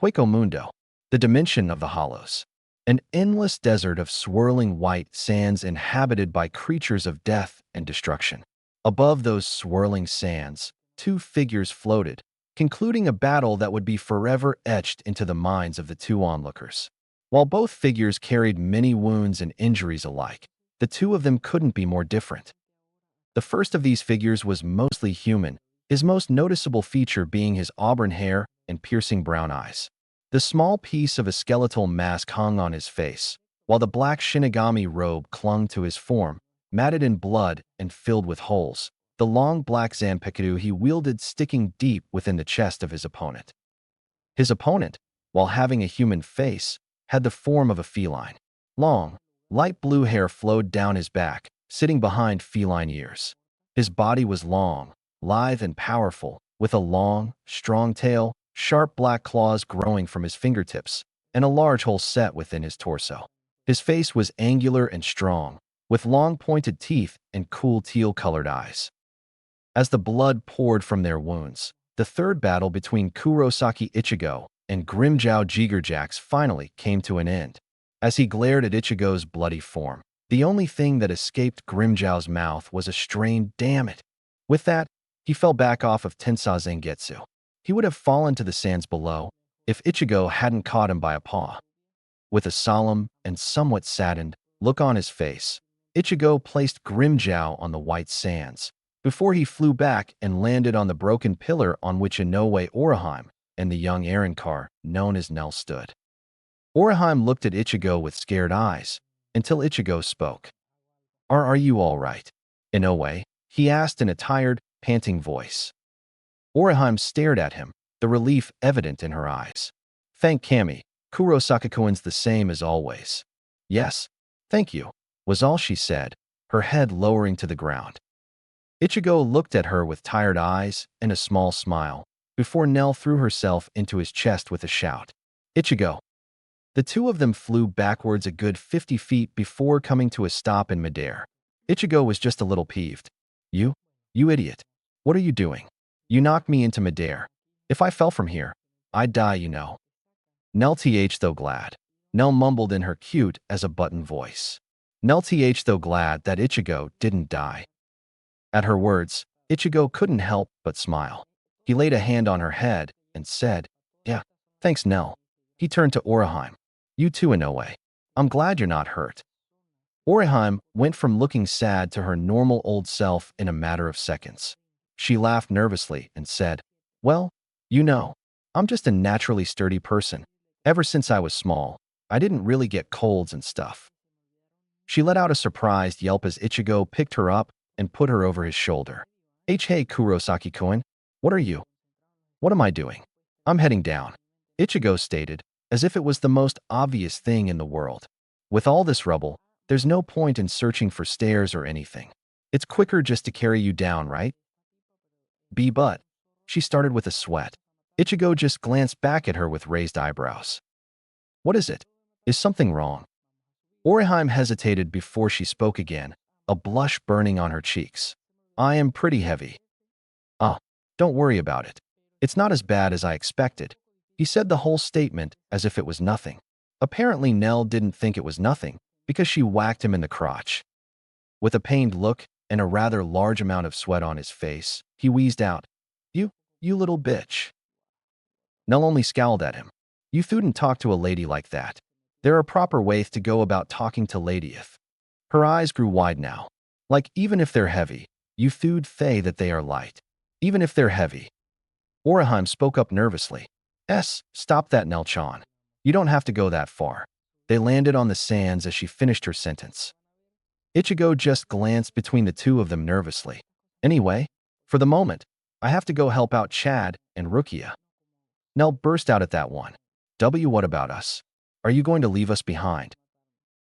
Hueco Mundo, the dimension of the hollows. An endless desert of swirling white sands inhabited by creatures of death and destruction. Above those swirling sands, two figures floated, concluding a battle that would be forever etched into the minds of the two onlookers. While both figures carried many wounds and injuries alike, the two of them couldn't be more different. The first of these figures was mostly human, his most noticeable feature being his auburn hair and piercing brown eyes. The small piece of a skeletal mask hung on his face, while the black Shinigami robe clung to his form, matted in blood and filled with holes, the long black Zanpakutō he wielded sticking deep within the chest of his opponent. His opponent, while having a human face, had the form of a feline. Long, light blue hair flowed down his back, sitting behind feline ears. His body was long, lithe and powerful, with a long, strong tail, sharp black claws growing from his fingertips, and a large hole set within his torso. His face was angular and strong, with long pointed teeth and cool teal-colored eyes. As the blood poured from their wounds, the third battle between Kurosaki Ichigo and Grimmjow Jiggerjax finally came to an end. As he glared at Ichigo's bloody form, the only thing that escaped Grimmjow's mouth was a strained "damn it." With that, he fell back off of Tensai Zangetsu. He would have fallen to the sands below if Ichigo hadn't caught him by a paw. With a solemn and somewhat saddened look on his face, Ichigo placed Grimmjow on the white sands before he flew back and landed on the broken pillar on which Inoue Oraheim and the young Arrancar, known as Nell, stood. Oraheim looked at Ichigo with scared eyes until Ichigo spoke. Are you all right, Inoue?" he asked in a tired, panting voice. Oraheim stared at him, the relief evident in her eyes. "Thank Kami, Kurosaki-kun's the same as always." "Yes, thank you," was all she said, her head lowering to the ground. Ichigo looked at her with tired eyes and a small smile, before Nell threw herself into his chest with a shout. "Ichigo!" The two of them flew backwards a good 50 feet before coming to a stop in midair. Ichigo was just a little peeved. You idiot. What are you doing? You knocked me into midair. If I fell from here, I'd die, you know." "Nell though glad." Nell mumbled in her cute as a button voice. Nell though glad that Ichigo didn't die. At her words, Ichigo couldn't help but smile. He laid a hand on her head and said, "Yeah, thanks, Nell." He turned to Oraheim. "You too, Inoue. I'm glad you're not hurt." Oraheim went from looking sad to her normal old self in a matter of seconds. She laughed nervously and said, "Well, you know, I'm just a naturally sturdy person. Ever since I was small, I didn't really get colds and stuff." She let out a surprised yelp as Ichigo picked her up and put her over his shoulder. Hey Kurosaki-kun, what are you? What am I doing? I'm heading down," Ichigo stated, as if it was the most obvious thing in the world. "With all this rubble, there's no point in searching for stairs or anything. It's quicker just to carry you down, right?" But she started with a sweat. Ichigo just glanced back at her with raised eyebrows. "What is it? Is something wrong?" Oraheim hesitated before she spoke again, a blush burning on her cheeks. "I am pretty heavy." "Ah, don't worry about it. It's not as bad as I expected." He said the whole statement as if it was nothing. Apparently Nell didn't think it was nothing, because she whacked him in the crotch. With a pained look and a rather large amount of sweat on his face, he wheezed out, You little bitch." Nell only scowled at him. "You shouldn't talk to a lady like that. There are proper ways to go about talking to ladyeth." Her eyes grew wide now. "Like, even if they're heavy, you should say that they are light. Even if they're heavy." Oraheim spoke up nervously. Stop that, Nell-chan. You don't have to go that far." They landed on the sands as she finished her sentence. Ichigo just glanced between the two of them nervously. "Anyway, for the moment, I have to go help out Chad and Rukia." Nell burst out at that one. What about us? Are you going to leave us behind?"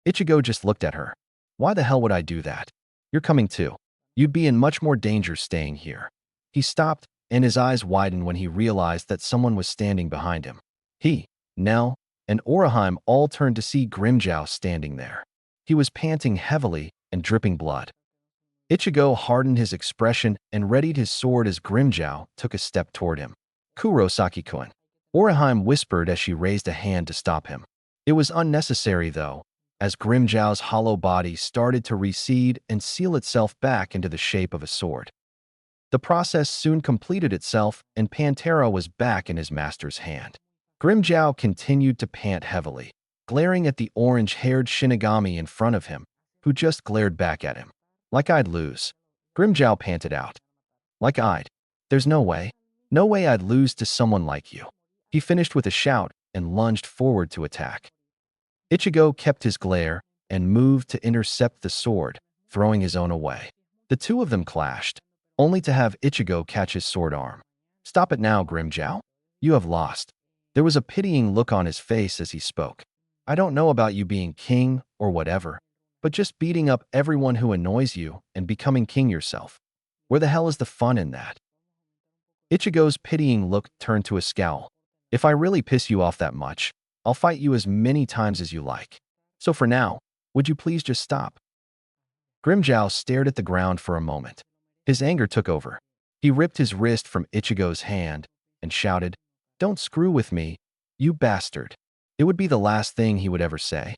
Ichigo just looked at her. "Why the hell would I do that? You're coming too. You'd be in much more danger staying here." He stopped, and his eyes widened when he realized that someone was standing behind him. He, Nell, and Oraheim all turned to see Grimmjow standing there. He was panting heavily and dripping blood. Ichigo hardened his expression and readied his sword as Grimmjow took a step toward him. "Kurosaki-kun." Oraheim whispered as she raised a hand to stop him. It was unnecessary, though, as Grimmjow's hollow body started to recede and seal itself back into the shape of a sword. The process soon completed itself, and Pantera was back in his master's hand. Grimmjow continued to pant heavily, glaring at the orange-haired Shinigami in front of him, who just glared back at him. Like I'd lose. Grimmjow panted out. Like I'd. There's no way. No way I'd lose to someone like you. He finished with a shout and lunged forward to attack. Ichigo kept his glare and moved to intercept the sword, throwing his own away. The two of them clashed, only to have Ichigo catch his sword arm. Stop it now, Grimmjow. You have lost. There was a pitying look on his face as he spoke. I don't know about you being king or whatever, but just beating up everyone who annoys you and becoming king yourself. Where the hell is the fun in that? Ichigo's pitying look turned to a scowl. If I really piss you off that much, I'll fight you as many times as you like. So for now, would you please just stop? Grimmjow stared at the ground for a moment. His anger took over. He ripped his wrist from Ichigo's hand and shouted, "Don't screw with me, you bastard." It would be the last thing he would ever say.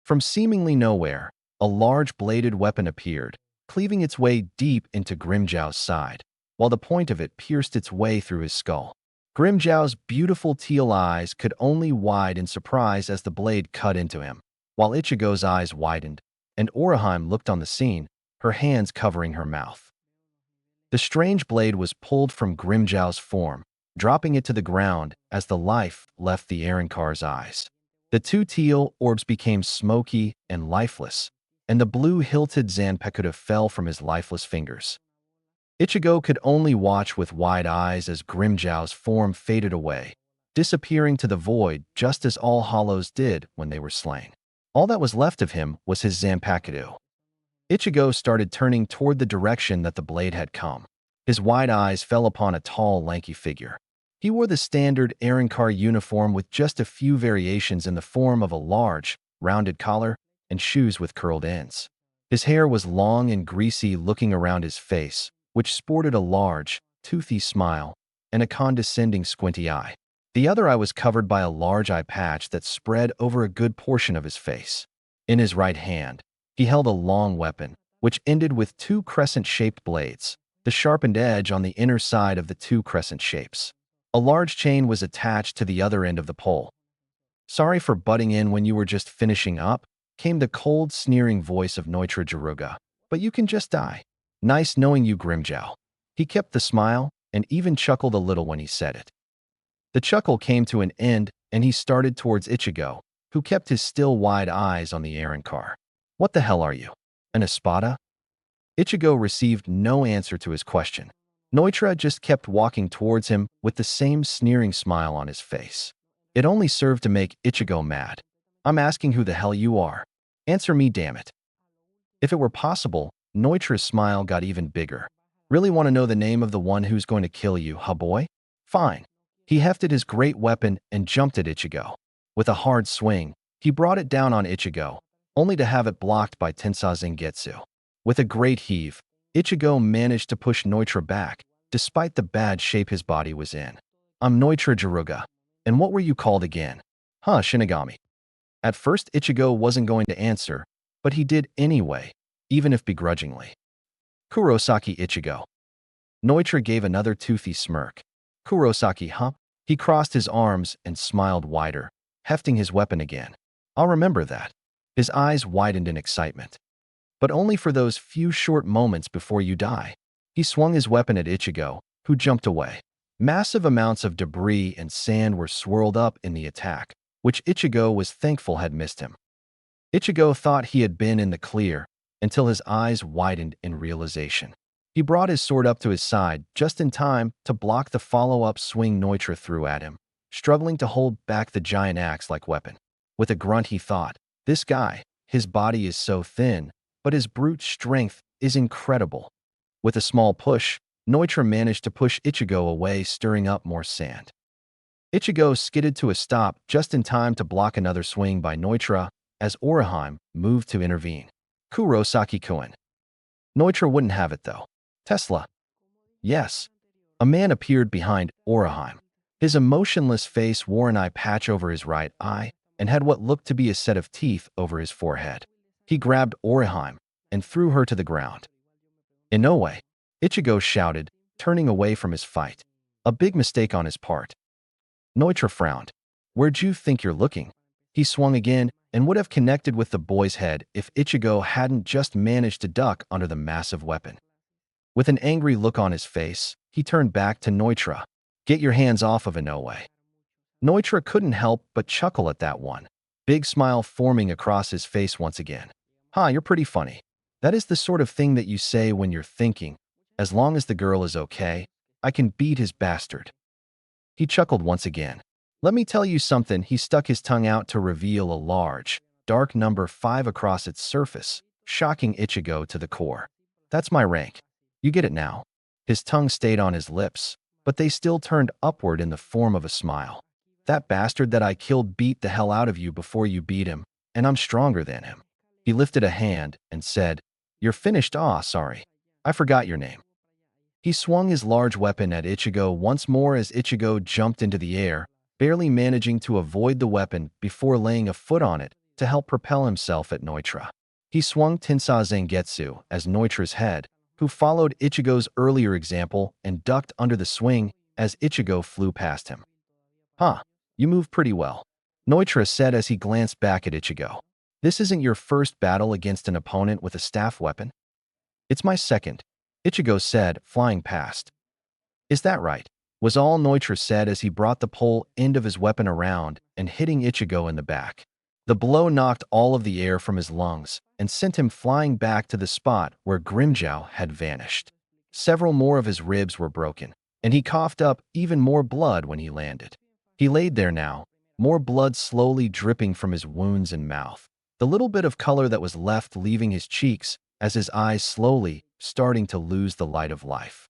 From seemingly nowhere, a large bladed weapon appeared, cleaving its way deep into Grimmjow's side, while the point of it pierced its way through his skull. Grimmjow's beautiful teal eyes could only widen in surprise as the blade cut into him, while Ichigo's eyes widened, and Oraheim looked on the scene, her hands covering her mouth. The strange blade was pulled from Grimmjow's form, dropping it to the ground as the life left the Arrancar's eyes. The two teal orbs became smoky and lifeless, and the blue-hilted Zanpakutō fell from his lifeless fingers. Ichigo could only watch with wide eyes as Grimmjow's form faded away, disappearing to the void just as all hollows did when they were slain. All that was left of him was his Zanpakutō. Ichigo started turning toward the direction that the blade had come. His wide eyes fell upon a tall, lanky figure. He wore the standard Arrancar uniform with just a few variations in the form of a large, rounded collar and shoes with curled ends. His hair was long and greasy looking around his face, which sported a large, toothy smile and a condescending squinty eye. The other eye was covered by a large eye patch that spread over a good portion of his face. In his right hand, he held a long weapon, which ended with two crescent-shaped blades, the sharpened edge on the inner side of the two crescent shapes. A large chain was attached to the other end of the pole. "Sorry for butting in when you were just finishing up," came the cold, sneering voice of Noitra Jiruga. "But you can just die. Nice knowing you, Grimmjow." He kept the smile and even chuckled a little when he said it. The chuckle came to an end, and he started towards Ichigo, who kept his still wide eyes on the Arrancar. "What the hell are you? An espada?" Ichigo received no answer to his question. Noitra just kept walking towards him with the same sneering smile on his face. It only served to make Ichigo mad. "I'm asking who the hell you are. Answer me, damn it." If it were possible, Noitra's smile got even bigger. "Really want to know the name of the one who's going to kill you, huh boy? Fine." He hefted his great weapon and jumped at Ichigo. With a hard swing, he brought it down on Ichigo, only to have it blocked by Tensai Zangetsu. With a great heave, Ichigo managed to push Noitra back, despite the bad shape his body was in. "I'm Noitra Jiruga. And what were you called again?" "Huh, Shinigami." At first, Ichigo wasn't going to answer, but he did anyway, even if begrudgingly. "Kurosaki Ichigo." Noitra gave another toothy smirk. "Kurosaki, huh?" He crossed his arms and smiled wider, hefting his weapon again. "I'll remember that." His eyes widened in excitement. "But only for those few short moments before you die." He swung his weapon at Ichigo, who jumped away. Massive amounts of debris and sand were swirled up in the attack, which Ichigo was thankful had missed him. Ichigo thought he had been in the clear until his eyes widened in realization. He brought his sword up to his side just in time to block the follow-up swing Noitra threw at him, struggling to hold back the giant axe-like weapon. With a grunt he thought, "This guy, his body is so thin, but his brute strength is incredible." With a small push, Noitra managed to push Ichigo away, stirring up more sand. Ichigo skidded to a stop just in time to block another swing by Noitra as Oraheim moved to intervene. "Kurosaki-kun." Noitra wouldn't have it though. "Tesla." "Yes." A man appeared behind Oraheim. His emotionless face wore an eye patch over his right eye and had what looked to be a set of teeth over his forehead. He grabbed Orihime and threw her to the ground. "Inoue!" Ichigo shouted, turning away from his fight. A big mistake on his part. Neutra frowned. "Where'd you think you're looking?" He swung again and would have connected with the boy's head if Ichigo hadn't just managed to duck under the massive weapon. With an angry look on his face, he turned back to Neutra. "Get your hands off of Inoue." Neutra couldn't help but chuckle at that one, big smile forming across his face once again. "Ha, you're pretty funny. That is the sort of thing that you say when you're thinking, as long as the girl is okay, I can beat his bastard." He chuckled once again. "Let me tell you something." He stuck his tongue out to reveal a large, dark number 5 across its surface, shocking Ichigo to the core. "That's my rank. You get it now." His tongue stayed on his lips, but they still turned upward in the form of a smile. "That bastard that I killed beat the hell out of you before you beat him, and I'm stronger than him." He lifted a hand and said, "You're finished. Ah, sorry. I forgot your name." He swung his large weapon at Ichigo once more as Ichigo jumped into the air, barely managing to avoid the weapon before laying a foot on it to help propel himself at Neutra. He swung Tensai Zangetsu as Neutra's head, who followed Ichigo's earlier example and ducked under the swing as Ichigo flew past him. "Huh, you move pretty well," Neutra said as he glanced back at Ichigo. "This isn't your first battle against an opponent with a staff weapon?" "It's my second," Ichigo said, flying past. "Is that right?" was all Neutra said as he brought the pole end of his weapon around and hitting Ichigo in the back. The blow knocked all of the air from his lungs and sent him flying back to the spot where Grimmjow had vanished. Several more of his ribs were broken, and he coughed up even more blood when he landed. He laid there now, more blood slowly dripping from his wounds and mouth, the little bit of color that was left leaving his cheeks as his eyes slowly starting to lose the light of life.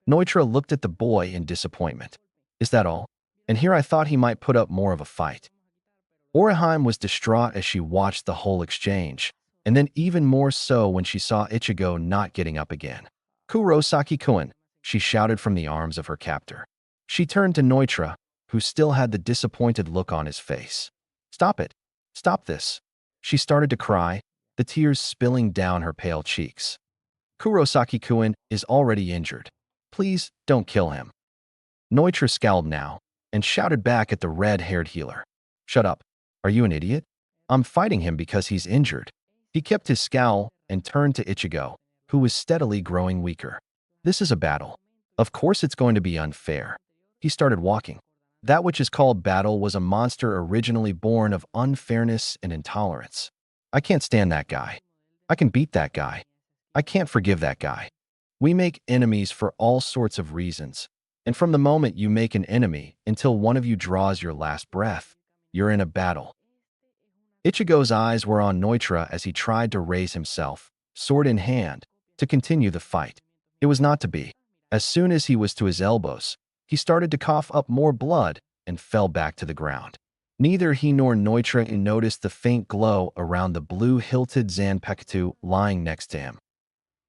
Neutra looked at the boy in disappointment. "Is that all? And here I thought he might put up more of a fight." Orihime was distraught as she watched the whole exchange, and then even more so when she saw Ichigo not getting up again. "Kurosaki-kun," she shouted from the arms of her captor. She turned to Neutra, who still had the disappointed look on his face. "Stop it. Stop this." She started to cry, the tears spilling down her pale cheeks. "Kurosaki-kun is already injured. Please, don't kill him." Neutra scowled now and shouted back at the red-haired healer. "Shut up. Are you an idiot? I'm fighting him because he's injured." He kept his scowl and turned to Ichigo, who was steadily growing weaker. "This is a battle. Of course it's going to be unfair." He started walking. That which is called battle was a monster originally born of unfairness and intolerance. "I can't stand that guy. I can beat that guy. I can't forgive that guy." We make enemies for all sorts of reasons, and from the moment you make an enemy until one of you draws your last breath, you're in a battle. Ichigo's eyes were on Neutra as he tried to raise himself, sword in hand, to continue the fight. It was not to be. As soon as he was to his elbows, he started to cough up more blood and fell back to the ground. Neither he nor Neutra noticed the faint glow around the blue-hilted Zanpakutō lying next to him.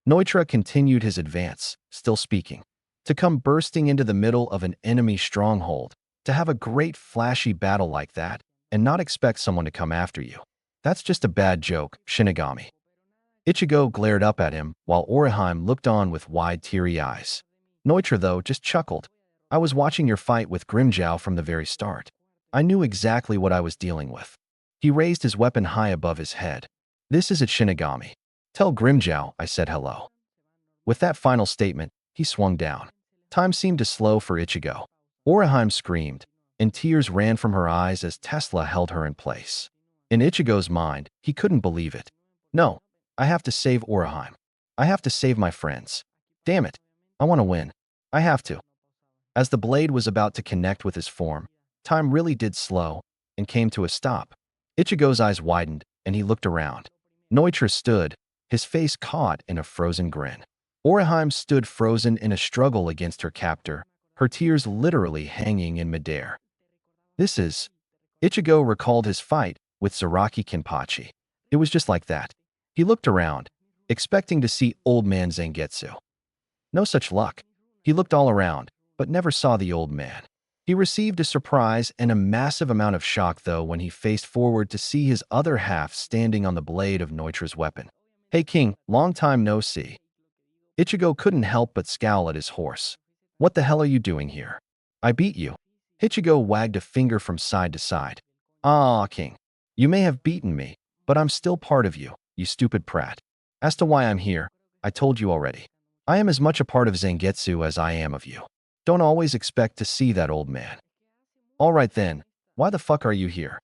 Neutra continued his advance, still speaking. To come bursting into the middle of an enemy stronghold, to have a great flashy battle like that, and not expect someone to come after you. That's just a bad joke, Shinigami. Ichigo glared up at him, while Orihime looked on with wide, teary eyes. Neutra, though, just chuckled. "I was watching your fight with Grimmjow from the very start. I knew exactly what I was dealing with." He raised his weapon high above his head. "This is a Shinigami. Tell Grimmjow I said hello." With that final statement, he swung down. Time seemed to slow for Ichigo. Orihime screamed, and tears ran from her eyes as Tesla held her in place. In Ichigo's mind, he couldn't believe it. "No, I have to save Orihime. I have to save my friends. Damn it, I want to win. I have to." As the blade was about to connect with his form, time really did slow and came to a stop. Ichigo's eyes widened, and he looked around. Neutra stood, his face caught in a frozen grin. Orihime stood frozen in a struggle against her captor, her tears literally hanging in midair. This is... Ichigo recalled his fight with Zaraki Kenpachi. It was just like that. He looked around, expecting to see old man Zangetsu. No such luck. He looked all around, but never saw the old man. He received a surprise and a massive amount of shock, though, when he faced forward to see his other half standing on the blade of Noitra's weapon. "Hey, King, long time no see." Ichigo couldn't help but scowl at his horse. "What the hell are you doing here?" "I beat you." Ichigo wagged a finger from side to side. "Ah, King. You may have beaten me, but I'm still part of you, you stupid prat. As to why I'm here, I told you already. I am as much a part of Zangetsu as I am of you. Don't always expect to see that, old man." "All right then, why the fuck are you here?"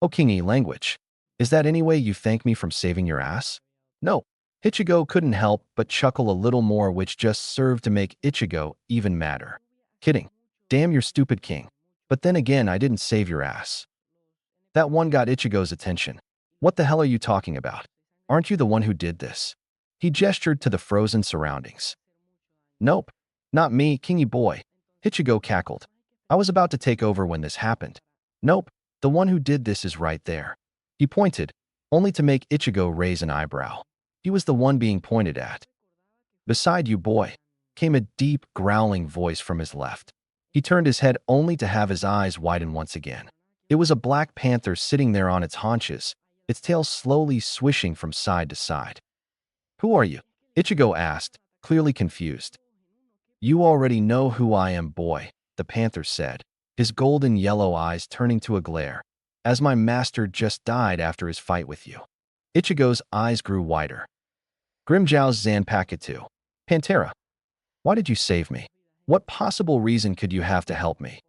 "Oh, Kingy language. Is that any way you thank me from saving your ass?" "No." Ichigo couldn't help but chuckle a little more, which just served to make Ichigo even madder. "Kidding. Damn your stupid King. But then again, I didn't save your ass." That one got Ichigo's attention. "What the hell are you talking about? Aren't you the one who did this?" He gestured to the frozen surroundings. "Nope. Not me, Kingy boy." Ichigo cackled. "I was about to take over when this happened." "Nope. The one who did this is right there." He pointed, only to make Ichigo raise an eyebrow. He was the one being pointed at. "Beside you, boy," came a deep, growling voice from his left. He turned his head only to have his eyes widen once again. It was a black panther sitting there on its haunches, its tail slowly swishing from side to side. "Who are you?" Ichigo asked, clearly confused. "You already know who I am, boy," the panther said, his golden yellow eyes turning to a glare. "As my master just died after his fight with you." Ichigo's eyes grew wider. "Grimmjow's Zanpakutō. Pantera. Why did you save me? What possible reason could you have to help me?"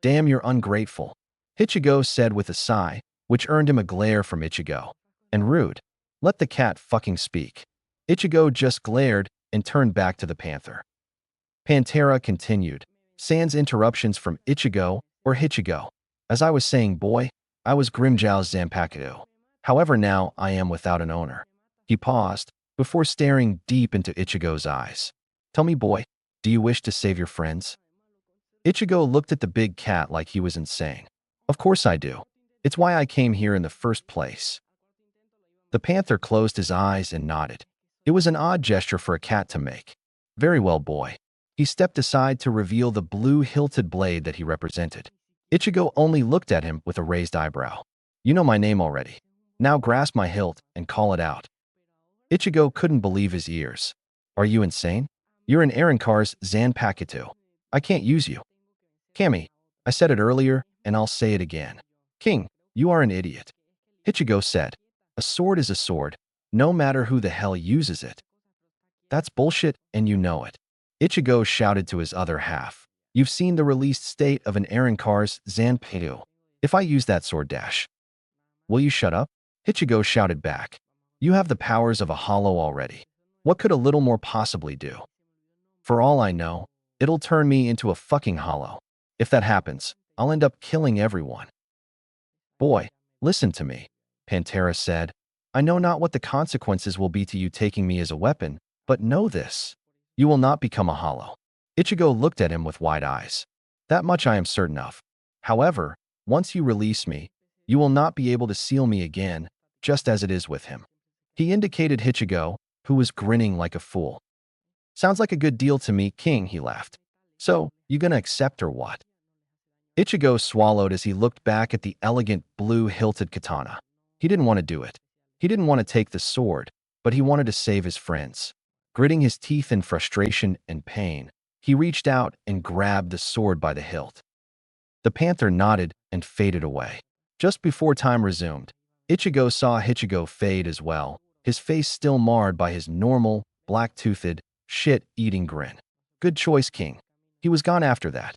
"Damn, you're ungrateful," Ichigo said with a sigh, which earned him a glare from Ichigo. "And rude. Let the cat fucking speak." Ichigo just glared and turned back to the panther. Pantera continued, sans interruptions from Ichigo or Hichigo. "As I was saying, boy, I was Grimmjow's Zanpakutō. However, now I am without an owner." He paused, before staring deep into Ichigo's eyes. "Tell me, boy, do you wish to save your friends?" Ichigo looked at the big cat like he was insane. "Of course I do. It's why I came here in the first place." The panther closed his eyes and nodded. It was an odd gesture for a cat to make. "Very well, boy." He stepped aside to reveal the blue-hilted blade that he represented. Ichigo only looked at him with a raised eyebrow. "You know my name already. Now grasp my hilt and call it out." Ichigo couldn't believe his ears. "Are you insane? You're an Arrancar's Zanpakutō. I can't use you." "Kami, I said it earlier, and I'll say it again. King, you are an idiot." Ichigo said, "A sword is a sword, no matter who the hell uses it." "That's bullshit, and you know it." Ichigo shouted to his other half. "You've seen the released state of an Arrancar's Zanpakutō. If I use that sword dash." "Will you shut up?" Ichigo shouted back. "You have the powers of a hollow already. What could a little more possibly do? For all I know, it'll turn me into a fucking hollow. If that happens, I'll end up killing everyone." "Boy, listen to me," Pantera said. "I know not what the consequences will be to you taking me as a weapon, but know this. You will not become a hollow." Ichigo looked at him with wide eyes. "That much I am certain of. However, once you release me, you will not be able to seal me again, just as it is with him." He indicated Ichigo, who was grinning like a fool. "Sounds like a good deal to me, King," he laughed. "So, you gonna accept or what?" Ichigo swallowed as he looked back at the elegant blue-hilted katana. He didn't want to do it. He didn't want to take the sword, but he wanted to save his friends. Gritting his teeth in frustration and pain, he reached out and grabbed the sword by the hilt. The panther nodded and faded away. Just before time resumed, Ichigo saw Ichigo fade as well, his face still marred by his normal, black-toothed, shit-eating grin. "Good choice, King." He was gone after that.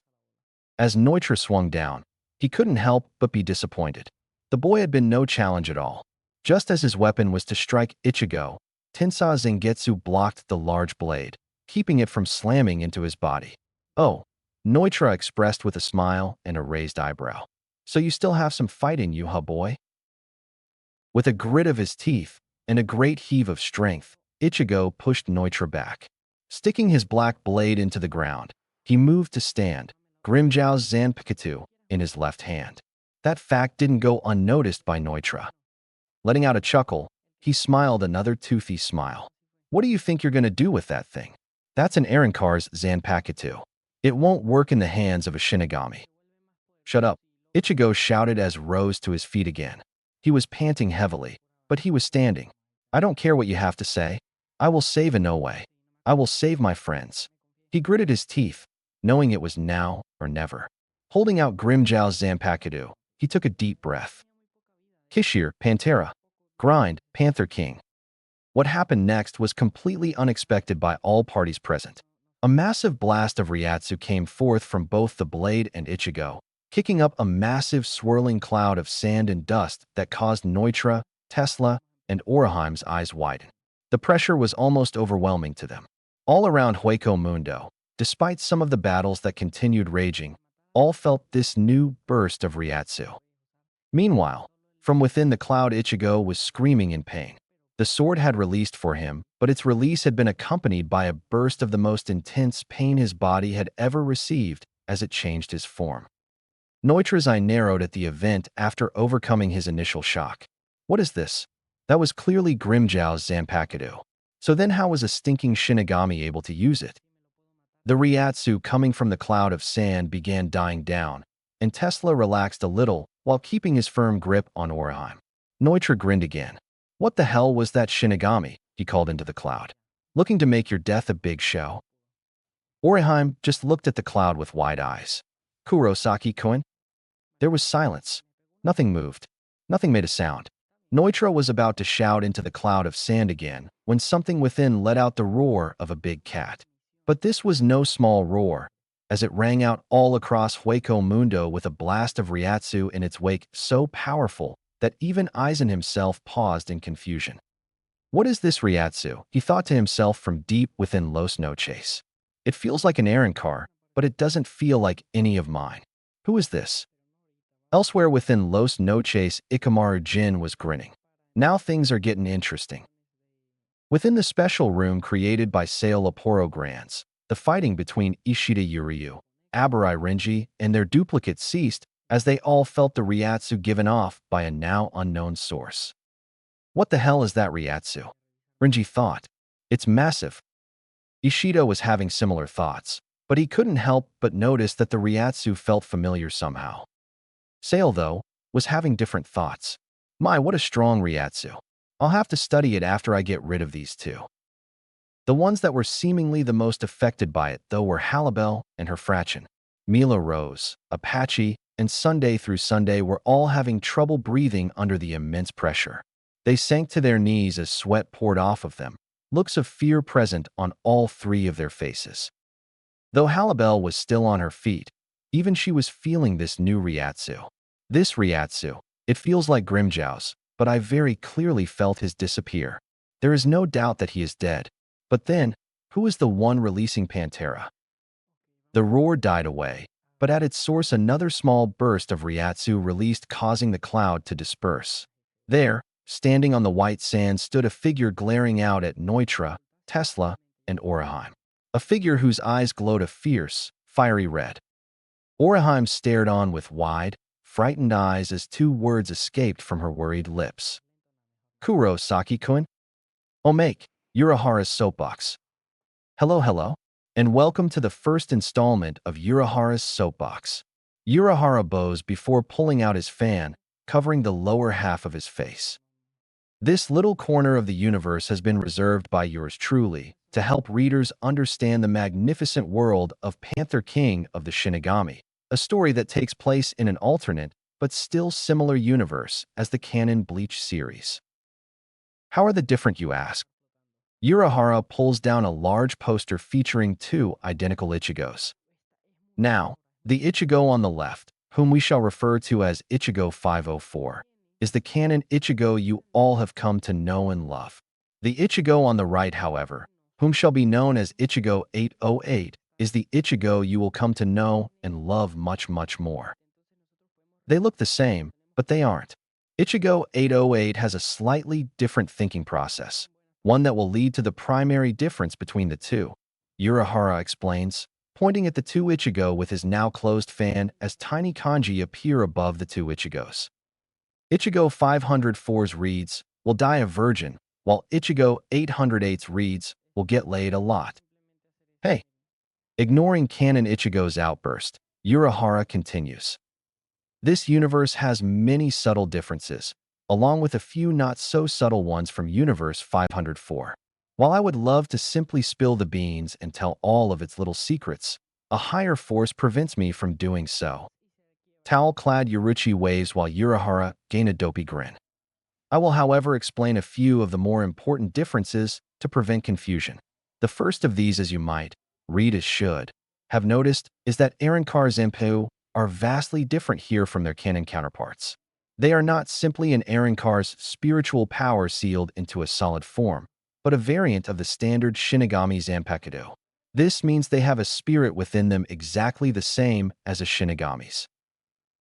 As Noitra swung down, he couldn't help but be disappointed. The boy had been no challenge at all. Just as his weapon was to strike Ichigo, Tensei Zangetsu blocked the large blade, keeping it from slamming into his body. "Oh," Noitra expressed with a smile and a raised eyebrow. "So you still have some fight in you, huh, boy?" With a grit of his teeth and a great heave of strength, Ichigo pushed Noitra back. Sticking his black blade into the ground, he moved to stand, Grimmjow's Zanpakutō in his left hand. That fact didn't go unnoticed by Noitra. Letting out a chuckle, he smiled another toothy smile. "What do you think you're going to do with that thing?" "That's an Arrancar's Zanpakutō. It won't work in the hands of a Shinigami. Shut up, Ichigo shouted as rose to his feet again. He was panting heavily, but he was standing. I don't care what you have to say. I will save Inoue. I will save my friends. He gritted his teeth, knowing it was now or never. Holding out Grimmjow's Zanpakutō, he took a deep breath. Kishir, Pantera. Grind, Panther King. What happened next was completely unexpected by all parties present. A massive blast of Ryatsu came forth from both the blade and Ichigo, kicking up a massive swirling cloud of sand and dust that caused Neutra, Tesla, and Oriheim's eyes widen. The pressure was almost overwhelming to them. All around Hueco Mundo, despite some of the battles that continued raging, all felt this new burst of Ryatsu. Meanwhile, from within the cloud, Ichigo was screaming in pain. The sword had released for him, but its release had been accompanied by a burst of the most intense pain his body had ever received as it changed his form. Neutra's eye narrowed at the event after overcoming his initial shock. What is this? That was clearly Grimmjow's Zanpakutō. So then how was a stinking Shinigami able to use it? The Ryatsu coming from the cloud of sand began dying down, and Tesla relaxed a little while keeping his firm grip on Oriheim. Neutra grinned again. What the hell was that Shinigami? He called into the cloud. Looking to make your death a big show? Oriheim just looked at the cloud with wide eyes. Kurosaki-kun? There was silence. Nothing moved. Nothing made a sound. Neutra was about to shout into the cloud of sand again when something within let out the roar of a big cat. But this was no small roar, as it rang out all across Hueco Mundo with a blast of Ryatsu in its wake so powerful that even Aizen himself paused in confusion. What is this Ryatsu? He thought to himself from deep within Los Noches. It feels like an errand car, but it doesn't feel like any of mine. Who is this? Elsewhere within Los Noches, Ikamaru Jin was grinning. Now things are getting interesting. Within the special room created by Sailaporo Grands, the fighting between Ishida Yuryu, Aburai Renji, and their duplicate ceased as they all felt the Ryatsu given off by a now unknown source. What the hell is that Ryatsu? Renji thought. It's massive. Ishida was having similar thoughts, but he couldn't help but notice that the Ryatsu felt familiar somehow. Sail, though, was having different thoughts. My, what a strong Ryatsu. I'll have to study it after I get rid of these two. The ones that were seemingly the most affected by it, though, were Halibel and her fraction. Mila Rose, Apache, and Sunday through Sunday were all having trouble breathing under the immense pressure. They sank to their knees as sweat poured off of them, looks of fear present on all three of their faces. Though Halibel was still on her feet, even she was feeling this new Ryatsu. This Ryatsu, it feels like Grimmjow's, but I very clearly felt his disappear. There is no doubt that he is dead. But then, who is the one releasing Pantera? The roar died away, but at its source another small burst of Ryatsu released, causing the cloud to disperse. There, standing on the white sand, stood a figure glaring out at Neutra, Tesla, and Oriheim. A figure whose eyes glowed a fierce, fiery red. Oriheim stared on with wide, frightened eyes as two words escaped from her worried lips. Kurosaki-kun? Omake, Urahara's Soapbox. Hello, and welcome to the first installment of Urahara's Soapbox. Urahara bows before pulling out his fan, covering the lower half of his face. This little corner of the universe has been reserved by yours truly to help readers understand the magnificent world of Panther King of the Shinigami, a story that takes place in an alternate but still similar universe as the canon Bleach series. How are the different, you ask? Urahara pulls down a large poster featuring two identical Ichigos. Now, the Ichigo on the left, whom we shall refer to as Ichigo 504, is the canon Ichigo you all have come to know and love. The Ichigo on the right, however, whom shall be known as Ichigo 808, is the Ichigo you will come to know and love much, much more. They look the same, but they aren't. Ichigo 808 has a slightly different thinking process, one that will lead to the primary difference between the two. Urahara explains, pointing at the two Ichigo with his now closed fan as tiny kanji appear above the two Ichigos. Ichigo 504's reads, will die a virgin, while Ichigo 808's reads, will get laid a lot. Hey, Ignoring canon Ichigo's outburst, Urahara continues. This universe has many subtle differences, along with a few not-so-subtle ones from Universe 504. While I would love to simply spill the beans and tell all of its little secrets, a higher force prevents me from doing so. Towel-clad Yoruichi waves while Urahara gain a dopey grin. I will, however, explain a few of the more important differences to prevent confusion. The first of these, as you might, read as should, have noticed, is that Arrancar Zanpakutō are vastly different here from their canon counterparts. They are not simply an Arrancar's spiritual power sealed into a solid form, but a variant of the standard Shinigami Zanpakutō. This means they have a spirit within them exactly the same as a Shinigami's.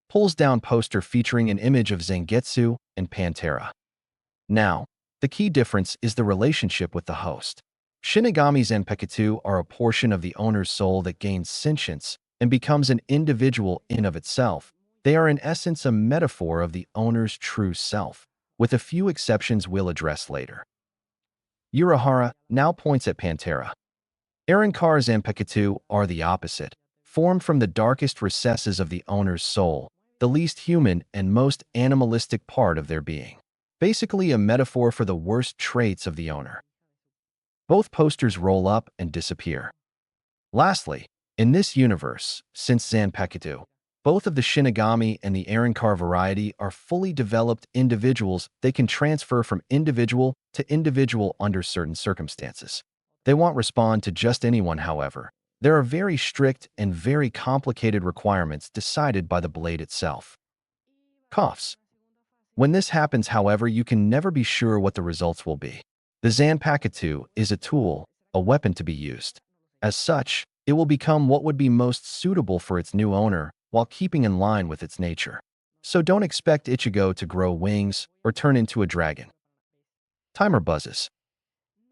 Pulls down poster featuring an image of Zangetsu and Pantera. Now, the key difference is the relationship with the host. Shinigami Zanpakutō are a portion of the owner's soul that gains sentience and becomes an individual in of itself. They are in essence a metaphor of the owner's true self, with a few exceptions we'll address later. Urahara now points at Pantera. Arrancar Zanpakutō are the opposite, formed from the darkest recesses of the owner's soul, the least human and most animalistic part of their being. Basically a metaphor for the worst traits of the owner. Both posters roll up and disappear. Lastly, in this universe, since Zanpakutō, both of the Shinigami and the Arrancar variety are fully developed individuals, they can transfer from individual to individual under certain circumstances. They won't respond to just anyone, however. There are very strict and very complicated requirements decided by the blade itself. Coughs. When this happens, however, you can never be sure what the results will be. The Zanpakutō is a tool, a weapon to be used. As such, it will become what would be most suitable for its new owner while keeping in line with its nature. So don't expect Ichigo to grow wings or turn into a dragon. Timer buzzes.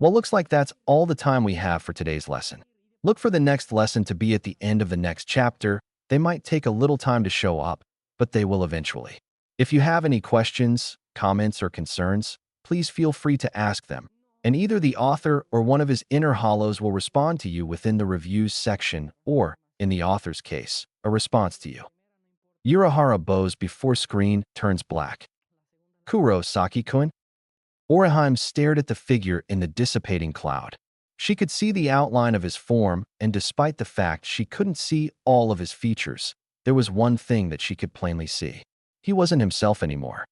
Well, looks like that's all the time we have for today's lesson. Look for the next lesson to be at the end of the next chapter. They might take a little time to show up, but they will eventually. If you have any questions, comments, or concerns, please feel free to ask them, and either the author or one of his inner hollows will respond to you within the reviews section or, in the author's case, a response to you. Urahara bows before screen turns black. Kuro Saki-kun? Orihime stared at the figure in the dissipating cloud. She could see the outline of his form, and despite the fact she couldn't see all of his features, there was one thing that she could plainly see. He wasn't himself anymore.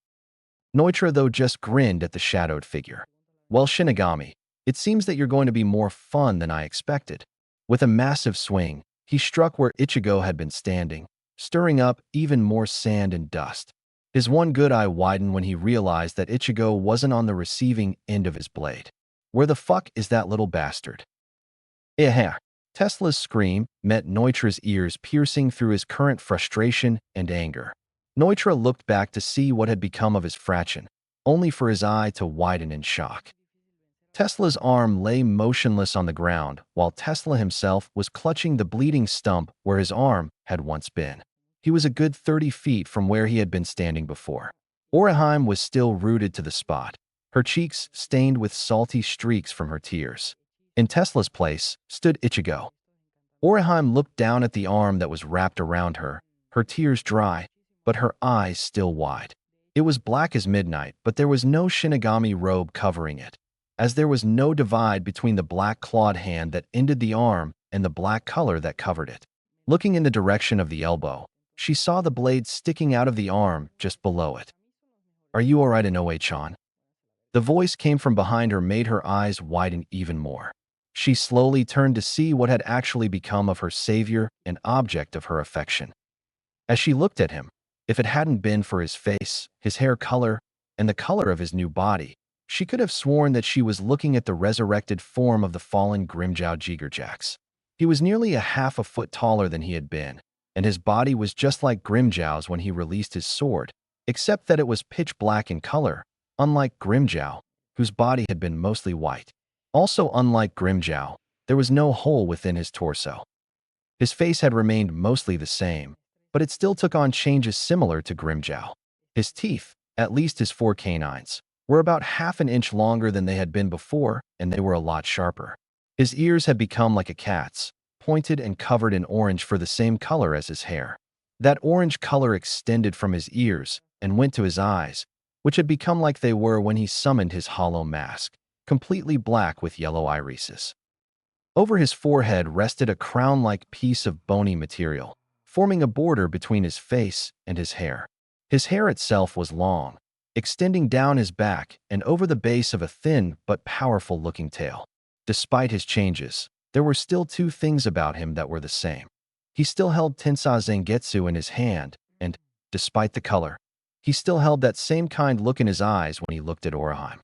Noitra, though, just grinned at the shadowed figure. Well, Shinigami, it seems that you're going to be more fun than I expected. With a massive swing, he struck where Ichigo had been standing, stirring up even more sand and dust. His one good eye widened when he realized that Ichigo wasn't on the receiving end of his blade. Where the fuck is that little bastard? Eh. Tesla's scream met Noitra's ears, piercing through his current frustration and anger. Noitra looked back to see what had become of his fraction, only for his eye to widen in shock. Tesla's arm lay motionless on the ground, while Tesla himself was clutching the bleeding stump where his arm had once been. He was a good 30 feet from where he had been standing before. Orihime was still rooted to the spot, her cheeks stained with salty streaks from her tears. In Tesla's place stood Ichigo. Orihime looked down at the arm that was wrapped around her, her tears dry, but her eyes still wide. It was black as midnight, but there was no Shinigami robe covering it, as there was no divide between the black clawed hand that ended the arm and the black color that covered it. Looking in the direction of the elbow, she saw the blade sticking out of the arm just below it. "Are you all right, Inoue-chan?" The voice came from behind her, made her eyes widen even more. She slowly turned to see what had actually become of her savior and object of her affection. As she looked at him, if it hadn't been for his face, his hair color, and the color of his new body, she could have sworn that she was looking at the resurrected form of the fallen Grimmjow Jiggerjax. He was nearly a half a foot taller than he had been, and his body was just like Grimmjow's when he released his sword, except that it was pitch black in color, unlike Grimmjow, whose body had been mostly white. Also unlike Grimmjow, there was no hole within his torso. His face had remained mostly the same, but it still took on changes similar to Grimmjow. His teeth, at least his 4 canines, were about half an inch longer than they had been before, and they were a lot sharper. His ears had become like a cat's, pointed and covered in orange for the same color as his hair. That orange color extended from his ears and went to his eyes, which had become like they were when he summoned his hollow mask, completely black with yellow irises. Over his forehead rested a crown-like piece of bony material, forming a border between his face and his hair. His hair itself was long, extending down his back and over the base of a thin but powerful-looking tail. Despite his changes, there were still two things about him that were the same. He still held Tensai Zangetsu in his hand, and, despite the color, he still held that same kind look in his eyes when he looked at Orihime.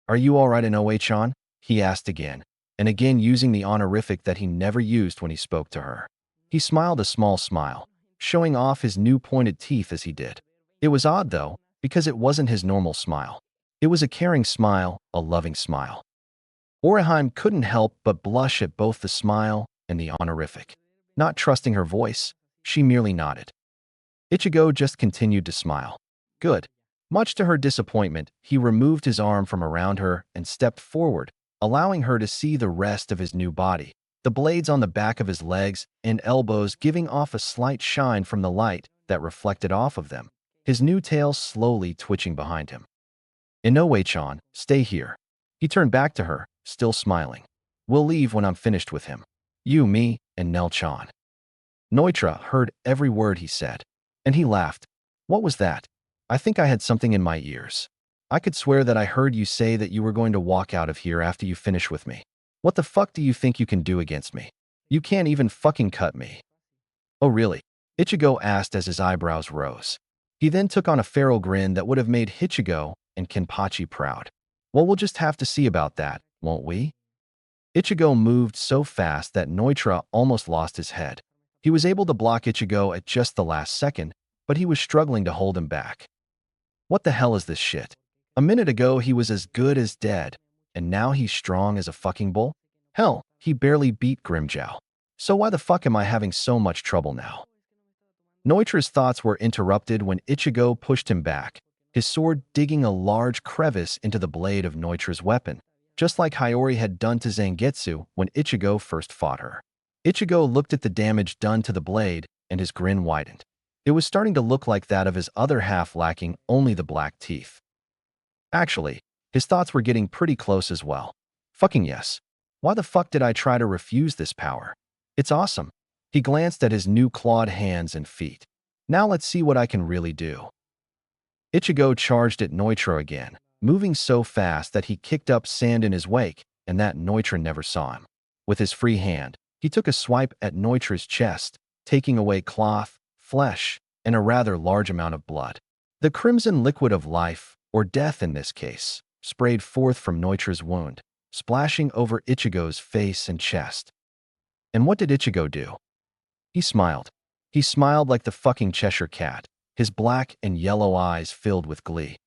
"Are you all right in OH-chan?" he asked again, and again using the honorific that he never used when he spoke to her. He smiled a small smile, showing off his new pointed teeth as he did. It was odd, though, because it wasn't his normal smile. It was a caring smile, a loving smile. Orihime couldn't help but blush at both the smile and the honorific. Not trusting her voice, she merely nodded. Ichigo just continued to smile. Good. Much to her disappointment, he removed his arm from around her and stepped forward, allowing her to see the rest of his new body, the blades on the back of his legs and elbows giving off a slight shine from the light that reflected off of them, his new tail slowly twitching behind him. "Inoue-chan, stay here." He turned back to her, still smiling. "We'll leave when I'm finished with him. You, me, and Nel-chan." Noitra heard every word he said, and he laughed. "What was that? I think I had something in my ears. I could swear that I heard you say that you were going to walk out of here after you finish with me. What the fuck do you think you can do against me? You can't even fucking cut me." "Oh really?" Ichigo asked as his eyebrows rose. He then took on a feral grin that would have made Ichigo and Kenpachi proud. "Well, we'll just have to see about that, won't we?" Ichigo moved so fast that Noitra almost lost his head. He was able to block Ichigo at just the last second, but he was struggling to hold him back. What the hell is this shit? A minute ago he was as good as dead, and now he's strong as a fucking bull? Hell, he barely beat Grimmjow. So why the fuck am I having so much trouble now? Noitra's thoughts were interrupted when Ichigo pushed him back, his sword digging a large crevice into the blade of Noitra's weapon, just like Hiyori had done to Zangetsu when Ichigo first fought her. Ichigo looked at the damage done to the blade, and his grin widened. It was starting to look like that of his other half lacking only the black teeth. Actually, his thoughts were getting pretty close as well. Fucking yes. Why the fuck did I try to refuse this power? It's awesome. He glanced at his new clawed hands and feet. Now let's see what I can really do. Ichigo charged at Noitra again, moving so fast that he kicked up sand in his wake, and that Noitra never saw him. With his free hand, he took a swipe at Noitra's chest, taking away cloth, flesh, and a rather large amount of blood. The crimson liquid of life, or death in this case, sprayed forth from Noitra's wound, splashing over Ichigo's face and chest. And what did Ichigo do? He smiled. He smiled like the fucking Cheshire Cat, his black and yellow eyes filled with glee.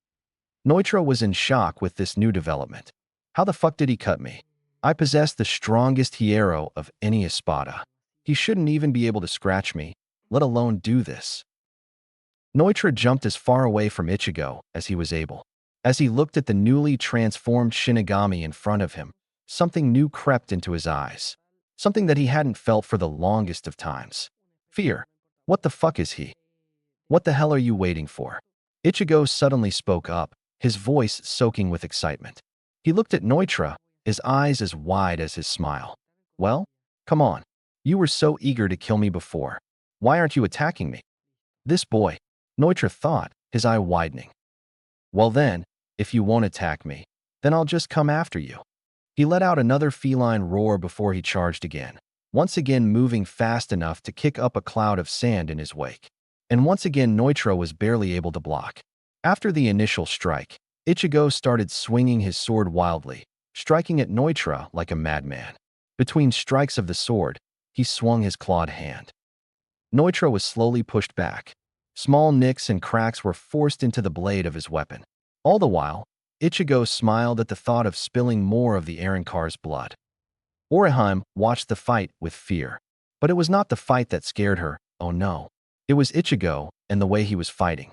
Noitra was in shock with this new development. How the fuck did he cut me? I possess the strongest hierro of any espada. He shouldn't even be able to scratch me, let alone do this. Noitra jumped as far away from Ichigo as he was able. As he looked at the newly transformed Shinigami in front of him, something new crept into his eyes. Something that he hadn't felt for the longest of times. Fear. What the fuck is he? What the hell are you waiting for? Ichigo suddenly spoke up, his voice soaking with excitement. He looked at Noitra, his eyes as wide as his smile. Well, come on. You were so eager to kill me before. Why aren't you attacking me? This boy, Noitra thought, his eye widening. Well then, if you won't attack me, then I'll just come after you. He let out another feline roar before he charged again, once again moving fast enough to kick up a cloud of sand in his wake. And once again Noitra was barely able to block. After the initial strike, Ichigo started swinging his sword wildly, striking at Noitra like a madman. Between strikes of the sword, he swung his clawed hand. Noitra was slowly pushed back. Small nicks and cracks were forced into the blade of his weapon. All the while, Ichigo smiled at the thought of spilling more of the Arrancar's blood. Orihime watched the fight with fear. But it was not the fight that scared her, oh no. It was Ichigo and the way he was fighting.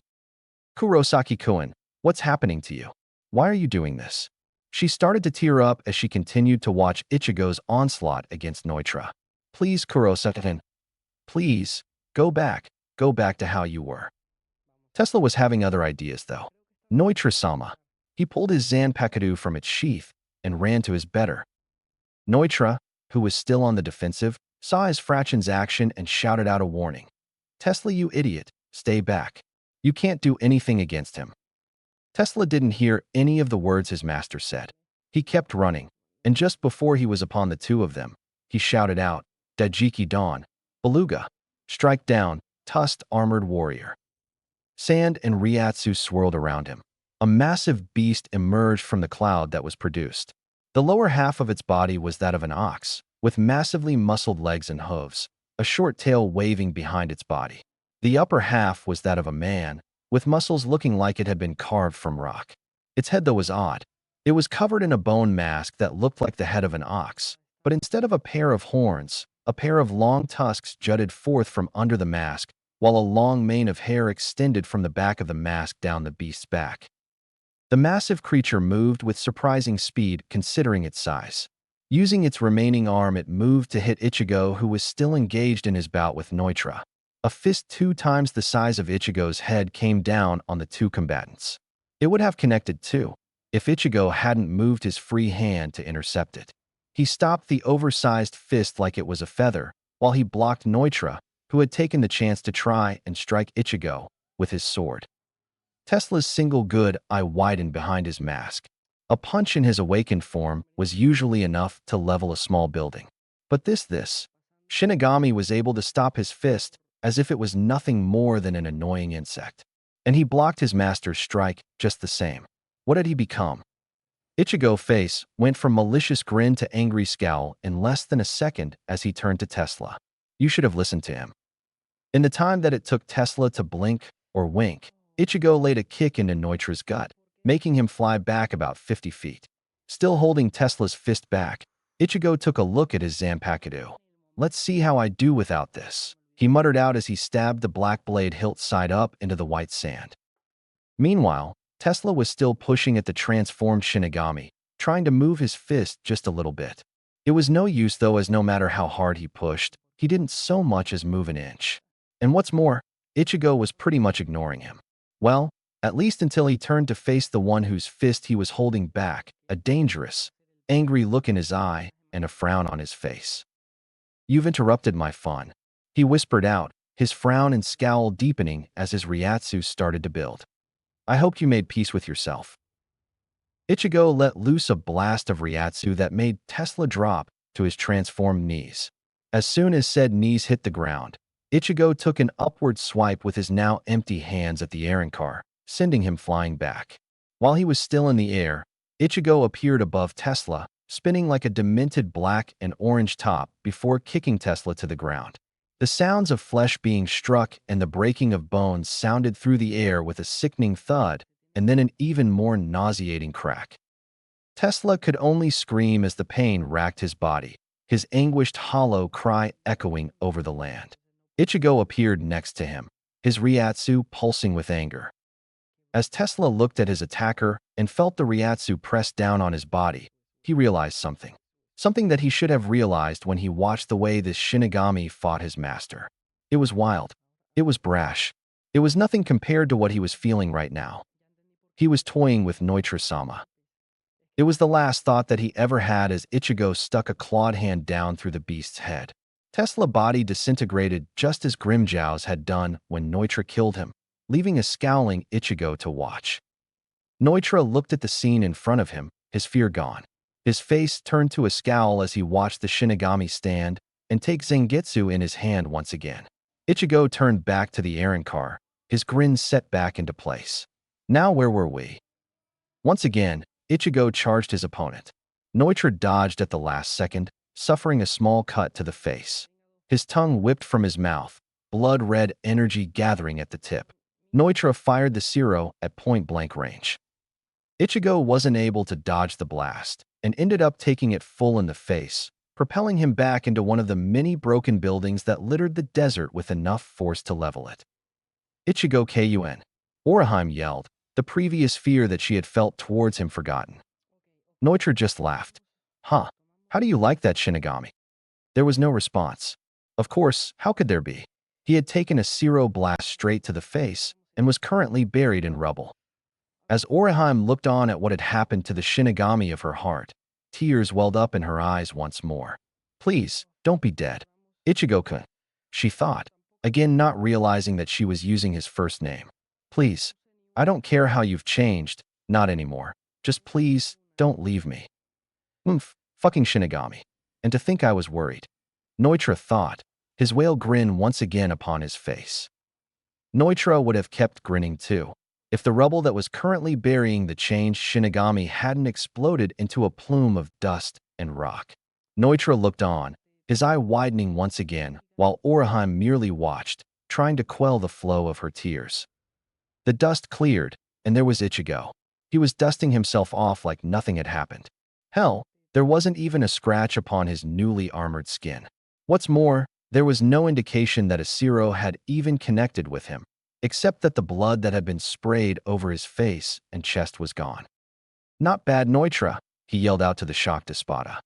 Kurosaki-kun, what's happening to you? Why are you doing this? She started to tear up as she continued to watch Ichigo's onslaught against Noitra. Please, Kurosakin. Please, go back to how you were. Tesla was having other ideas, though. Neutra-sama. He pulled his Zanpakutō from its sheath and ran to his better. Neutra, who was still on the defensive, saw his fraction's action and shouted out a warning. Tesla, you idiot, stay back. You can't do anything against him. Tesla didn't hear any of the words his master said. He kept running, and just before he was upon the two of them, he shouted out, Dajiki Dawn, Beluga, strike down, tusked armored warrior. Sand and Ryatsu swirled around him. A massive beast emerged from the cloud that was produced. The lower half of its body was that of an ox, with massively muscled legs and hooves, a short tail waving behind its body. The upper half was that of a man, with muscles looking like it had been carved from rock. Its head, though, was odd. It was covered in a bone mask that looked like the head of an ox, but instead of a pair of horns, a pair of long tusks jutted forth from under the mask, while a long mane of hair extended from the back of the mask down the beast's back. The massive creature moved with surprising speed considering its size. Using its remaining arm, it moved to hit Ichigo, who was still engaged in his bout with Neutra. A fist 2 times the size of Ichigo's head came down on the two combatants. It would have connected too, if Ichigo hadn't moved his free hand to intercept it. He stopped the oversized fist like it was a feather, while he blocked Neutra, who had taken the chance to try and strike Ichigo with his sword. Tesla's single good eye widened behind his mask. A punch in his awakened form was usually enough to level a small building. But this Shinigami was able to stop his fist as if it was nothing more than an annoying insect. And he blocked his master's strike just the same. What had he become? Ichigo's face went from malicious grin to angry scowl in less than a second as he turned to Tesla. You should have listened to him. In the time that it took Tesla to blink or wink, Ichigo laid a kick into Neutra's gut, making him fly back about 50 feet. Still holding Tesla's fist back, Ichigo took a look at his Zanpakutō. Let's see how I do without this, he muttered out as he stabbed the black blade hilt side up into the white sand. Meanwhile, Tesla was still pushing at the transformed Shinigami, trying to move his fist just a little bit. It was no use though, as no matter how hard he pushed, he didn't so much as move an inch. And what's more, Ichigo was pretty much ignoring him. Well, at least until he turned to face the one whose fist he was holding back, a dangerous, angry look in his eye and a frown on his face. You've interrupted my fun, he whispered out, his frown and scowl deepening as his Ryatsu started to build. I hoped you made peace with yourself. Ichigo let loose a blast of Ryatsu that made Tesla drop to his transformed knees. As soon as said knees hit the ground, Ichigo took an upward swipe with his now empty hands at the Aaron car, sending him flying back. While he was still in the air, Ichigo appeared above Tesla, spinning like a demented black and orange top before kicking Tesla to the ground. The sounds of flesh being struck and the breaking of bones sounded through the air with a sickening thud and then an even more nauseating crack. Tesla could only scream as the pain racked his body, his anguished hollow cry echoing over the land. Ichigo appeared next to him, his Ryatsu pulsing with anger. As Tesla looked at his attacker and felt the Ryatsu press down on his body, he realized something. Something that he should have realized when he watched the way this Shinigami fought his master. It was wild. It was brash. It was nothing compared to what he was feeling right now. He was toying with Neutra-sama. It was the last thought that he ever had as Ichigo stuck a clawed hand down through the beast's head. Tesla's body disintegrated just as Grimmjow's had done when Neutra killed him, leaving a scowling Ichigo to watch. Neutra looked at the scene in front of him, his fear gone. His face turned to a scowl as he watched the Shinigami stand and take Zangetsu in his hand once again. Ichigo turned back to the Aaron car, his grin set back into place. Now where were we? Once again, Ichigo charged his opponent. Neutra dodged at the last second, suffering a small cut to the face. His tongue whipped from his mouth, blood-red energy gathering at the tip. Neutra fired the Zero at point-blank range. Ichigo wasn't able to dodge the blast and ended up taking it full in the face, propelling him back into one of the many broken buildings that littered the desert with enough force to level it. Ichigo Kun! Orihime yelled, the previous fear that she had felt towards him forgotten. Neutra just laughed. Huh, how do you like that, Shinigami? There was no response. Of course, how could there be? He had taken a zero blast straight to the face and was currently buried in rubble. As Orihime looked on at what had happened to the Shinigami of her heart, tears welled up in her eyes once more. Please, don't be dead. Ichigo-kun, she thought, again not realizing that she was using his first name. Please, I don't care how you've changed, not anymore. Just please, don't leave me. Fucking Shinigami. And to think I was worried. Noitra thought, his whale grin once again upon his face. Noitra would have kept grinning too, if the rubble that was currently burying the changed Shinigami hadn't exploded into a plume of dust and rock. Noitra looked on, his eye widening once again, while Orihime merely watched, trying to quell the flow of her tears. The dust cleared, and there was Ichigo. He was dusting himself off like nothing had happened. Hell, there wasn't even a scratch upon his newly armored skin. What's more, there was no indication that a Zero had even connected with him, except that the blood that had been sprayed over his face and chest was gone. Not bad, Noitra, he yelled out to the shocked Espada.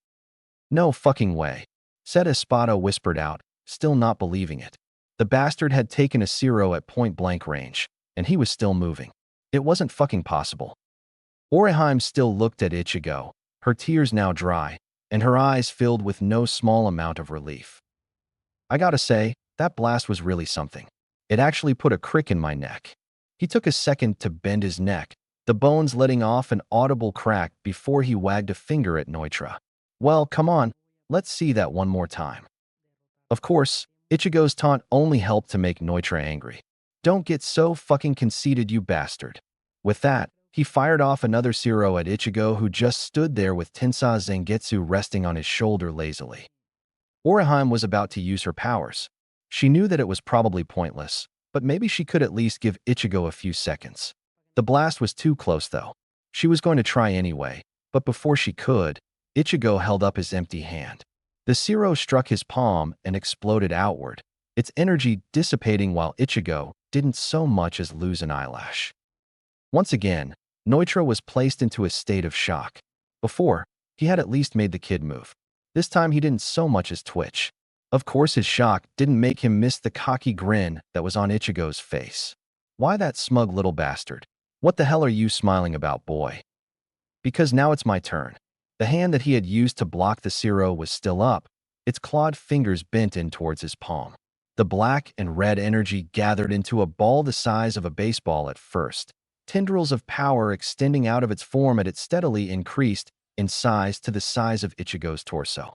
No fucking way, said Espada whispered out, still not believing it. The bastard had taken a Zero at point-blank range, and he was still moving. It wasn't fucking possible. Orihime still looked at Ichigo, her tears now dry, and her eyes filled with no small amount of relief. I gotta say, that blast was really something. It actually put a crick in my neck. He took a second to bend his neck, the bones letting off an audible crack before he wagged a finger at Noitra. Well, come on, let's see that one more time. Of course, Ichigo's taunt only helped to make Noitra angry. Don't get so fucking conceited, you bastard. With that, he fired off another Zero at Ichigo, who just stood there with Tensai Zangetsu resting on his shoulder lazily. Orihime was about to use her powers. She knew that it was probably pointless, but maybe she could at least give Ichigo a few seconds. The blast was too close though. She was going to try anyway, but before she could, Ichigo held up his empty hand. The Zero struck his palm and exploded outward, its energy dissipating while Ichigo didn't so much as lose an eyelash. Once again, Noitra was placed into a state of shock. Before, he had at least made the kid move. This time he didn't so much as twitch. Of course, his shock didn't make him miss the cocky grin that was on Ichigo's face. Why that smug little bastard? What the hell are you smiling about, boy? Because now it's my turn. The hand that he had used to block the Zero was still up, its clawed fingers bent in towards his palm. The black and red energy gathered into a ball the size of a baseball at first. Tendrils of power extending out of its form as it steadily increased in size to the size of Ichigo's torso.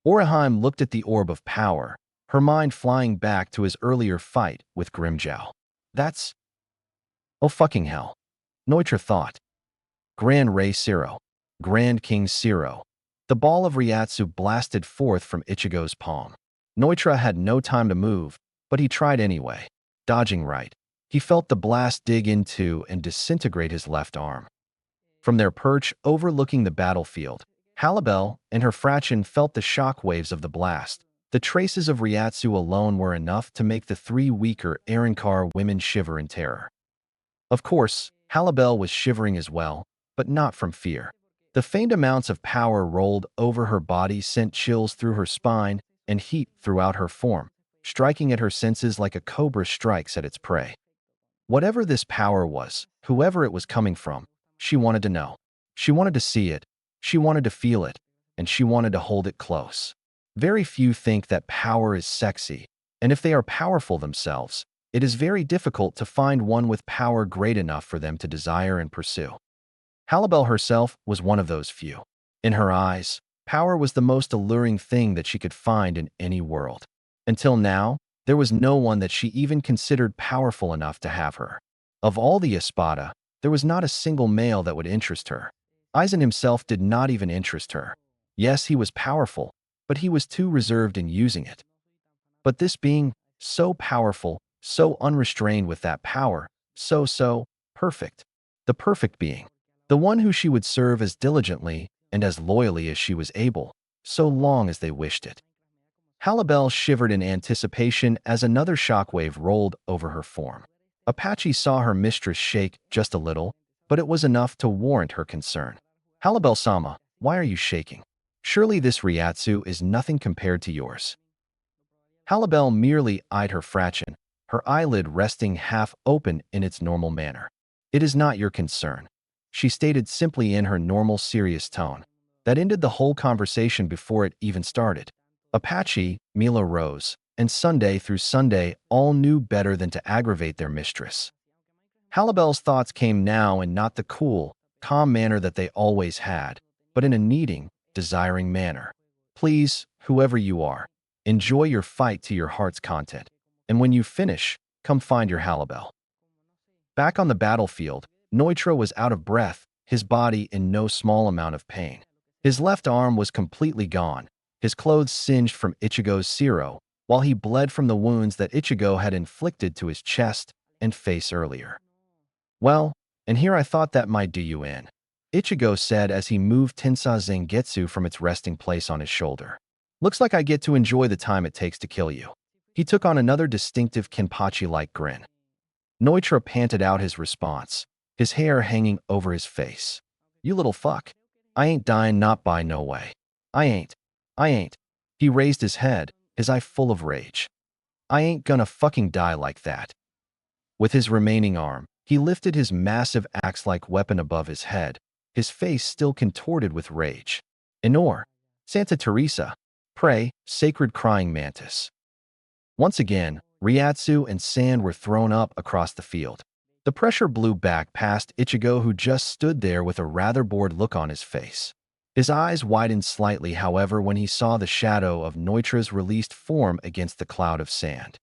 Orihime looked at the orb of power, her mind flying back to his earlier fight with Grimmjow. That's... oh fucking hell. Noitra thought. Grand Rei Zero. Grand King Zero. The ball of Ryatsu blasted forth from Ichigo's palm. Noitra had no time to move, but he tried anyway. Dodging right, he felt the blast dig into and disintegrate his left arm. From their perch overlooking the battlefield, Halibel and her fraction felt the shock waves of the blast. The traces of Ryatsu alone were enough to make the three weaker Arankar women shiver in terror. Of course, Halibel was shivering as well, but not from fear. The faint amounts of power rolled over her body sent chills through her spine and heat throughout her form, striking at her senses like a cobra strikes at its prey. Whatever this power was, whoever it was coming from, she wanted to know. She wanted to see it, she wanted to feel it, and she wanted to hold it close. Very few think that power is sexy, and if they are powerful themselves, it is very difficult to find one with power great enough for them to desire and pursue. Halibel herself was one of those few. In her eyes, power was the most alluring thing that she could find in any world. Until now, there was no one that she even considered powerful enough to have her. Of all the Espada, there was not a single male that would interest her. Aizen himself did not even interest her. Yes, he was powerful, but he was too reserved in using it. But this being, so powerful, so unrestrained with that power, so perfect. The perfect being. The one who she would serve as diligently and as loyally as she was able, so long as they wished it. Halibel shivered in anticipation as another shockwave rolled over her form. Apache saw her mistress shake just a little, but it was enough to warrant her concern. Halibel-sama, why are you shaking? Surely this Ryatsu is nothing compared to yours. Halibel merely eyed her fraction, her eyelid resting half open in its normal manner. It is not your concern, she stated simply in her normal serious tone. That ended the whole conversation before it even started. Apache, Mila Rose, and Sunday through Sunday all knew better than to aggravate their mistress. Halibel's thoughts came now in not the cool, calm manner that they always had, but in a needing, desiring manner. Please, whoever you are, enjoy your fight to your heart's content. And when you finish, come find your Halibel. Back on the battlefield, Noitra was out of breath, his body in no small amount of pain. His left arm was completely gone, his clothes singed from Ichigo's Siro, while he bled from the wounds that Ichigo had inflicted to his chest and face earlier. Well, and here I thought that might do you in, Ichigo said as he moved Tensai Zangetsu from its resting place on his shoulder. Looks like I get to enjoy the time it takes to kill you. He took on another distinctive Kenpachi-like grin. Noitra panted out his response, his hair hanging over his face. You little fuck. I ain't dying not by no way. I ain't. He raised his head, his eye full of rage. I ain't gonna fucking die like that. With his remaining arm, he lifted his massive axe-like weapon above his head, his face still contorted with rage. Enor, Santa Teresa, pray, sacred crying mantis. Once again, Ryatsu and sand were thrown up across the field. The pressure blew back past Ichigo, who just stood there with a rather bored look on his face. His eyes widened slightly, however, when he saw the shadow of Noitra's released form against the cloud of sand.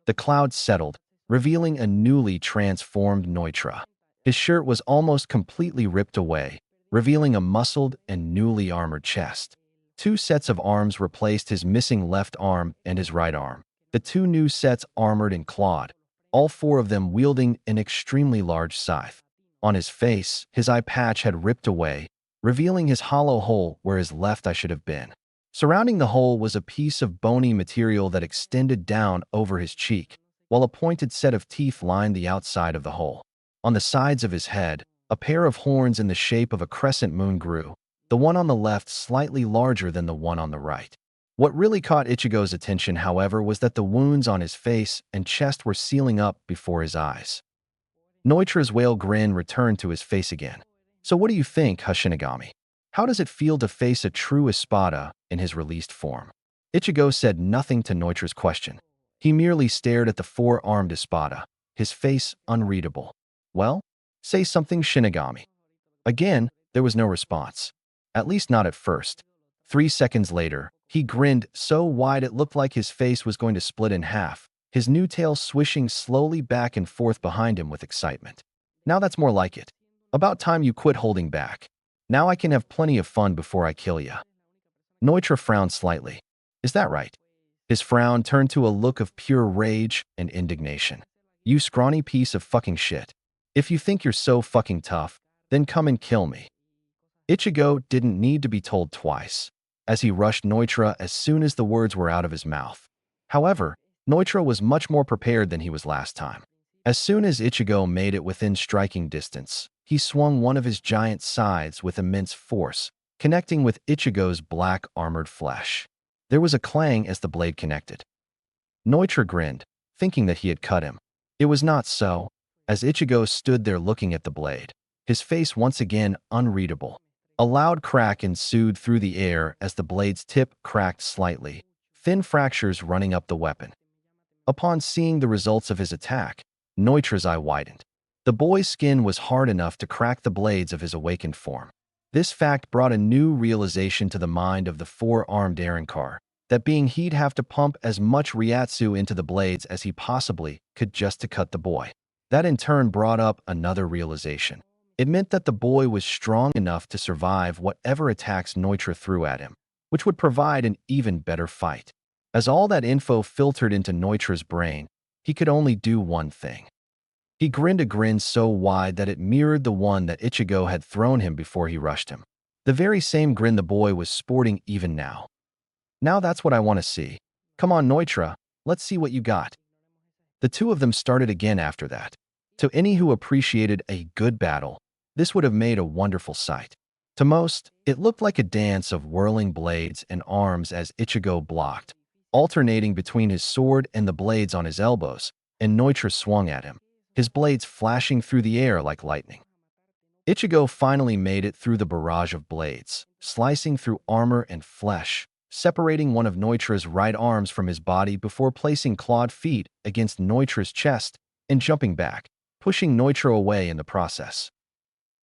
The cloud settled, revealing a newly transformed Noitra. His shirt was almost completely ripped away, revealing a muscled and newly armored chest. 2 sets of arms replaced his missing left arm and his right arm. The 2 new sets armored and clawed, all 4 of them wielding an extremely large scythe. On his face, his eye patch had ripped away, revealing his hollow hole where his left eye should have been. Surrounding the hole was a piece of bony material that extended down over his cheek, while a pointed set of teeth lined the outside of the hole. On the sides of his head, a pair of horns in the shape of a crescent moon grew, the one on the left slightly larger than the one on the right. What really caught Ichigo's attention, however, was that the wounds on his face and chest were sealing up before his eyes. Noitra's whale grin returned to his face again. So what do you think, Hoshinigami? How does it feel to face a true Espada in his released form? Ichigo said nothing to Noitra's question. He merely stared at the 4-armed Espada, his face unreadable. Well, say something, Shinigami. Again, there was no response. At least not at first. 3 seconds later, he grinned so wide it looked like his face was going to split in half, his new tail swishing slowly back and forth behind him with excitement. Now that's more like it. About time you quit holding back. Now I can have plenty of fun before I kill ya. Noitra frowned slightly. Is that right? His frown turned to a look of pure rage and indignation. You scrawny piece of fucking shit. If you think you're so fucking tough, then come and kill me. Ichigo didn't need to be told twice, as he rushed Noitra as soon as the words were out of his mouth. However, Noitra was much more prepared than he was last time. As soon as Ichigo made it within striking distance, he swung one of his giant scythes with immense force, connecting with Ichigo's black armored flesh. There was a clang as the blade connected. Noitra grinned, thinking that he had cut him. It was not so, as Ichigo stood there looking at the blade, his face once again unreadable. A loud crack ensued through the air as the blade's tip cracked slightly, thin fractures running up the weapon. Upon seeing the results of his attack, Noitra's eye widened. The boy's skin was hard enough to crack the blades of his awakened form. This fact brought a new realization to the mind of the 4-armed Arrancar, that being he'd have to pump as much Ryatsu into the blades as he possibly could just to cut the boy. That in turn brought up another realization. It meant that the boy was strong enough to survive whatever attacks Noitra threw at him, which would provide an even better fight. As all that info filtered into Noitra's brain, he could only do one thing. He grinned a grin so wide that it mirrored the one that Ichigo had thrown him before he rushed him. The very same grin the boy was sporting even now. Now that's what I want to see. Come on, Noitra, let's see what you got. The 2 of them started again after that. To any who appreciated a good battle, this would have made a wonderful sight. To most, it looked like a dance of whirling blades and arms as Ichigo blocked, alternating between his sword and the blades on his elbows, and Neutra swung at him, his blades flashing through the air like lightning. Ichigo finally made it through the barrage of blades, slicing through armor and flesh, separating one of Neutra's right arms from his body before placing clawed feet against Neutra's chest and jumping back, pushing Neutra away in the process.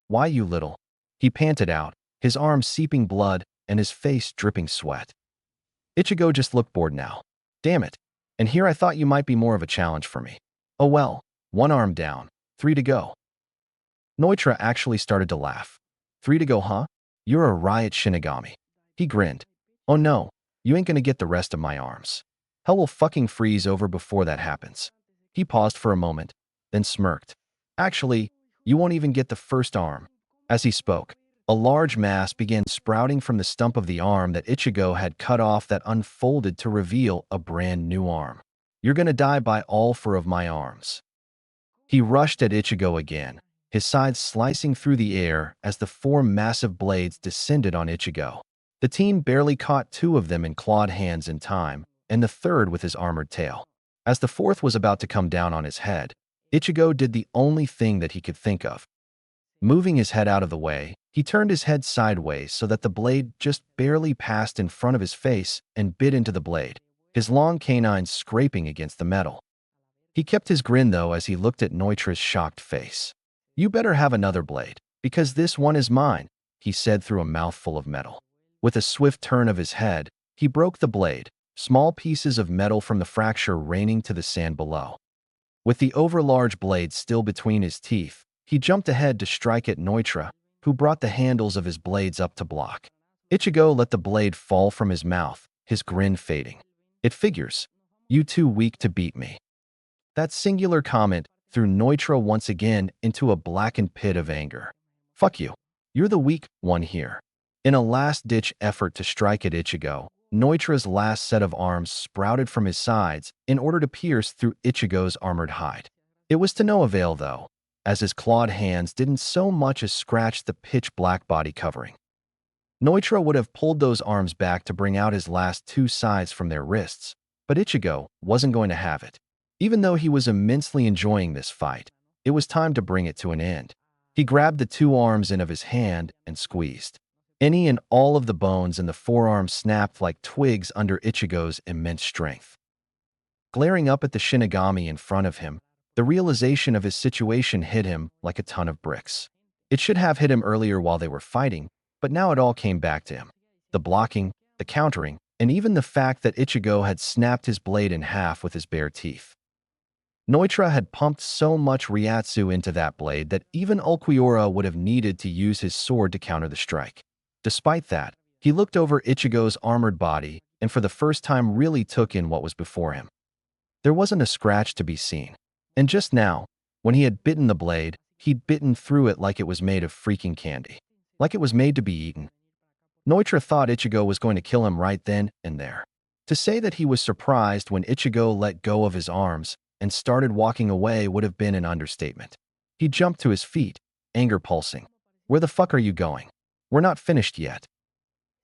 "Why, you little?" he panted out, his arms seeping blood and his face dripping sweat. Ichigo just looked bored now. "Damn it. And here I thought you might be more of a challenge for me. Oh well, one arm down, 3 to go." Neutra actually started to laugh. "3 to go, huh? You're a riot Shinigami." He grinned. "Oh no, you ain't gonna get the rest of my arms. Hell will fucking freeze over before that happens." He paused for a moment, then smirked. "Actually, you won't even get the first arm." As he spoke, a large mass began sprouting from the stump of the arm that Ichigo had cut off that unfolded to reveal a brand new arm. "You're gonna die by all 4 of my arms." He rushed at Ichigo again, his sides slicing through the air as the 4 massive blades descended on Ichigo. The team barely caught 2 of them in clawed hands in time, and the third with his armored tail. As the 4th was about to come down on his head, Ichigo did the only thing that he could think of. Moving his head out of the way, he turned his head sideways so that the blade just barely passed in front of his face and bit into the blade, his long canines scraping against the metal. He kept his grin though as he looked at Neutra's shocked face. "You better have another blade, because this one is mine," he said through a mouthful of metal. With a swift turn of his head, he broke the blade, small pieces of metal from the fracture raining to the sand below. With the overlarge blade still between his teeth, he jumped ahead to strike at Neutra, who brought the handles of his blades up to block. Ichigo let the blade fall from his mouth, his grin fading. "It figures. You too weak to beat me." That singular comment threw Neutra once again into a blackened pit of anger. "Fuck you. You're the weak one here." In a last-ditch effort to strike at Ichigo, Neutra's last set of arms sprouted from his sides in order to pierce through Ichigo's armored hide. It was to no avail, though, as his clawed hands didn't so much as scratch the pitch-black body covering. Neutra would have pulled those arms back to bring out his last 2 sides from their wrists, but Ichigo wasn't going to have it. Even though he was immensely enjoying this fight, it was time to bring it to an end. He grabbed the 2 arms in of his hand and squeezed. Any and all of the bones in the forearm snapped like twigs under Ichigo's immense strength. Glaring up at the Shinigami in front of him, the realization of his situation hit him like a ton of bricks. It should have hit him earlier while they were fighting, but now it all came back to him. The blocking, the countering, and even the fact that Ichigo had snapped his blade in half with his bare teeth. Neutra had pumped so much Ryatsu into that blade that even Ulquiorra would have needed to use his sword to counter the strike. Despite that, he looked over Ichigo's armored body and for the first time really took in what was before him. There wasn't a scratch to be seen. And just now, when he had bitten the blade, he'd bitten through it like it was made of freaking candy. Like it was made to be eaten. Neutra thought Ichigo was going to kill him right then and there. To say that he was surprised when Ichigo let go of his arms and started walking away would have been an understatement. He jumped to his feet, anger pulsing. "Where the fuck are you going? We're not finished yet."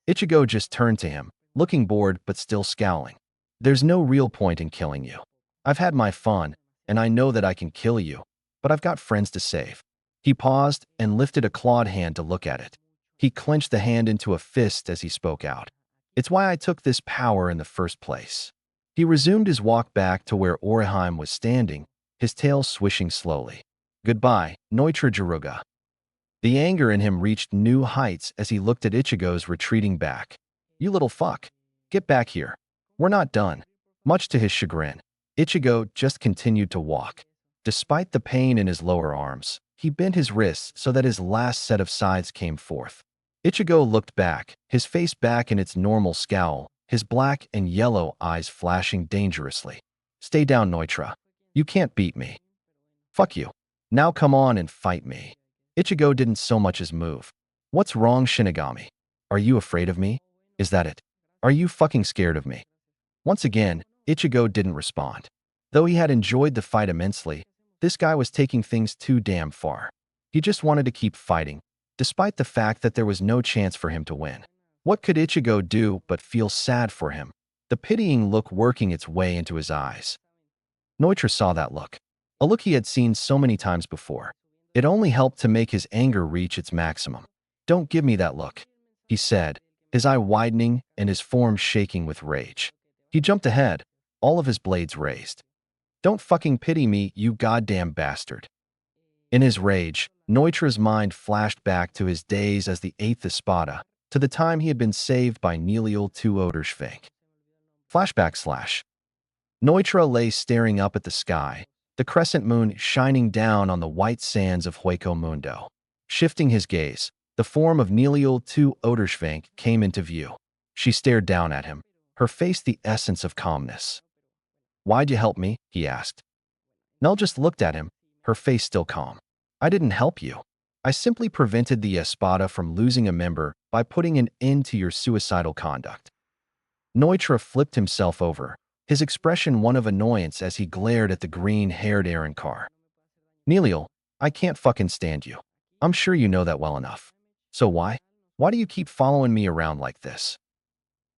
Ichigo just turned to him, looking bored but still scowling. "There's no real point in killing you. I've had my fun, and I know that I can kill you, but I've got friends to save." He paused and lifted a clawed hand to look at it. He clenched the hand into a fist as he spoke out. "It's why I took this power in the first place." He resumed his walk back to where Orihime was standing, his tail swishing slowly. "Goodbye, Neutra Jiruga." The anger in him reached new heights as he looked at Ichigo's retreating back. "You little fuck. Get back here. We're not done." Much to his chagrin, Ichigo just continued to walk. Despite the pain in his lower arms, he bent his wrists so that his last set of sides came forth. Ichigo looked back, his face back in its normal scowl, his black and yellow eyes flashing dangerously. "Stay down, Neutra. You can't beat me." "Fuck you. Now come on and fight me." Ichigo didn't so much as move. "What's wrong, Shinigami? Are you afraid of me? Is that it? Are you fucking scared of me?" Once again, Ichigo didn't respond. Though he had enjoyed the fight immensely, this guy was taking things too damn far. He just wanted to keep fighting, despite the fact that there was no chance for him to win. What could Ichigo do but feel sad for him, the pitying look working its way into his eyes? Neutra saw that look, a look he had seen so many times before. It only helped to make his anger reach its maximum. "Don't give me that look," he said, his eye widening and his form shaking with rage. He jumped ahead, all of his blades raised. "Don't fucking pity me, you goddamn bastard." In his rage, Neutra's mind flashed back to his days as the 8th Espada, to the time he had been saved by Nelial II Oderschwenk. Flashback/. Neutra lay staring up at the sky, the crescent moon shining down on the white sands of Hueco Mundo. Shifting his gaze, the form of Nelial II Oderschwenk came into view. She stared down at him, her face the essence of calmness. "Why'd you help me?" he asked. Nell just looked at him, her face still calm. "I didn't help you. I simply prevented the Espada from losing a member by putting an end to your suicidal conduct." Neutra flipped himself over, his expression one of annoyance as he glared at the green-haired Arrancar. "Nelial, I can't fucking stand you. I'm sure you know that well enough. So why? Why do you keep following me around like this?"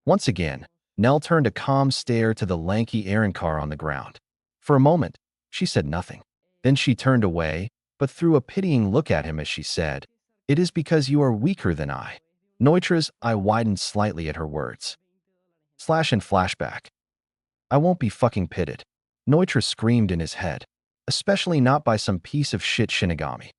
Once again, Nell turned a calm stare to the lanky Arrancar on the ground. For a moment, she said nothing. Then she turned away, but threw a pitying look at him as she said, "It is because you are weaker than I." Neutra's eye widened slightly at her words. Slash and flashback. "I won't be fucking pitted," Neutra screamed in his head, especially not by some piece of shit Shinigami.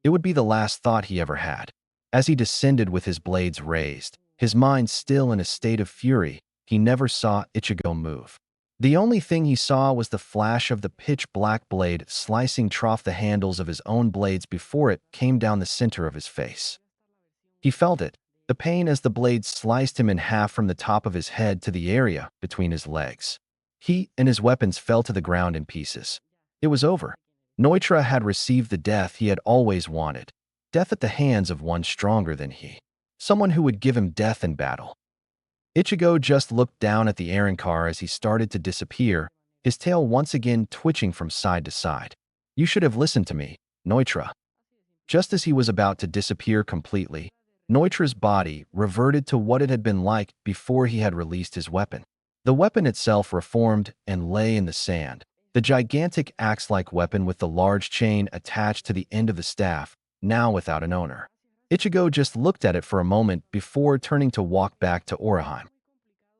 It would be the last thought he ever had. As he descended with his blades raised, his mind still in a state of fury, he never saw Ichigo move. The only thing he saw was the flash of the pitch-black blade slicing the handles of his own blades before it came down the center of his face. He felt it, the pain as the blade sliced him in half from the top of his head to the area between his legs. He and his weapons fell to the ground in pieces. It was over. Neutra had received the death he had always wanted. Death at the hands of one stronger than he. Someone who would give him death in battle. Ichigo just looked down at the Arrancar as he started to disappear, his tail once again twitching from side to side. "You should have listened to me, Neutra." Just as he was about to disappear completely, Neutra's body reverted to what it had been like before he had released his weapon. The weapon itself reformed and lay in the sand, the gigantic axe-like weapon with the large chain attached to the end of the staff, now without an owner. Ichigo just looked at it for a moment before turning to walk back to Oraheim.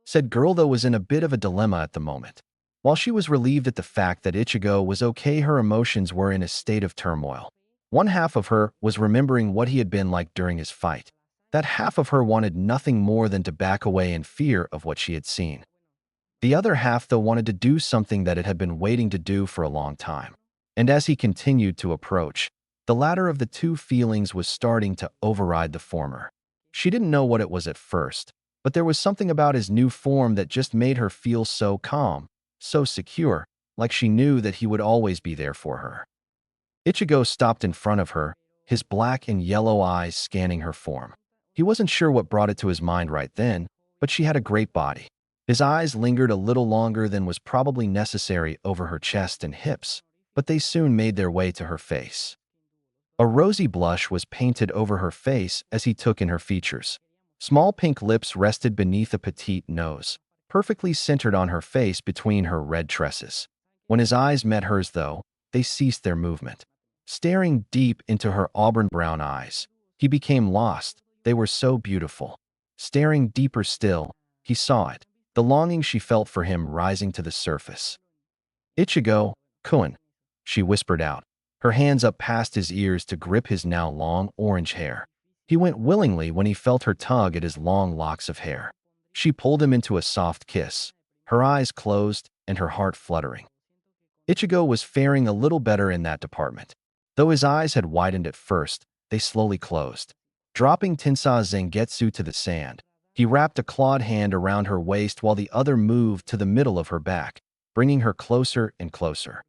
Said girl though was in a bit of a dilemma at the moment. While she was relieved at the fact that Ichigo was okay, her emotions were in a state of turmoil. One half of her was remembering what he had been like during his fight. That half of her wanted nothing more than to back away in fear of what she had seen. The other half, though, wanted to do something that it had been waiting to do for a long time. And as he continued to approach, the latter of the two feelings was starting to override the former. She didn't know what it was at first, but there was something about his new form that just made her feel so calm, so secure, like she knew that he would always be there for her. Ichigo stopped in front of her, his black and yellow eyes scanning her form. He wasn't sure what brought it to his mind right then, but she had a great body. His eyes lingered a little longer than was probably necessary over her chest and hips, but they soon made their way to her face. A rosy blush was painted over her face as he took in her features. Small pink lips rested beneath a petite nose, perfectly centered on her face between her red tresses. When his eyes met hers, though, they ceased their movement. Staring deep into her auburn-brown eyes, he became lost. They were so beautiful. Staring deeper still, he saw it, the longing she felt for him rising to the surface. "Ichigo-kun," she whispered out, her hands up past his ears to grip his now long orange hair. He went willingly when he felt her tug at his long locks of hair. She pulled him into a soft kiss, her eyes closed and her heart fluttering. Ichigo was faring a little better in that department. Though his eyes had widened at first, they slowly closed. Dropping Tensai Zangetsu to the sand, he wrapped a clawed hand around her waist while the other moved to the middle of her back, bringing her closer and closer.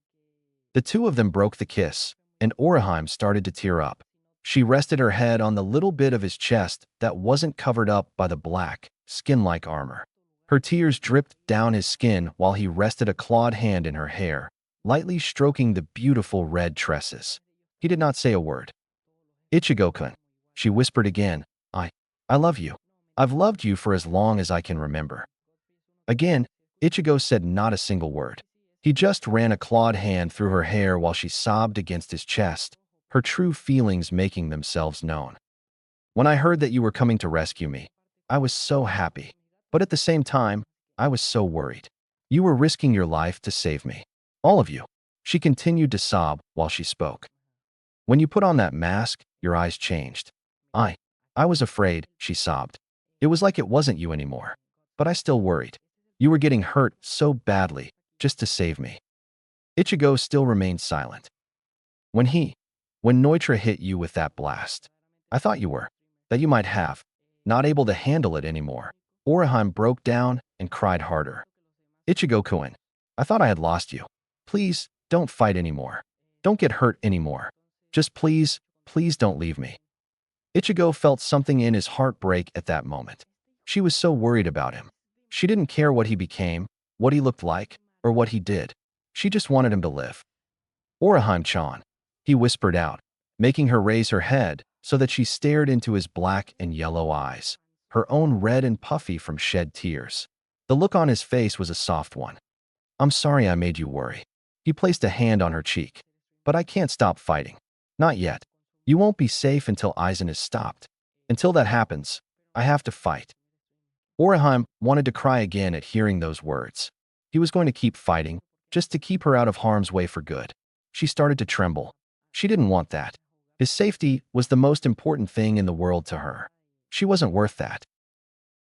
The two of them broke the kiss, and Oraheim started to tear up. She rested her head on the little bit of his chest that wasn't covered up by the black, skin-like armor. Her tears dripped down his skin while he rested a clawed hand in her hair, lightly stroking the beautiful red tresses. He did not say a word. "Ichigo-kun," she whispered again. I love you. I've loved you for as long as I can remember. Again, Ichigo said not a single word. He just ran a clawed hand through her hair while she sobbed against his chest, her true feelings making themselves known. When I heard that you were coming to rescue me, I was so happy. But at the same time, I was so worried. You were risking your life to save me. All of you. She continued to sob while she spoke. When you put on that mask, your eyes changed. I was afraid, she sobbed. It was like it wasn't you anymore. But I still worried. You were getting hurt so badly, just to save me. Ichigo still remained silent. When Neutra hit you with that blast, I thought that you might have, not able to handle it anymore. Orihime broke down and cried harder. Ichigo-kun, I thought I had lost you. Please, don't fight anymore. Don't get hurt anymore. Just please don't leave me. Ichigo felt something in his heart break at that moment. She was so worried about him. She didn't care what he became, what he looked like, or what he did. She just wanted him to live. Orihime-chan, he whispered out, making her raise her head so that she stared into his black and yellow eyes, her own red and puffy from shed tears. The look on his face was a soft one. I'm sorry I made you worry. He placed a hand on her cheek. But I can't stop fighting. Not yet. You won't be safe until Aizen is stopped. Until that happens, I have to fight. Orihime wanted to cry again at hearing those words. He was going to keep fighting, just to keep her out of harm's way for good. She started to tremble. She didn't want that. His safety was the most important thing in the world to her. She wasn't worth that.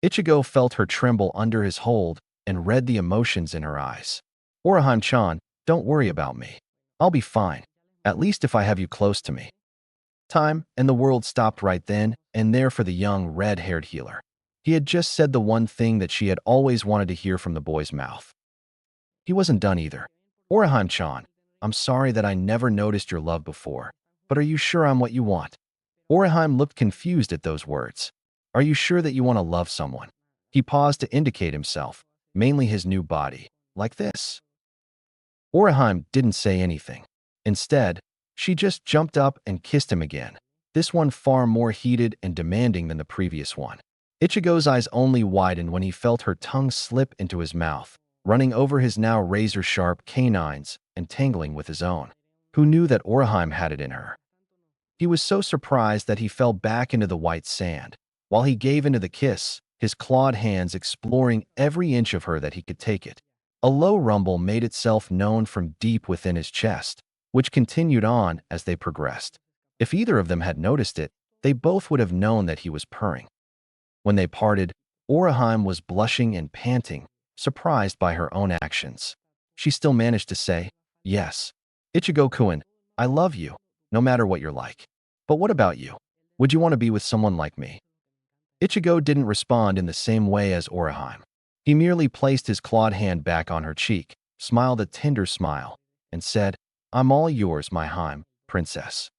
Ichigo felt her tremble under his hold and read the emotions in her eyes. Orihime-chan, don't worry about me. I'll be fine, at least if I have you close to me. Time and the world stopped right then and there for the young red-haired healer. He had just said the one thing that she had always wanted to hear from the boy's mouth. He wasn't done either. Orihime-chan, I'm sorry that I never noticed your love before, but are you sure I'm what you want? Orihime looked confused at those words. Are you sure that you want to love someone? He paused to indicate himself, mainly his new body, like this. Orihime didn't say anything. Instead, she just jumped up and kissed him again, this one far more heated and demanding than the previous one. Ichigo's eyes only widened when he felt her tongue slip into his mouth, running over his now razor-sharp canines and tangling with his own. Who knew that Orihime had it in her? He was so surprised that he fell back into the white sand, while he gave into the kiss, his clawed hands exploring every inch of her that he could take it. A low rumble made itself known from deep within his chest, which continued on as they progressed. If either of them had noticed it, they both would have known that he was purring. When they parted, Orihime was blushing and panting, surprised by her own actions. She still managed to say, yes. Ichigo-kun, I love you, no matter what you're like. But what about you? Would you want to be with someone like me? Ichigo didn't respond in the same way as Orihime. He merely placed his clawed hand back on her cheek, smiled a tender smile, and said, I'm all yours, my Hime, princess.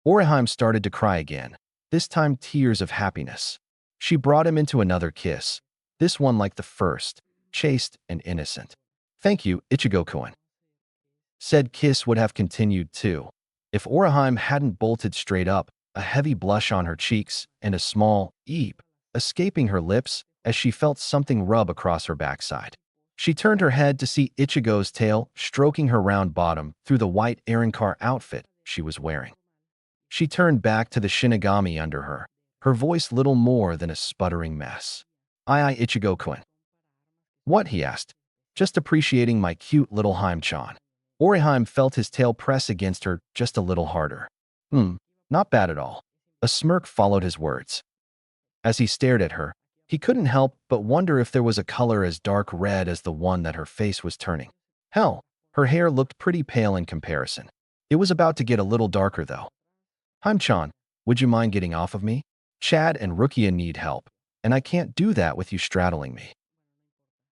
Orihime started to cry again, this time tears of happiness. She brought him into another kiss, this one like the first, chaste and innocent. Thank you, Ichigo-kun. Said kiss would have continued too, if Orihime hadn't bolted straight up, a heavy blush on her cheeks and a small eep escaping her lips as she felt something rub across her backside. She turned her head to see Ichigo's tail stroking her round bottom through the white Arankar outfit she was wearing. She turned back to the Shinigami under her voice little more than a sputtering mess. Aye, Ichigo-kun. What? He asked, just appreciating my cute little Hime-chan. Orihime felt his tail press against her just a little harder. Not bad at all. A smirk followed his words. As he stared at her, he couldn't help but wonder if there was a color as dark red as the one that her face was turning. Hell, her hair looked pretty pale in comparison. It was about to get a little darker though. Hime-chan, would you mind getting off of me? Chad and Rukia need help, and I can't do that with you straddling me.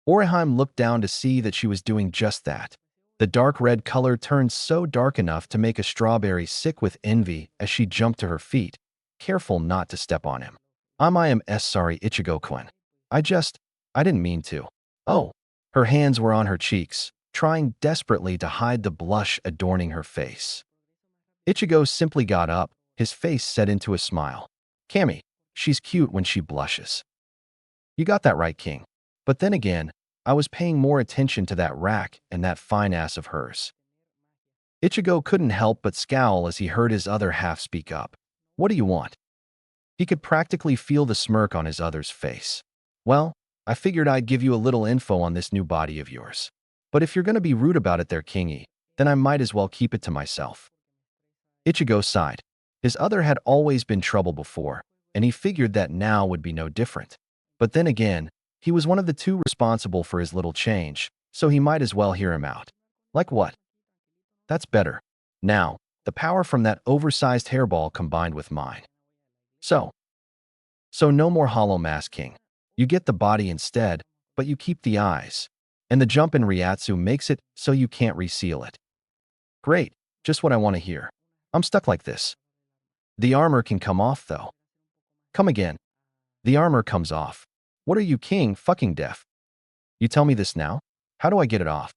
Orihime looked down to see that she was doing just that. The dark red color turned so dark enough to make a strawberry sick with envy as she jumped to her feet, careful not to step on him. I am sorry, Ichigo-kun. I didn't mean to. Oh. Her hands were on her cheeks, trying desperately to hide the blush adorning her face. Ichigo simply got up, his face set into a smile. Cammy, she's cute when she blushes. You got that right, King. But then again, I was paying more attention to that rack and that fine ass of hers. Ichigo couldn't help but scowl as he heard his other half speak up. What do you want? He could practically feel the smirk on his other's face. Well, I figured I'd give you a little info on this new body of yours. But if you're going to be rude about it there, Kingy, then I might as well keep it to myself. Ichigo sighed. His other had always been trouble before, and he figured that now would be no different. But then again, he was one of the two responsible for his little change, so he might as well hear him out. Like what? That's better. Now, the power from that oversized hairball combined with mine. So no more hollow mask, King. You get the body instead, but you keep the eyes. And the jump in Ryatsu makes it so you can't reseal it. Great, just what I want to hear. I'm stuck like this. The armor can come off, though. Come again. The armor comes off. What are you, King, fucking deaf? You tell me this now? How do I get it off?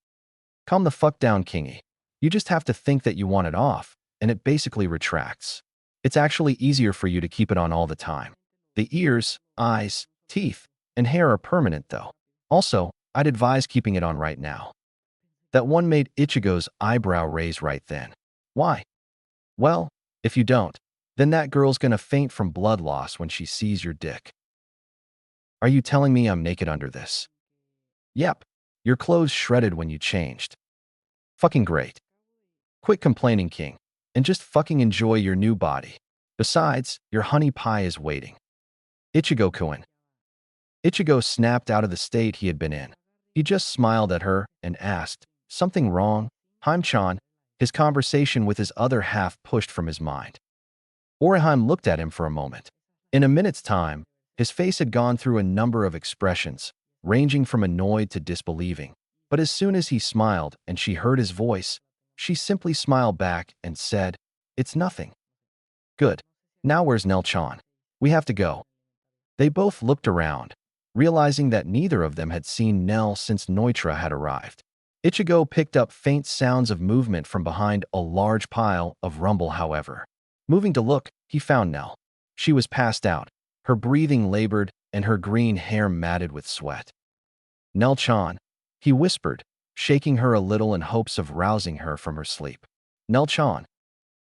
Calm the fuck down, Kingy. You just have to think that you want it off, and it basically retracts. It's actually easier for you to keep it on all the time. The ears, eyes, teeth, and hair are permanent, though. Also, I'd advise keeping it on right now. That one made Ichigo's eyebrow raise right then. Why? Well, if you don't, then that girl's gonna faint from blood loss when she sees your dick. Are you telling me I'm naked under this? Yep, your clothes shredded when you changed. Fucking great. Quit complaining, King, and just fucking enjoy your new body. Besides, your honey pie is waiting. Ichigo-kun. Ichigo snapped out of the state he had been in. He just smiled at her and asked, something wrong? Haim-chan, his conversation with his other half pushed from his mind. Orihime looked at him for a moment. In a minute's time, his face had gone through a number of expressions, ranging from annoyed to disbelieving. But as soon as he smiled and she heard his voice, she simply smiled back and said, "It's nothing." Good. Now where's Nel-chan? We have to go. They both looked around, realizing that neither of them had seen Nel since Neutra had arrived. Ichigo picked up faint sounds of movement from behind a large pile of rumble, however. Moving to look, he found Nel. She was passed out, her breathing labored and her green hair matted with sweat. Nel-chan, he whispered, shaking her a little in hopes of rousing her from her sleep. Nel-chan.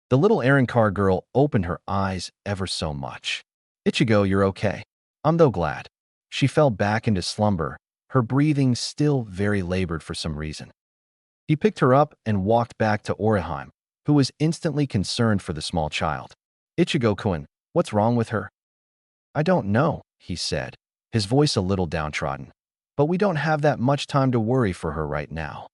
The little Arrancar girl opened her eyes ever so much. Ichigo, you're okay. I'm though glad. She fell back into slumber, her breathing still very labored for some reason. He picked her up and walked back to Orihime, who was instantly concerned for the small child. Ichigo-kun, what's wrong with her? I don't know, he said, his voice a little downtrodden. But we don't have that much time to worry for her right now.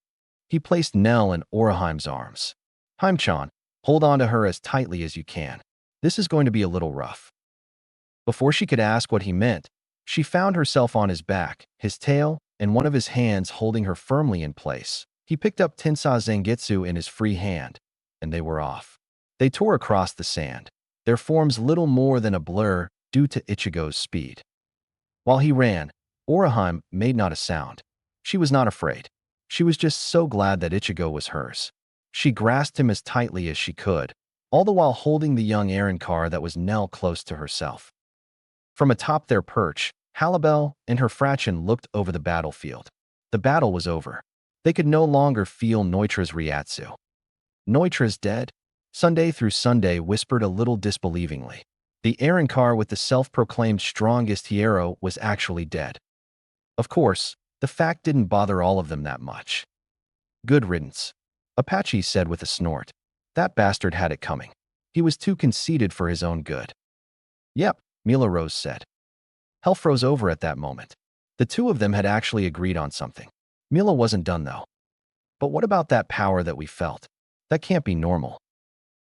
He placed Nel in Orihime's arms. Haim-chan, hold on to her as tightly as you can. This is going to be a little rough. Before she could ask what he meant, she found herself on his back, his tail, and one of his hands holding her firmly in place. He picked up Tensai Zangetsu in his free hand, and they were off. They tore across the sand, their forms little more than a blur due to Ichigo's speed. While he ran, Orihime made not a sound. She was not afraid. She was just so glad that Ichigo was hers. She grasped him as tightly as she could, all the while holding the young Arrancar that was Nel close to herself. From atop their perch, Halibel and her fraction looked over the battlefield. The battle was over. They could no longer feel Neutra's Ryatsu. Neutra's dead? Sunday through Sunday whispered a little disbelievingly. The Arrancar with the self-proclaimed strongest hero was actually dead. Of course, the fact didn't bother all of them that much. Good riddance, Apache said with a snort. That bastard had it coming. He was too conceited for his own good. Yep, Mila Rose said. Hell froze over at that moment. The two of them had actually agreed on something. Mila wasn't done though. But what about that power that we felt? That can't be normal.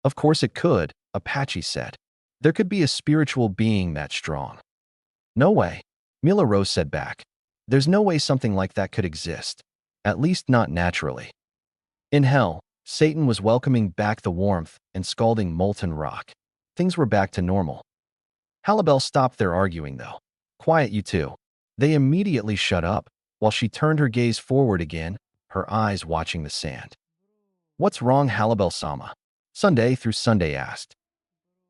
Of course it could, Apache said. There could be a spiritual being that strong. No way, Mila Rose said back. There's no way something like that could exist. At least not naturally. In hell, Satan was welcoming back the warmth and scalding molten rock. Things were back to normal. Halibel stopped their arguing though. Quiet, you two. They immediately shut up, while she turned her gaze forward again, her eyes watching the sand. What's wrong, Halibel-sama? Sunday through Sunday asked.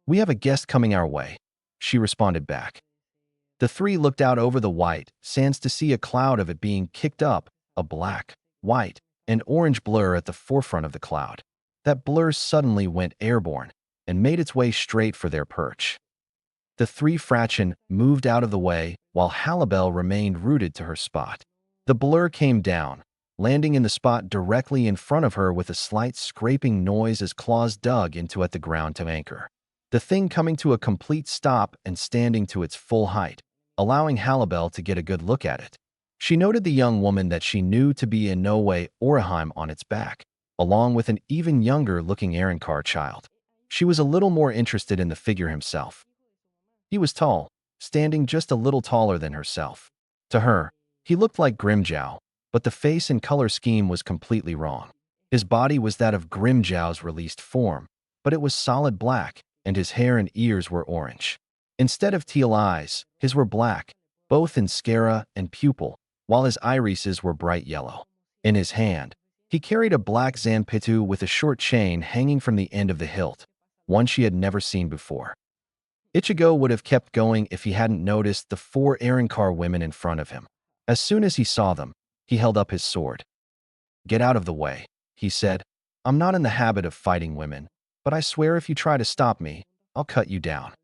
We have a guest coming our way. she responded back. The three looked out over the white sands to see a cloud of it being kicked up, a black, white, and orange blur at the forefront of the cloud. That blur suddenly went airborne and made its way straight for their perch. The three Frachen moved out of the way while Halibel remained rooted to her spot. The blur came down, landing in the spot directly in front of her with a slight scraping noise as claws dug into the ground to anchor. The thing coming to a complete stop and standing to its full height, allowing Halibel to get a good look at it. She noted the young woman that she knew to be in no way Orihime on its back, along with an even younger-looking Arrancar child. She was a little more interested in the figure himself. He was tall, standing just a little taller than herself. To her, he looked like Grimmjow, but the face and color scheme was completely wrong. His body was that of Grimmjow's released form, but it was solid black, and his hair and ears were orange. Instead of teal eyes, his were black, both in sclera and pupil, while his irises were bright yellow. In his hand, he carried a black Zanpakutō with a short chain hanging from the end of the hilt, one she had never seen before. Ichigo would have kept going if he hadn't noticed the four Arrancar women in front of him. As soon as he saw them, he held up his sword. "Get out of the way," he said. "I'm not in the habit of fighting women, but I swear if you try to stop me, I'll cut you down."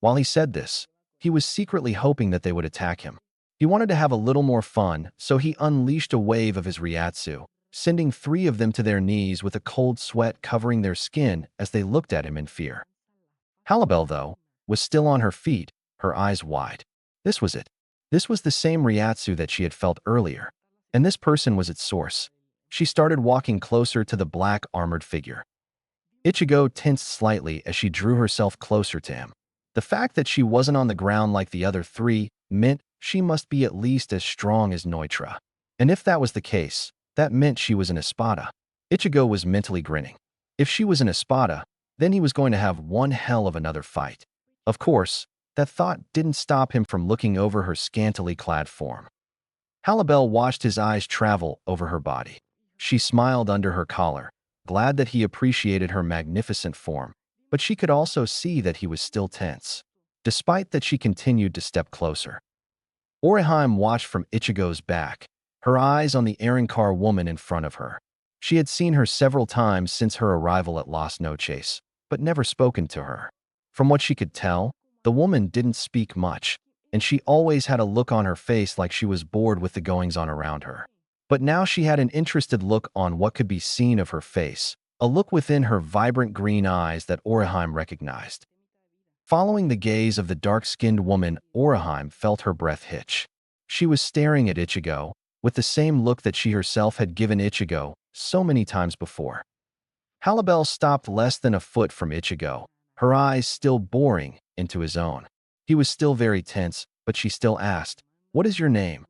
While he said this, he was secretly hoping that they would attack him. He wanted to have a little more fun, so he unleashed a wave of his Ryatsu, sending three of them to their knees with a cold sweat covering their skin as they looked at him in fear. Halibel, though, was still on her feet, her eyes wide. This was it. This was the same Ryatsu that she had felt earlier, and this person was its source. She started walking closer to the black armored figure. Ichigo tensed slightly as she drew herself closer to him. The fact that she wasn't on the ground like the other three meant she must be at least as strong as Neutra. And if that was the case, that meant she was an Espada. Ichigo was mentally grinning. If she was an Espada, then he was going to have one hell of another fight. Of course, that thought didn't stop him from looking over her scantily clad form. Halibel watched his eyes travel over her body. She smiled under her collar, glad that he appreciated her magnificent form, but she could also see that he was still tense, despite that she continued to step closer. Orihime watched from Ichigo's back, her eyes on the Arrancar woman in front of her. She had seen her several times since her arrival at Las Noches, but never spoken to her. From what she could tell, the woman didn't speak much, and she always had a look on her face like she was bored with the goings-on around her. But now she had an interested look on what could be seen of her face, a look within her vibrant green eyes that Orihime recognized. Following the gaze of the dark-skinned woman, Orihime felt her breath hitch. She was staring at Ichigo, with the same look that she herself had given Ichigo so many times before. Halibel stopped less than a foot from Ichigo, her eyes still boring into his own. He was still very tense, but she still asked, "What is your name?"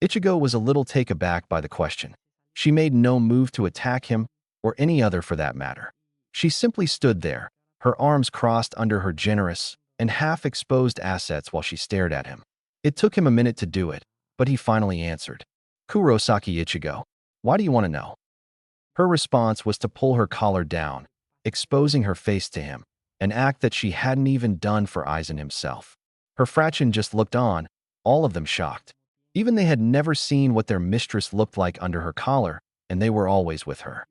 Ichigo was a little taken aback by the question. She made no move to attack him, or any other for that matter. She simply stood there, her arms crossed under her generous and half-exposed assets while she stared at him. It took him a minute to do it, but he finally answered, "Kurosaki Ichigo. Why do you want to know?" Her response was to pull her collar down, exposing her face to him, an act that she hadn't even done for Aizen himself. Her Frachen just looked on, all of them shocked. Even they had never seen what their mistress looked like under her collar, and they were always with her.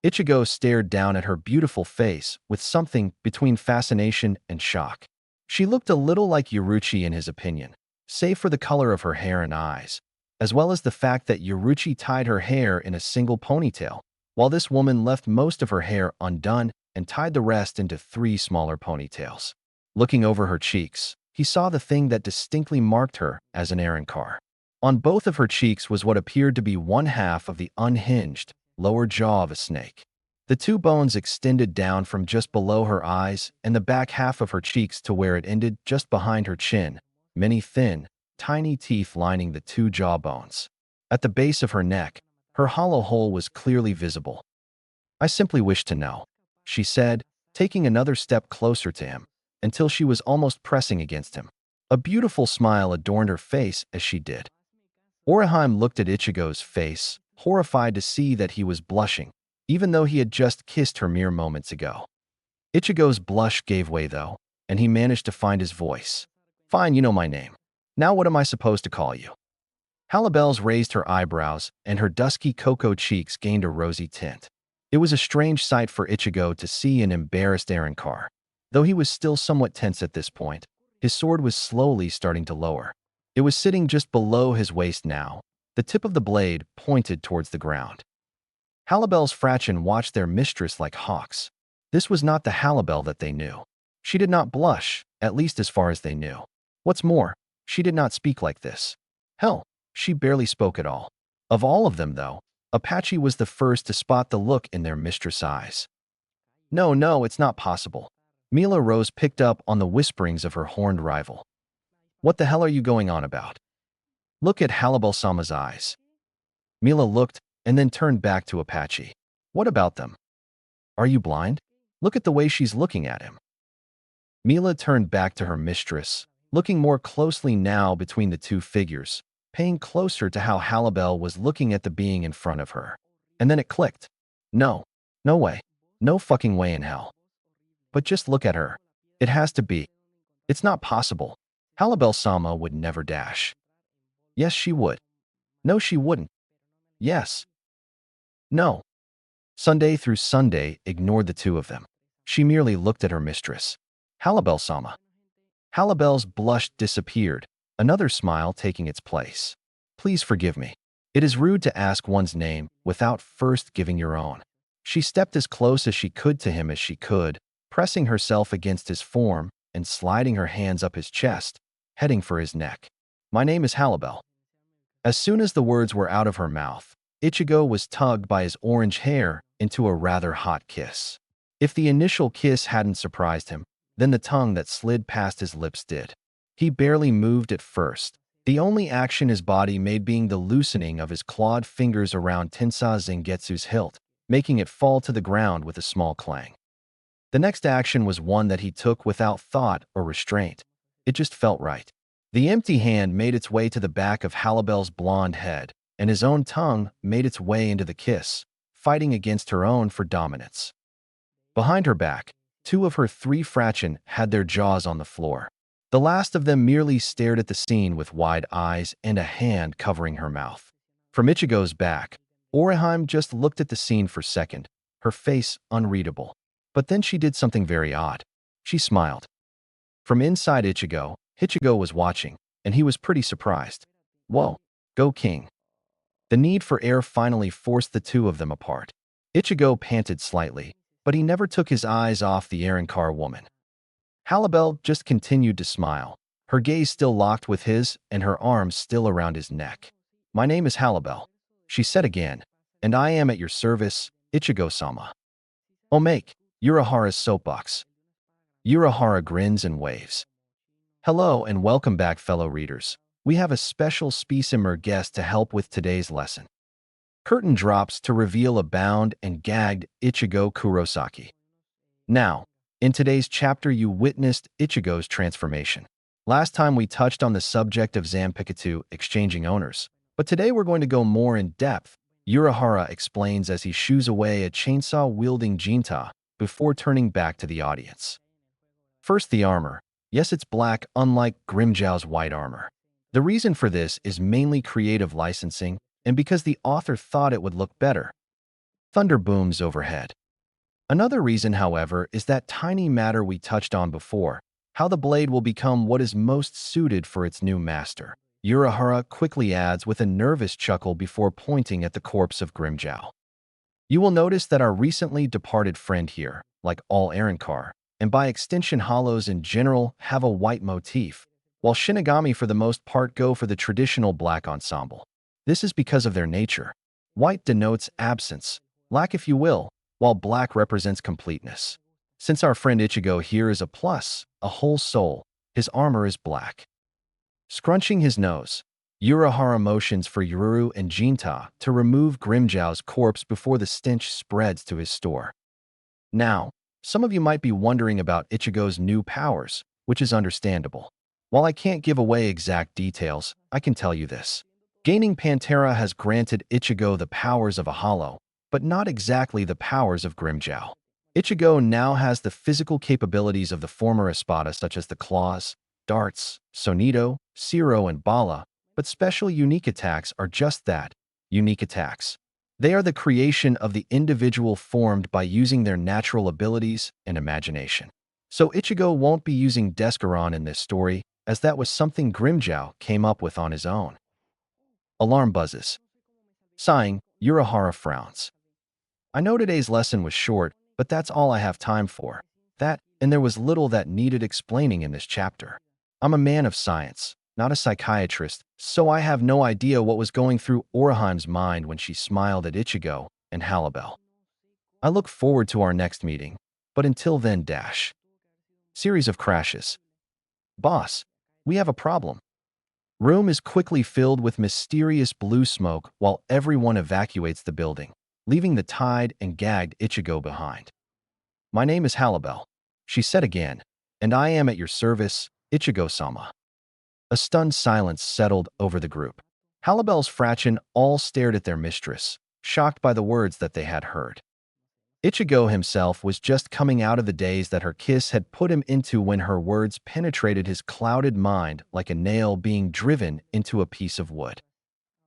Ichigo stared down at her beautiful face with something between fascination and shock. She looked a little like Yoruichi in his opinion, save for the color of her hair and eyes, as well as the fact that Yoruichi tied her hair in a single ponytail, while this woman left most of her hair undone and tied the rest into 3 smaller ponytails. Looking over her cheeks, he saw the thing that distinctly marked her as an Arrancar. On both of her cheeks was what appeared to be one half of the unhinged lower jaw of a snake. The 2 bones extended down from just below her eyes and the back half of her cheeks to where it ended just behind her chin, many thin, tiny teeth lining the 2 jawbones. At the base of her neck, her hollow hole was clearly visible. "I simply wish to know," she said, taking another step closer to him, until she was almost pressing against him. A beautiful smile adorned her face as she did. Orihime looked at Ichigo's face, horrified to see that he was blushing, even though he had just kissed her mere moments ago. Ichigo's blush gave way though, and he managed to find his voice. Fine, you know my name. Now what am I supposed to call you? Halibel's raised her eyebrows, and her dusky cocoa cheeks gained a rosy tint. It was a strange sight for Ichigo to see an embarrassed Arrancar. Though he was still somewhat tense at this point, his sword was slowly starting to lower. It was sitting just below his waist now, the tip of the blade pointed towards the ground. Halibel's Frachin watched their mistress like hawks. This was not the Halibel that they knew. She did not blush, at least as far as they knew. What's more, she did not speak like this. Hell, she barely spoke at all. Of all of them, though, Apache was the first to spot the look in their mistress' eyes. No, it's not possible. Mila Rose picked up on the whisperings of her horned rival. What the hell are you going on about? Look at Halibel-sama's eyes. Mila looked and then turned back to Apache. What about them? Are you blind? Look at the way she's looking at him. Mila turned back to her mistress, looking more closely now between the two figures, paying closer to how Halibel was looking at the being in front of her. And then it clicked. No way. No fucking way in hell. But just look at her. It has to be. It's not possible. Halibel-sama would never dash. Yes, she would. No, she wouldn't. Yes. No. Sunday through Sunday ignored the two of them. She merely looked at her mistress. Halibel-sama. Halibel's blush disappeared, another smile taking its place. Please forgive me. It is rude to ask one's name without first giving your own. She stepped as close as she could to him as she could, pressing herself against his form and sliding her hands up his chest, heading for his neck. My name is Halibel. As soon as the words were out of her mouth, Ichigo was tugged by his orange hair into a rather hot kiss. If the initial kiss hadn't surprised him, then the tongue that slid past his lips did. He barely moved at first, the only action his body made being the loosening of his clawed fingers around Tensa Zangetsu's hilt, making it fall to the ground with a small clang. The next action was one that he took without thought or restraint. It just felt right. The empty hand made its way to the back of Halibel's blonde head, and his own tongue made its way into the kiss, fighting against her own for dominance. Behind her back, two of her three Frachin had their jaws on the floor. The last of them merely stared at the scene with wide eyes and a hand covering her mouth. From Ichigo's back, Orihime just looked at the scene for a second, her face unreadable. But then she did something very odd. She smiled. From inside Ichigo was watching, and he was pretty surprised. Whoa, go king. The need for air finally forced the two of them apart. Ichigo panted slightly, but he never took his eyes off the Arrancar woman. Halibel just continued to smile, her gaze still locked with his and her arms still around his neck. My name is Halibel, she said again, and I am at your service, Ichigo-sama. Omake, Urahara's soapbox. Urahara grins and waves. Hello and welcome back, fellow readers. We have a special Speecimer guest to help with today's lesson. Curtain drops to reveal a bound and gagged Ichigo Kurosaki. Now, in today's chapter you witnessed Ichigo's transformation. Last time we touched on the subject of Zanpakutō exchanging owners, but today we're going to go more in depth. Urahara explains as he shoos away a chainsaw-wielding Jinta before turning back to the audience. First, the armor. Yes, it's black, unlike Grimmjow's white armor. The reason for this is mainly creative licensing, and because the author thought it would look better. Thunder booms overhead. Another reason, however, is that tiny matter we touched on before, how the blade will become what is most suited for its new master. Urahara quickly adds with a nervous chuckle before pointing at the corpse of Grimmjow. You will notice that our recently departed friend here, like all Arrancar, and by extension hollows in general, have a white motif, while Shinigami for the most part go for the traditional black ensemble. This is because of their nature. White denotes absence, lack if you will, while black represents completeness. Since our friend Ichigo here is a plus, a whole soul, his armor is black. Scrunching his nose, Urahara motions for Yururu and Jinta to remove Grimmjow's corpse before the stench spreads to his store. Now, some of you might be wondering about Ichigo's new powers, which is understandable. While I can't give away exact details, I can tell you this. Gaining Pantera has granted Ichigo the powers of a hollow, but not exactly the powers of Grimmjow. Ichigo now has the physical capabilities of the former Espada, such as the claws, darts, Sonito, Siro, and Bala, but special unique attacks are just that, unique attacks. They are the creation of the individual formed by using their natural abilities and imagination. So Ichigo won't be using Descaron in this story, as that was something Grimmjow came up with on his own. Alarm buzzes. Sighing, Urahara frowns. I know today's lesson was short, but that's all I have time for. That, and there was little that needed explaining in this chapter. I'm a man of science, not a psychiatrist, so I have no idea what was going through Oraheim's mind when she smiled at Ichigo and Halibel. I look forward to our next meeting, but until then dash. Series of crashes. Boss, we have a problem. Room is quickly filled with mysterious blue smoke while everyone evacuates the building, leaving the tied and gagged Ichigo behind. My name is Halibel, she said again, and I am at your service, Ichigo-sama. A stunned silence settled over the group. Halibel's fraction all stared at their mistress, shocked by the words that they had heard. Ichigo himself was just coming out of the daze that her kiss had put him into when her words penetrated his clouded mind like a nail being driven into a piece of wood.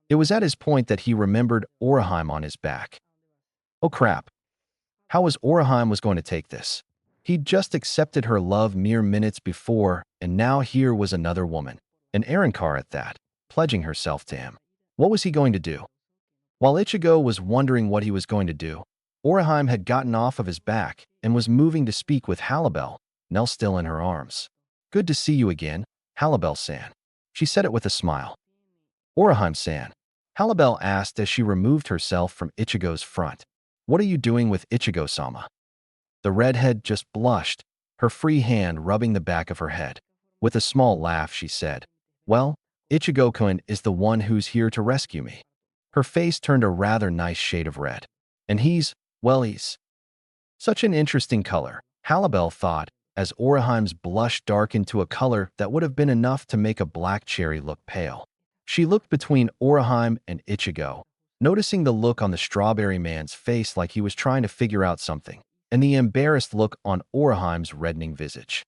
It was at his point that he remembered Oraheim on his back. Oh crap. How was Oraheim going to take this? He'd just accepted her love mere minutes before, and now here was another woman, an Arrancar at that, pledging herself to him. What was he going to do? While Ichigo was wondering what he was going to do, Oraheim had gotten off of his back and was moving to speak with Halibel, Nell still in her arms. Good to see you again, Halibel-san. She said it with a smile. Oraheim-san, Halibel asked as she removed herself from Ichigo's front. What are you doing with Ichigo-sama? The redhead just blushed, her free hand rubbing the back of her head. With a small laugh, she said, well, Ichigo-kun is the one who's here to rescue me. Her face turned a rather nice shade of red. And he's such an interesting color, Halibel thought, as Oraheim's blush darkened to a color that would have been enough to make a black cherry look pale. She looked between Oraheim and Ichigo, noticing the look on the strawberry man's face like he was trying to figure out something, and the embarrassed look on Oraheim's reddening visage.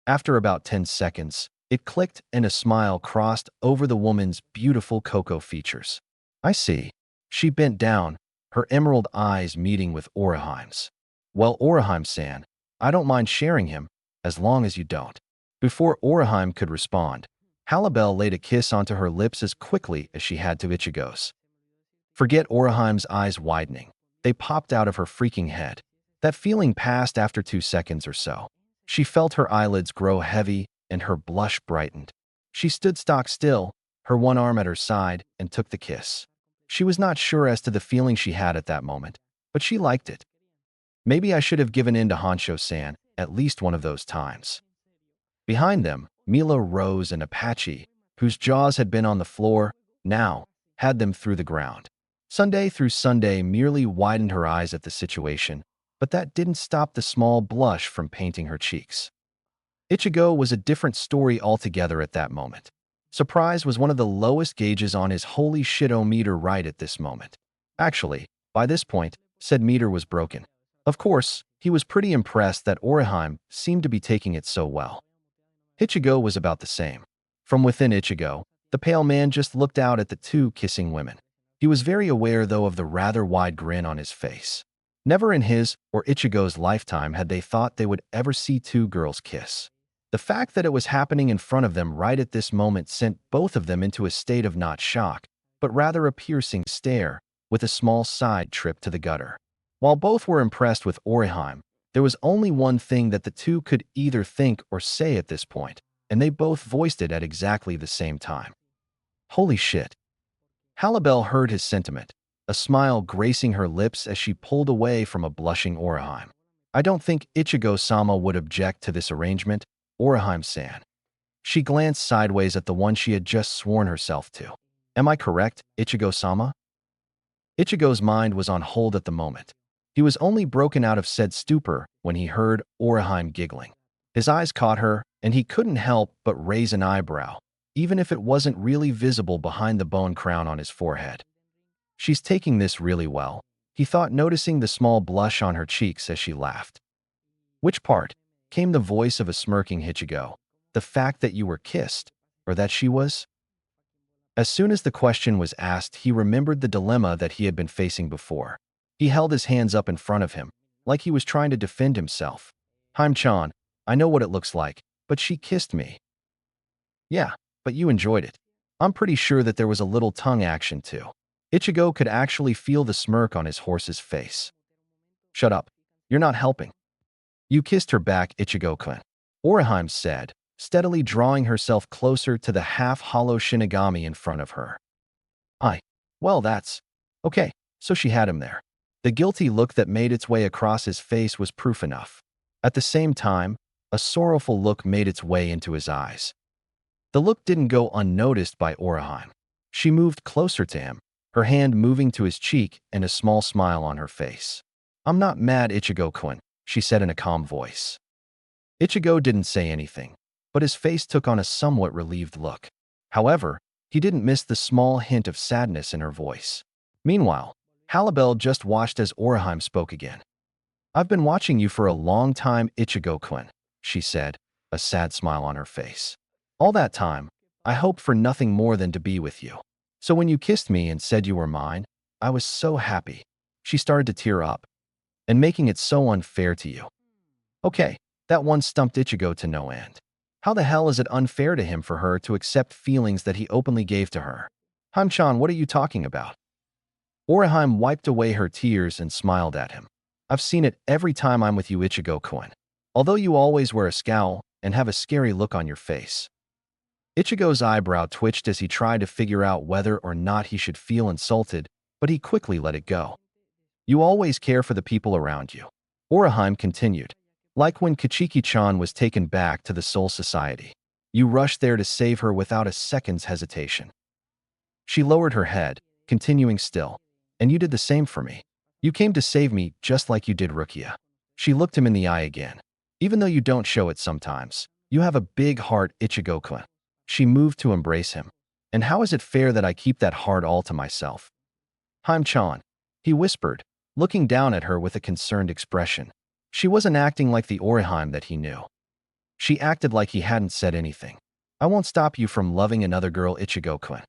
After about 10 seconds, it clicked and a smile crossed over the woman's beautiful cocoa features. I see. She bent down, her emerald eyes meeting with Oraheim's. Well, Oraheim-san, I don't mind sharing him, as long as you don't. Before Oraheim could respond, Halibel laid a kiss onto her lips as quickly as she had to Ichigo's. Forget Oraheim's eyes widening. They popped out of her freaking head. That feeling passed after 2 seconds or so. She felt her eyelids grow heavy and her blush brightened. She stood stock still, her one arm at her side, and took the kiss. She was not sure as to the feeling she had at that moment, but she liked it. Maybe I should have given in to Honsho-san at least one of those times. Behind them, Mila, Rose, and Apache, whose jaws had been on the floor, now had them through the ground. Sunday through Sunday merely widened her eyes at the situation, but that didn't stop the small blush from painting her cheeks. Ichigo was a different story altogether at that moment. Surprise was one of the lowest gauges on his holy shit-o meter right at this moment. Actually, by this point, said meter was broken. Of course, he was pretty impressed that Oraheim seemed to be taking it so well. Ichigo was about the same. From within Ichigo, the pale man just looked out at the two kissing women. He was very aware, though, of the rather wide grin on his face. Never in his or Ichigo's lifetime had they thought they would ever see two girls kiss. The fact that it was happening in front of them right at this moment sent both of them into a state of not shock, but rather a piercing stare, with a small side trip to the gutter. While both were impressed with Oraheim, there was only one thing that the two could either think or say at this point, and they both voiced it at exactly the same time. Holy shit. Halibel heard his sentiment, a smile gracing her lips as she pulled away from a blushing Oraheim. I don't think Ichigo-sama would object to this arrangement, Oraheim-san. She glanced sideways at the one she had just sworn herself to. Am I correct, Ichigo-sama? Ichigo's mind was on hold at the moment. He was only broken out of said stupor when he heard Oraheim giggling. His eyes caught her, and he couldn't help but raise an eyebrow, even if it wasn't really visible behind the bone crown on his forehead. She's taking this really well. he thought, noticing the small blush on her cheeks as she laughed. Which part? Came the voice of a smirking Ichigo. The fact that you were kissed, or that she was? As soon as the question was asked, he remembered the dilemma that he had been facing before. He held his hands up in front of him, like he was trying to defend himself. Haim-chan, I know what it looks like, but she kissed me. Yeah, but you enjoyed it. I'm pretty sure that there was a little tongue action too. Ichigo could actually feel the smirk on his horse's face. Shut up. You're not helping. You kissed her back, Ichigo-kun, Orihime said, steadily drawing herself closer to the half-hollow Shinigami in front of her. Well, that's... Okay, so she had him there. The guilty look that made its way across his face was proof enough. At the same time, a sorrowful look made its way into his eyes. The look didn't go unnoticed by Orihime. She moved closer to him, her hand moving to his cheek and a small smile on her face. I'm not mad, Ichigo-kun, she said in a calm voice. Ichigo didn't say anything, but his face took on a somewhat relieved look. However, he didn't miss the small hint of sadness in her voice. Meanwhile, Halibel just watched as Orihime spoke again. I've been watching you for a long time, Ichigo-kun, she said, a sad smile on her face. All that time, I hoped for nothing more than to be with you. So when you kissed me and said you were mine, I was so happy. She started to tear up. And making it so unfair to you. Okay, that one stumped Ichigo to no end. How the hell is it unfair to him for her to accept feelings that he openly gave to her? Haim-chan, what are you talking about? Orihime wiped away her tears and smiled at him. I've seen it every time I'm with you, Ichigo-kun. Although you always wear a scowl and have a scary look on your face. Ichigo's eyebrow twitched as he tried to figure out whether or not he should feel insulted, but he quickly let it go. You always care for the people around you. Orihime continued. Like when Kachiki-chan was taken back to the Soul Society. You rushed there to save her without a second's hesitation. She lowered her head, continuing still. And you did the same for me. You came to save me just like you did Rukia. She looked him in the eye again. Even though you don't show it sometimes, you have a big heart, Ichigo-kun. She moved to embrace him. And how is it fair that I keep that heart all to myself? Haim-chan, he whispered, looking down at her with a concerned expression. She wasn't acting like the Orihime that he knew. She acted like he hadn't said anything. I won't stop you from loving another girl, Ichigo-kun.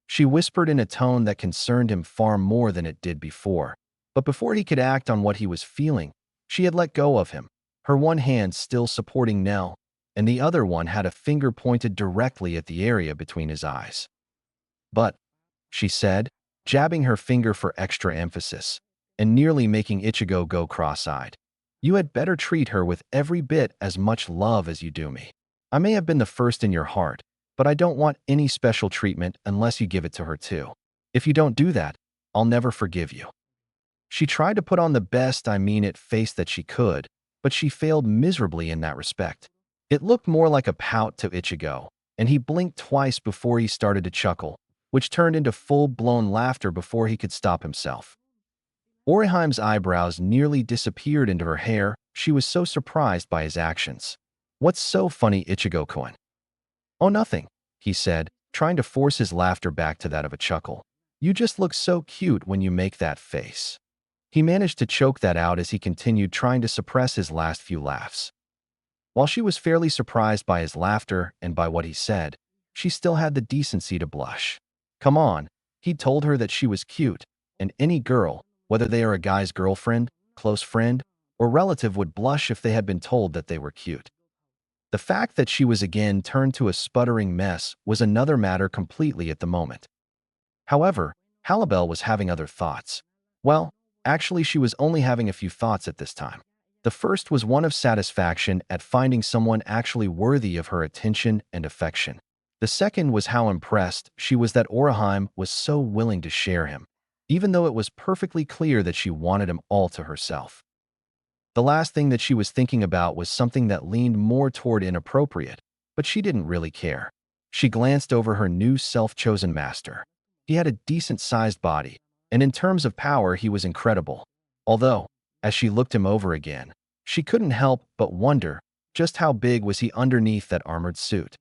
She whispered in a tone that concerned him far more than it did before. But before he could act on what he was feeling, she had let go of him, her one hand still supporting Nell, and the other one had a finger pointed directly at the area between his eyes. But, she said, jabbing her finger for extra emphasis, and nearly making Ichigo go cross-eyed. You had better treat her with every bit as much love as you do me. I may have been the first in your heart, but I don't want any special treatment unless you give it to her too. If you don't do that, I'll never forgive you. She tried to put on the best face that she could, but she failed miserably in that respect. It looked more like a pout to Ichigo, and he blinked twice before he started to chuckle, which turned into full-blown laughter before he could stop himself. Orihime's eyebrows nearly disappeared into her hair. She was so surprised by his actions. What's so funny, Ichigo-kun? Oh, nothing, he said, trying to force his laughter back to that of a chuckle. You just look so cute when you make that face. He managed to choke that out as he continued trying to suppress his last few laughs. While she was fairly surprised by his laughter and by what he said, she still had the decency to blush. Come on, he'd told her that she was cute, and any girl, whether they are a guy's girlfriend, close friend, or relative, would blush if they had been told that they were cute. The fact that she was again turned to a sputtering mess was another matter completely at the moment. However, Halibel was having other thoughts. Well, actually she was only having a few thoughts at this time. The first was one of satisfaction at finding someone actually worthy of her attention and affection. The second was how impressed she was that Orihime was so willing to share him, even though it was perfectly clear that she wanted him all to herself. The last thing that she was thinking about was something that leaned more toward inappropriate, but she didn't really care. She glanced over her new self-chosen master. He had a decent-sized body, and in terms of power he was incredible. Although, as she looked him over again, she couldn't help but wonder just how big was he underneath that armored suit.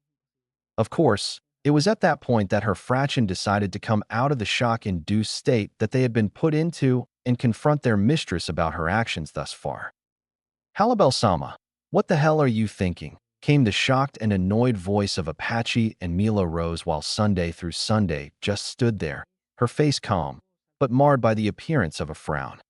Of course, it was at that point that her fraction decided to come out of the shock-induced state that they had been put into and confront their mistress about her actions thus far. "Halabel-sama, what the hell are you thinking?" came the shocked and annoyed voice of Apache, and Mila rose while Sunday through Sunday just stood there, her face calm, but marred by the appearance of a frown.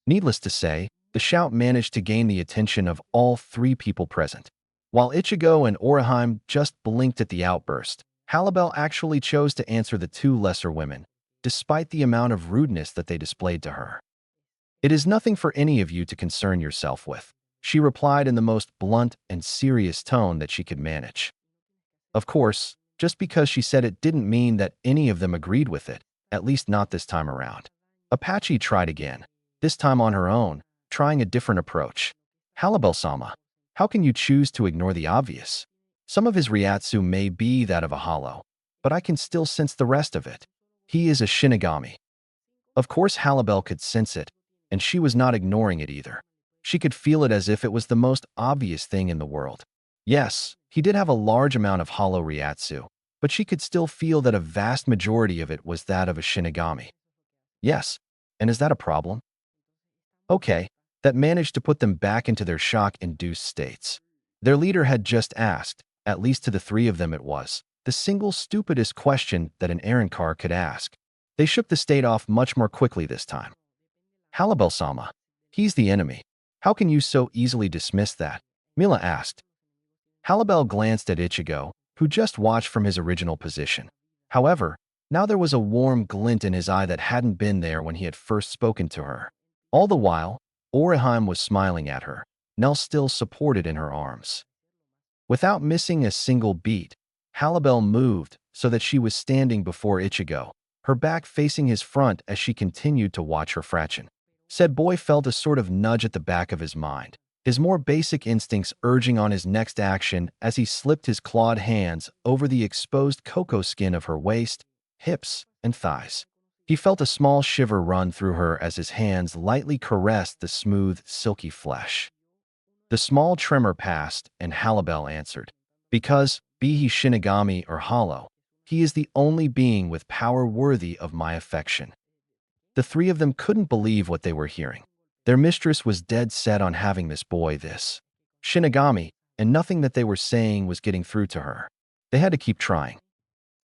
Needless to say, the shout managed to gain the attention of all three people present. While Ichigo and Orihime just blinked at the outburst, Halabel actually chose to answer the two lesser women, despite the amount of rudeness that they displayed to her. "It is nothing for any of you to concern yourself with," she replied in the most blunt and serious tone that she could manage. Of course, just because she said it didn't mean that any of them agreed with it, at least not this time around. Apache tried again, this time on her own, trying a different approach. "Halabel-sama, how can you choose to ignore the obvious? Some of his Ryatsu may be that of a hollow, but I can still sense the rest of it. He is a Shinigami." Of course Halabel could sense it, and she was not ignoring it either. She could feel it as if it was the most obvious thing in the world. Yes, he did have a large amount of hollow Ryatsu, but she could still feel that a vast majority of it was that of a Shinigami. Yes, and is that a problem? Okay, that managed to put them back into their shock-induced states. Their leader had just asked, at least to the three of them it was, the single stupidest question that an errand car could ask. They shook the state off much more quickly this time. "Halabel-sama, he's the enemy. How can you so easily dismiss that?" Mila asked. Halabel glanced at Ichigo, who just watched from his original position. However, now there was a warm glint in his eye that hadn't been there when he had first spoken to her. All the while, Orihime was smiling at her, Nell still supported in her arms. Without missing a single beat, Halabel moved so that she was standing before Ichigo, her back facing his front as she continued to watch her fraction. Said boy felt a sort of nudge at the back of his mind, his more basic instincts urging on his next action as he slipped his clawed hands over the exposed cocoa skin of her waist, hips, and thighs. He felt a small shiver run through her as his hands lightly caressed the smooth, silky flesh. The small tremor passed, and Halabel answered, "Because, be he Shinigami or hollow, he is the only being with power worthy of my affection." The three of them couldn't believe what they were hearing. Their mistress was dead set on having this boy this Shinigami, and nothing that they were saying was getting through to her. They had to keep trying.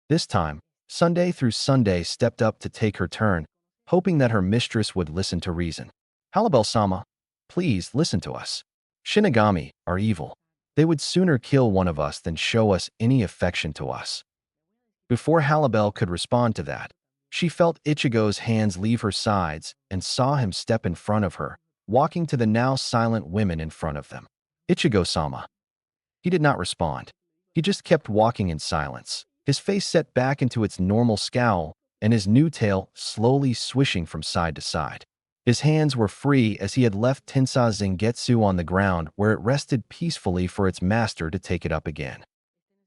This time, Sunday through Sunday stepped up to take her turn, hoping that her mistress would listen to reason. "Halabel-sama, please listen to us. Shinigami are evil. They would sooner kill one of us than show us any affection to us." Before Halabel could respond to that, she felt Ichigo's hands leave her sides and saw him step in front of her, walking to the now silent women in front of them. "Ichigo-sama." He did not respond. He just kept walking in silence, his face set back into its normal scowl and his new tail slowly swishing from side to side. His hands were free as he had left Tensai Zangetsu on the ground where it rested peacefully for its master to take it up again.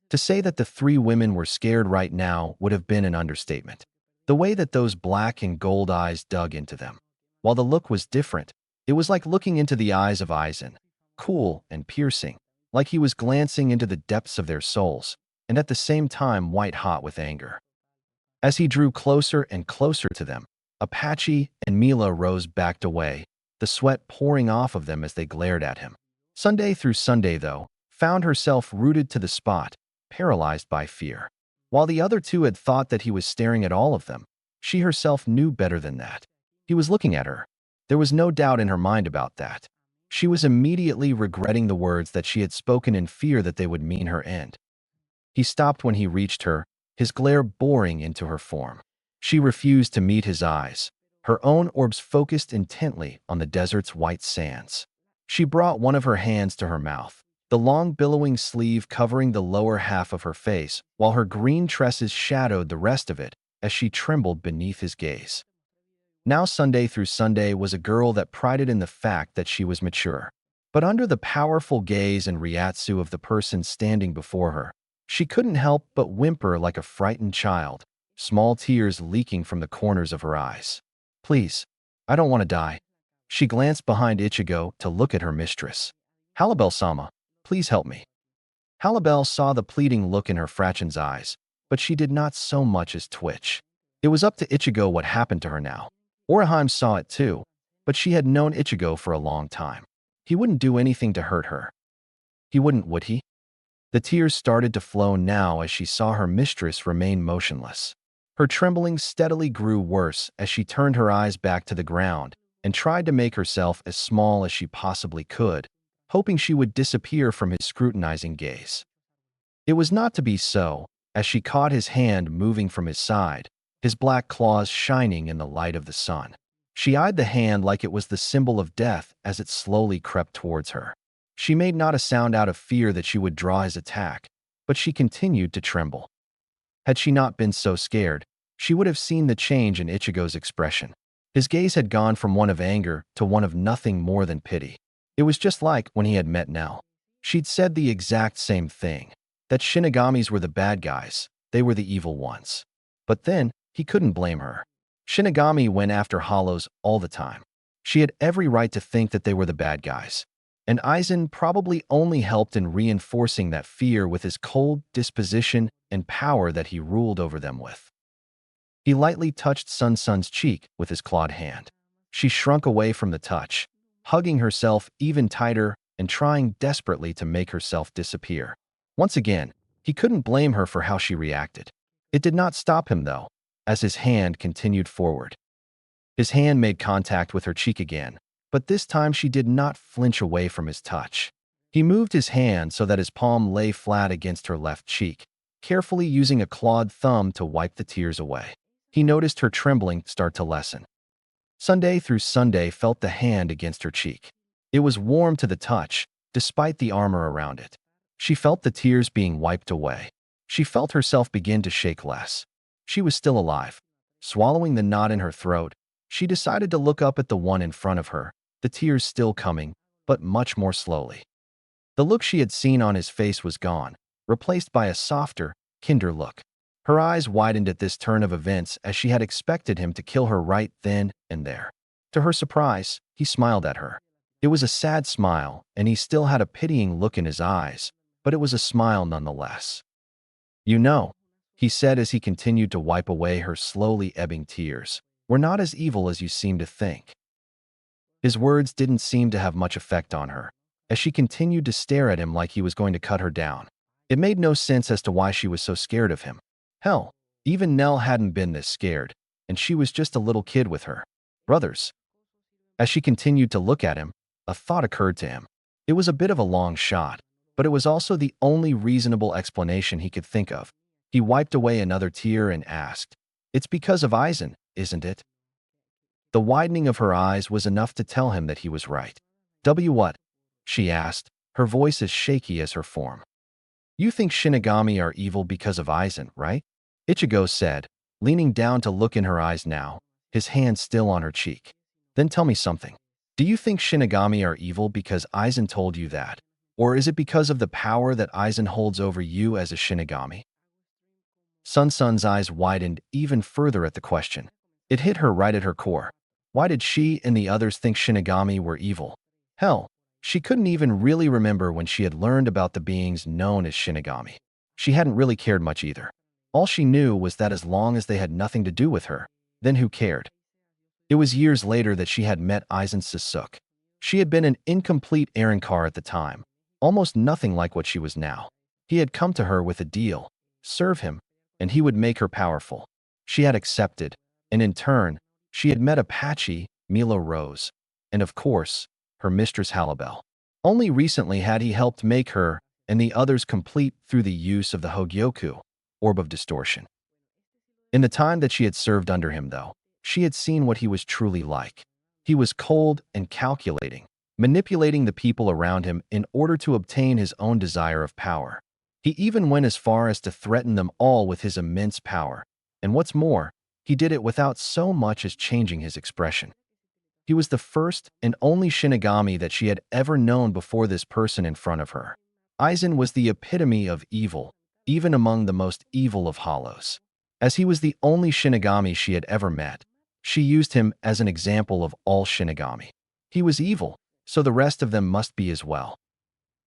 To say that the three women were scared right now would have been an understatement. The way that those black and gold eyes dug into them. While the look was different, it was like looking into the eyes of Aizen, cool and piercing, like he was glancing into the depths of their souls, and at the same time white-hot with anger. As he drew closer and closer to them, Apache and Mila rose backed away, the sweat pouring off of them as they glared at him. Sunday through Sunday, though, found herself rooted to the spot, paralyzed by fear. While the other two had thought that he was staring at all of them, she herself knew better than that. He was looking at her. There was no doubt in her mind about that. She was immediately regretting the words that she had spoken in fear that they would mean her end. He stopped when he reached her, his glare boring into her form. She refused to meet his eyes, her own orbs focused intently on the desert's white sands. She brought one of her hands to her mouth, the long billowing sleeve covering the lower half of her face, while her green tresses shadowed the rest of it as she trembled beneath his gaze. Now Sunday through Sunday was a girl that prided in the fact that she was mature. But under the powerful gaze and ryatsu of the person standing before her, she couldn't help but whimper like a frightened child, small tears leaking from the corners of her eyes. "Please, I don't want to die." She glanced behind Ichigo to look at her mistress. "Halabel-sama, please help me." Halabel saw the pleading look in her fraction's eyes, but she did not so much as twitch. It was up to Ichigo what happened to her now. Orihime saw it too, but she had known Ichigo for a long time. He wouldn't do anything to hurt her. He wouldn't, would he? The tears started to flow now as she saw her mistress remain motionless. Her trembling steadily grew worse as she turned her eyes back to the ground and tried to make herself as small as she possibly could, hoping she would disappear from his scrutinizing gaze. It was not to be so, as she caught his hand moving from his side, his black claws shining in the light of the sun. She eyed the hand like it was the symbol of death as it slowly crept towards her. She made not a sound out of fear that she would draw his attack, but she continued to tremble. Had she not been so scared, she would have seen the change in Ichigo's expression. His gaze had gone from one of anger to one of nothing more than pity. It was just like when he had met Nell. She'd said the exact same thing, that Shinigamis were the bad guys, they were the evil ones. But then, he couldn't blame her. Shinigami went after hollows all the time. She had every right to think that they were the bad guys. And Aizen probably only helped in reinforcing that fear with his cold disposition and power that he ruled over them with. He lightly touched Sun-Sun's cheek with his clawed hand. She shrunk away from the touch, hugging herself even tighter and trying desperately to make herself disappear. Once again, he couldn't blame her for how she reacted. It did not stop him, though, as his hand continued forward. His hand made contact with her cheek again, but this time she did not flinch away from his touch. He moved his hand so that his palm lay flat against her left cheek, carefully using a clawed thumb to wipe the tears away. He noticed her trembling start to lessen. Sunday through Sunday felt the hand against her cheek. It was warm to the touch, despite the armor around it. She felt the tears being wiped away. She felt herself begin to shake less. She was still alive. Swallowing the knot in her throat, she decided to look up at the one in front of her, the tears still coming, but much more slowly. The look she had seen on his face was gone, replaced by a softer, kinder look. Her eyes widened at this turn of events as she had expected him to kill her right then and there. To her surprise, he smiled at her. It was a sad smile, and he still had a pitying look in his eyes, but it was a smile nonetheless. "You know," he said as he continued to wipe away her slowly ebbing tears, "we're not as evil as you seem to think." His words didn't seem to have much effect on her, as she continued to stare at him like he was going to cut her down. It made no sense as to why she was so scared of him. Hell, even Nell hadn't been this scared, and she was just a little kid with her brothers. As she continued to look at him, a thought occurred to him. It was a bit of a long shot, but it was also the only reasonable explanation he could think of. He wiped away another tear and asked, "It's because of Aizen, isn't it?" The widening of her eyes was enough to tell him that he was right. What?" she asked, her voice as shaky as her form. "You think Shinigami are evil because of Aizen, right?" Ichigo said, leaning down to look in her eyes now, his hand still on her cheek. "Then tell me something. Do you think Shinigami are evil because Aizen told you that? Or is it because of the power that Aizen holds over you as a Shinigami?" Sun-Sun's eyes widened even further at the question. It hit her right at her core. Why did she and the others think Shinigami were evil? Hell, she couldn't even really remember when she had learned about the beings known as Shinigami. She hadn't really cared much either. All she knew was that as long as they had nothing to do with her, then who cared? It was years later that she had met Aizen Sasuke. She had been an incomplete Aaronkar at the time, almost nothing like what she was now. He had come to her with a deal, serve him, and he would make her powerful. She had accepted, and in turn, she had met Apache, Milo Rose, and of course, her mistress Halibel. Only recently had he helped make her and the others complete through the use of the Hogyoku, Orb of Distortion. In the time that she had served under him, though, she had seen what he was truly like. He was cold and calculating, manipulating the people around him in order to obtain his own desire of power. He even went as far as to threaten them all with his immense power, and what's more, he did it without so much as changing his expression. He was the first and only Shinigami that she had ever known before this person in front of her. Aizen was the epitome of evil, even among the most evil of hollows. As he was the only Shinigami she had ever met, she used him as an example of all Shinigami. He was evil, so the rest of them must be as well.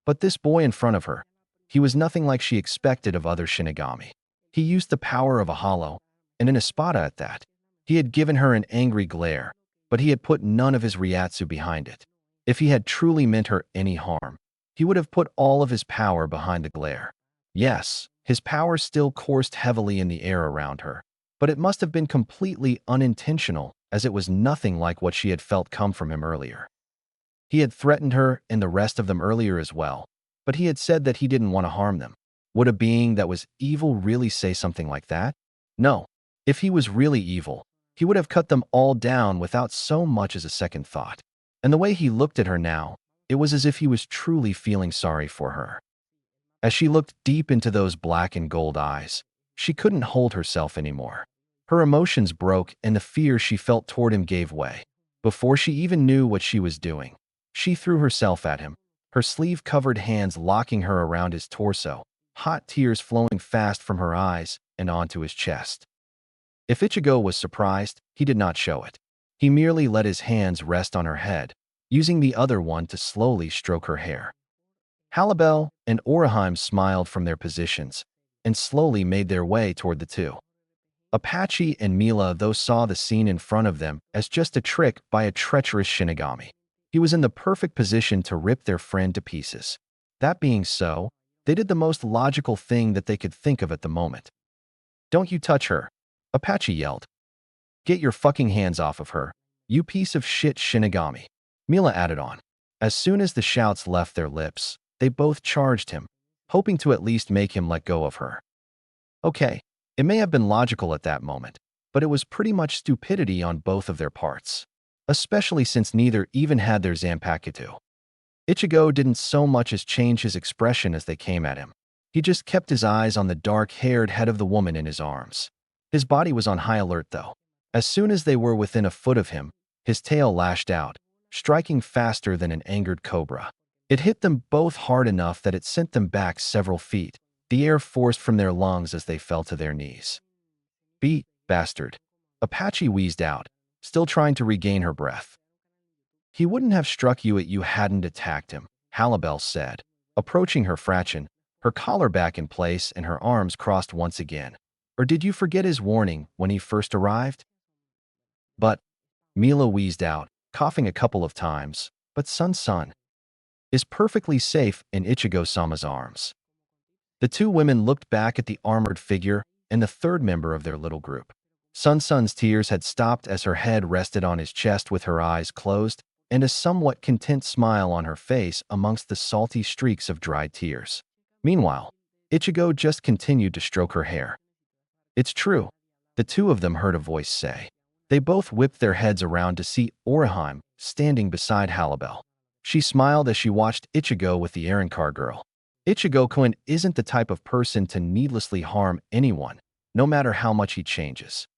But this boy in front of her, he was nothing like she expected of other Shinigami. He used the power of a hollow, and an espada at that. He had given her an angry glare, but he had put none of his ryatsu behind it. If he had truly meant her any harm, he would have put all of his power behind the glare. Yes, his power still coursed heavily in the air around her, but it must have been completely unintentional, as it was nothing like what she had felt come from him earlier. He had threatened her and the rest of them earlier as well, but he had said that he didn't want to harm them. Would a being that was evil really say something like that? No. If he was really evil, he would have cut them all down without so much as a second thought. And the way he looked at her now, it was as if he was truly feeling sorry for her. As she looked deep into those black and gold eyes, she couldn't hold herself anymore. Her emotions broke and the fear she felt toward him gave way. Before she even knew what she was doing, she threw herself at him, her sleeve-covered hands locking her around his torso, hot tears flowing fast from her eyes and onto his chest. If Ichigo was surprised, he did not show it. He merely let his hands rest on her head, using the other one to slowly stroke her hair. Halibel and Orihime smiled from their positions and slowly made their way toward the two. Apache and Mila though saw the scene in front of them as just a trick by a treacherous Shinigami. He was in the perfect position to rip their friend to pieces. That being so, they did the most logical thing that they could think of at the moment. "Don't you touch her," Apache yelled. "Get your fucking hands off of her, you piece of shit Shinigami," Mila added on. As soon as the shouts left their lips, they both charged him, hoping to at least make him let go of her. Okay, it may have been logical at that moment, but it was pretty much stupidity on both of their parts, especially since neither even had their Zanpakutō. Ichigo didn't so much as change his expression as they came at him. He just kept his eyes on the dark-haired head of the woman in his arms. His body was on high alert, though. As soon as they were within a foot of him, his tail lashed out, striking faster than an angered cobra. It hit them both hard enough that it sent them back several feet, the air forced from their lungs as they fell to their knees. "Beat, bastard," Apache wheezed out, still trying to regain her breath. "He wouldn't have struck you if you hadn't attacked him," Halibel said, approaching her fraction, her collar back in place and her arms crossed once again. "Or did you forget his warning when he first arrived?" "But," Mila wheezed out, coughing a couple of times, "but Sun is perfectly safe in Ichigo-sama's arms." The two women looked back at the armored figure and the third member of their little group. Sun's tears had stopped as her head rested on his chest with her eyes closed and a somewhat content smile on her face amongst the salty streaks of dried tears. Meanwhile, Ichigo just continued to stroke her hair. "It's true," the two of them heard a voice say. They both whipped their heads around to see Orihime standing beside Halibel. She smiled as she watched Ichigo with the Arrancar girl. Ichigo-kun isn't the type of person to needlessly harm anyone, no matter how much he changes.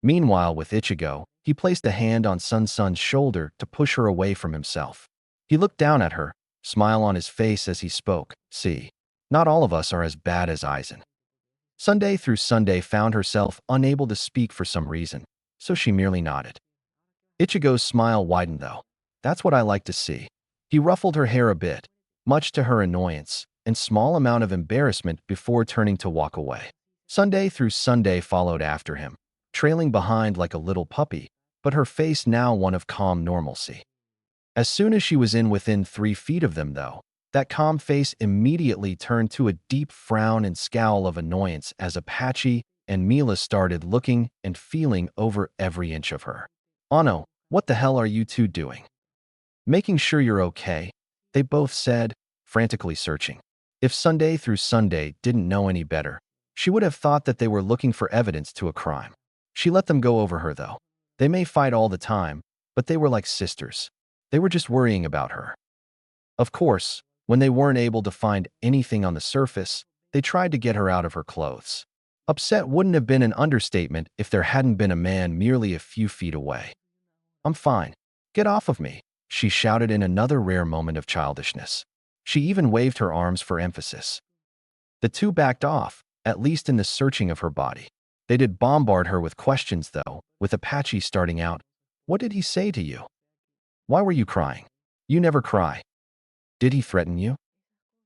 Meanwhile, with Ichigo, he placed a hand on Sun's shoulder to push her away from himself. He looked down at her, smile on his face as he spoke. "See, not all of us are as bad as Aizen." Sunday through Sunday found herself unable to speak for some reason, so she merely nodded. Ichigo's smile widened though. "That's what I like to see." He ruffled her hair a bit, much to her annoyance and small amount of embarrassment before turning to walk away. Sunday through Sunday followed after him, trailing behind like a little puppy, but her face now one of calm normalcy. As soon as she was within 3 feet of them, though, that calm face immediately turned to a deep frown and scowl of annoyance as Apache and Mila started looking and feeling over every inch of her. "Ano, what the hell are you two doing?" "Making sure you're okay," they both said, frantically searching. If Sunday through Sunday didn't know any better, she would have thought that they were looking for evidence to a crime. She let them go over her, though. They may fight all the time, but they were like sisters. They were just worrying about her. Of course, when they weren't able to find anything on the surface, they tried to get her out of her clothes. Upset wouldn't have been an understatement if there hadn't been a man merely a few feet away. "I'm fine. Get off of me," she shouted in another rare moment of childishness. She even waved her arms for emphasis. The two backed off, at least in the searching of her body. They did bombard her with questions, though, with Apache starting out. "What did he say to you? Why were you crying? You never cry. Did he threaten you?"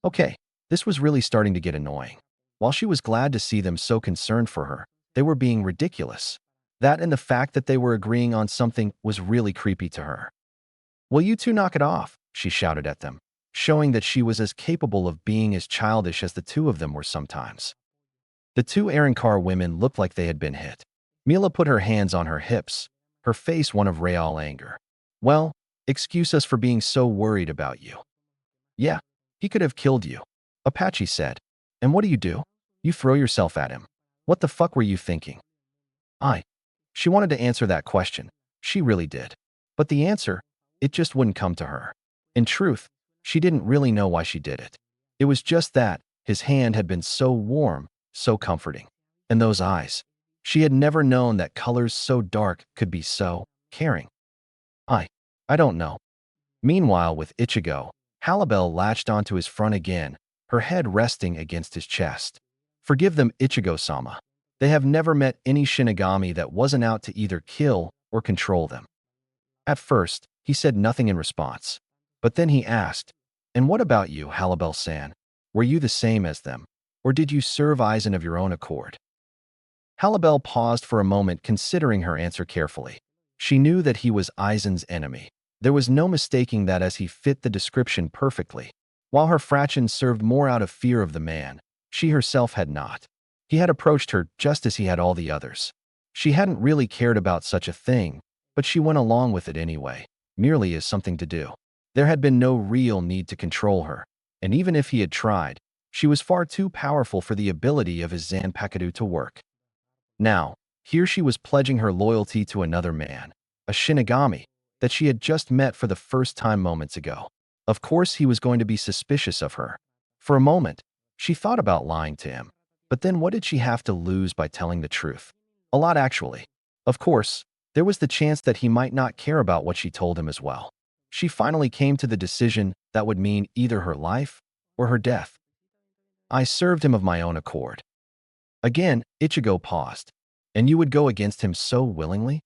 Okay, this was really starting to get annoying. While she was glad to see them so concerned for her, they were being ridiculous. That and the fact that they were agreeing on something was really creepy to her. "Will you two knock it off?" she shouted at them, showing that she was as capable of being as childish as the two of them were sometimes. The two Aaronkar women looked like they had been hit. Mila put her hands on her hips, her face one of real anger. "Well, excuse us for being so worried about you." "Yeah, he could have killed you," Apache said. "And what do? You throw yourself at him. What the fuck were you thinking?" I. She wanted to answer that question. She really did. But the answer, it just wouldn't come to her. In truth, she didn't really know why she did it. It was just that his hand had been so warm, so comforting. And those eyes. She had never known that colors so dark could be so caring. I don't know. Meanwhile, with Ichigo, Halibel latched onto his front again, her head resting against his chest. "Forgive them, Ichigo-sama. They have never met any Shinigami that wasn't out to either kill or control them." At first, he said nothing in response. But then he asked, "And what about you, Halibel-san? Were you the same as them? Or did you serve Aizen of your own accord?" Halibel paused for a moment, considering her answer carefully. She knew that he was Aizen's enemy. There was no mistaking that, as he fit the description perfectly. While her fraction served more out of fear of the man, she herself had not. He had approached her just as he had all the others. She hadn't really cared about such a thing, but she went along with it anyway, merely as something to do. There had been no real need to control her, and even if he had tried, she was far too powerful for the ability of his Zanpakutō to work. Now, here she was pledging her loyalty to another man, a Shinigami, that she had just met for the first time moments ago. Of course he was going to be suspicious of her. For a moment, she thought about lying to him. But then what did she have to lose by telling the truth? A lot, actually. Of course, there was the chance that he might not care about what she told him as well. She finally came to the decision that would mean either her life or her death. "I served him of my own accord." Again, Ichigo paused. "And you would go against him so willingly?"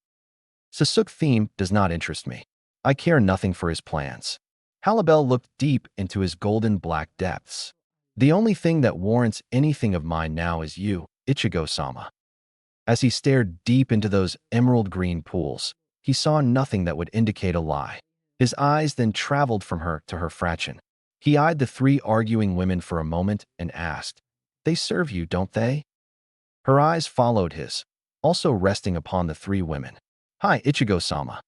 "Sasuke theme does not interest me. I care nothing for his plans." Halibel looked deep into his golden black depths. "The only thing that warrants anything of mine now is you, Ichigo-sama." As he stared deep into those emerald green pools, he saw nothing that would indicate a lie. His eyes then traveled from her to her fraction. He eyed the three arguing women for a moment and asked, "They serve you, don't they?" Her eyes followed his, also resting upon the three women. "Hi, Ichigo-sama."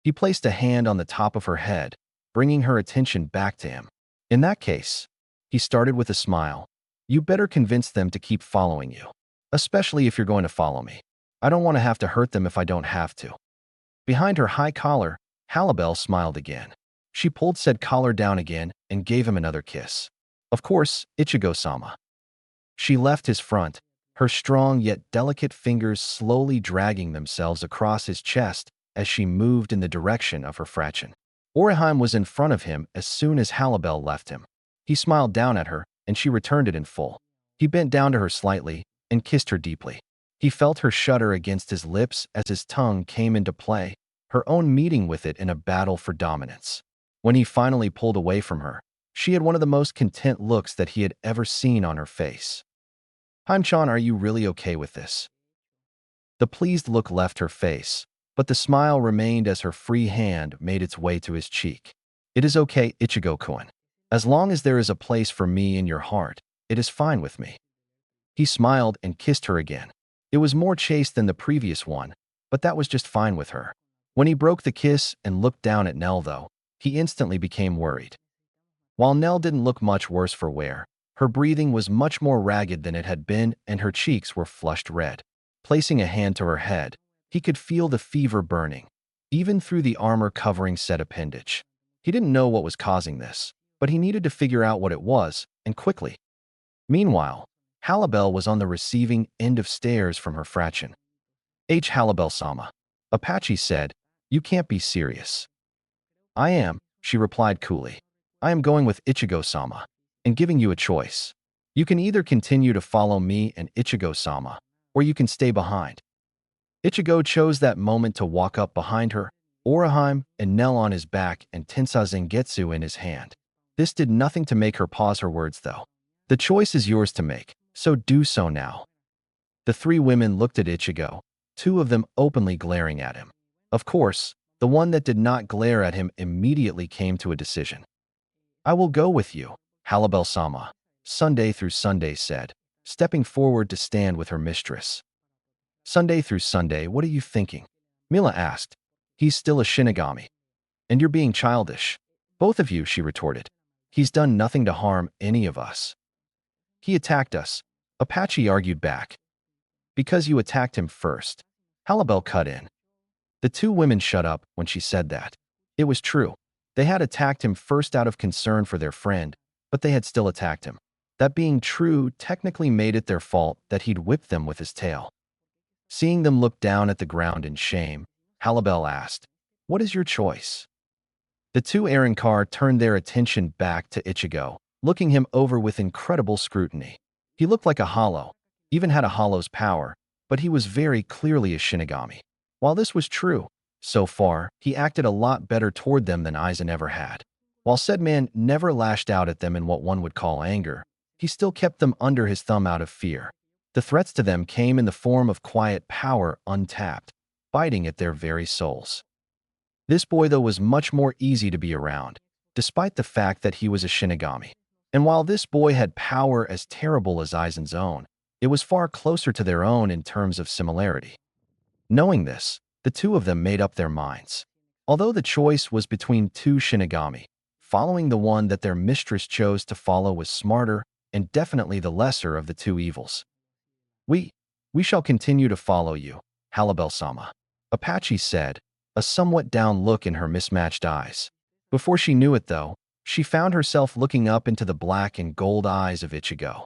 He placed a hand on the top of her head, bringing her attention back to him. "In that case," he started with a smile, "you better convince them to keep following you. Especially if you're going to follow me. I don't want to have to hurt them if I don't have to." Behind her high collar, Halibel smiled again. She pulled said collar down again and gave him another kiss. "Of course, Ichigo-sama." She left his front, her strong yet delicate fingers slowly dragging themselves across his chest as she moved in the direction of her fraction. Orihime was in front of him as soon as Halibel left him. He smiled down at her, and she returned it in full. He bent down to her slightly and kissed her deeply. He felt her shudder against his lips as his tongue came into play, her own meeting with it in a battle for dominance. When he finally pulled away from her, she had one of the most content looks that he had ever seen on her face. "Haim-chan, are you really okay with this?" The pleased look left her face, but the smile remained as her free hand made its way to his cheek. "It is okay, Ichigo-kun. As long as there is a place for me in your heart, it is fine with me." He smiled and kissed her again. It was more chaste than the previous one, but that was just fine with her. When he broke the kiss and looked down at Nell, though, he instantly became worried. While Nell didn't look much worse for wear, her breathing was much more ragged than it had been and her cheeks were flushed red. Placing a hand to her head, he could feel the fever burning, even through the armor-covering said appendage. He didn't know what was causing this, but he needed to figure out what it was, and quickly. Meanwhile, Halibel was on the receiving end of stares from her fraction. Halibel-sama," Apache said, "you can't be serious." "I am," she replied coolly. "I am going with Ichigo-sama, and giving you a choice. You can either continue to follow me and Ichigo-sama, or you can stay behind." Ichigo chose that moment to walk up behind her, Orihime and Nell on his back and Tensai Zangetsu in his hand. This did nothing to make her pause her words, though. "The choice is yours to make, so do so now." The three women looked at Ichigo, two of them openly glaring at him. Of course, the one that did not glare at him immediately came to a decision. I will go with you, Halabel-sama, Sunday through Sunday said, stepping forward to stand with her mistress. Sunday through Sunday, what are you thinking? Mila asked. He's still a Shinigami. And you're being childish. Both of you, she retorted. He's done nothing to harm any of us. He attacked us, Apache argued back. Because you attacked him first. Halabel cut in. The two women shut up when she said that. It was true. They had attacked him first out of concern for their friend, but they had still attacked him. That being true technically made it their fault that he'd whipped them with his tail. Seeing them look down at the ground in shame, Halabel asked, "What is your choice?" The two Aaronkar turned their attention back to Ichigo, looking him over with incredible scrutiny. He looked like a hollow, even had a hollow's power, but he was very clearly a Shinigami. While this was true, so far, he acted a lot better toward them than Aizen ever had. While said man never lashed out at them in what one would call anger, he still kept them under his thumb out of fear. The threats to them came in the form of quiet power untapped, biting at their very souls. This boy, though, was much more easy to be around, despite the fact that he was a Shinigami. And while this boy had power as terrible as Aizen's own, it was far closer to their own in terms of similarity. Knowing this, the two of them made up their minds. Although the choice was between two Shinigami, following the one that their mistress chose to follow was smarter and definitely the lesser of the two evils. We shall continue to follow you, Halabel-sama, Apache said, a somewhat down look in her mismatched eyes. Before she knew it, though, she found herself looking up into the black and gold eyes of Ichigo.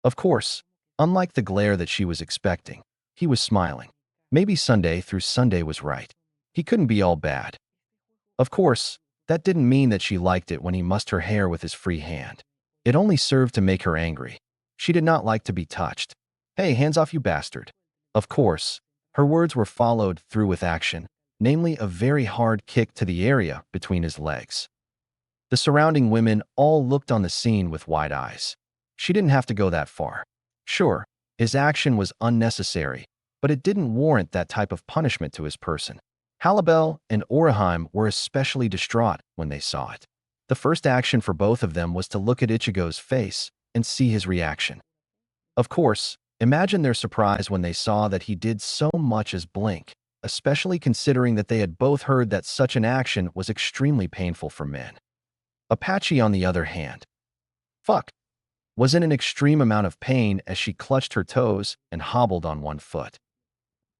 Of course, unlike the glare that she was expecting, he was smiling. Maybe Sunday through Sunday was right. He couldn't be all bad. Of course, that didn't mean that she liked it when he mussed her hair with his free hand. It only served to make her angry. She did not like to be touched. Hey, hands off, you bastard. Of course, her words were followed through with action, namely a very hard kick to the area between his legs. The surrounding women all looked on the scene with wide eyes. She didn't have to go that far. Sure, his action was unnecessary, but it didn't warrant that type of punishment to his person. Halabel and Oraheim were especially distraught when they saw it. The first action for both of them was to look at Ichigo's face and see his reaction. Of course, imagine their surprise when they saw that he did so much as blink, especially considering that they had both heard that such an action was extremely painful for men. Apache, on the other hand, was in an extreme amount of pain as she clutched her toes and hobbled on one foot.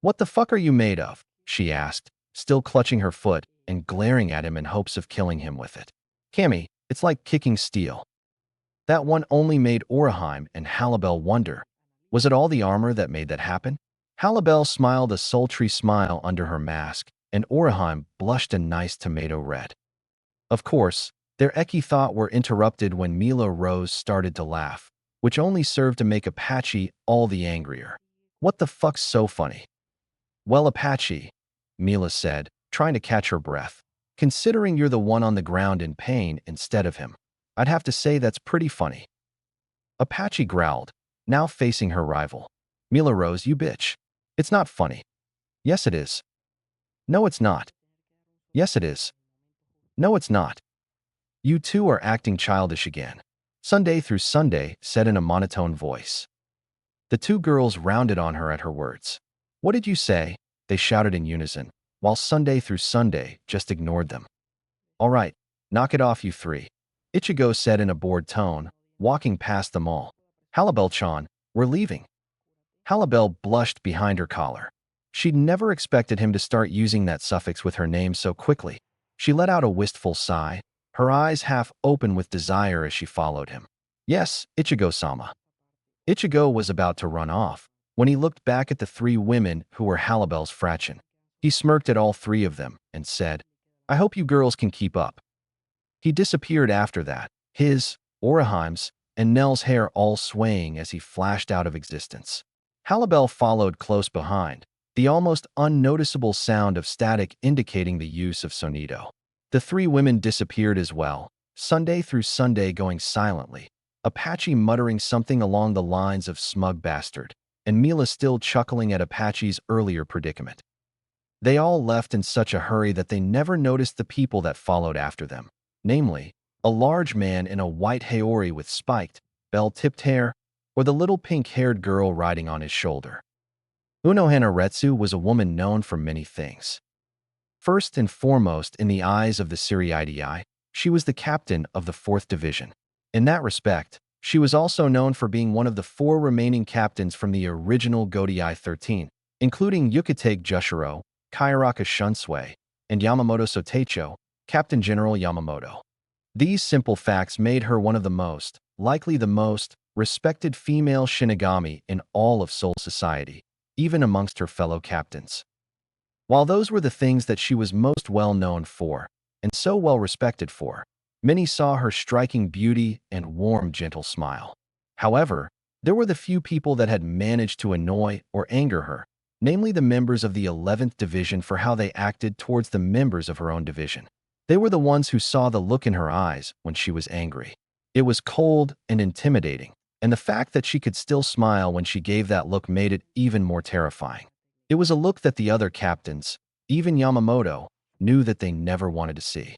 What the fuck are you made of? She asked, still clutching her foot and glaring at him in hopes of killing him with it. Cammy, it's like kicking steel. That one only made Oraheim and Halabel wonder, was it all the armor that made that happen? Halabel smiled a sultry smile under her mask, and Oraheim blushed a nice tomato red. Of course, their eki thought were interrupted when Mila Rose started to laugh, which only served to make Apache all the angrier. What the fuck's so funny? Well, Apache, Mila said, trying to catch her breath. Considering you're the one on the ground in pain instead of him, I'd have to say that's pretty funny. Apache growled, now facing her rival. Mila Rose, you bitch. It's not funny. Yes, it is. No, it's not. Yes, it is. No, it's not. You two are acting childish again. Sunday through Sunday said in a monotone voice. The two girls rounded on her at her words. What did you say? They shouted in unison, while Sunday through Sunday just ignored them. All right, knock it off, you three, Ichigo said in a bored tone, walking past them all. Halabel-chan, we're leaving. Halabel blushed behind her collar. She'd never expected him to start using that suffix with her name so quickly. She let out a wistful sigh, her eyes half open with desire as she followed him. Yes, Ichigo-sama. Ichigo was about to run off when he looked back at the three women who were Halabel's fraction. He smirked at all three of them and said, I hope you girls can keep up. He disappeared after that, his, Oraheim's, and Nell's hair all swaying as he flashed out of existence. Halabel followed close behind, the almost unnoticeable sound of static indicating the use of sonido. The three women disappeared as well, Sunday through Sunday going silently, Apache muttering something along the lines of smug bastard. and Mila still chuckling at Apache's earlier predicament. They all left in such a hurry that they never noticed the people that followed after them, namely, a large man in a white haori with spiked, bell-tipped hair, or the little pink-haired girl riding on his shoulder. Unohana Retsu was a woman known for many things. First and foremost, in the eyes of the Siriidii, she was the captain of the 4th Division. In that respect, she was also known for being one of the 4 remaining captains from the original Godei 13, including Yukitake Jushiro, Kaiaraka Shunsui, and Yamamoto Sotecho, Captain General Yamamoto. These simple facts made her one of the most, likely the most, respected female Shinigami in all of Soul Society, even amongst her fellow captains. While those were the things that she was most well known for, and so well respected for, many saw her striking beauty and warm, gentle smile. However, there were the few people that had managed to annoy or anger her, namely the members of the 11th Division for how they acted towards the members of her own division. They were the ones who saw the look in her eyes when she was angry. It was cold and intimidating, and the fact that she could still smile when she gave that look made it even more terrifying. It was a look that the other captains, even Yamamoto, knew that they never wanted to see.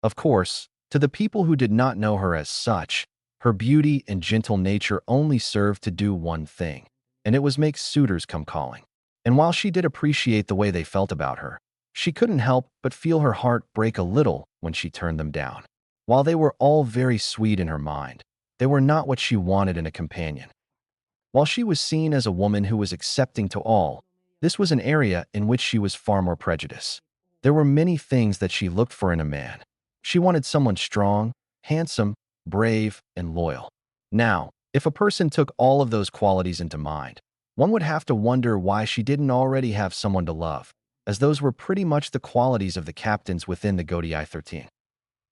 Of course, to the people who did not know her as such, her beauty and gentle nature only served to do one thing, and it was make suitors come calling. And while she did appreciate the way they felt about her, she couldn't help but feel her heart break a little when she turned them down. While they were all very sweet in her mind, they were not what she wanted in a companion. While she was seen as a woman who was accepting to all, this was an area in which she was far more prejudiced. There were many things that she looked for in a man. She wanted someone strong, handsome, brave, and loyal. Now, if a person took all of those qualities into mind, one would have to wonder why she didn't already have someone to love, as those were pretty much the qualities of the captains within the Godei 13.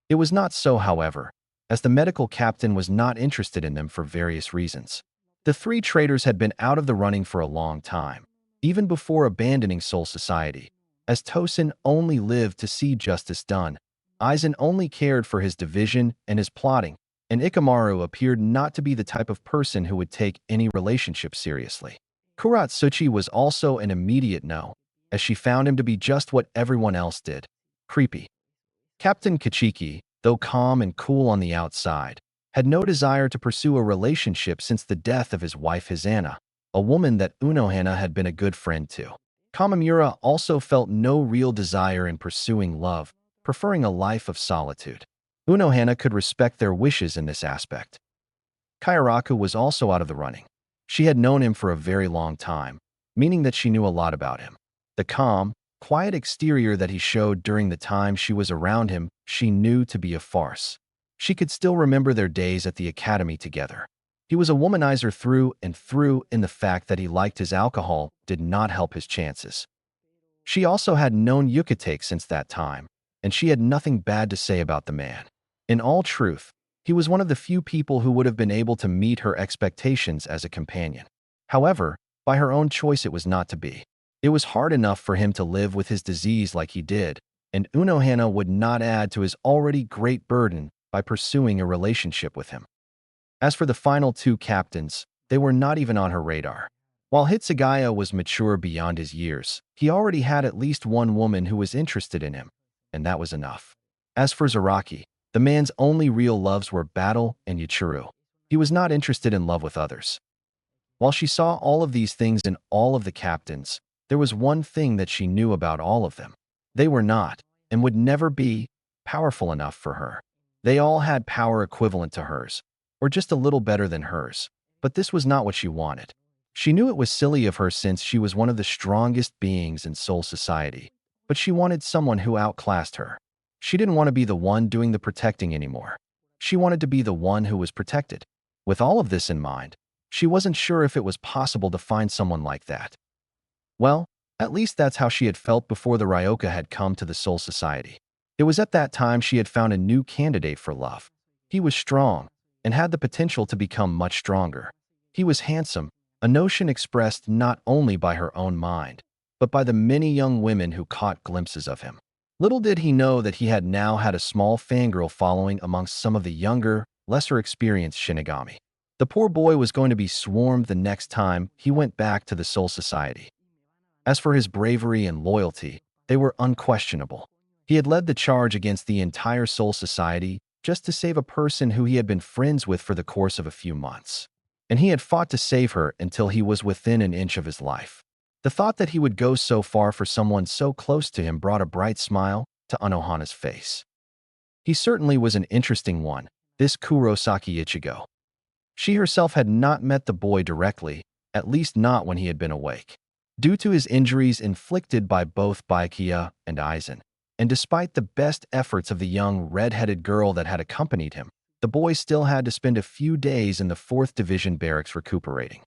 It was not so, however, as the medical captain was not interested in them for various reasons. The 3 traitors had been out of the running for a long time, even before abandoning Soul Society, as Tosin only lived to see justice done, Aizen only cared for his division and his plotting, and Ikamaru appeared not to be the type of person who would take any relationship seriously. Kuratsuchi was also an immediate no, as she found him to be just what everyone else did, creepy. Captain Kachiki, though calm and cool on the outside, had no desire to pursue a relationship since the death of his wife Hizana, a woman that Unohana had been a good friend to. Kamamura also felt no real desire in pursuing love, preferring a life of solitude. Unohana could respect their wishes in this aspect. Kairaku was also out of the running. She had known him for a very long time, meaning that she knew a lot about him. The calm, quiet exterior that he showed during the time she was around him, she knew to be a farce. She could still remember their days at the academy together. He was a womanizer through and through, and the fact that he liked his alcohol did not help his chances. She also had known Yukitake since that time, and she had nothing bad to say about the man. In all truth, he was one of the few people who would have been able to meet her expectations as a companion. However, by her own choice it was not to be. It was hard enough for him to live with his disease like he did, and Unohana would not add to his already great burden by pursuing a relationship with him. As for the final 2 captains, they were not even on her radar. While Hitsugaya was mature beyond his years, he already had at least one woman who was interested in him, and that was enough. As for Zaraki, the man's only real loves were Battle and Yuchiro. He was not interested in love with others. While she saw all of these things in all of the captains, there was one thing that she knew about all of them. They were not, and would never be, powerful enough for her. They all had power equivalent to hers, or just a little better than hers, but this was not what she wanted. She knew it was silly of her since she was one of the strongest beings in Soul Society, but she wanted someone who outclassed her. She didn't want to be the one doing the protecting anymore. She wanted to be the one who was protected. With all of this in mind, she wasn't sure if it was possible to find someone like that. Well, at least that's how she had felt before the Ryoka had come to the Soul Society. It was at that time she had found a new candidate for love. He was strong, and had the potential to become much stronger. He was handsome, a notion expressed not only by her own mind, but by the many young women who caught glimpses of him. Little did he know that he had now had a small fangirl following amongst some of the younger, lesser experienced Shinigami. The poor boy was going to be swarmed the next time he went back to the Soul Society. As for his bravery and loyalty, they were unquestionable. He had led the charge against the entire Soul Society just to save a person who he had been friends with for the course of a few months. And he had fought to save her until he was within an inch of his life. The thought that he would go so far for someone so close to him brought a bright smile to Unohana's face. He certainly was an interesting one, this Kurosaki Ichigo. She herself had not met the boy directly, at least not when he had been awake. Due to his injuries inflicted by both Byakuya and Aizen, and despite the best efforts of the young red-headed girl that had accompanied him, the boy still had to spend a few days in the 4th Division barracks recuperating.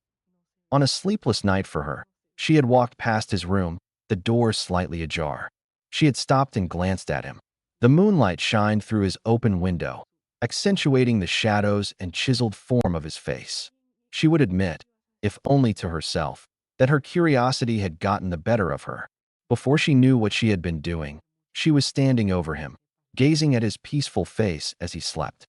On a sleepless night for her, she had walked past his room, the door slightly ajar. She had stopped and glanced at him. The moonlight shined through his open window, accentuating the shadows and chiseled form of his face. She would admit, if only to herself, that her curiosity had gotten the better of her. Before she knew what she had been doing, she was standing over him, gazing at his peaceful face as he slept.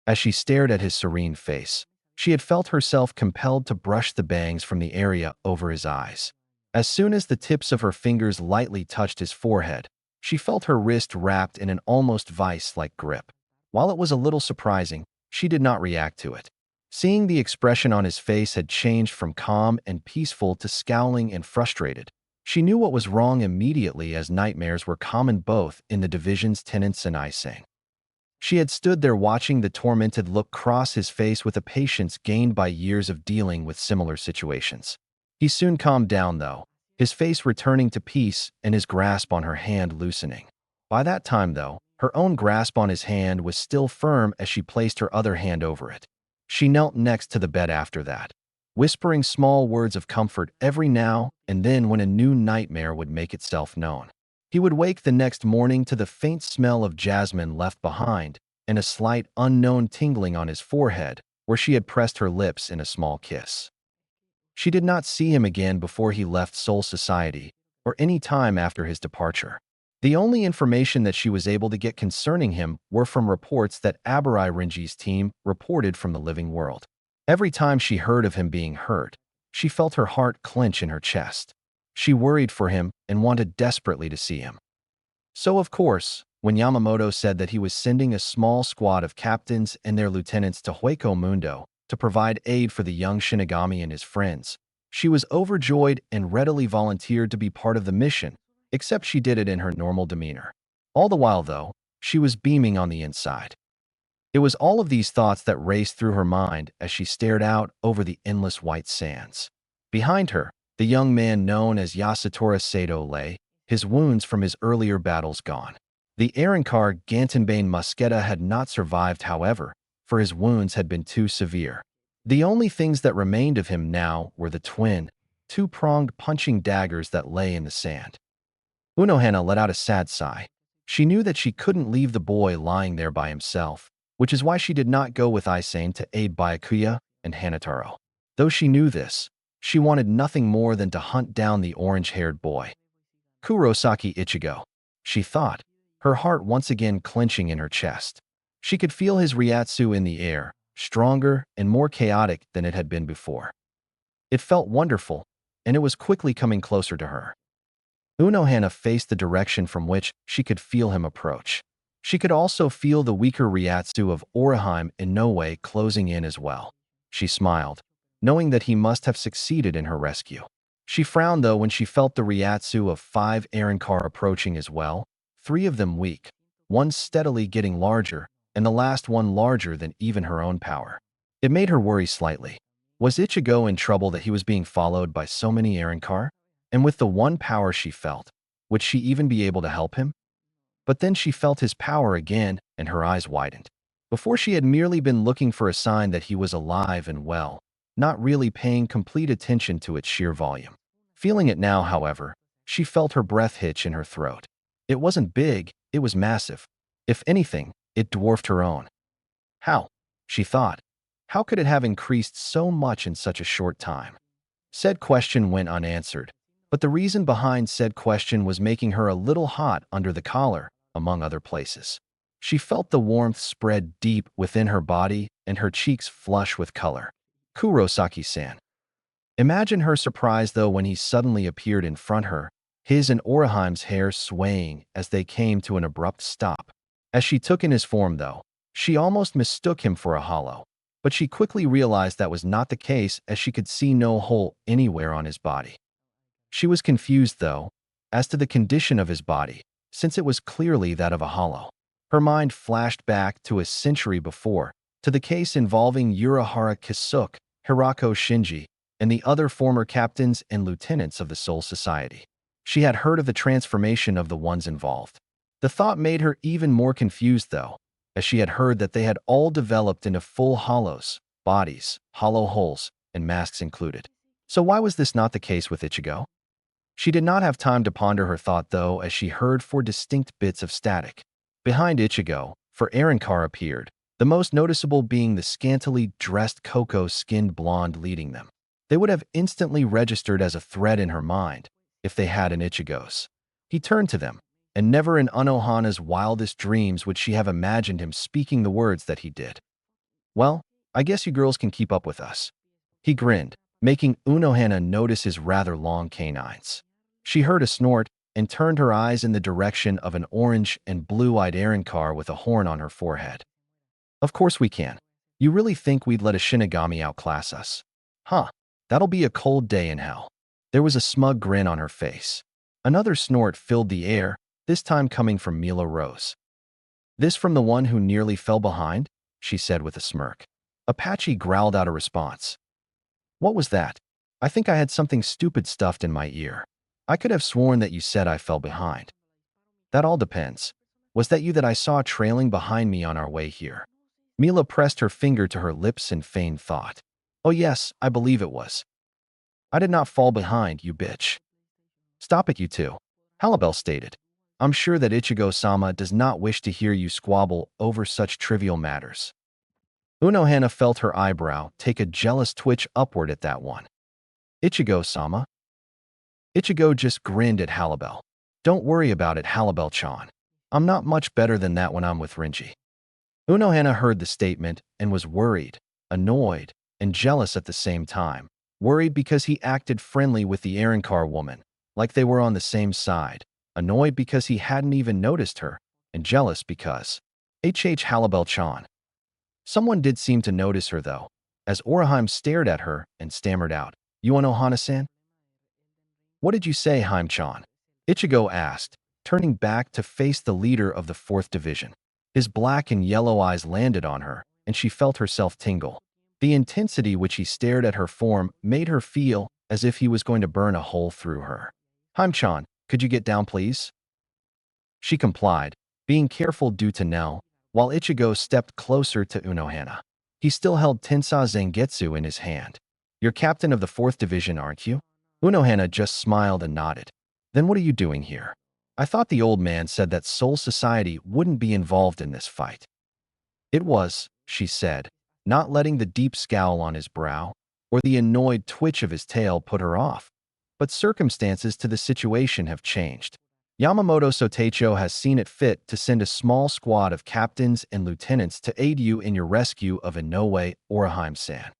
As she stared at his serene face, she had felt herself compelled to brush the bangs from the area over his eyes. As soon as the tips of her fingers lightly touched his forehead, she felt her wrist wrapped in an almost vice-like grip. While it was a little surprising, she did not react to it. Seeing the expression on his face had changed from calm and peaceful to scowling and frustrated, she knew what was wrong immediately, as nightmares were common both in the division's tenants and Aisang. She had stood there watching the tormented look cross his face with a patience gained by years of dealing with similar situations. He soon calmed down, though, his face returning to peace and his grasp on her hand loosening. By that time, though, her own grasp on his hand was still firm as she placed her other hand over it. She knelt next to the bed after that, whispering small words of comfort every now and then when a new nightmare would make itself known. He would wake the next morning to the faint smell of jasmine left behind and a slight unknown tingling on his forehead where she had pressed her lips in a small kiss. She did not see him again before he left Soul Society or any time after his departure. The only information that she was able to get concerning him were from reports that Abarai Rinji's team reported from the living world. Every time she heard of him being hurt, she felt her heart clench in her chest. She worried for him and wanted desperately to see him. So, of course, when Yamamoto said that he was sending a small squad of captains and their lieutenants to Hueco Mundo to provide aid for the young Shinigami and his friends, she was overjoyed and readily volunteered to be part of the mission, except she did it in her normal demeanor. All the while, though, she was beaming on the inside. It was all of these thoughts that raced through her mind as she stared out over the endless white sands. Behind her, the young man known as Yasutora Sato lay, his wounds from his earlier battles gone. The Arankar Gantenbane Musketa had not survived, however, for his wounds had been too severe. The only things that remained of him now were the twin, two-pronged punching daggers that lay in the sand. Unohana let out a sad sigh. She knew that she couldn't leave the boy lying there by himself, which is why she did not go with Aisane to aid Byakuya and Hanataro. Though she knew this, she wanted nothing more than to hunt down the orange-haired boy. Kurosaki Ichigo, she thought, her heart once again clenching in her chest. She could feel his Ryatsu in the air, stronger and more chaotic than it had been before. It felt wonderful, and it was quickly coming closer to her. Unohana faced the direction from which she could feel him approach. She could also feel the weaker Ryatsu of Oraheim in no way closing in as well. She smiled, knowing that he must have succeeded in her rescue. She frowned, though, when she felt the Ryatsu of 5 Arankar approaching as well, 3 of them weak, one steadily getting larger, and the last one larger than even her own power. It made her worry slightly. Was Ichigo in trouble that he was being followed by so many Arankar? And with the one power she felt, would she even be able to help him? But then she felt his power again, and her eyes widened. Before, she had merely been looking for a sign that he was alive and well, not really paying complete attention to its sheer volume. Feeling it now, however, she felt her breath hitch in her throat. It wasn't big, it was massive. If anything, it dwarfed her own. How? She thought. How could it have increased so much in such a short time? Said question went unanswered, but the reason behind said question was making her a little hot under the collar, among other places. She felt the warmth spread deep within her body and her cheeks flush with color. Kurosaki-san. Imagine her surprise, though, when he suddenly appeared in front of her, his and Oraheim's hair swaying as they came to an abrupt stop. As she took in his form, though, she almost mistook him for a hollow, but she quickly realized that was not the case, as she could see no hole anywhere on his body. She was confused, though, as to the condition of his body, since it was clearly that of a hollow. Her mind flashed back to a century before, to the case involving Urahara Kisuke, Hirako Shinji, and the other former captains and lieutenants of the Soul Society. She had heard of the transformation of the ones involved. The thought made her even more confused, though, as she had heard that they had all developed into full hollows, bodies, hollow holes, and masks included. So why was this not the case with Ichigo? She did not have time to ponder her thought, though, as she heard four distinct bits of static. Behind Ichigo, four Arankar appeared, the most noticeable being the scantily dressed cocoa-skinned blonde leading them. They would have instantly registered as a threat in her mind if they had an Ichigo's. He turned to them, and never in Unohana's wildest dreams would she have imagined him speaking the words that he did. "Well, I guess you girls can keep up with us." He grinned, making Unohana notice his rather long canines. She heard a snort and turned her eyes in the direction of an orange and blue-eyed Arankar with a horn on her forehead. "Of course we can. You really think we'd let a Shinigami outclass us? Huh, that'll be a cold day in hell." There was a smug grin on her face. Another snort filled the air, this time coming from Mila Rose. "This from the one who nearly fell behind?" she said with a smirk. Apache growled out a response. "What was that? I think I had something stupid stuffed in my ear. I could have sworn that you said I fell behind." "That all depends. Was that you that I saw trailing behind me on our way here?" Mila pressed her finger to her lips in feigned thought. "Oh yes, I believe it was." "I did not fall behind, you bitch." "Stop it, you two," Halibel stated. "I'm sure that Ichigo-sama does not wish to hear you squabble over such trivial matters." Unohana felt her eyebrow take a jealous twitch upward at that one. "Ichigo-sama?" Ichigo just grinned at Halibel. "Don't worry about it, Halibel-chan. I'm not much better than that when I'm with Rinji." Unohana heard the statement and was worried, annoyed, and jealous at the same time. Worried because he acted friendly with the Arankar woman, like they were on the same side. Annoyed because he hadn't even noticed her, and jealous because Halibel-chan. Someone did seem to notice her, though, as Oraheim stared at her and stammered out, "You Unohana-san?" "What did you say, Haim-chan?" Ichigo asked, turning back to face the leader of the 4th Division. His black and yellow eyes landed on her, and she felt herself tingle. The intensity which he stared at her form made her feel as if he was going to burn a hole through her. "Haim-chan, could you get down, please?" She complied, being careful due to Nell, while Ichigo stepped closer to Unohana. He still held Tensai Zangetsu in his hand. "You're captain of the 4th Division, aren't you?" Unohana just smiled and nodded. "Then what are you doing here?" "I thought the old man said that Soul Society wouldn't be involved in this fight." "It was," she said, not letting the deep scowl on his brow or the annoyed twitch of his tail put her off. "But circumstances to the situation have changed. Yamamoto Soteicho has seen it fit to send a small squad of captains and lieutenants to aid you in your rescue of Inoue Oraheim-san."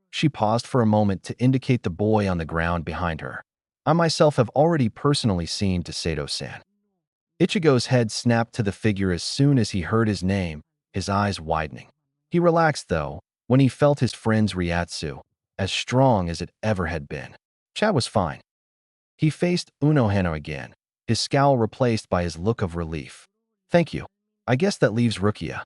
She paused for a moment to indicate the boy on the ground behind her. "I myself have already personally seen to Sato-san." Ichigo's head snapped to the figure as soon as he heard his name, his eyes widening. He relaxed, though, when he felt his friend's Ryatsu, as strong as it ever had been. Chad was fine. He faced Unohana again, his scowl replaced by his look of relief. "Thank you. I guess that leaves Rukia."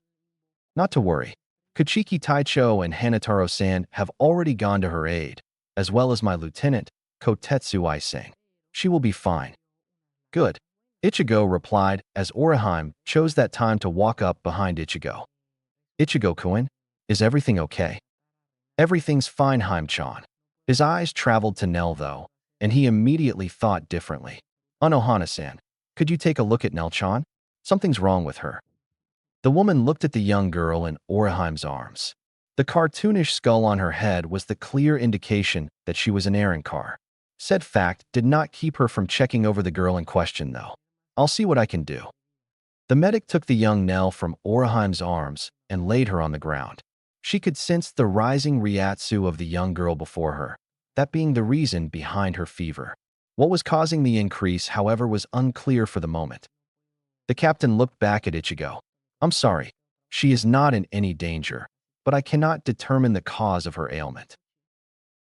"Not to worry. Kuchiki Taicho and Hanataro-san have already gone to her aid, as well as my lieutenant, Kotetsu Ising. She will be fine." "Good," Ichigo replied as Oraheim chose that time to walk up behind Ichigo. "Ichigo-kun, is everything okay?" "Everything's fine, Haim-chan." His eyes traveled to Nell, though, and he immediately thought differently. "Unohana-san, could you take a look at Nell-chan? Something's wrong with her." The woman looked at the young girl in Oraheim's arms. The cartoonish skull on her head was the clear indication that she was an Arankar. Said fact did not keep her from checking over the girl in question, though. "I'll see what I can do." The medic took the young Nell from Oraheim's arms and laid her on the ground. She could sense the rising ryatsu of the young girl before her, that being the reason behind her fever. What was causing the increase, however, was unclear for the moment. The captain looked back at Ichigo. I'm sorry. She is not in any danger, but I cannot determine the cause of her ailment.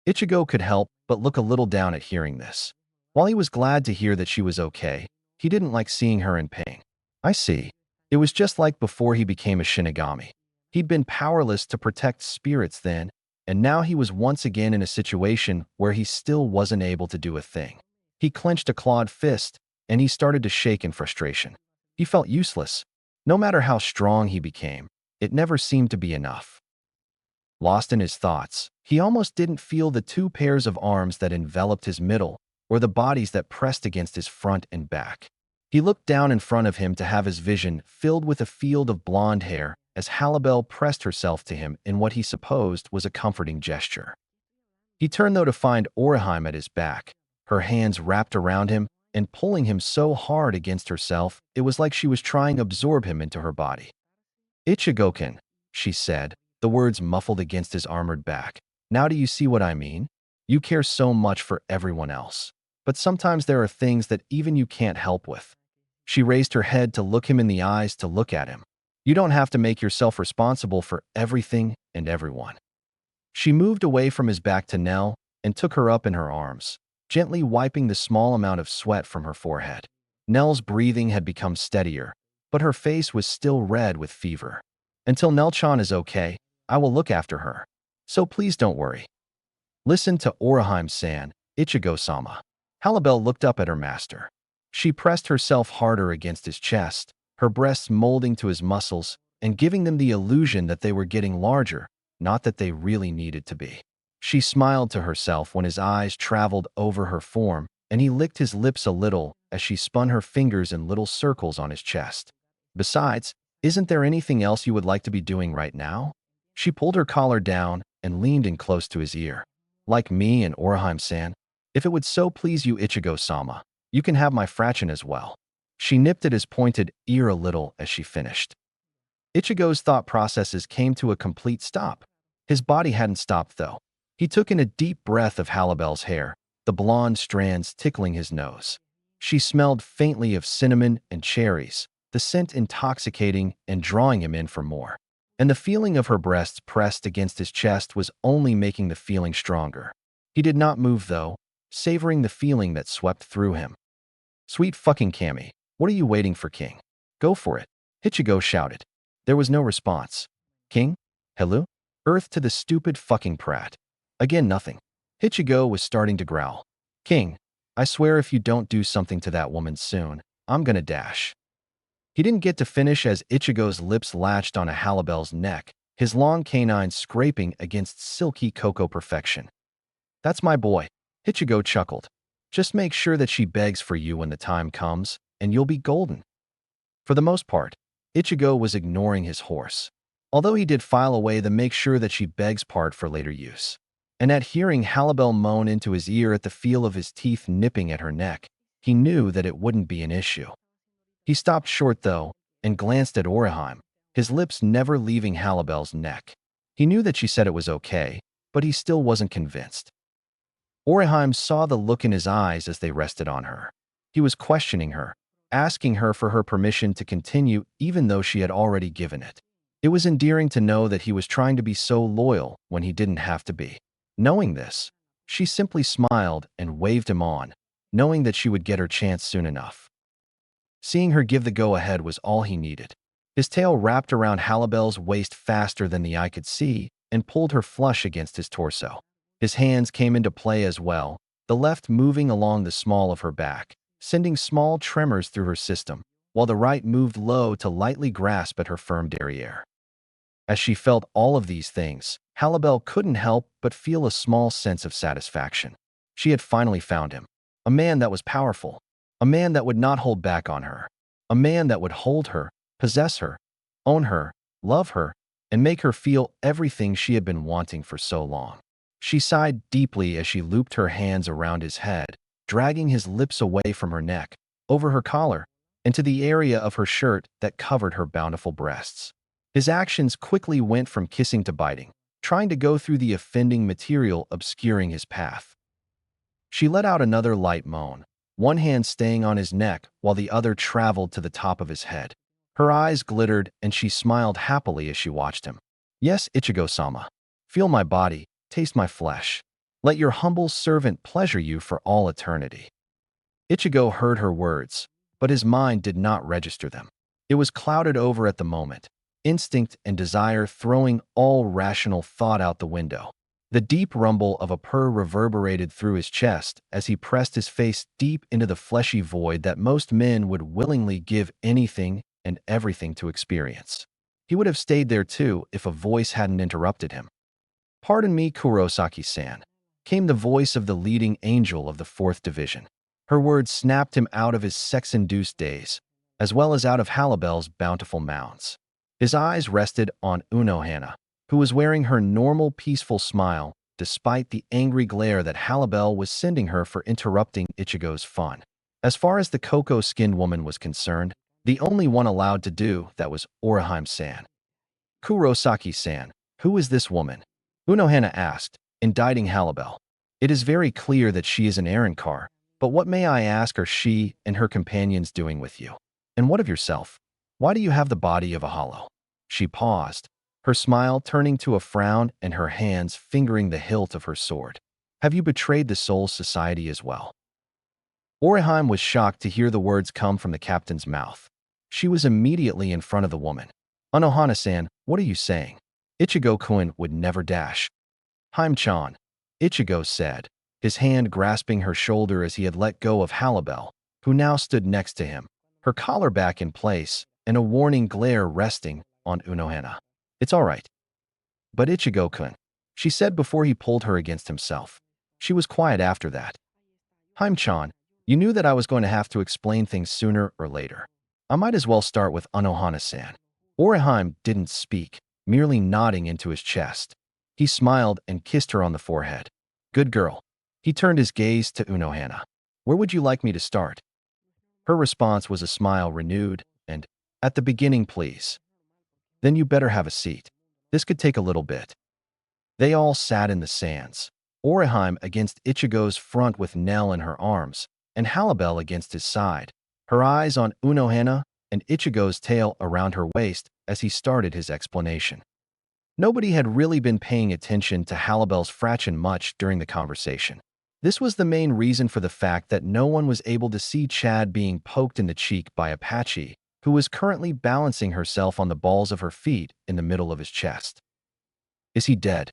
Ichigo could help but look a little down at hearing this. While he was glad to hear that she was okay, he didn't like seeing her in pain. I see. It was just like before he became a Shinigami. He'd been powerless to protect spirits then, and now he was once again in a situation where he still wasn't able to do a thing. He clenched a clawed fist, and he started to shake in frustration. He felt useless. No matter how strong he became, it never seemed to be enough. Lost in his thoughts, he almost didn't feel the two pairs of arms that enveloped his middle, or the bodies that pressed against his front and back. He looked down in front of him to have his vision filled with a field of blonde hair as Halibel pressed herself to him in what he supposed was a comforting gesture. He turned though to find Orihime at his back, her hands wrapped around him and pulling him so hard against herself it was like she was trying to absorb him into her body. Ichigo-kun, she said, the words muffled against his armored back. Now do you see what I mean? You care so much for everyone else. But sometimes there are things that even you can't help with. She raised her head to look him in the eyes to look at him. You don't have to make yourself responsible for everything and everyone. She moved away from his back to Nell and took her up in her arms, gently wiping the small amount of sweat from her forehead. Nell's breathing had become steadier, but her face was still red with fever. Until Nell-chan is okay, I will look after her. So please don't worry. Listen to Orihime-san, Ichigo-sama. Halibel looked up at her master. She pressed herself harder against his chest, her breasts molding to his muscles and giving them the illusion that they were getting larger, not that they really needed to be. She smiled to herself when his eyes traveled over her form, and he licked his lips a little as she spun her fingers in little circles on his chest. Besides, isn't there anything else you would like to be doing right now? She pulled her collar down and leaned in close to his ear. Like me and Orihime-san, if it would so please you, Ichigo-sama, you can have my fraction as well. She nipped at his pointed ear a little as she finished. Ichigo's thought processes came to a complete stop. His body hadn't stopped, though. He took in a deep breath of Halibel's hair, the blonde strands tickling his nose. She smelled faintly of cinnamon and cherries, the scent intoxicating and drawing him in for more. And the feeling of her breasts pressed against his chest was only making the feeling stronger. He did not move, though, savoring the feeling that swept through him. Sweet fucking Cammy, what are you waiting for, King? Go for it, Ichigo shouted. There was no response. King? Hello? Earth to the stupid fucking prat. Again, nothing. Ichigo was starting to growl. King, I swear if you don't do something to that woman soon, I'm gonna dash. He didn't get to finish as Ichigo's lips latched onto Halibel's neck, his long canines scraping against silky cocoa perfection. That's my boy, Ichigo chuckled. Just make sure that she begs for you when the time comes, and you'll be golden. For the most part, Ichigo was ignoring his horse, although he did file away the make sure that she begs part for later use. And at hearing Halibel moan into his ear at the feel of his teeth nipping at her neck, he knew that it wouldn't be an issue. He stopped short, though, and glanced at Orihime, his lips never leaving Halibel's neck. He knew that she said it was okay, but he still wasn't convinced. Orihime saw the look in his eyes as they rested on her. He was questioning her, asking her for her permission to continue even though she had already given it. It was endearing to know that he was trying to be so loyal when he didn't have to be. Knowing this, she simply smiled and waved him on, knowing that she would get her chance soon enough. Seeing her give the go-ahead was all he needed. His tail wrapped around Halibel's waist faster than the eye could see and pulled her flush against his torso. His hands came into play as well, the left moving along the small of her back, sending small tremors through her system, while the right moved low to lightly grasp at her firm derriere. As she felt all of these things, Halibel couldn't help but feel a small sense of satisfaction. She had finally found him. A man that was powerful. A man that would not hold back on her. A man that would hold her, possess her, own her, love her, and make her feel everything she had been wanting for so long. She sighed deeply as she looped her hands around his head, dragging his lips away from her neck, over her collar, and to the area of her shirt that covered her bountiful breasts. His actions quickly went from kissing to biting, trying to go through the offending material obscuring his path. She let out another light moan, one hand staying on his neck while the other traveled to the top of his head. Her eyes glittered and she smiled happily as she watched him. Yes, Ichigo-sama. Feel my body, taste my flesh. Let your humble servant pleasure you for all eternity. Ichigo heard her words, but his mind did not register them. It was clouded over at the moment, instinct and desire throwing all rational thought out the window. The deep rumble of a purr reverberated through his chest as he pressed his face deep into the fleshy void that most men would willingly give anything and everything to experience. He would have stayed there too if a voice hadn't interrupted him. "Pardon me, Kurosaki-san," came the voice of the leading angel of the 4th Division. Her words snapped him out of his sex-induced daze, as well as out of Halibel's bountiful mounds. His eyes rested on Unohana, who was wearing her normal peaceful smile despite the angry glare that Halibel was sending her for interrupting Ichigo's fun. As far as the cocoa-skinned woman was concerned, the only one allowed to do that was Orihime-san. "Kurosaki-san, who is this woman?" Unohana asked, indicting Halibel. "It is very clear that she is an errand car, but what may I ask are she and her companions doing with you? And what of yourself? Why do you have the body of a hollow?" She paused, her smile turning to a frown and her hands fingering the hilt of her sword. "Have you betrayed the Soul Society as well?" Orihime was shocked to hear the words come from the captain's mouth. She was immediately in front of the woman. "Unohana-san, what are you saying? Ichigo-kun would never dash." "Hime-chan," Ichigo said, his hand grasping her shoulder as he had let go of Halibel, who now stood next to him, her collar back in place and a warning glare resting on Unohana. "It's all right." "But Ichigo-kun," she said before he pulled her against himself. She was quiet after that. "Hime-chan, you knew that I was going to have to explain things sooner or later. I might as well start with Unohana-san." Orihime didn't speak, merely nodding into his chest. He smiled and kissed her on the forehead. "Good girl." He turned his gaze to Unohana. "Where would you like me to start?" Her response was a smile renewed and, "At the beginning, please." "Then you better have a seat. This could take a little bit." They all sat in the sands, Orihime against Ichigo's front with Nell in her arms, and Halibel against his side, her eyes on Unohana and Ichigo's tail around her waist as he started his explanation. Nobody had really been paying attention to Halibel's fraction much during the conversation. This was the main reason for the fact that no one was able to see Chad being poked in the cheek by Apache, who was currently balancing herself on the balls of her feet in the middle of his chest. "Is he dead?"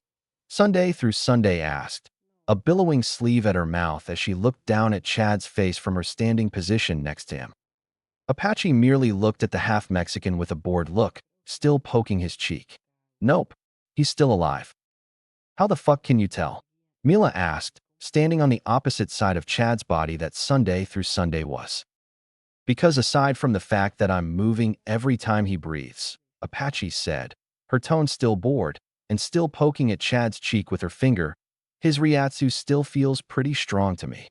Sunday through Sunday asked, a billowing sleeve at her mouth as she looked down at Chad's face from her standing position next to him. Apache merely looked at the half-Mexican with a bored look, still poking his cheek. "Nope, he's still alive." "How the fuck can you tell?" Mila asked, standing on the opposite side of Chad's body that Sunday through Sunday was. "Because aside from the fact that I'm moving every time he breathes," Apache said, her tone still bored, and still poking at Chad's cheek with her finger, "his Ryatsu still feels pretty strong to me."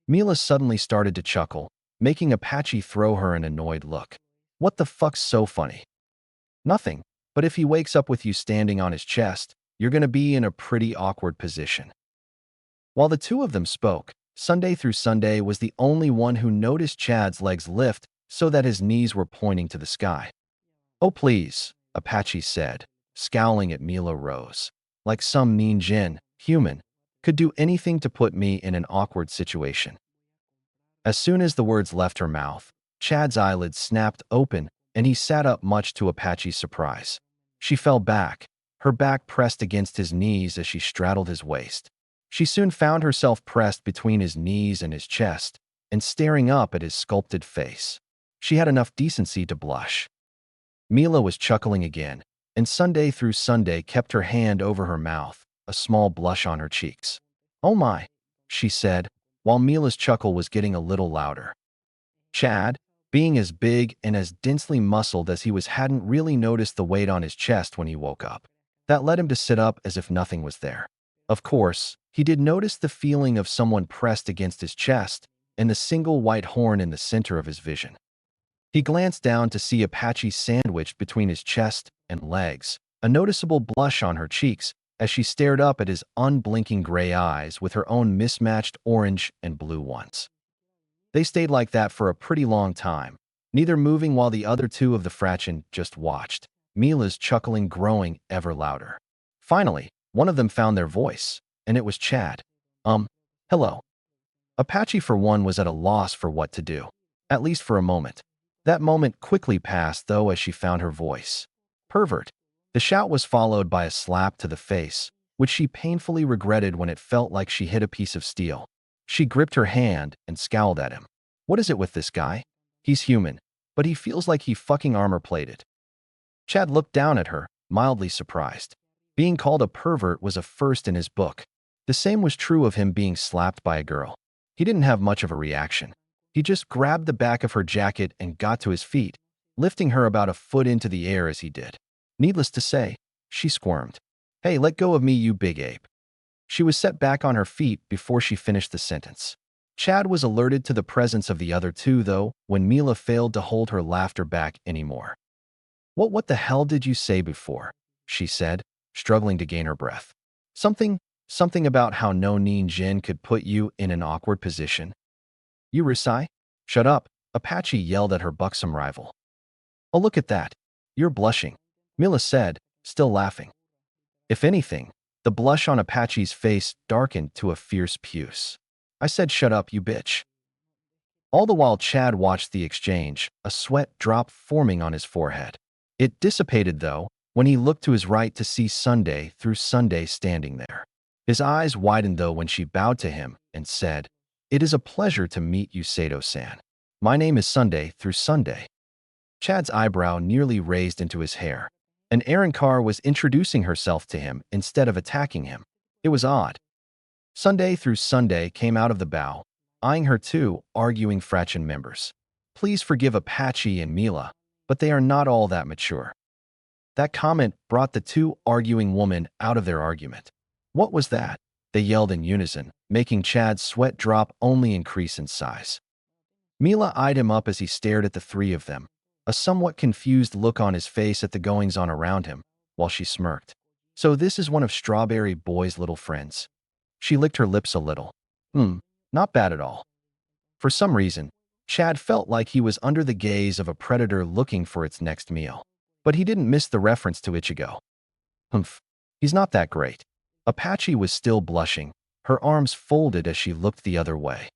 Mila suddenly started to chuckle, making Apache throw her an annoyed look. "What the fuck's so funny?" "Nothing, but if he wakes up with you standing on his chest, you're gonna be in a pretty awkward position." While the two of them spoke, Sunday through Sunday was the only one who noticed Chad's legs lift so that his knees were pointing to the sky. "Oh please," Apache said, scowling at Mila Rose. "Like some mean Jin, human, could do anything to put me in an awkward situation." As soon as the words left her mouth, Chad's eyelids snapped open and he sat up much to Apache's surprise. She fell back, her back pressed against his knees as she straddled his waist. She soon found herself pressed between his knees and his chest and staring up at his sculpted face. She had enough decency to blush. Mila was chuckling again, and Sunday through Sunday kept her hand over her mouth, a small blush on her cheeks. "Oh my," she said, while Mila's chuckle was getting a little louder. Chad, being as big and as densely muscled as he was, hadn't really noticed the weight on his chest when he woke up. That led him to sit up as if nothing was there. Of course, he did notice the feeling of someone pressed against his chest and the single white horn in the center of his vision. He glanced down to see Apache sandwiched between his chest and legs, a noticeable blush on her cheeks as she stared up at his unblinking gray eyes with her own mismatched orange and blue ones. They stayed like that for a pretty long time, neither moving while the other two of the fraction just watched, Mila's chuckling growing ever louder. Finally, one of them found their voice, and it was Chad. Hello. Apache for one was at a loss for what to do, at least for a moment. That moment quickly passed, though, as she found her voice. Pervert. The shout was followed by a slap to the face, which she painfully regretted when it felt like she hit a piece of steel. She gripped her hand and scowled at him. What is it with this guy? He's human, but he feels like he fucking armor-plated. Chad looked down at her, mildly surprised. Being called a pervert was a first in his book. The same was true of him being slapped by a girl. He didn't have much of a reaction. He just grabbed the back of her jacket and got to his feet, lifting her about a foot into the air as he did. Needless to say, she squirmed. Hey, let go of me, you big ape. She was set back on her feet before she finished the sentence. Chad was alerted to the presence of the other two, though, when Mila failed to hold her laughter back anymore. What the hell did you say before? She said, struggling to gain her breath. Something about how no ninjin could put you in an awkward position. You Risai? Shut up, Apache yelled at her buxom rival. Oh, look at that. You're blushing, Mila said, still laughing. If anything, the blush on Apache's face darkened to a fierce puce. I said shut up, you bitch. All the while Chad watched the exchange, a sweat drop forming on his forehead. It dissipated, though, when he looked to his right to see Sunday through Sunday standing there. His eyes widened, though, when she bowed to him and said, It is a pleasure to meet you, Sato-san. My name is Sunday through Sunday. Chad's eyebrow nearly raised into his hair. An Aaron Carr was introducing herself to him instead of attacking him. It was odd. Sunday through Sunday came out of the bow, eyeing her two arguing fraction members. Please forgive Apache and Mila, but they are not all that mature. That comment brought the two arguing women out of their argument. What was that? They yelled in unison, making Chad's sweat drop only increase in size. Mila eyed him up as he stared at the three of them, a somewhat confused look on his face at the goings-on around him, while she smirked. So this is one of Strawberry Boy's little friends. She licked her lips a little. Not bad at all. For some reason, Chad felt like he was under the gaze of a predator looking for its next meal. But he didn't miss the reference to Ichigo. He's not that great. Apache was still blushing, her arms folded as she looked the other way.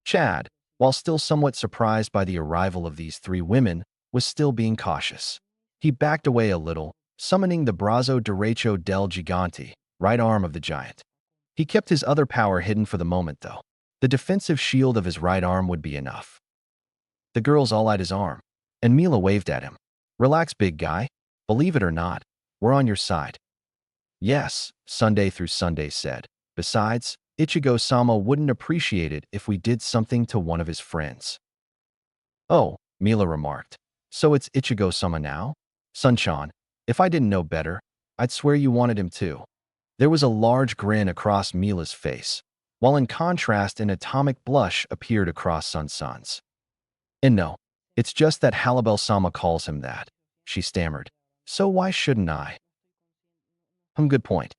Chad, while still somewhat surprised by the arrival of these three women, was still being cautious. He backed away a little, summoning the Brazo Derecho del Gigante, right arm of the giant. He kept his other power hidden for the moment, though. The defensive shield of his right arm would be enough. The girls all eyed his arm, and Mila waved at him. Relax, big guy. Believe it or not, we're on your side. Yes, Sunday through Sunday said. Besides, Ichigo-sama wouldn't appreciate it if we did something to one of his friends. Oh, Mila remarked. So it's Ichigo-sama now? Sunchan, if I didn't know better, I'd swear you wanted him too. There was a large grin across Mila's face, while in contrast an atomic blush appeared across Sun-san's. And no, it's just that Halibel-sama calls him that, she stammered. So why shouldn't I? Good point.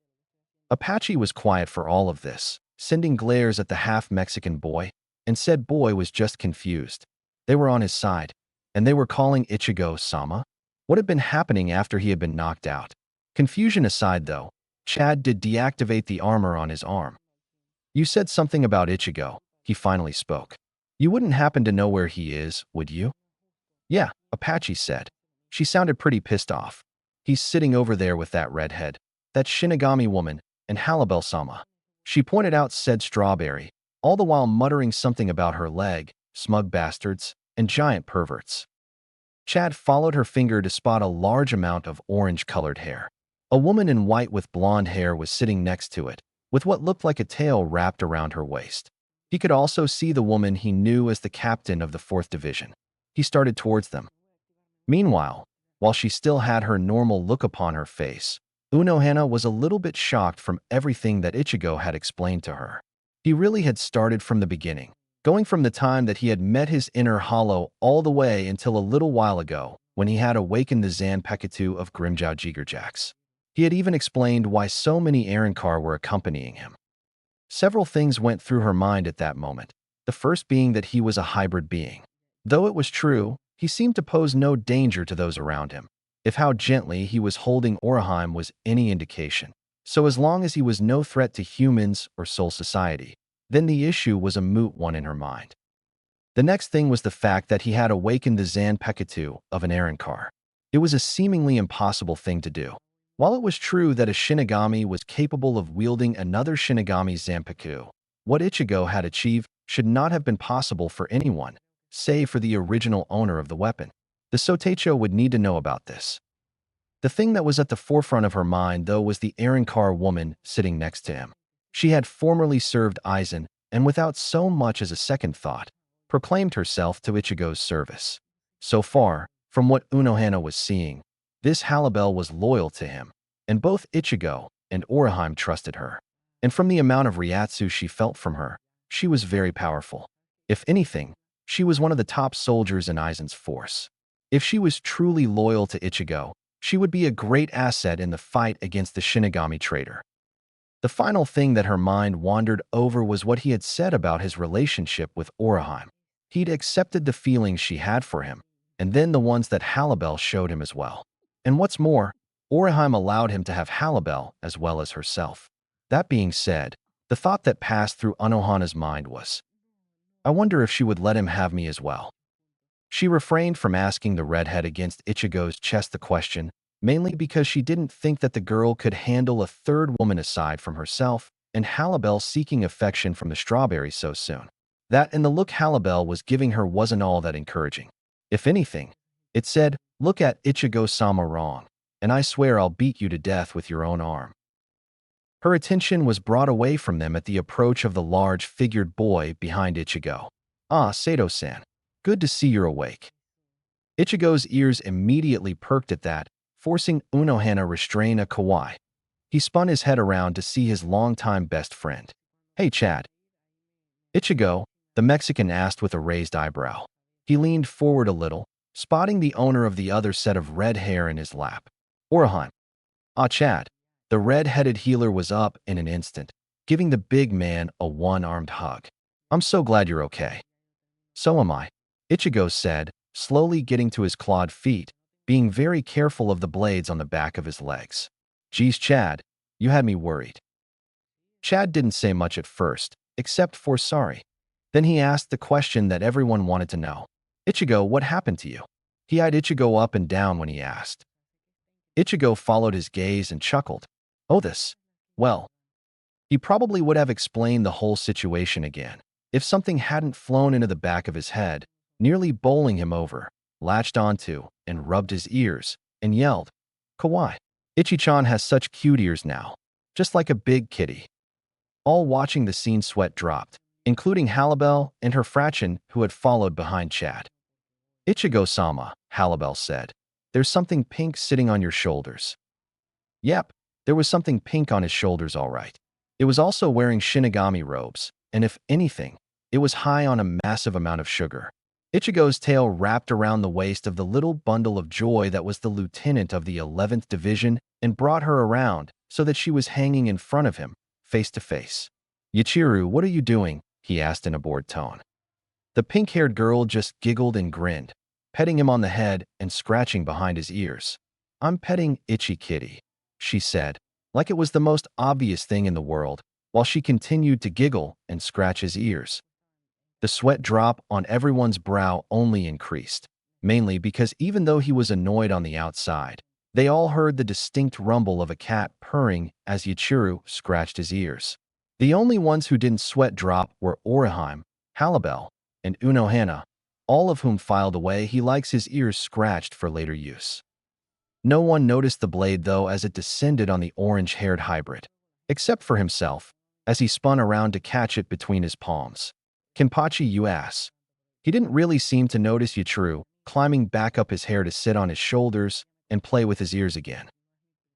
Apache was quiet for all of this, sending glares at the half-Mexican boy, and said boy was just confused. They were on his side, and they were calling Ichigo-sama? What had been happening after he had been knocked out? Confusion aside, though, Chad did deactivate the armor on his arm. You said something about Ichigo, he finally spoke. You wouldn't happen to know where he is, would you? Yeah, Apache said. She sounded pretty pissed off. He's sitting over there with that redhead, that Shinigami woman, and Halibel-sama. She pointed out said Strawberry, all the while muttering something about her leg, smug bastards, and giant perverts. Chad followed her finger to spot a large amount of orange-colored hair. A woman in white with blonde hair was sitting next to it, with what looked like a tail wrapped around her waist. He could also see the woman he knew as the captain of the 4th Division. He started towards them. Meanwhile, while she still had her normal look upon her face, Unohana was a little bit shocked from everything that Ichigo had explained to her. He really had started from the beginning, going from the time that he had met his inner hollow all the way until a little while ago, when he had awakened the Zanpakutō of Grimmjow Jiggerjacks. He had even explained why so many Arankar were accompanying him. Several things went through her mind at that moment, the first being that he was a hybrid being. Though it was true, he seemed to pose no danger to those around him, if how gently he was holding Orihime was any indication. So as long as he was no threat to humans or soul society, then the issue was a moot one in her mind. The next thing was the fact that he had awakened the Zanpakutō of an Arankar. It was a seemingly impossible thing to do. While it was true that a Shinigami was capable of wielding another Shinigami's Zanpaku, what Ichigo had achieved should not have been possible for anyone, save for the original owner of the weapon. The Soteicho would need to know about this. The thing that was at the forefront of her mind, though, was the Arankar woman sitting next to him. She had formerly served Aizen, and without so much as a second thought, proclaimed herself to Ichigo's service. So far, from what Unohana was seeing, this Halibel was loyal to him, and both Ichigo and Orihime trusted her. And from the amount of Ryatsu she felt from her, she was very powerful. If anything, she was one of the top soldiers in Aizen's force. If she was truly loyal to Ichigo, she would be a great asset in the fight against the Shinigami traitor. The final thing that her mind wandered over was what he had said about his relationship with Orihime. He'd accepted the feelings she had for him, and then the ones that Halibel showed him as well. And what's more, Orihime allowed him to have Halibel as well as herself. That being said, the thought that passed through Unohana's mind was, I wonder if she would let him have me as well. She refrained from asking the redhead against Ichigo's chest the question, mainly because she didn't think that the girl could handle a third woman aside from herself and Halibel seeking affection from the strawberry so soon. That and the look Halibel was giving her wasn't all that encouraging. If anything, it said, look at Ichigo-sama wrong, and I swear I'll beat you to death with your own arm. Her attention was brought away from them at the approach of the large-figured boy behind Ichigo. Ah, Sato-san, good to see you're awake. Ichigo's ears immediately perked at that, forcing Unohana restrain a kawaii. He spun his head around to see his longtime best friend. Hey, Chad. Ichigo, the Mexican asked with a raised eyebrow. He leaned forward a little, spotting the owner of the other set of red hair in his lap. Orihime. Ah, Chad. The red-headed healer was up in an instant, giving the big man a one-armed hug. I'm so glad you're okay. So am I, Ichigo said, slowly getting to his clawed feet, being very careful of the blades on the back of his legs. Geez, Chad, you had me worried. Chad didn't say much at first, except for sorry. Then he asked the question that everyone wanted to know. Ichigo, what happened to you? He eyed Ichigo up and down when he asked. Ichigo followed his gaze and chuckled. Oh, this. Well, he probably would have explained the whole situation again, if something hadn't flown into the back of his head, nearly bowling him over, latched onto, and rubbed his ears, and yelled, Kawaii. Ichi-chan has such cute ears now, just like a big kitty. All watching the scene, sweat dropped, including Halibel and her fraction who had followed behind Chad. Ichigo-sama, Halibel said, there's something pink sitting on your shoulders. Yep, there was something pink on his shoulders all right. It was also wearing Shinigami robes, and if anything, it was high on a massive amount of sugar. Ichigo's tail wrapped around the waist of the little bundle of joy that was the lieutenant of the 11th Division and brought her around so that she was hanging in front of him, face to face. Yachiru, what are you doing? He asked in a bored tone. The pink-haired girl just giggled and grinned, petting him on the head and scratching behind his ears. I'm petting Itchy Kitty, she said, like it was the most obvious thing in the world, while she continued to giggle and scratch his ears. The sweat drop on everyone's brow only increased, mainly because even though he was annoyed on the outside, they all heard the distinct rumble of a cat purring as Yachiru scratched his ears. The only ones who didn't sweat drop were Orihime, Halibel, and Unohana, all of whom filed away. He likes his ears scratched for later use. No one noticed the blade, though, as it descended on the orange-haired hybrid, except for himself, as he spun around to catch it between his palms. Kenpachi, you ass. He didn't really seem to notice Yachiru, climbing back up his hair to sit on his shoulders and play with his ears again.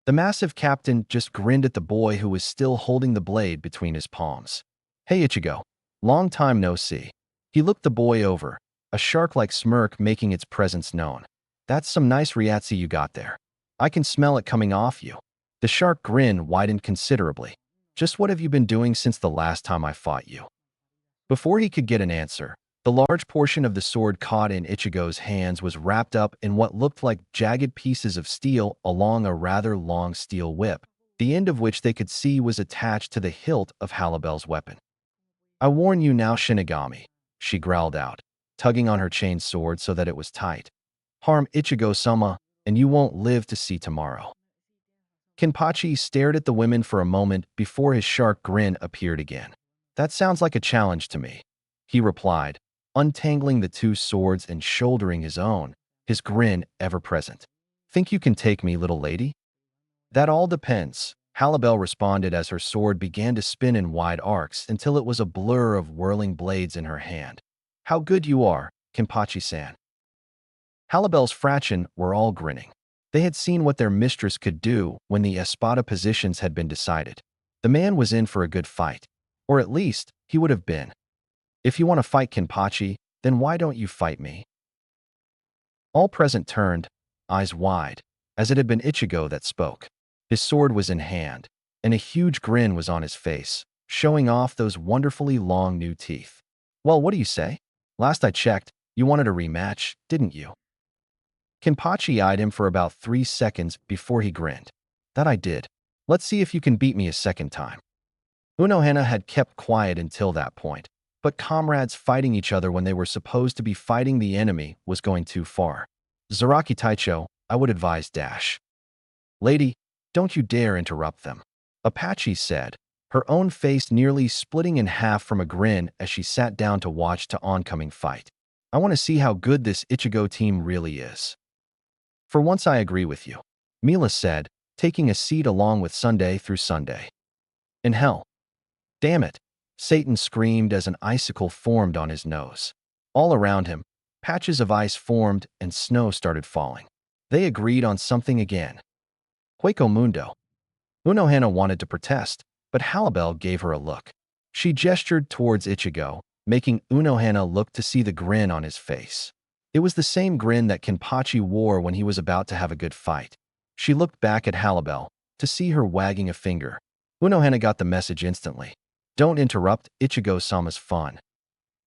The massive captain just grinned at the boy who was still holding the blade between his palms. Hey, Ichigo. Long time no see. He looked the boy over, a shark-like smirk making its presence known. That's some nice ryatsu you got there. I can smell it coming off you. The shark grin widened considerably. Just what have you been doing since the last time I fought you? Before he could get an answer, the large portion of the sword caught in Ichigo's hands was wrapped up in what looked like jagged pieces of steel along a rather long steel whip, the end of which they could see was attached to the hilt of Halibel's weapon. I warn you now, Shinigami, she growled out, tugging on her chain sword so that it was tight. Harm Ichigo-sama, and you won't live to see tomorrow. Kenpachi stared at the women for a moment before his shark grin appeared again. That sounds like a challenge to me, he replied, untangling the two swords and shouldering his own, his grin ever present. Think you can take me, little lady? That all depends, Halibel responded as her sword began to spin in wide arcs until it was a blur of whirling blades in her hand. How good you are, Kenpachi-san. Halibel's fraction were all grinning. They had seen what their mistress could do when the espada positions had been decided. The man was in for a good fight, or at least he would have been. If you want to fight Kenpachi, then why don't you fight me? All present turned, eyes wide, as it had been Ichigo that spoke. His sword was in hand, and a huge grin was on his face, showing off those wonderfully long new teeth. Well, what do you say? Last I checked, you wanted a rematch, didn't you? Kenpachi eyed him for about 3 seconds before he grinned. That I did. Let's see if you can beat me a second time. Unohana had kept quiet until that point, but comrades fighting each other when they were supposed to be fighting the enemy was going too far. Zaraki Taicho, I would advise dash. Lady, don't you dare interrupt them, Apache said, her own face nearly splitting in half from a grin as she sat down to watch the oncoming fight. I want to see how good this Ichigo team really is. For once I agree with you, Mila said, taking a seat along with Sunday through Sunday. In hell. Damn it, Satan screamed as an icicle formed on his nose. All around him, patches of ice formed and snow started falling. They agreed on something again. Hueco Mundo. Unohana wanted to protest, but Halibel gave her a look. She gestured towards Ichigo, making Unohana look to see the grin on his face. It was the same grin that Kenpachi wore when he was about to have a good fight. She looked back at Halibel to see her wagging a finger. Unohana got the message instantly. Don't interrupt Ichigo-sama's fun.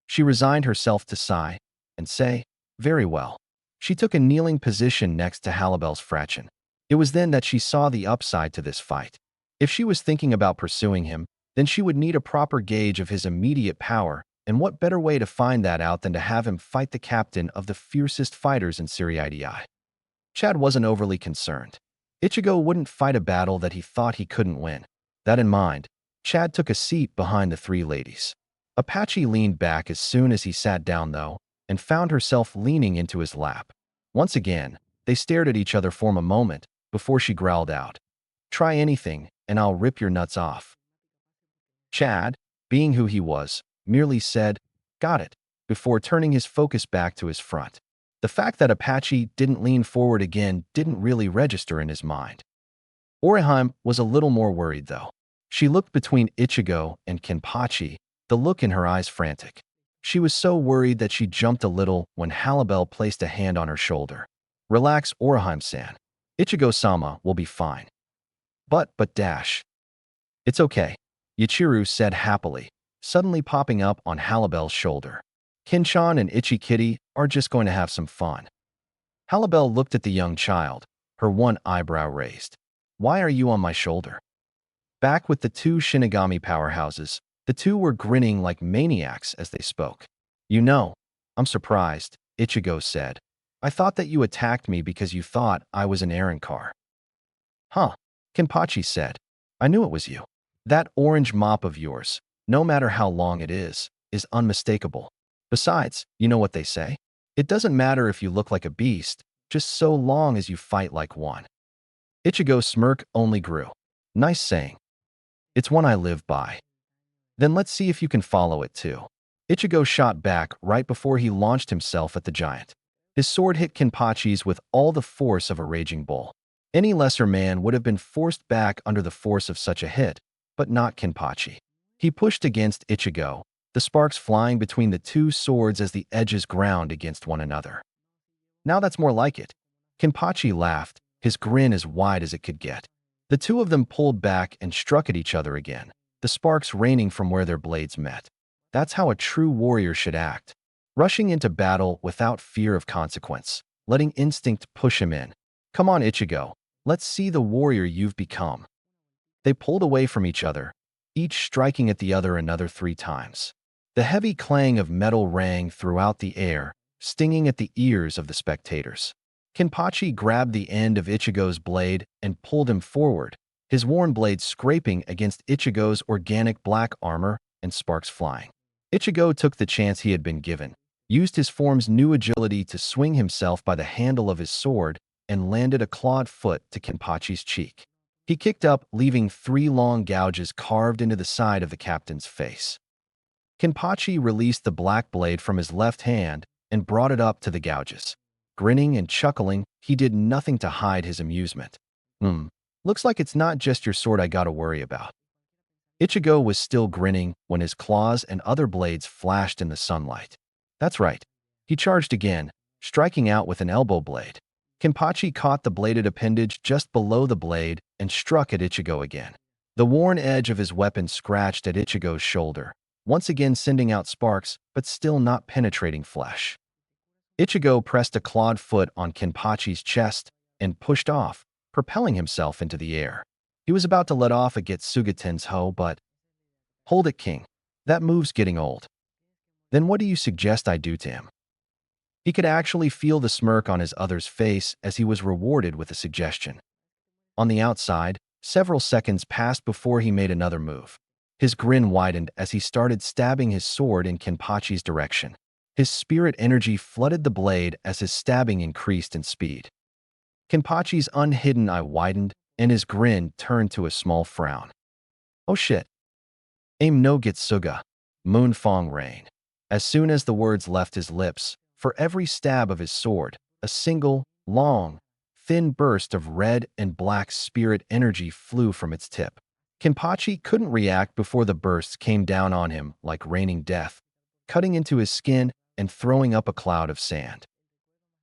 She resigned herself to sigh and say, very well. She took a kneeling position next to Halibel's fraction. It was then that she saw the upside to this fight. If she was thinking about pursuing him, then she would need a proper gauge of his immediate power, and what better way to find that out than to have him fight the captain of the fiercest fighters in Siriidii. Chad wasn't overly concerned. Ichigo wouldn't fight a battle that he thought he couldn't win. That in mind, Chad took a seat behind the 3 ladies. Apache leaned back as soon as he sat down, though, and found herself leaning into his lap. Once again, they stared at each other for a moment before she growled out, "Try anything, and I'll rip your nuts off." Chad, being who he was, merely said, "Got it," before turning his focus back to his front. The fact that Apache didn't lean forward again didn't really register in his mind. Orihime was a little more worried, though. She looked between Ichigo and Kenpachi, the look in her eyes frantic. She was so worried that she jumped a little when Halibel placed a hand on her shoulder. Relax, Orihime-san. Ichigo-sama will be fine. But dash. It's okay, Yachiru said happily, suddenly popping up on Halibel's shoulder. Kinchan and Ichi Kitty are just going to have some fun. Halibel looked at the young child, her one eyebrow raised. Why are you on my shoulder? Back with the 2 Shinigami powerhouses, the 2 were grinning like maniacs as they spoke. You know, I'm surprised, Ichigo said. I thought that you attacked me because you thought I was an errand car. Huh, Kenpachi said. I knew it was you. That orange mop of yours, no matter how long it is unmistakable. Besides, you know what they say? It doesn't matter if you look like a beast, just so long as you fight like one. Ichigo's smirk only grew. Nice saying. It's one I live by. Then let's see if you can follow it too. Ichigo shot back right before he launched himself at the giant. His sword hit Kenpachi's with all the force of a raging bull. Any lesser man would have been forced back under the force of such a hit, but not Kenpachi. He pushed against Ichigo, the sparks flying between the two swords as the edges ground against one another. Now that's more like it. Kenpachi laughed, his grin as wide as it could get. The two of them pulled back and struck at each other again, the sparks raining from where their blades met. That's how a true warrior should act, rushing into battle without fear of consequence, letting instinct push him in. Come on, Ichigo, let's see the warrior you've become. They pulled away from each other, each striking at the other another 3 times. The heavy clang of metal rang throughout the air, stinging at the ears of the spectators. Kenpachi grabbed the end of Ichigo's blade and pulled him forward, his worn blade scraping against Ichigo's organic black armor and sparks flying. Ichigo took the chance he had been given, used his form's new agility to swing himself by the handle of his sword, and landed a clawed foot to Kenpachi's cheek. He kicked up, leaving 3 long gouges carved into the side of the captain's face. Kenpachi released the black blade from his left hand and brought it up to the gouges. Grinning and chuckling, he did nothing to hide his amusement. Looks like it's not just your sword I gotta worry about. Ichigo was still grinning when his claws and other blades flashed in the sunlight. That's right. He charged again, striking out with an elbow blade. Kenpachi caught the bladed appendage just below the blade and struck at Ichigo again. The worn edge of his weapon scratched at Ichigo's shoulder, once again sending out sparks but still not penetrating flesh. Ichigo pressed a clawed foot on Kenpachi's chest and pushed off, propelling himself into the air. He was about to let off a Getsuga Tensho, but... Hold it, King. That move's getting old. Then what do you suggest I do to him? He could actually feel the smirk on his other's face as he was rewarded with a suggestion. On the outside, several seconds passed before he made another move. His grin widened as he started stabbing his sword in Kenpachi's direction. His spirit energy flooded the blade as his stabbing increased in speed. Kenpachi's unhidden eye widened, and his grin turned to a small frown. Oh shit. Aim no Getsuga. Moonfong rain. As soon as the words left his lips, for every stab of his sword, a single, long, thin burst of red and black spirit energy flew from its tip. Kenpachi couldn't react before the bursts came down on him like raining death, cutting into his skin and throwing up a cloud of sand.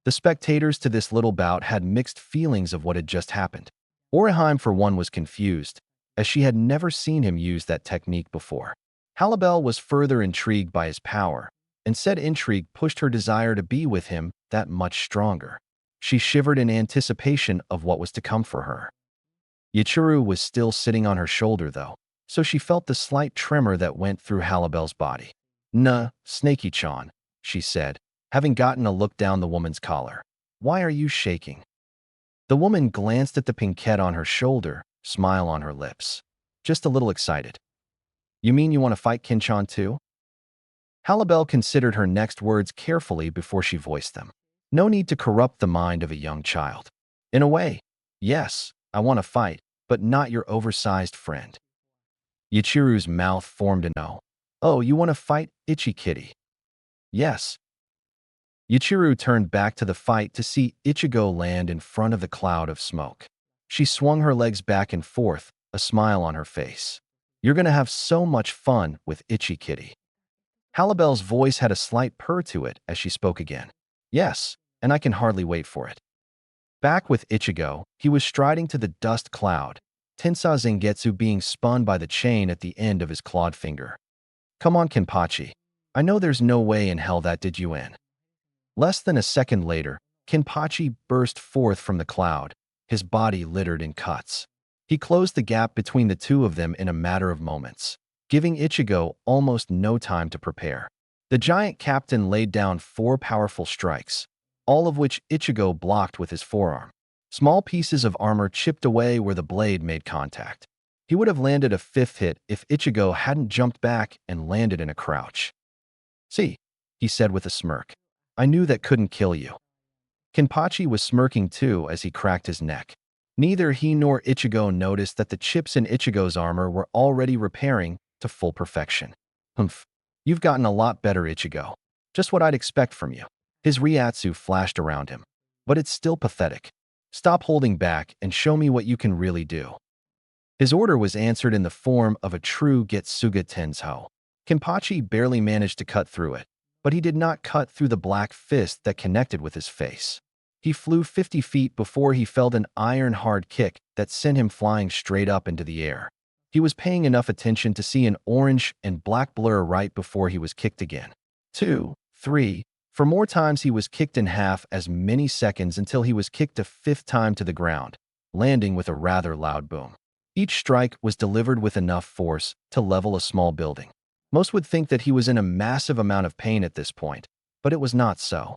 The spectators to this little bout had mixed feelings of what had just happened. Orihime, for one, was confused, as she had never seen him use that technique before. Halibel was further intrigued by his power, and said intrigue pushed her desire to be with him that much stronger. She shivered in anticipation of what was to come for her. Ichigo was still sitting on her shoulder, though, so she felt the slight tremor that went through Halibel's body. "Nah, Snakey-chan," she said, having gotten a look down the woman's collar. "Why are you shaking?" The woman glanced at the pinkette on her shoulder, smile on her lips. "Just a little excited." "You mean you want to fight Kinchan too?" Halibel considered her next words carefully before she voiced them. No need to corrupt the mind of a young child. "In a way, yes, I want to fight, but not your oversized friend." Ichiro's mouth formed a no. "Oh, you want to fight Ichikitty?" "Yes." Ichiro turned back to the fight to see Ichigo land in front of the cloud of smoke. She swung her legs back and forth, a smile on her face. "You're gonna have so much fun with Ichikitty." Halibel's voice had a slight purr to it as she spoke again. "Yes, and I can hardly wait for it." Back with Ichigo, he was striding to the dust cloud, Tensa Zangetsu being spun by the chain at the end of his clawed finger. "Come on, Kenpachi. I know there's no way in hell that did you in." Less than a second later, Kenpachi burst forth from the cloud, his body littered in cuts. He closed the gap between the two of them in a matter of moments, giving Ichigo almost no time to prepare. The giant captain laid down 4 powerful strikes, all of which Ichigo blocked with his forearm. Small pieces of armor chipped away where the blade made contact. He would have landed a 5th hit if Ichigo hadn't jumped back and landed in a crouch. "See," he said with a smirk. "I knew that couldn't kill you." Kenpachi was smirking too as he cracked his neck. Neither he nor Ichigo noticed that the chips in Ichigo's armor were already repairing to full perfection. "Humph. You've gotten a lot better, Ichigo. Just what I'd expect from you." His Ryatsu flashed around him. "But it's still pathetic. Stop holding back and show me what you can really do." His order was answered in the form of a true Getsuga Tensho. Kenpachi barely managed to cut through it, but he did not cut through the black fist that connected with his face. He flew 50 feet before he felt an iron-hard kick that sent him flying straight up into the air. He was paying enough attention to see an orange and black blur right before he was kicked again. 2, 3, 4 more times he was kicked in half as many seconds until he was kicked a fifth time to the ground, landing with a rather loud boom. Each strike was delivered with enough force to level a small building. Most would think that he was in a massive amount of pain at this point, but it was not so.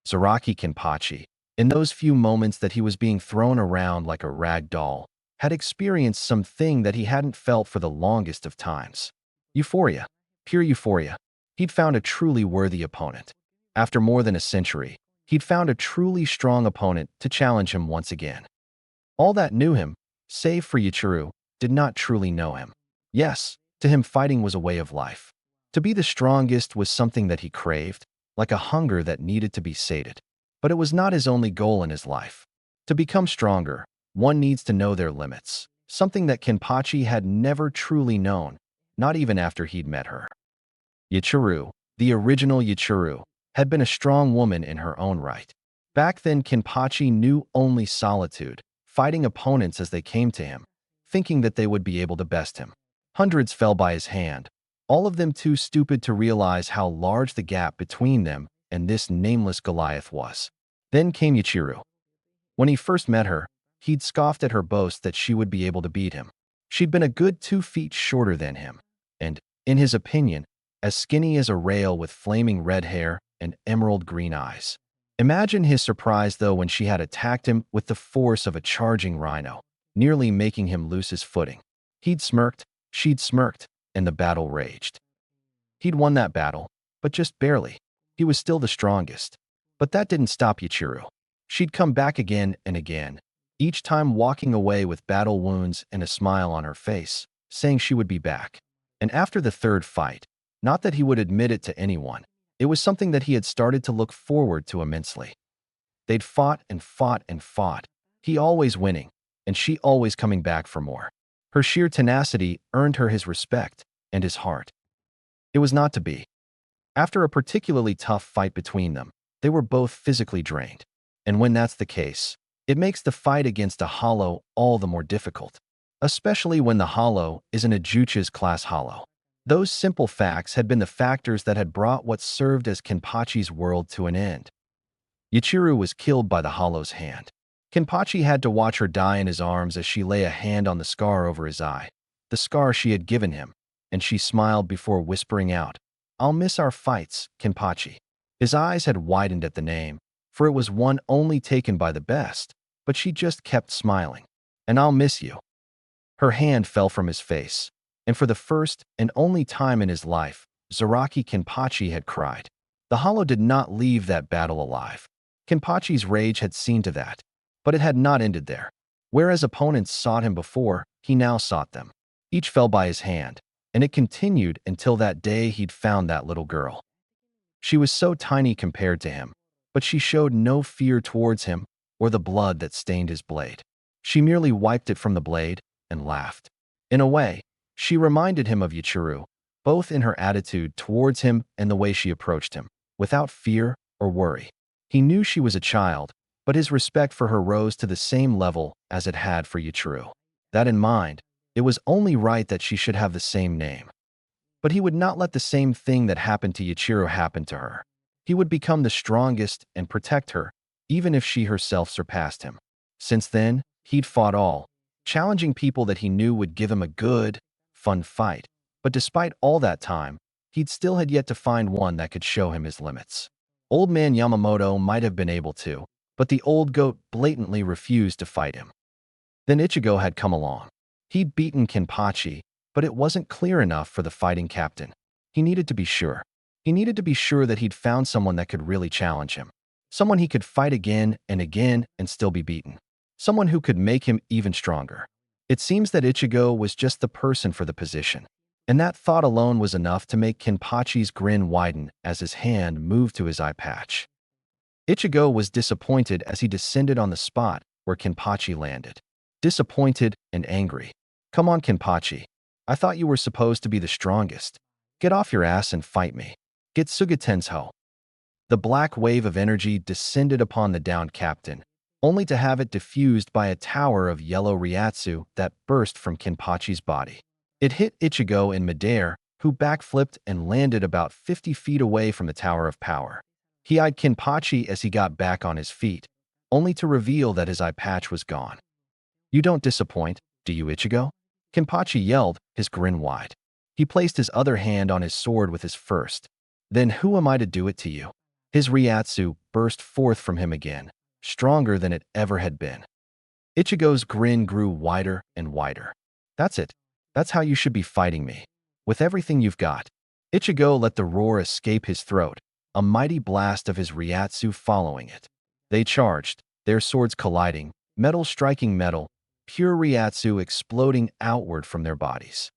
Zaraki Kenpachi, in those few moments that he was being thrown around like a rag doll, had experienced something that he hadn't felt for the longest of times. Euphoria. Pure euphoria. He'd found a truly worthy opponent. After more than a century, he'd found a truly strong opponent to challenge him once again. All that knew him, save for Ichigo, did not truly know him. Yes, to him fighting was a way of life. To be the strongest was something that he craved, like a hunger that needed to be sated. But it was not his only goal in his life. To become stronger, one needs to know their limits, something that Kenpachi had never truly known, not even after he'd met her. Ichigo, the original Ichigo, had been a strong woman in her own right. Back then, Kenpachi knew only solitude, fighting opponents as they came to him, thinking that they would be able to best him. Hundreds fell by his hand, all of them too stupid to realize how large the gap between them and this nameless Goliath was. Then came Ichigo. When he first met her, he'd scoffed at her boast that she would be able to beat him. She'd been a good 2 feet shorter than him, and, in his opinion, as skinny as a rail with flaming red hair and emerald green eyes. Imagine his surprise, though, when she had attacked him with the force of a charging rhino, nearly making him lose his footing. He'd smirked, she'd smirked, and the battle raged. He'd won that battle, but just barely. He was still the strongest. But that didn't stop Ichigo. She'd come back again and again, each time walking away with battle wounds and a smile on her face, saying she would be back. And after the third fight, not that he would admit it to anyone, it was something that he had started to look forward to immensely. They'd fought and fought and fought, he always winning, and she always coming back for more. Her sheer tenacity earned her his respect and his heart. It was not to be. After a particularly tough fight between them, they were both physically drained. And when that's the case, it makes the fight against a hollow all the more difficult, especially when the hollow is an Ajuchi's class hollow. Those simple facts had been the factors that had brought what served as Kenpachi's world to an end. Ichigo was killed by the hollow's hand. Kenpachi had to watch her die in his arms as she lay a hand on the scar over his eye, the scar she had given him, and she smiled before whispering out, "I'll miss our fights, Kenpachi." His eyes had widened at the name, for it was one only taken by the best, but she just kept smiling. "And I'll miss you." Her hand fell from his face, and for the first and only time in his life, Zaraki Kenpachi had cried. The hollow did not leave that battle alive. Kenpachi's rage had seen to that, but it had not ended there. Whereas opponents sought him before, he now sought them. Each fell by his hand, and it continued until that day he'd found that little girl. She was so tiny compared to him, but she showed no fear towards him or the blood that stained his blade. She merely wiped it from the blade and laughed. In a way, she reminded him of Ichigo, both in her attitude towards him and the way she approached him, without fear or worry. He knew she was a child, but his respect for her rose to the same level as it had for Ichigo. That in mind, it was only right that she should have the same name. But he would not let the same thing that happened to Ichigo happen to her. He would become the strongest and protect her, even if she herself surpassed him. Since then, he'd fought all, challenging people that he knew would give him a good, fun fight. But despite all that time, he'd still had yet to find one that could show him his limits. Old man Yamamoto might have been able to, but the old goat blatantly refused to fight him. Then Ichigo had come along. He'd beaten Kenpachi, but it wasn't clear enough for the fighting captain. He needed to be sure. He needed to be sure that he'd found someone that could really challenge him. Someone he could fight again and still be beaten. Someone who could make him even stronger. It seems that Ichigo was just the person for the position. And that thought alone was enough to make Kenpachi's grin widen as his hand moved to his eye patch. Ichigo was disappointed as he descended on the spot where Kenpachi landed. Disappointed and angry. "Come on, Kenpachi. I thought you were supposed to be the strongest. Get off your ass and fight me. Get Sugaten's. The black wave of energy descended upon the downed captain, only to have it diffused by a tower of yellow Ryatsu that burst from Kenpachi's body. It hit Ichigo in midair, who backflipped and landed about 50 feet away from the tower of power. He eyed Kenpachi as he got back on his feet, only to reveal that his eye patch was gone. You don't disappoint, do you, Ichigo? Kenpachi yelled, his grin wide. He placed his other hand on his sword with his first. Then who am I to do it to you? His Ryatsu burst forth from him again, stronger than it ever had been. Ichigo's grin grew wider and wider. That's it. That's how you should be fighting me. With everything you've got. Ichigo let the roar escape his throat, a mighty blast of his Ryatsu following it. They charged, their swords colliding, metal striking metal, pure Ryatsu exploding outward from their bodies.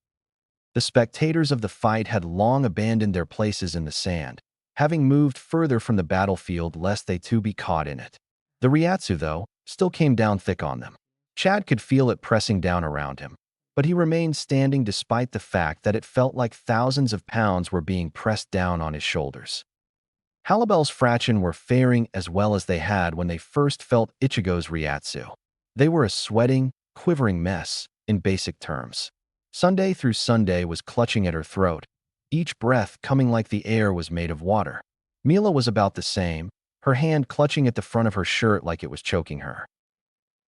The spectators of the fight had long abandoned their places in the sand, having moved further from the battlefield lest they too be caught in it. The Ryatsu, though, still came down thick on them. Chad could feel it pressing down around him, but he remained standing despite the fact that it felt like thousands of pounds were being pressed down on his shoulders. Halibel's fraction were faring as well as they had when they first felt Ichigo's Ryatsu. They were a sweating, quivering mess, in basic terms. Sunday through Sunday was clutching at her throat, each breath coming like the air was made of water. Mila was about the same, her hand clutching at the front of her shirt like it was choking her.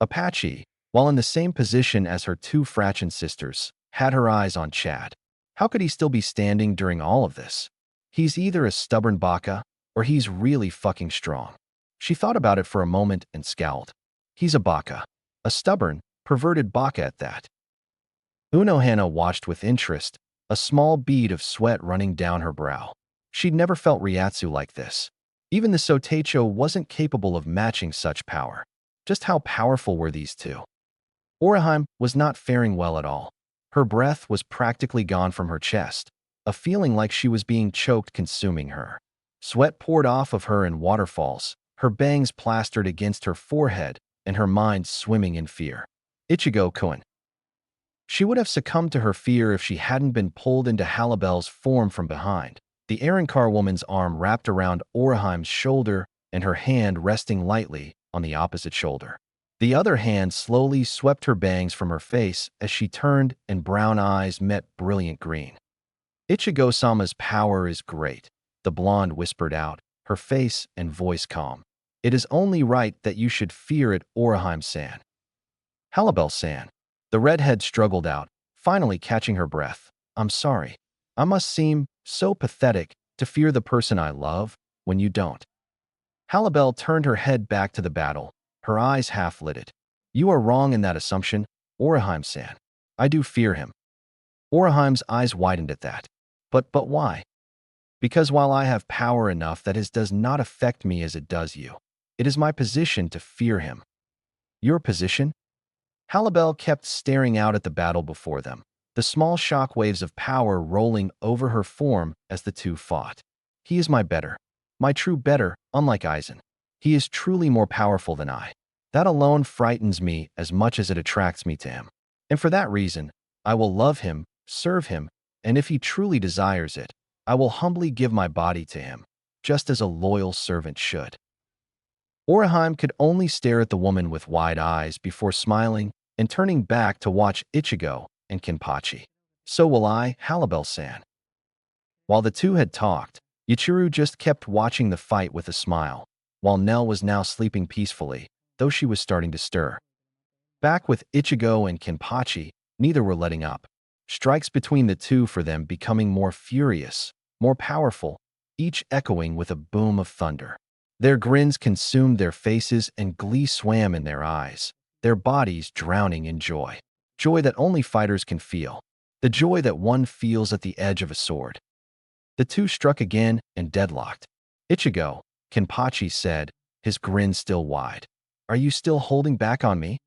Apache, while in the same position as her two fraction sisters, had her eyes on Chad. How could he still be standing during all of this? He's either a stubborn baka, or he's really fucking strong. She thought about it for a moment and scowled. He's a baka. A stubborn, perverted baka at that. Unohana watched with interest, a small bead of sweat running down her brow. She'd never felt Ryatsu like this. Even the Sotecho wasn't capable of matching such power. Just how powerful were these two? Orihime was not faring well at all. Her breath was practically gone from her chest, a feeling like she was being choked consuming her. Sweat poured off of her in waterfalls, her bangs plastered against her forehead, and her mind swimming in fear. Ichigo-kun. She would have succumbed to her fear if she hadn't been pulled into Halibel's form from behind, the Arankar woman's arm wrapped around Orihime's shoulder and her hand resting lightly on the opposite shoulder. The other hand slowly swept her bangs from her face as she turned and brown eyes met brilliant green. Ichigo-sama's power is great, the blonde whispered out, her face and voice calm. It is only right that you should fear it, Orihime-san. Halibel-san. The redhead struggled out, finally catching her breath. I'm sorry. I must seem so pathetic to fear the person I love when you don't. Halibel turned her head back to the battle, her eyes half-lidded. You are wrong in that assumption, Orihime-san. I do fear him. Orihime's eyes widened at that. But why? Because while I have power enough that his does not affect me as it does you, it is my position to fear him. Your position? Halibel kept staring out at the battle before them, the small shock waves of power rolling over her form as the two fought. He is my better, my true better, unlike Aizen. He is truly more powerful than I. That alone frightens me as much as it attracts me to him. And for that reason, I will love him, serve him, and if he truly desires it, I will humbly give my body to him, just as a loyal servant should. Orihime could only stare at the woman with wide eyes before smiling and turning back to watch Ichigo and Kenpachi. So will I, Halibel-san. While the two had talked, Yuichiro just kept watching the fight with a smile, while Nell was now sleeping peacefully, though she was starting to stir. Back with Ichigo and Kenpachi, neither were letting up. Strikes between the two for them becoming more furious, more powerful, each echoing with a boom of thunder. Their grins consumed their faces and glee swam in their eyes, their bodies drowning in joy. Joy that only fighters can feel. The joy that one feels at the edge of a sword. The two struck again and deadlocked. Ichigo, Kenpachi said, his grin still wide. Are you still holding back on me?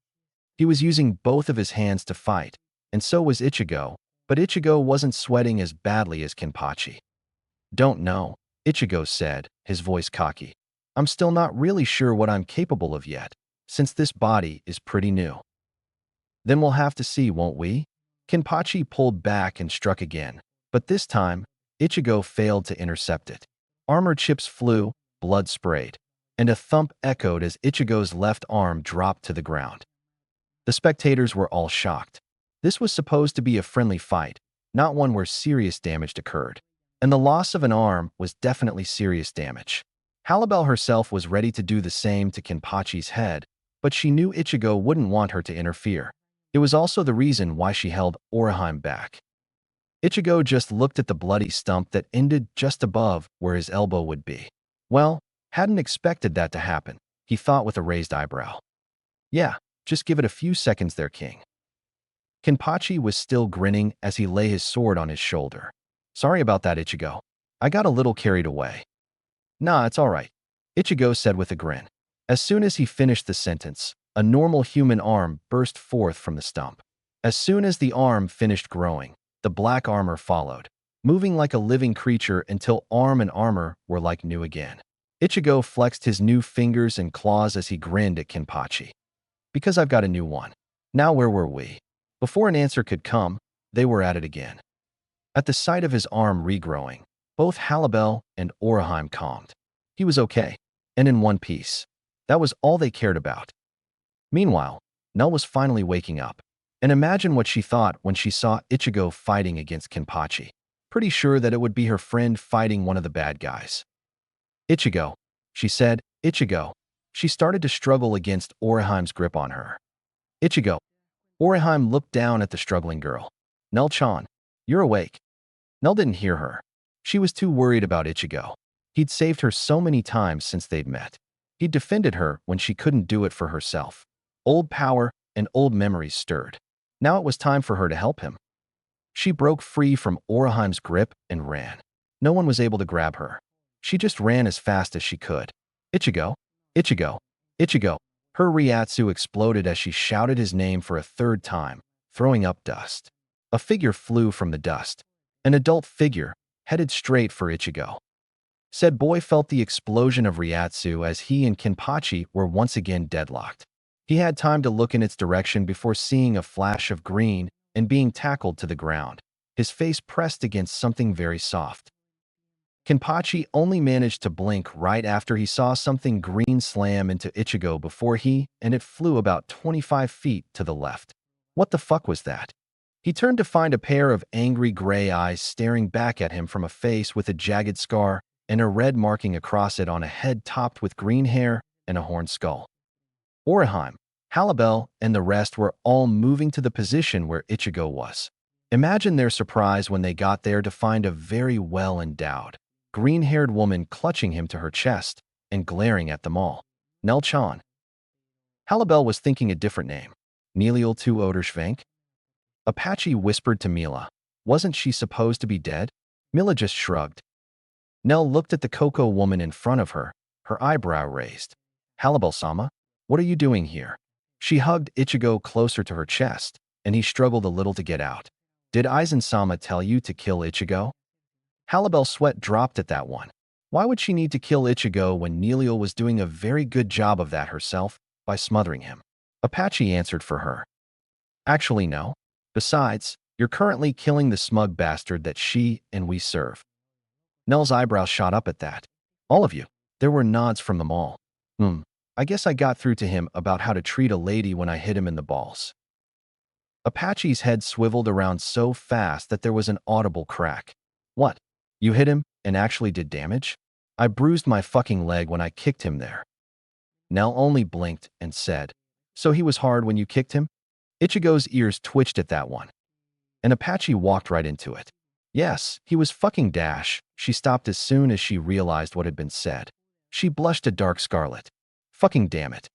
He was using both of his hands to fight, and so was Ichigo, but Ichigo wasn't sweating as badly as Kenpachi. Don't know, Ichigo said, his voice cocky. I'm still not really sure what I'm capable of yet, since this body is pretty new. Then we'll have to see, won't we? Kenpachi pulled back and struck again, but this time, Ichigo failed to intercept it. Armor chips flew, blood sprayed, and a thump echoed as Ichigo's left arm dropped to the ground. The spectators were all shocked. This was supposed to be a friendly fight, not one where serious damage occurred. And the loss of an arm was definitely serious damage. Halibel herself was ready to do the same to Kenpachi's head, but she knew Ichigo wouldn't want her to interfere. It was also the reason why she held Orihime back. Ichigo just looked at the bloody stump that ended just above where his elbow would be. Well, hadn't expected that to happen, he thought with a raised eyebrow. Yeah, just give it a few seconds there, King. Kenpachi was still grinning as he lay his sword on his shoulder. Sorry about that, Ichigo. I got a little carried away. Nah, it's all right, Ichigo said with a grin. As soon as he finished the sentence, a normal human arm burst forth from the stump. As soon as the arm finished growing, the black armor followed, moving like a living creature until arm and armor were like new again. Ichigo flexed his new fingers and claws as he grinned at Kenpachi. Because I've got a new one. Now where were we? Before an answer could come, they were at it again. At the sight of his arm regrowing, both Halibel and Orihime calmed. He was okay, and in one piece. That was all they cared about. Meanwhile, Nell was finally waking up. And imagine what she thought when she saw Ichigo fighting against Kenpachi. Pretty sure that it would be her friend fighting one of the bad guys. Ichigo, she said, Ichigo. She started to struggle against Orihime's grip on her. Ichigo. Orihime looked down at the struggling girl. Nell-chan, you're awake. Nell didn't hear her. She was too worried about Ichigo. He'd saved her so many times since they'd met. He'd defended her when she couldn't do it for herself. Old power and old memories stirred. Now it was time for her to help him. She broke free from Orihime's grip and ran. No one was able to grab her. She just ran as fast as she could. Ichigo, Ichigo, Ichigo. Her Ryatsu exploded as she shouted his name for a third time, throwing up dust. A figure flew from the dust. An adult figure, headed straight for Ichigo. Said boy felt the explosion of Ryatsu as he and Kenpachi were once again deadlocked. He had time to look in its direction before seeing a flash of green and being tackled to the ground, his face pressed against something very soft. Kenpachi only managed to blink right after he saw something green slam into Ichigo before and it flew about 25 feet to the left. What the fuck was that? He turned to find a pair of angry gray eyes staring back at him from a face with a jagged scar and a red marking across it on a head topped with green hair and a horned skull. Orihime, Halibel, and the rest were all moving to the position where Ichigo was. Imagine their surprise when they got there to find a very well-endowed, green-haired woman clutching him to her chest and glaring at them all. Nell-chan. Halibel was thinking a different name. Neliel tu Oderschwenk? Apache whispered to Mila. Wasn't she supposed to be dead? Mila just shrugged. Nell looked at the Coco woman in front of her, her eyebrow raised. Halibel-sama? What are you doing here? She hugged Ichigo closer to her chest, and he struggled a little to get out. Did Aizen-sama tell you to kill Ichigo? Halibel's sweat dropped at that one. Why would she need to kill Ichigo when Neliel was doing a very good job of that herself by smothering him? Apache answered for her. Actually, no. Besides, you're currently killing the smug bastard that she and we serve. Nell's eyebrows shot up at that. All of you. There were nods from them all. I guess I got through to him about how to treat a lady when I hit him in the balls. Apache's head swiveled around so fast that there was an audible crack. What? You hit him and actually did damage? I bruised my fucking leg when I kicked him there. Nell only blinked and said, So he was hard when you kicked him? Ichigo's ears twitched at that one. And Apache walked right into it. Yes, he was fucking dash. She stopped as soon as she realized what had been said. She blushed a dark scarlet. Fucking damn it.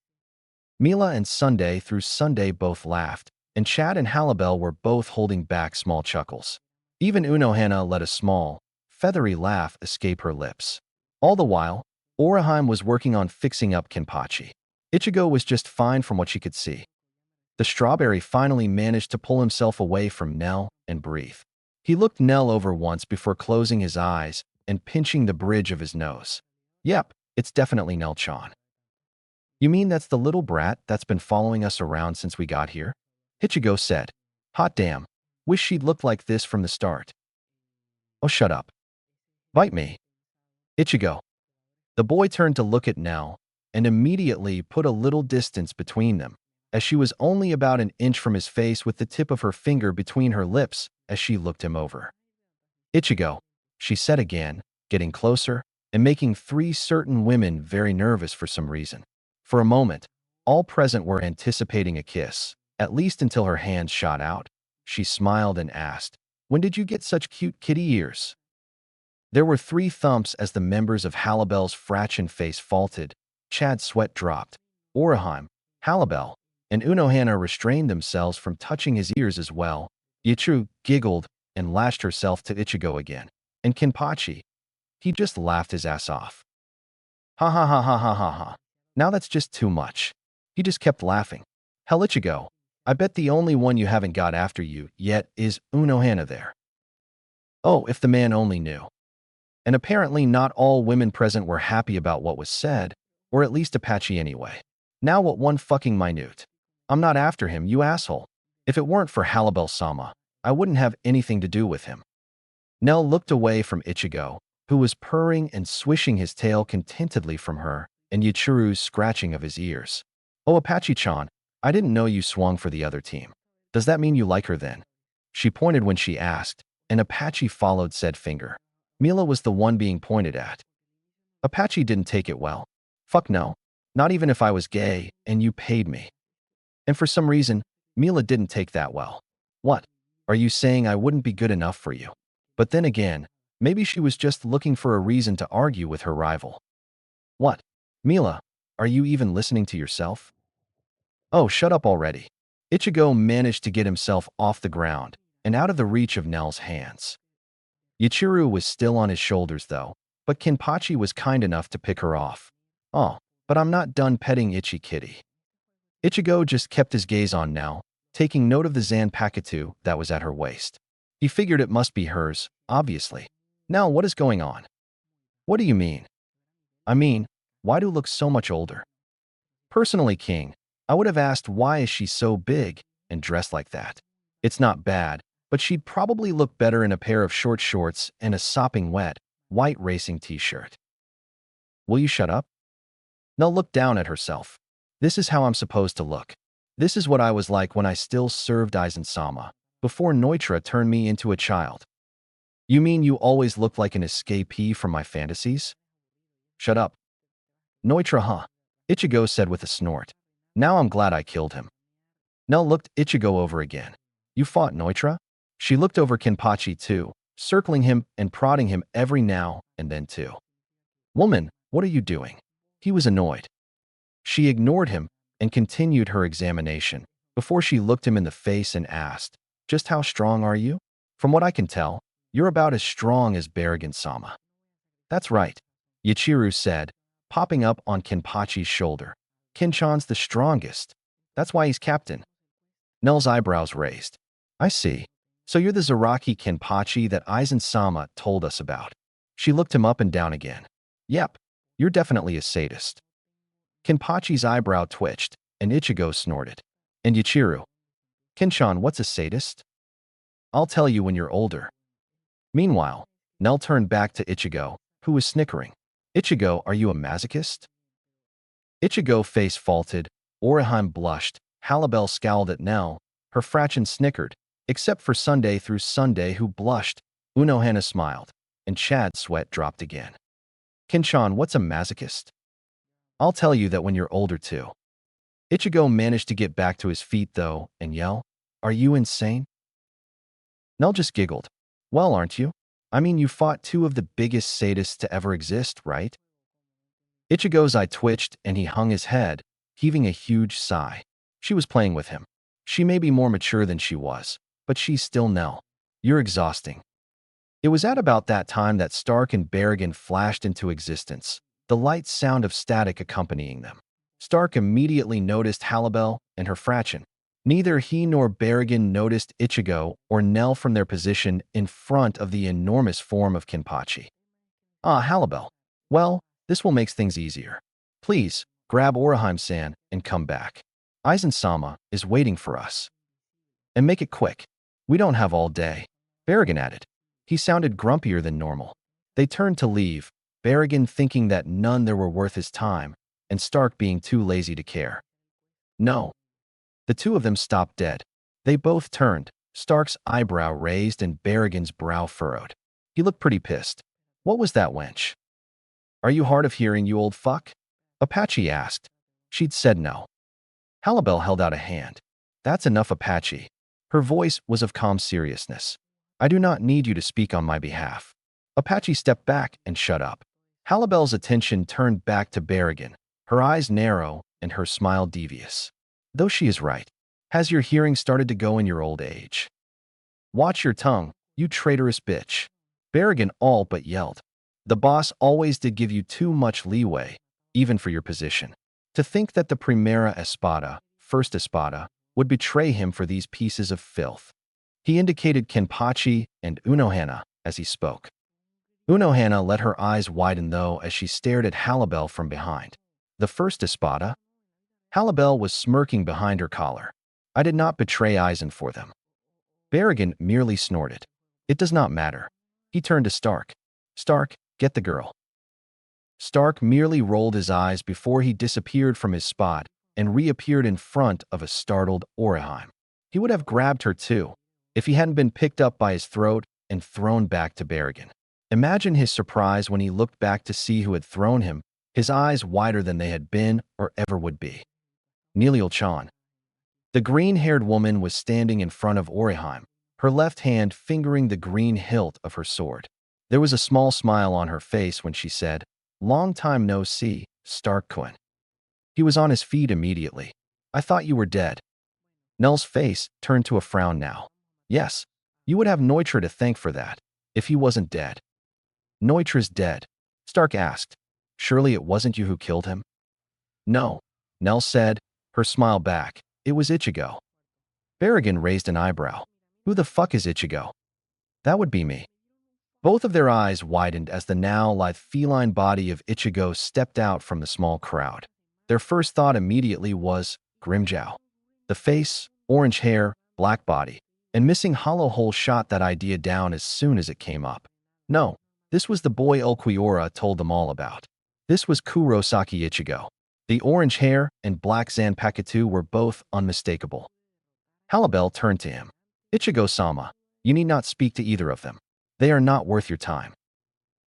Mila and Sunday through Sunday both laughed, and Chad and Halibel were both holding back small chuckles. Even Unohana let a small, feathery laugh escape her lips. All the while, Orihime was working on fixing up Kenpachi. Ichigo was just fine from what she could see. The strawberry finally managed to pull himself away from Nell and breathe. He looked Nell over once before closing his eyes and pinching the bridge of his nose. Yep, it's definitely Nell-chan. You mean that's the little brat that's been following us around since we got here? Ichigo said. Hot damn. Wish she'd looked like this from the start. Oh, shut up. Bite me. Ichigo. The boy turned to look at Nell and immediately put a little distance between them, as she was only about an inch from his face with the tip of her finger between her lips as she looked him over. Ichigo, she said again, getting closer and making three certain women very nervous for some reason. For a moment, all present were anticipating a kiss, at least until her hands shot out. She smiled and asked, "When did you get such cute kitty ears?" There were three thumps as the members of Halibel's fraction face faulted. Chad's sweat dropped. Orihime, Halibel, and Unohana restrained themselves from touching his ears as well. Yitru giggled and lashed herself to Ichigo again. And Kenpachi, he just laughed his ass off. Ha ha ha ha ha ha ha. Now that's just too much. He just kept laughing. Hell, Ichigo, I bet the only one you haven't got after you yet is Unohana there. Oh, if the man only knew. And apparently not all women present were happy about what was said, or at least Apache anyway. Now what one fucking minute. I'm not after him, you asshole. If it weren't for Halibel-sama, I wouldn't have anything to do with him. Nell looked away from Ichigo, who was purring and swishing his tail contentedly from her, and Yichiru's scratching of his ears. Oh, Apache-chan, I didn't know you swung for the other team. Does that mean you like her then? She pointed when she asked, and Apache followed said finger. Mila was the one being pointed at. Apache didn't take it well. Fuck no. Not even if I was gay and you paid me. And for some reason, Mila didn't take that well. What? Are you saying I wouldn't be good enough for you? But then again, maybe she was just looking for a reason to argue with her rival. What? Mila, are you even listening to yourself? Oh, shut up already. Ichigo managed to get himself off the ground and out of the reach of Nell's hands. Yichiru was still on his shoulders though, but Kenpachi was kind enough to pick her off. Oh, but I'm not done petting Itchy Kitty. Ichigo just kept his gaze on Nell, taking note of the Zanpakutō that was at her waist. He figured it must be hers, obviously. Nell, what is going on? What do you mean? I mean, why do you look so much older? Personally, King, I would have asked why is she so big and dressed like that. It's not bad, but she'd probably look better in a pair of short shorts and a sopping wet, white racing t-shirt. Will you shut up? Nell looked down at herself. This is how I'm supposed to look. This is what I was like when I still served Aizen-sama, before Neutra turned me into a child. You mean you always looked like an escapee from my fantasies? Shut up. Neutra, huh? Ichigo said with a snort. Now I'm glad I killed him. Nell looked Ichigo over again. You fought Neutra? She looked over Kenpachi too, circling him and prodding him every now and then too. Woman, what are you doing? He was annoyed. She ignored him and continued her examination before she looked him in the face and asked, just how strong are you? From what I can tell, you're about as strong as Baragan-sama. That's right, Yichiru said, popping up on Kenpachi's shoulder. Kinchan's the strongest. That's why he's captain. Nell's eyebrows raised. I see. So you're the Zaraki Kenpachi that Aizen-sama told us about. She looked him up and down again. Yep, you're definitely a sadist. Kenpachi's eyebrow twitched, and Ichigo snorted. And Yichiru. Kinchan, what's a sadist? I'll tell you when you're older. Meanwhile, Nell turned back to Ichigo, who was snickering. Ichigo, are you a masochist? Ichigo face faulted, Orihime blushed, Halibel scowled at Nell, her fraction snickered, except for Sunday through Sunday who blushed, Unohana smiled, and Chad's sweat dropped again. Kinchan, what's a masochist? I'll tell you that when you're older too. Ichigo managed to get back to his feet though, and yell, are you insane? Nell just giggled. Well, aren't you? I mean, you fought two of the biggest sadists to ever exist, right? Ichigo's eye twitched and he hung his head, heaving a huge sigh. She was playing with him. She may be more mature than she was, but she's still Nell. You're exhausting. It was at about that time that Stark and Baragan flashed into existence, the light sound of static accompanying them. Stark immediately noticed Halibel and her fraction. Neither he nor Baragan noticed Ichigo or Nell from their position in front of the enormous form of Kenpachi. Ah, Halibel. Well, this will make things easier. Please, grab Orihime-san and come back. Aizen-sama is waiting for us. And make it quick. We don't have all day. Baragan added. He sounded grumpier than normal. They turned to leave, Berrigan thinking that none there were worth his time, and Stark being too lazy to care. No. The two of them stopped dead. They both turned, Stark's eyebrow raised and Berrigan's brow furrowed. He looked pretty pissed. What was that, wench? Are you hard of hearing, you old fuck? Apache asked. She'd said no. Halibel held out a hand. That's enough, Apache. Her voice was of calm seriousness. I do not need you to speak on my behalf. Apache stepped back and shut up. Halibel's attention turned back to Berrigan, her eyes narrow and her smile devious. Though she is right. Has your hearing started to go in your old age? Watch your tongue, you traitorous bitch. Berrigan all but yelled. The boss always did give you too much leeway, even for your position. To think that the Primera Espada, First Espada, would betray him for these pieces of filth. He indicated Kenpachi and Unohana as he spoke. Unohana let her eyes widen though as she stared at Halibel from behind. The First Espada? Halibel was smirking behind her collar. I did not betray Eisen for them. Berrigan merely snorted. It does not matter. He turned to Stark. Stark, get the girl. Stark merely rolled his eyes before he disappeared from his spot and reappeared in front of a startled Orihime. He would have grabbed her too, if he hadn't been picked up by his throat and thrown back to Berrigan. Imagine his surprise when he looked back to see who had thrown him, his eyes wider than they had been or ever would be. Nilil-chan. The green-haired woman was standing in front of Orihime, her left hand fingering the green hilt of her sword. There was a small smile on her face when she said, Long time no see, Stark-kun. He was on his feet immediately. I thought you were dead. Nell's face turned to a frown now. Yes, you would have Neutra to thank for that, if he wasn't dead. Neutra's dead, Stark asked. Surely it wasn't you who killed him? No, Nell said, her smile back. It was Ichigo. Berrigan raised an eyebrow. Who the fuck is Ichigo? That would be me. Both of their eyes widened as the now lithe feline body of Ichigo stepped out from the small crowd. Their first thought immediately was Grimmjow. The face, orange hair, black body, and missing hollow hole shot that idea down as soon as it came up. No, this was the boy Ulquiorra told them all about. This was Kurosaki Ichigo. The orange hair and black Zanpakutō were both unmistakable. Halibel turned to him. Ichigo-sama, you need not speak to either of them. They are not worth your time.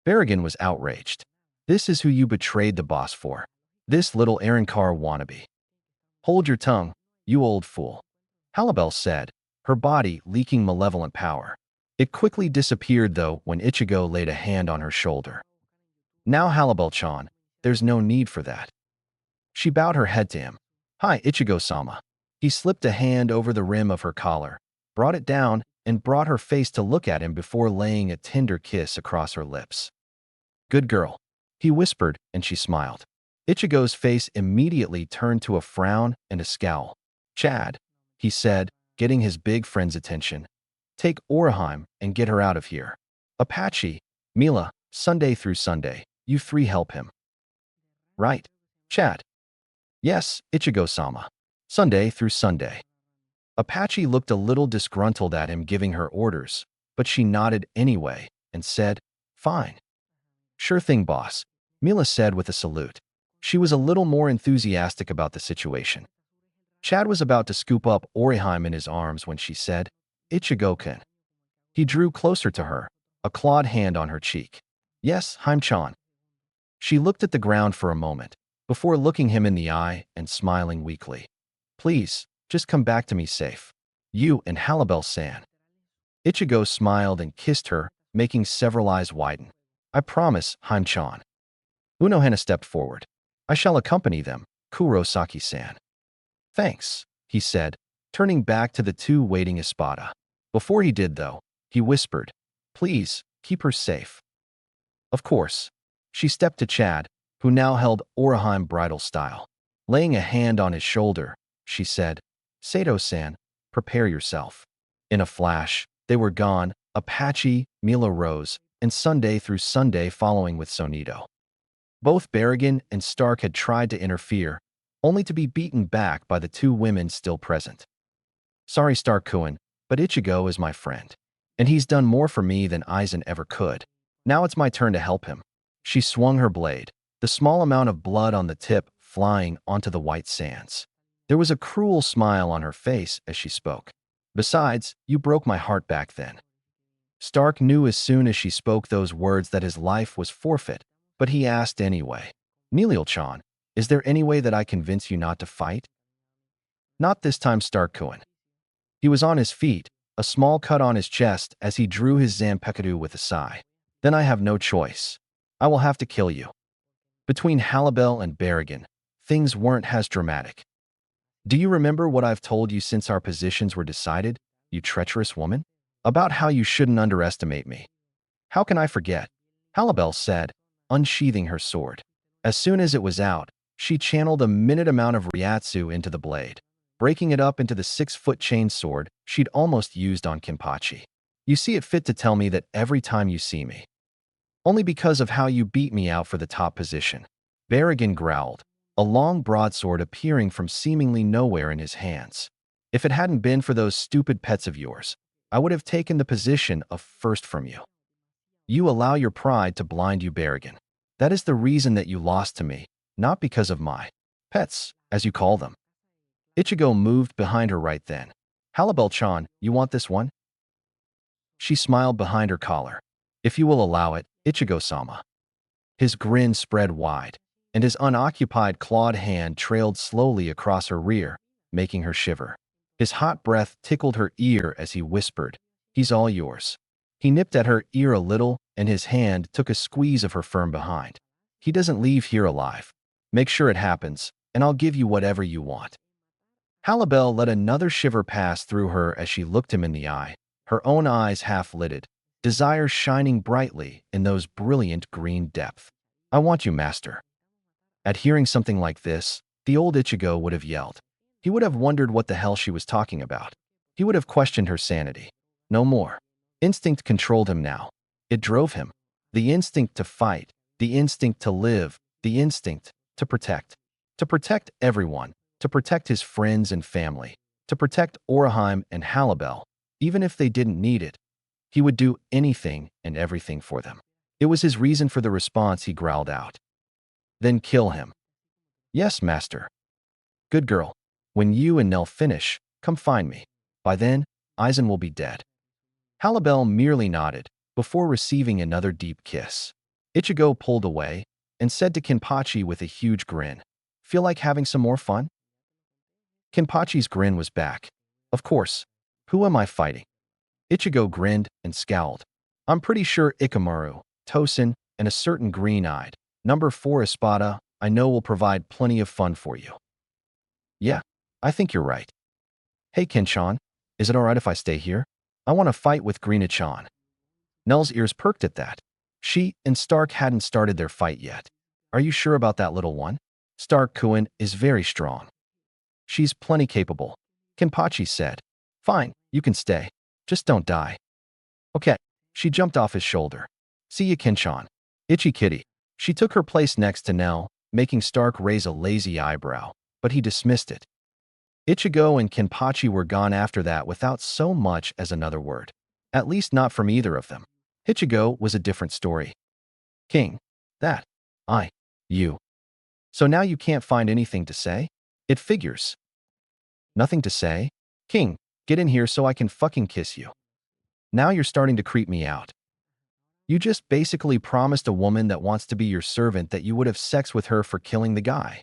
Berrigan was outraged. This is who you betrayed the boss for. This little Arrancar wannabe. Hold your tongue, you old fool. Halibel said, her body leaking malevolent power. It quickly disappeared though when Ichigo laid a hand on her shoulder. Now Halibel-chan, there's no need for that. She bowed her head to him. Hi, Ichigo-sama. He slipped a hand over the rim of her collar, brought it down, and brought her face to look at him before laying a tender kiss across her lips. Good girl, he whispered, and she smiled. Ichigo's face immediately turned to a frown and a scowl. Chad, he said, getting his big friend's attention. Take Orihime and get her out of here. Apache, Mila, Sunday through Sunday, you three help him. Right, Chad. Yes, Ichigo-sama. Sunday through Sunday. Apache looked a little disgruntled at him giving her orders, but she nodded anyway and said, Fine. Sure thing, boss, Mila said with a salute. She was a little more enthusiastic about the situation. Chad was about to scoop up Orihime in his arms when she said, Ichigo-kun. He drew closer to her, a clawed hand on her cheek. Yes, Hime-chan. She looked at the ground for a moment, before looking him in the eye and smiling weakly. Please, just come back to me safe. You and Halibel-san. Ichigo smiled and kissed her, making several eyes widen. I promise, Hime-chan. Unohana stepped forward. I shall accompany them, Kurosaki-san. Thanks, he said, turning back to the two waiting Espada. Before he did, though, he whispered, Please, keep her safe. Of course. She stepped to Chad, who now held Orihime bridal style. Laying a hand on his shoulder, she said, Sato-san, prepare yourself. In a flash, they were gone, Apache, Mila Rose, and Sunday through Sunday following with Sonito. Both Berrigan and Stark had tried to interfere, only to be beaten back by the two women still present. Sorry, Stark-kun, but Ichigo is my friend, and he's done more for me than Eisen ever could. Now it's my turn to help him. She swung her blade, the small amount of blood on the tip flying onto the white sands. There was a cruel smile on her face as she spoke. Besides, you broke my heart back then. Stark knew as soon as she spoke those words that his life was forfeit, but he asked anyway. Nilil-chan, is there any way that I convince you not to fight? Not this time, Stark-kun. He was on his feet, a small cut on his chest as he drew his Zanpakutō with a sigh. Then I have no choice. I will have to kill you. Between Halibel and Berrigan, things weren't as dramatic. Do you remember what I've told you since our positions were decided, you treacherous woman? About how you shouldn't underestimate me. How can I forget? Halibel said, unsheathing her sword. As soon as it was out, she channeled a minute amount of Ryatsu into the blade, breaking it up into the 6-foot chain sword she'd almost used on Kenpachi. You see it fit to tell me that every time you see me. Only because of how you beat me out for the top position. Berrigan growled, a long broadsword appearing from seemingly nowhere in his hands. If it hadn't been for those stupid pets of yours, I would have taken the position of first from you. You allow your pride to blind you, Berrigan. That is the reason that you lost to me, not because of my pets, as you call them. Ichigo moved behind her right then. Halibel-chan, you want this one? She smiled behind her collar. If you will allow it, Ichigo-sama. His grin spread wide, and his unoccupied clawed hand trailed slowly across her rear, making her shiver. His hot breath tickled her ear as he whispered, "He's all yours." He nipped at her ear a little, and his hand took a squeeze of her firm behind. He doesn't leave here alive. Make sure it happens, and I'll give you whatever you want. Halibel let another shiver pass through her as she looked him in the eye, her own eyes half-lidded, desire shining brightly in those brilliant green depths. I want you, master. At hearing something like this, the old Ichigo would have yelled. He would have wondered what the hell she was talking about. He would have questioned her sanity. No more. Instinct controlled him now. It drove him. The instinct to fight, the instinct to live, the instinct to protect. To protect everyone, to protect his friends and family, to protect Oraheim and Halibel, even if they didn't need it. He would do anything and everything for them. It was his reason for the response he growled out. Then kill him. Yes, master. Good girl. When you and Nell finish, come find me. By then, Aizen will be dead. Halibel merely nodded, before receiving another deep kiss. Ichigo pulled away, and said to Kenpachi with a huge grin, "Feel like having some more fun?" Kenpachi's grin was back. Of course. Who am I fighting? Ichigo grinned and scowled. I'm pretty sure Ikamaru, Tosin, and a certain green-eyed, number 4 Espada, I know will provide plenty of fun for you. Yeah, I think you're right. Hey Ken-chan, is it alright if I stay here? I want to fight with Green-chan. Nell's ears perked at that. She and Stark hadn't started their fight yet. Are you sure about that little one? Stark-kun is very strong. She's plenty capable. Kenpachi said. Fine, you can stay. Just don't die. Okay. She jumped off his shoulder. See ya, Ken-chan. Itchy kitty. She took her place next to Nell, making Stark raise a lazy eyebrow, but he dismissed it. Ichigo and Kenpachi were gone after that without so much as another word. At least not from either of them. Ichigo was a different story. King. That. You. So now you can't find anything to say? It figures. Nothing to say? King, get in here so I can fucking kiss you. Now you're starting to creep me out. You just basically promised a woman that wants to be your servant that you would have sex with her for killing the guy.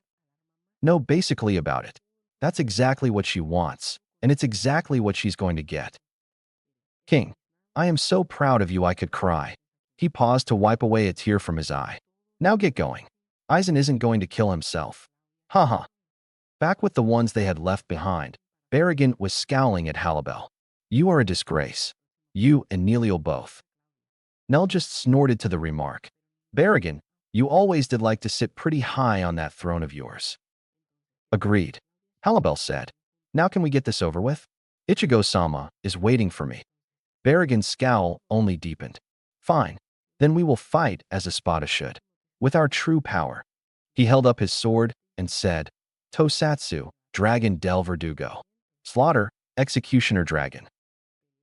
No, basically about it. That's exactly what she wants, and it's exactly what she's going to get. King, I am so proud of you I could cry. He paused to wipe away a tear from his eye. Now get going. Aizen isn't going to kill himself. Haha. Back with the ones they had left behind, Berrigan was scowling at Halibel. You are a disgrace. You and Nilil both. Nell just snorted to the remark. Berrigan, you always did like to sit pretty high on that throne of yours. Agreed. Halibel said. Now can we get this over with? Ichigo-sama is waiting for me. Berrigan's scowl only deepened. Fine. Then we will fight as Espada should. With our true power. He held up his sword and said, Tosatsu, Dragon del Verdugo. Slaughter, Executioner Dragon.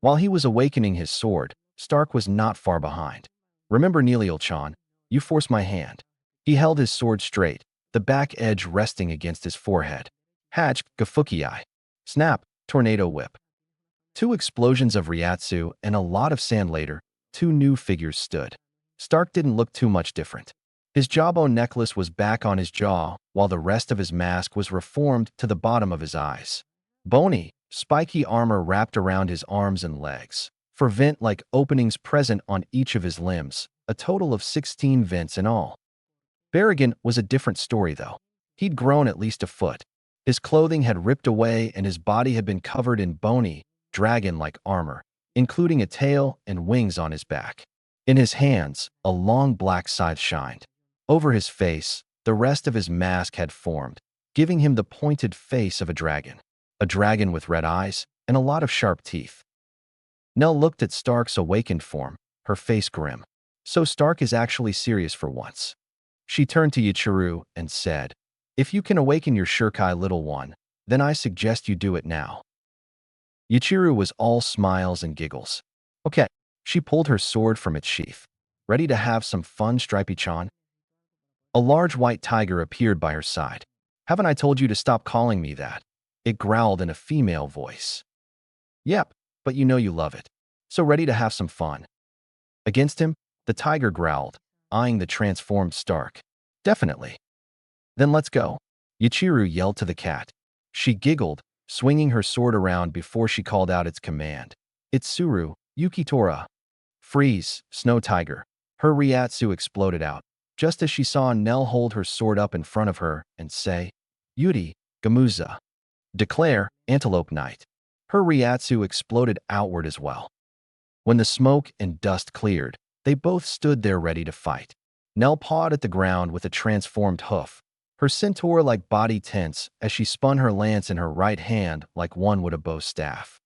While he was awakening his sword, Stark was not far behind. Remember Neliel-chan, you forced my hand. He held his sword straight, the back edge resting against his forehead. Hatch, Gafuki-eye. Snap, tornado whip. Two explosions of Ryatsu and a lot of sand later, two new figures stood. Stark didn't look too much different. His jawbone necklace was back on his jaw, while the rest of his mask was reformed to the bottom of his eyes. Bony, spiky armor wrapped around his arms and legs. For vent-like openings present on each of his limbs, a total of 16 vents in all. Berrigan was a different story, though. He'd grown at least a foot. His clothing had ripped away and his body had been covered in bony, dragon-like armor, including a tail and wings on his back. In his hands, a long black scythe shined. Over his face, the rest of his mask had formed, giving him the pointed face of a dragon with red eyes and a lot of sharp teeth. Nell looked at Stark's awakened form, her face grim. So Stark is actually serious for once. She turned to Ichigo and said, "If you can awaken your Shurkai, little one, then I suggest you do it now." Ichigo was all smiles and giggles. "Okay." She pulled her sword from its sheath. "Ready to have some fun, Stripey-chan?" A large white tiger appeared by her side. "Haven't I told you to stop calling me that?" It growled in a female voice. "Yep, but you know you love it. So ready to have some fun?" Against him, the tiger growled, eyeing the transformed Stark. "Definitely." "Then let's go." Ichigo yelled to the cat. She giggled, swinging her sword around before she called out its command. "Itsuru, Yukitora." "Freeze, Snow Tiger." Her Ryatsu exploded out, just as she saw Nell hold her sword up in front of her and say, "Yuri, Gamuza." "Declare, Antelope Knight." Her Ryatsu exploded outward as well. When the smoke and dust cleared, they both stood there ready to fight. Nell pawed at the ground with a transformed hoof, her centaur-like body tense as she spun her lance in her right hand like one would a bow staff.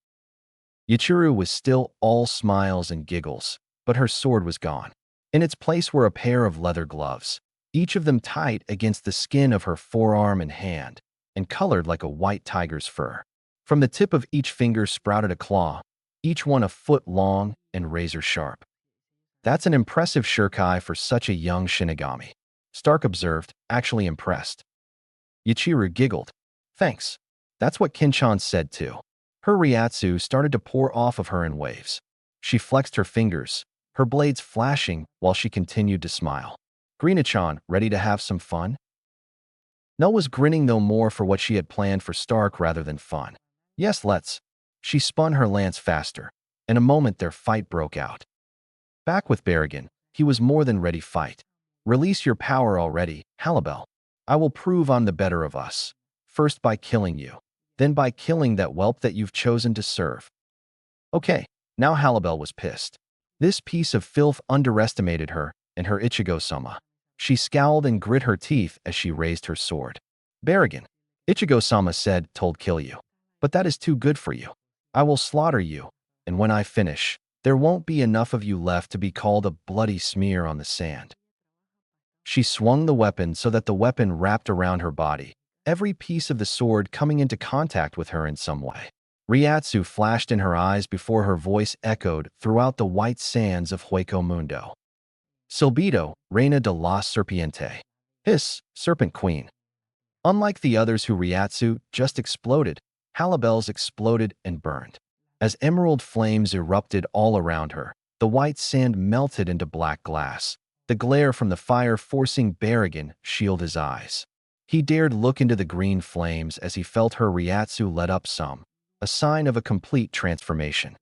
Ichigo was still all smiles and giggles, but her sword was gone. In its place were a pair of leather gloves, each of them tight against the skin of her forearm and hand, and colored like a white tiger's fur. From the tip of each finger sprouted a claw, each one a foot long and razor-sharp. "That's an impressive Shurkai for such a young Shinigami," Stark observed, actually impressed. Ichigo giggled. "Thanks. That's what Kinchan said too." Her Ryatsu started to pour off of her in waves. She flexed her fingers, her blades flashing while she continued to smile. "Greenachan, ready to have some fun?" Nell was grinning though more for what she had planned for Stark rather than fun. "Yes, let's." She spun her lance faster. In a moment their fight broke out. Back with Berrigan, he was more than ready fight. "Release your power already, Halibel. I will prove I'm the better of us. First by killing you, then by killing that whelp that you've chosen to serve." Okay, now Halibel was pissed. This piece of filth underestimated her and her Ichigo-sama. She scowled and grit her teeth as she raised her sword. "Berrigan," Ichigo-sama said, "told kill you. But that is too good for you. I will slaughter you, and when I finish, there won't be enough of you left to be called a bloody smear on the sand." She swung the weapon so that the weapon wrapped around her body, every piece of the sword coming into contact with her in some way. Ryatsu flashed in her eyes before her voice echoed throughout the white sands of Hueco Mundo. "Silbido, Reina de la Serpiente." Hiss, Serpent Queen. Unlike the others who Ryatsu just exploded, Halibel's exploded and burned. As emerald flames erupted all around her, the white sand melted into black glass, the glare from the fire forcing Berrigan shield his eyes. He dared look into the green flames as he felt her Ryatsu let up some, a sign of a complete transformation.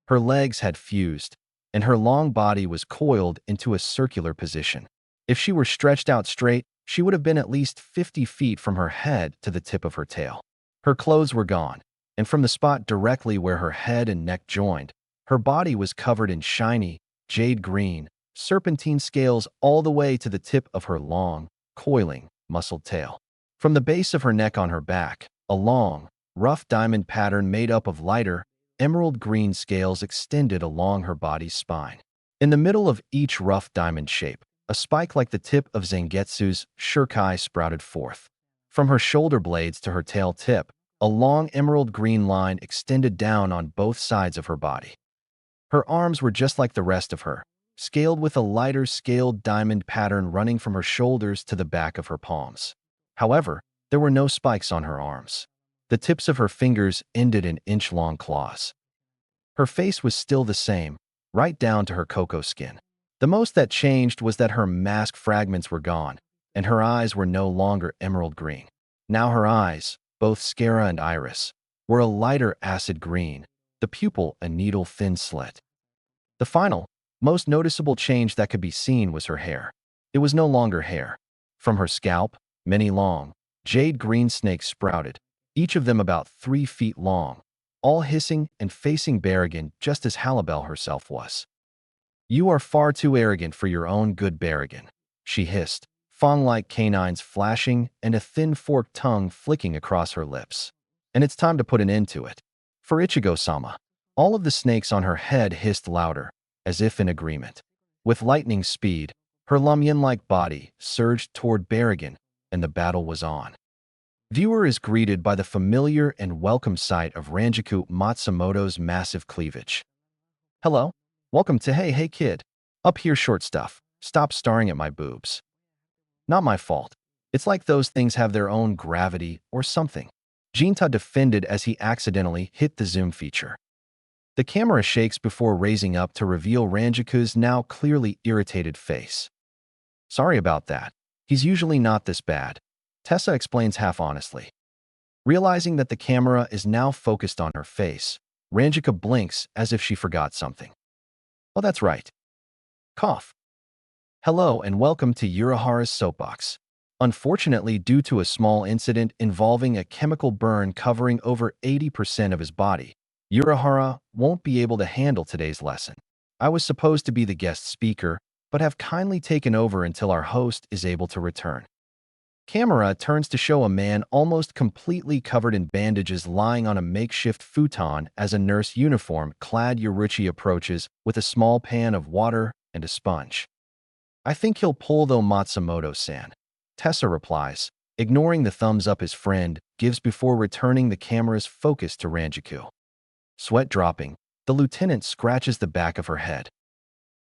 Her legs had fused, and her long body was coiled into a circular position. If she were stretched out straight, she would have been at least 50 feet from her head to the tip of her tail. Her clothes were gone, and from the spot directly where her head and neck joined, her body was covered in shiny, jade green, serpentine scales all the way to the tip of her long, coiling, muscled tail. From the base of her neck on her back, a long, rough diamond pattern made up of lighter, emerald green scales extended along her body's spine. In the middle of each rough diamond shape, a spike like the tip of Zangetsu's Shurkai sprouted forth. From her shoulder blades to her tail tip, a long emerald green line extended down on both sides of her body. Her arms were just like the rest of her, scaled with a lighter scaled diamond pattern running from her shoulders to the back of her palms. However, there were no spikes on her arms. The tips of her fingers ended in inch-long claws. Her face was still the same, right down to her cocoa skin. The most that changed was that her mask fragments were gone, and her eyes were no longer emerald green. Now her eyes, both sclera and iris, were a lighter acid green, the pupil a needle-thin slit. The final, most noticeable change that could be seen was her hair. It was no longer hair. From her scalp, many long, jade-green snakes sprouted, each of them about 3 feet long, all hissing and facing Berrigan just as Halibel herself was. "You are far too arrogant for your own good, Berrigan," she hissed, fawn-like canines flashing and a thin forked tongue flicking across her lips. "And it's time to put an end to it. For Ichigo-sama." All of the snakes on her head hissed louder, as if in agreement. With lightning speed, her Lamien-like body surged toward Berrigan, and the battle was on. Viewer is greeted by the familiar and welcome sight of Ranjaku Matsumoto's massive cleavage. "Hello? Welcome to Hey Hey Kid. Up here short stuff. Stop staring at my boobs." "Not my fault. It's like those things have their own gravity or something," Jinta defended as he accidentally hit the zoom feature. The camera shakes before raising up to reveal Ranjaku's now clearly irritated face. "Sorry about that. He's usually not this bad," Tessa explains half-honestly. Realizing that the camera is now focused on her face, Ranjika blinks as if she forgot something. "Oh, that's right." Cough. "Hello and welcome to Urahara's soapbox. Unfortunately, due to a small incident involving a chemical burn covering over 80% of his body, Urahara won't be able to handle today's lesson. I was supposed to be the guest speaker, but have kindly taken over until our host is able to return." Camera turns to show a man almost completely covered in bandages lying on a makeshift futon as a nurse uniform-clad Yoruchi approaches with a small pan of water and a sponge. "I think he'll pull though, Matsumoto-san," Tessa replies, ignoring the thumbs up his friend gives before returning the camera's focus to Ranjaku. Sweat dropping, the lieutenant scratches the back of her head.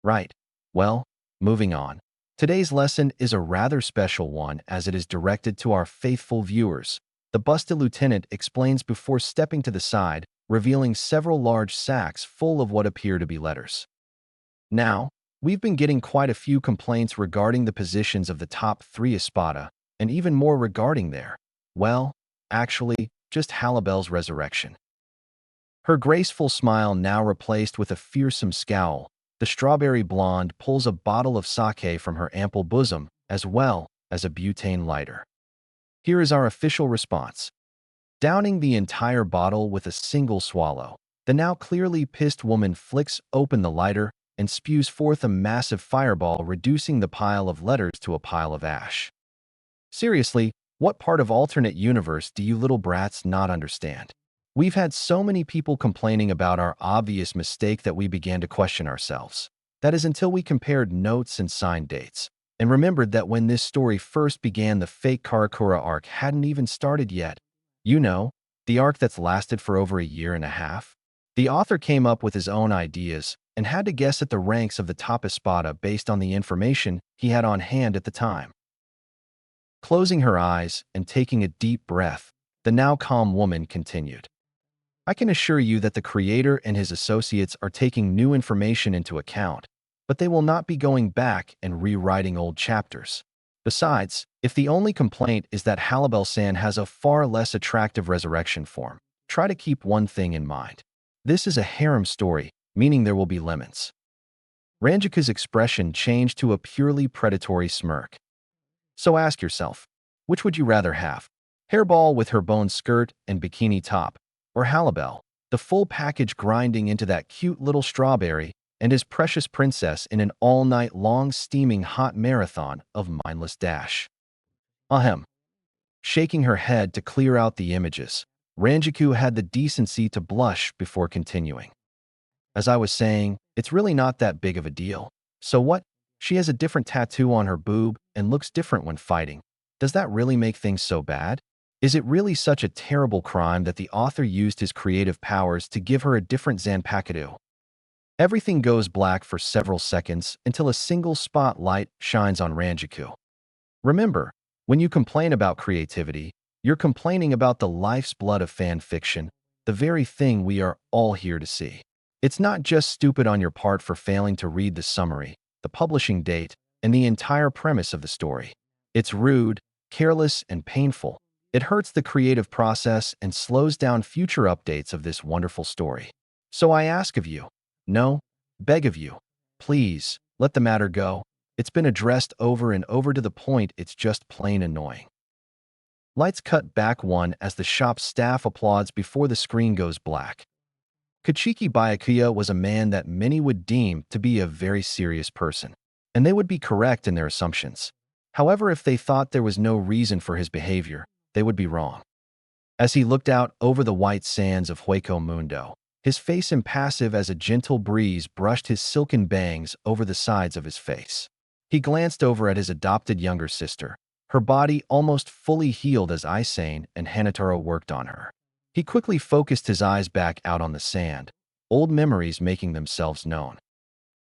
"Right. Well, moving on. Today's lesson is a rather special one as it is directed to our faithful viewers," the busted lieutenant explains before stepping to the side, revealing several large sacks full of what appear to be letters. "Now, we've been getting quite a few complaints regarding the positions of the top 3 Espada, and even more regarding their, well, actually, just Halibel's resurrection." Her graceful smile now replaced with a fearsome scowl, the strawberry blonde pulls a bottle of sake from her ample bosom, as well as a butane lighter. Here is our official response. Downing the entire bottle with a single swallow, the now clearly pissed woman flicks open the lighter and spews forth a massive fireball, reducing the pile of letters to a pile of ash. "Seriously, what part of alternate universe do you little brats not understand? We've had so many people complaining about our obvious mistake that we began to question ourselves. That is until we compared notes and signed dates, and remembered that when this story first began, the fake Karakura arc hadn't even started yet. You know, the arc that's lasted for over a year and a half. The author came up with his own ideas and had to guess at the ranks of the top Espada based on the information he had on hand at the time." Closing her eyes and taking a deep breath, the now calm woman continued. "I can assure you that the creator and his associates are taking new information into account, but they will not be going back and rewriting old chapters. Besides, if the only complaint is that Halibel-san has a far less attractive resurrection form, try to keep one thing in mind. This is a harem story, meaning there will be lemons." Ranjaku's expression changed to a purely predatory smirk. "So ask yourself, which would you rather have? Hairball with her bone skirt and bikini top, or Halibel, the full package grinding into that cute little strawberry and his precious princess in an all-night-long steaming hot marathon of mindless dash?" Ahem. Shaking her head to clear out the images, Ranjaku had the decency to blush before continuing. "As I was saying, it's really not that big of a deal. So what? She has a different tattoo on her boob and looks different when fighting. Does that really make things so bad? Is it really such a terrible crime that the author used his creative powers to give her a different Zanpakutō?" Everything goes black for several seconds until a single spotlight shines on Ranjaku. Remember, when you complain about creativity, you're complaining about the life's blood of fan fiction, the very thing we are all here to see. It's not just stupid on your part for failing to read the summary, the publishing date, and the entire premise of the story. It's rude, careless, and painful. It hurts the creative process and slows down future updates of this wonderful story. So I ask of you, no, beg of you, please, let the matter go. It's been addressed over and over to the point it's just plain annoying. Lights cut back one as the shop staff applauds before the screen goes black. Kichiki Byakuya was a man that many would deem to be a very serious person, and they would be correct in their assumptions. However, if they thought there was no reason for his behavior, they would be wrong. As he looked out over the white sands of Hueco Mundo, his face impassive as a gentle breeze brushed his silken bangs over the sides of his face. He glanced over at his adopted younger sister, her body almost fully healed as Isane and Hanataro worked on her. He quickly focused his eyes back out on the sand, old memories making themselves known.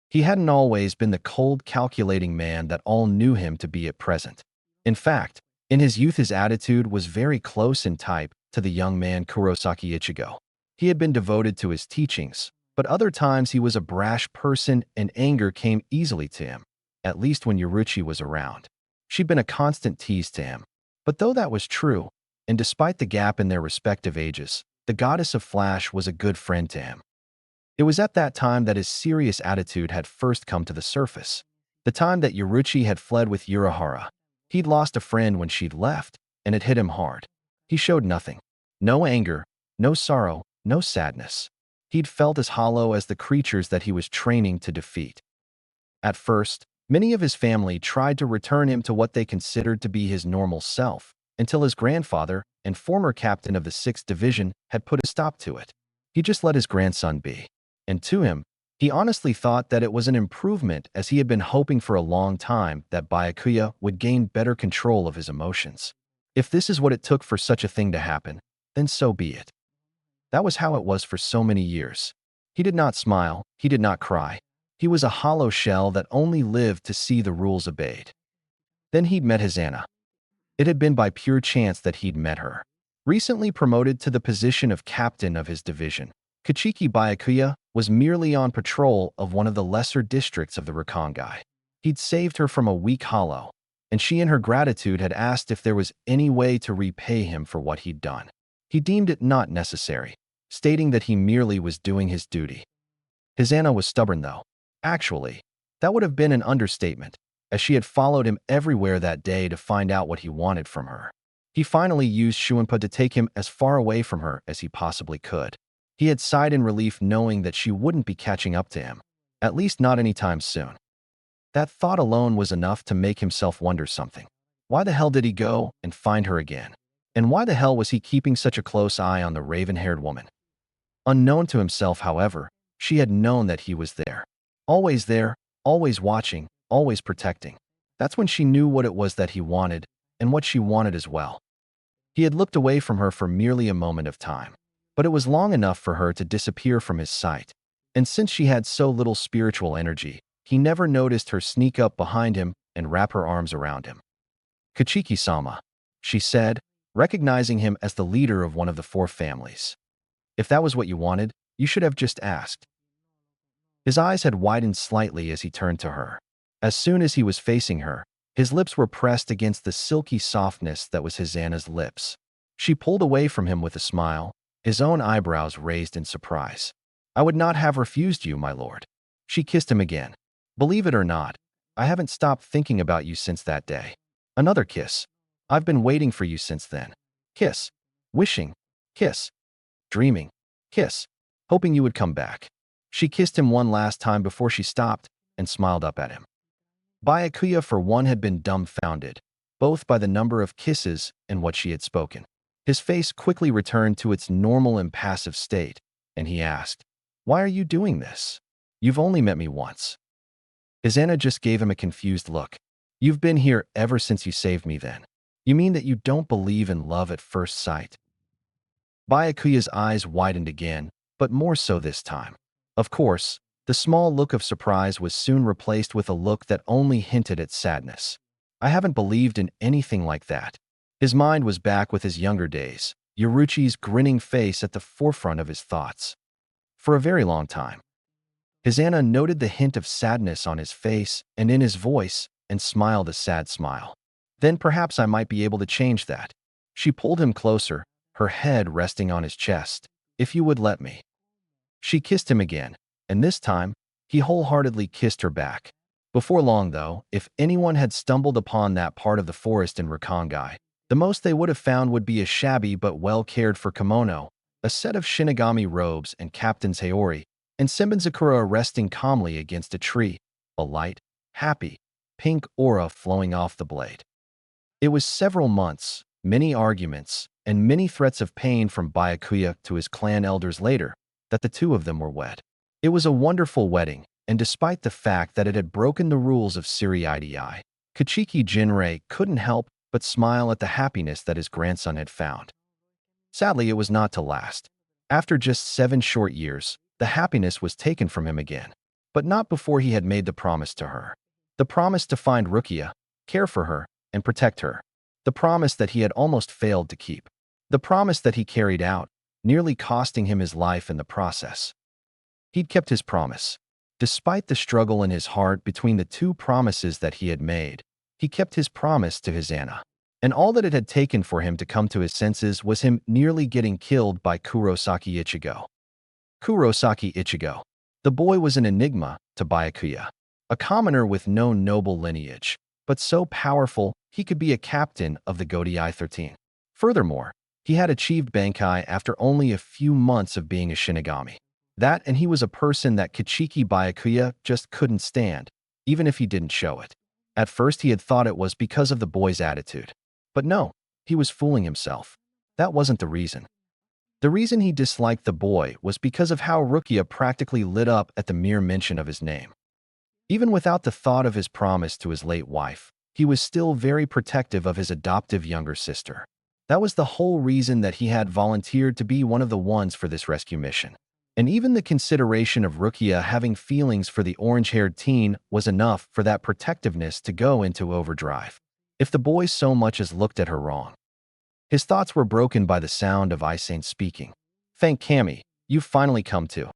He hadn't always been the cold, calculating man that all knew him to be at present. In fact, in his youth his attitude was very close in type to the young man Kurosaki Ichigo. He had been devoted to his teachings, but other times he was a brash person and anger came easily to him, at least when Yoruchi was around. She'd been a constant tease to him. But though that was true, and despite the gap in their respective ages, the goddess of Flash was a good friend to him. It was at that time that his serious attitude had first come to the surface. The time that Yoruchi had fled with Urahara. He'd lost a friend when she'd left, and it hit him hard. He showed nothing. No anger, no sorrow, no sadness. He'd felt as hollow as the creatures that he was training to defeat. At first, many of his family tried to return him to what they considered to be his normal self, until his grandfather and former captain of the 6th Division had put a stop to it. He just let his grandson be. And to him, he honestly thought that it was an improvement as he had been hoping for a long time that Byakuya would gain better control of his emotions. If this is what it took for such a thing to happen, then so be it. That was how it was for so many years. He did not smile, he did not cry. He was a hollow shell that only lived to see the rules obeyed. Then he'd met Hizana. It had been by pure chance that he'd met her. Recently promoted to the position of captain of his division, Kichiki Byakuya was merely on patrol of one of the lesser districts of the Rakongai. He'd saved her from a weak hollow, and she in her gratitude had asked if there was any way to repay him for what he'd done. He deemed it not necessary, stating that he merely was doing his duty. Hizana was stubborn though. Actually, that would have been an understatement, as she had followed him everywhere that day to find out what he wanted from her. He finally used Shuinpa to take him as far away from her as he possibly could. He had sighed in relief knowing that she wouldn't be catching up to him, at least not anytime soon. That thought alone was enough to make himself wonder something. Why the hell did he go and find her again? And why the hell was he keeping such a close eye on the raven-haired woman? Unknown to himself, however, she had known that he was there. Always there, always watching, always protecting. That's when she knew what it was that he wanted, and what she wanted as well. He had looked away from her for merely a moment of time, but it was long enough for her to disappear from his sight. And since she had so little spiritual energy, he never noticed her sneak up behind him and wrap her arms around him. "Kichiki-sama," she said, recognizing him as the leader of one of the 4 families. "If that was what you wanted, you should have just asked." His eyes had widened slightly as he turned to her. As soon as he was facing her, his lips were pressed against the silky softness that was Hizana's lips. She pulled away from him with a smile, his own eyebrows raised in surprise. "I would not have refused you, my lord." She kissed him again. "Believe it or not, I haven't stopped thinking about you since that day." Another kiss. "I've been waiting for you since then." Kiss. Wishing. Kiss. Dreaming. Kiss. Hoping you would come back. She kissed him one last time before she stopped and smiled up at him. Byakuya for one had been dumbfounded, both by the number of kisses and what she had spoken. His face quickly returned to its normal impassive state, and he asked, "Why are you doing this? You've only met me once." Hizana just gave him a confused look. "You've been here ever since you saved me then. You mean that you don't believe in love at first sight?" Byakuya's eyes widened again, but more so this time. Of course, The small look of surprise was soon replaced with a look that only hinted at sadness. I haven't believed in anything like that. His mind was back with his younger days, Yoruchi's grinning face at the forefront of his thoughts. For a very long time, Hisana noted the hint of sadness on his face and in his voice and smiled a sad smile. Then perhaps I might be able to change that. She pulled him closer, her head resting on his chest. If you would let me. She kissed him again, and this time, he wholeheartedly kissed her back. Before long, though, if anyone had stumbled upon that part of the forest in Rakangai, the most they would have found would be a shabby but well-cared-for kimono, a set of Shinigami robes and Captain's Haori, and Senbonzakura resting calmly against a tree, a light, happy, pink aura flowing off the blade. It was several months, many arguments, and many threats of pain from Byakuya to his clan elders later, that the two of them were wed. It was a wonderful wedding, and despite the fact that it had broken the rules of Siri-Idi, Kachiki Jinrei couldn't help but smile at the happiness that his grandson had found. Sadly, it was not to last. After just 7 short years, the happiness was taken from him again, but not before he had made the promise to her. The promise to find Rukia, care for her, and protect her. The promise that he had almost failed to keep. The promise that he carried out, nearly costing him his life in the process. He'd kept his promise. Despite the struggle in his heart between the two promises that he had made, he kept his promise to Hisana. And all that it had taken for him to come to his senses was him nearly getting killed by Kurosaki Ichigo. Kurosaki Ichigo. The boy was an enigma to Byakuya. A commoner with no noble lineage, but so powerful he could be a captain of the Godei 13. Furthermore, he had achieved Bankai after only a few months of being a Shinigami. That and he was a person that Kachiki Byakuya just couldn't stand, even if he didn't show it. At first he had thought it was because of the boy's attitude. But no, he was fooling himself. That wasn't the reason. The reason he disliked the boy was because of how Rukia practically lit up at the mere mention of his name. Even without the thought of his promise to his late wife, he was still very protective of his adoptive younger sister. That was the whole reason that he had volunteered to be one of the ones for this rescue mission. And even the consideration of Rukia having feelings for the orange-haired teen was enough for that protectiveness to go into overdrive. If the boy so much as looked at her wrong. His thoughts were broken by the sound of Isane speaking. Thank Kami, you've finally come to.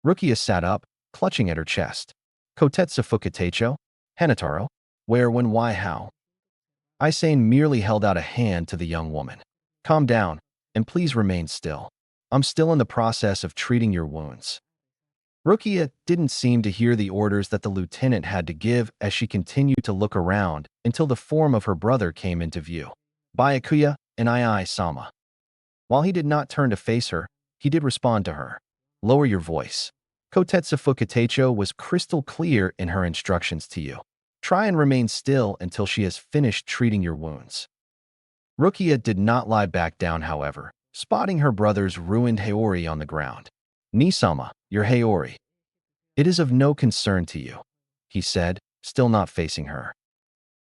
Rukia sat up, clutching at her chest. Kotetsu Fukatecho? Hanataro? Where, when, why, how? Isane merely held out a hand to the young woman. Calm down, and please remain still. I'm still in the process of treating your wounds. Rukia didn't seem to hear the orders that the lieutenant had to give as she continued to look around until the form of her brother came into view. Byakuya and Sama. While he did not turn to face her, he did respond to her. Lower your voice. Kotetsu Fukatecho was crystal clear in her instructions to you. Try and remain still until she has finished treating your wounds. Rukia did not lie back down, however, spotting her brother's ruined Haori on the ground. Nisama, your Haori. It is of no concern to you, he said, still not facing her.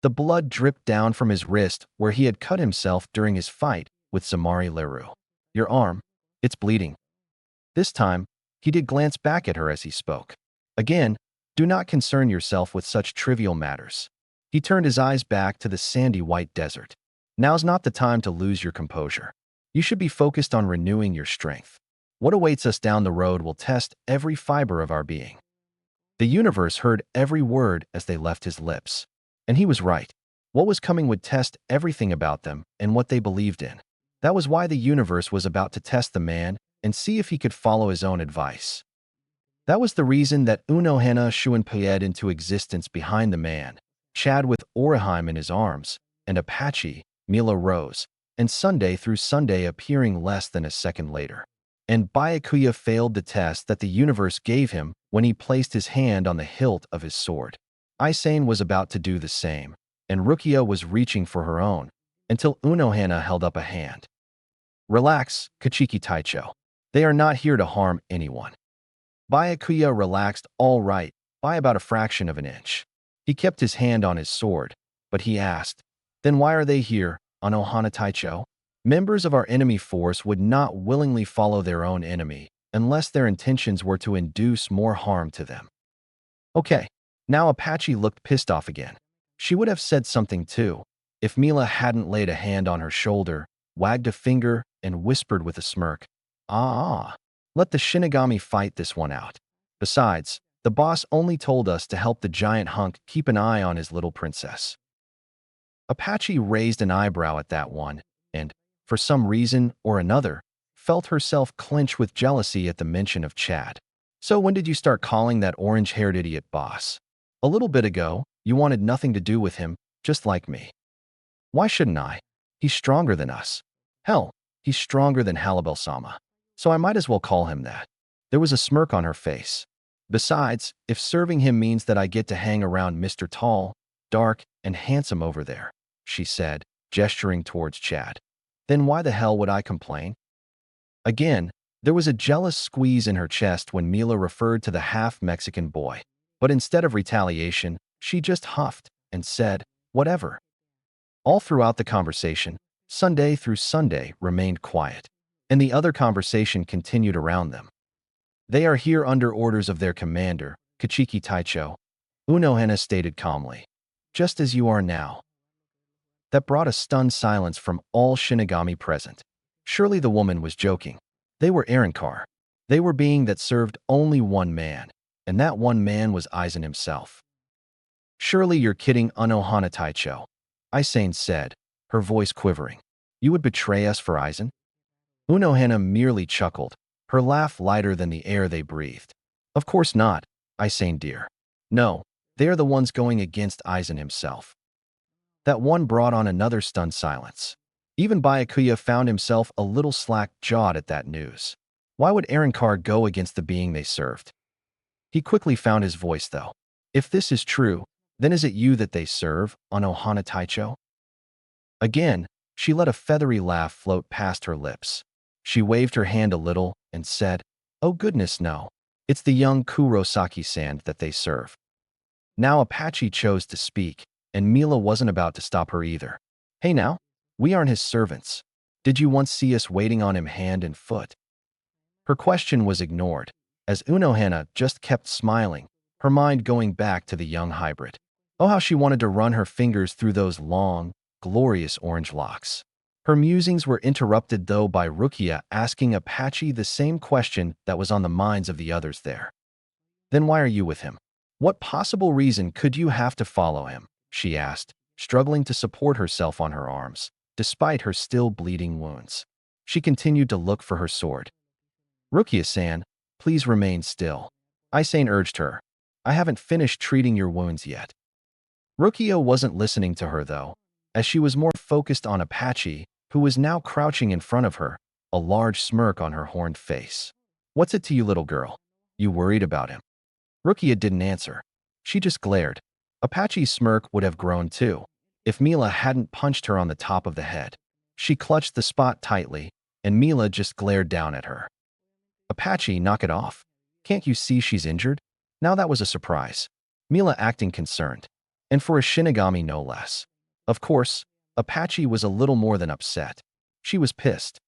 The blood dripped down from his wrist where he had cut himself during his fight with Samari Leru. Your arm, it's bleeding. This time, he did glance back at her as he spoke. Again, do not concern yourself with such trivial matters. He turned his eyes back to the sandy white desert. Now's not the time to lose your composure. You should be focused on renewing your strength. What awaits us down the road will test every fiber of our being. The universe heard every word as they left his lips. And he was right. What was coming would test everything about them and what they believed in. That was why the universe was about to test the man and see if he could follow his own advice. That was the reason that Unohana Shuinpayed into existence behind the man, Chad with Oraheim in his arms, and Apache, Mila Rose, and Sunday through Sunday appearing less than a second later. And Byakuya failed the test that the universe gave him when he placed his hand on the hilt of his sword. Isane was about to do the same, and Rukia was reaching for her own, until Unohana held up a hand. Relax, Kachiki Taicho. They are not here to harm anyone. Byakuya relaxed all right by about a fraction of an inch. He kept his hand on his sword, but he asked, then why are they here, Unohana Taicho? Members of our enemy force would not willingly follow their own enemy, unless their intentions were to induce more harm to them. Okay, now Apache looked pissed off again. She would have said something too, if Mila hadn't laid a hand on her shoulder, wagged a finger, and whispered with a smirk, let the Shinigami fight this one out. Besides, the boss only told us to help the giant hunk keep an eye on his little princess. Apache raised an eyebrow at that one, and, for some reason or another, felt herself clench with jealousy at the mention of Chad. So when did you start calling that orange-haired idiot boss? A little bit ago, you wanted nothing to do with him, just like me. Why shouldn't I? He's stronger than us. Hell, he's stronger than Halibel-sama. So I might as well call him that. There was a smirk on her face. Besides, if serving him means that I get to hang around Mr. Tall, Dark, and Handsome over there, she said, gesturing towards Chad, then why the hell would I complain? Again, there was a jealous squeeze in her chest when Mila referred to the half-Mexican boy. But instead of retaliation, she just huffed and said, whatever. All throughout the conversation, Sunday through Sunday remained quiet, and the other conversation continued around them. They are here under orders of their commander, Kachiki Taicho, Unohana stated calmly. Just as you are now. That brought a stunned silence from all Shinigami present. Surely the woman was joking. They were Arrancar. They were being that served only one man, and that one man was Aizen himself. Surely you're kidding, Unohana Taicho, Aizen said, her voice quivering. You would betray us for Aizen? Unohana merely chuckled, her laugh lighter than the air they breathed. Of course not, Aizen dear. No, they are the ones going against Aizen himself. That one brought on another stunned silence. Even Byakuya found himself a little slack-jawed at that news. Why would Arrancar go against the being they served? He quickly found his voice, though. If this is true, then is it you that they serve, Unohana Taicho? Again, she let a feathery laugh float past her lips. She waved her hand a little and said, oh goodness no, it's the young Kurosaki-san that they serve. Now Apache chose to speak, and Mila wasn't about to stop her either. Hey now, we aren't his servants. Did you once see us waiting on him hand and foot? Her question was ignored, as Unohana just kept smiling, her mind going back to the young hybrid. Oh, how she wanted to run her fingers through those long, glorious orange locks. Her musings were interrupted, though, by Rukia asking Apache the same question that was on the minds of the others there. Then why are you with him? What possible reason could you have to follow him? She asked, struggling to support herself on her arms, despite her still bleeding wounds. She continued to look for her sword. Rukia-san, please remain still. Aizen urged her. I haven't finished treating your wounds yet. Rukia wasn't listening to her, though, as she was more focused on Apache, who was now crouching in front of her, a large smirk on her horned face. What's it to you, little girl? You worried about him? Rukia didn't answer. She just glared. Apache's smirk would have grown too, if Mila hadn't punched her on the top of the head. She clutched the spot tightly, and Mila just glared down at her. Apache, knock it off. Can't you see she's injured? Now that was a surprise. Mila acting concerned, and for a Shinigami no less. Of course, Apache was a little more than upset. She was pissed.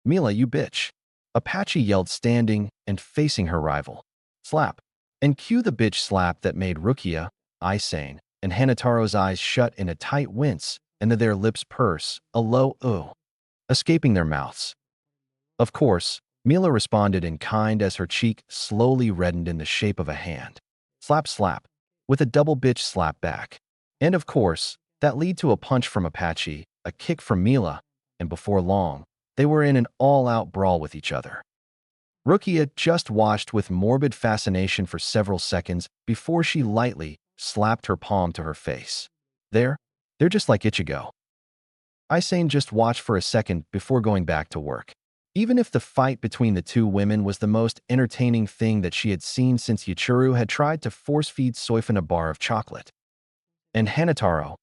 Mila, you bitch. Apache yelled, standing and facing her rival. Slap. And cue the bitch slap that made Rukia, Aizen, and Hanataro's eyes shut in a tight wince, and their lips purse, a low "ooh," escaping their mouths. Of course, Mila responded in kind as her cheek slowly reddened in the shape of a hand. Slap slap, with a double bitch slap back. And of course, that led to a punch from Apache, a kick from Mila, and before long, they were in an all-out brawl with each other. Rukia just watched with morbid fascination for several seconds before she lightly slapped her palm to her face. They're just like Ichigo. Aizen just watched for a second before going back to work. Even if the fight between the two women was the most entertaining thing that she had seen since Yuchiro had tried to force-feed Soifun a bar of chocolate. And Hanataro,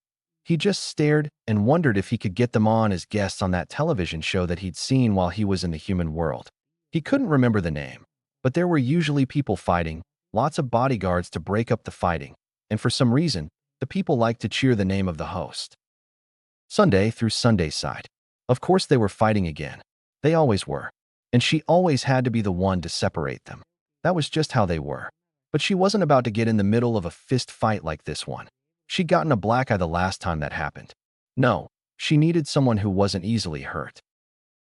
he just stared and wondered if he could get them on as guests on that television show that he'd seen while he was in the human world. He couldn't remember the name, but there were usually people fighting, lots of bodyguards to break up the fighting, and for some reason, the people liked to cheer the name of the host. Sunday through Sunday side. Of course they were fighting again. They always were. and she always had to be the one to separate them. That was just how they were. But she wasn't about to get in the middle of a fist fight like this one. She'd gotten a black eye the last time that happened. No, she needed someone who wasn't easily hurt.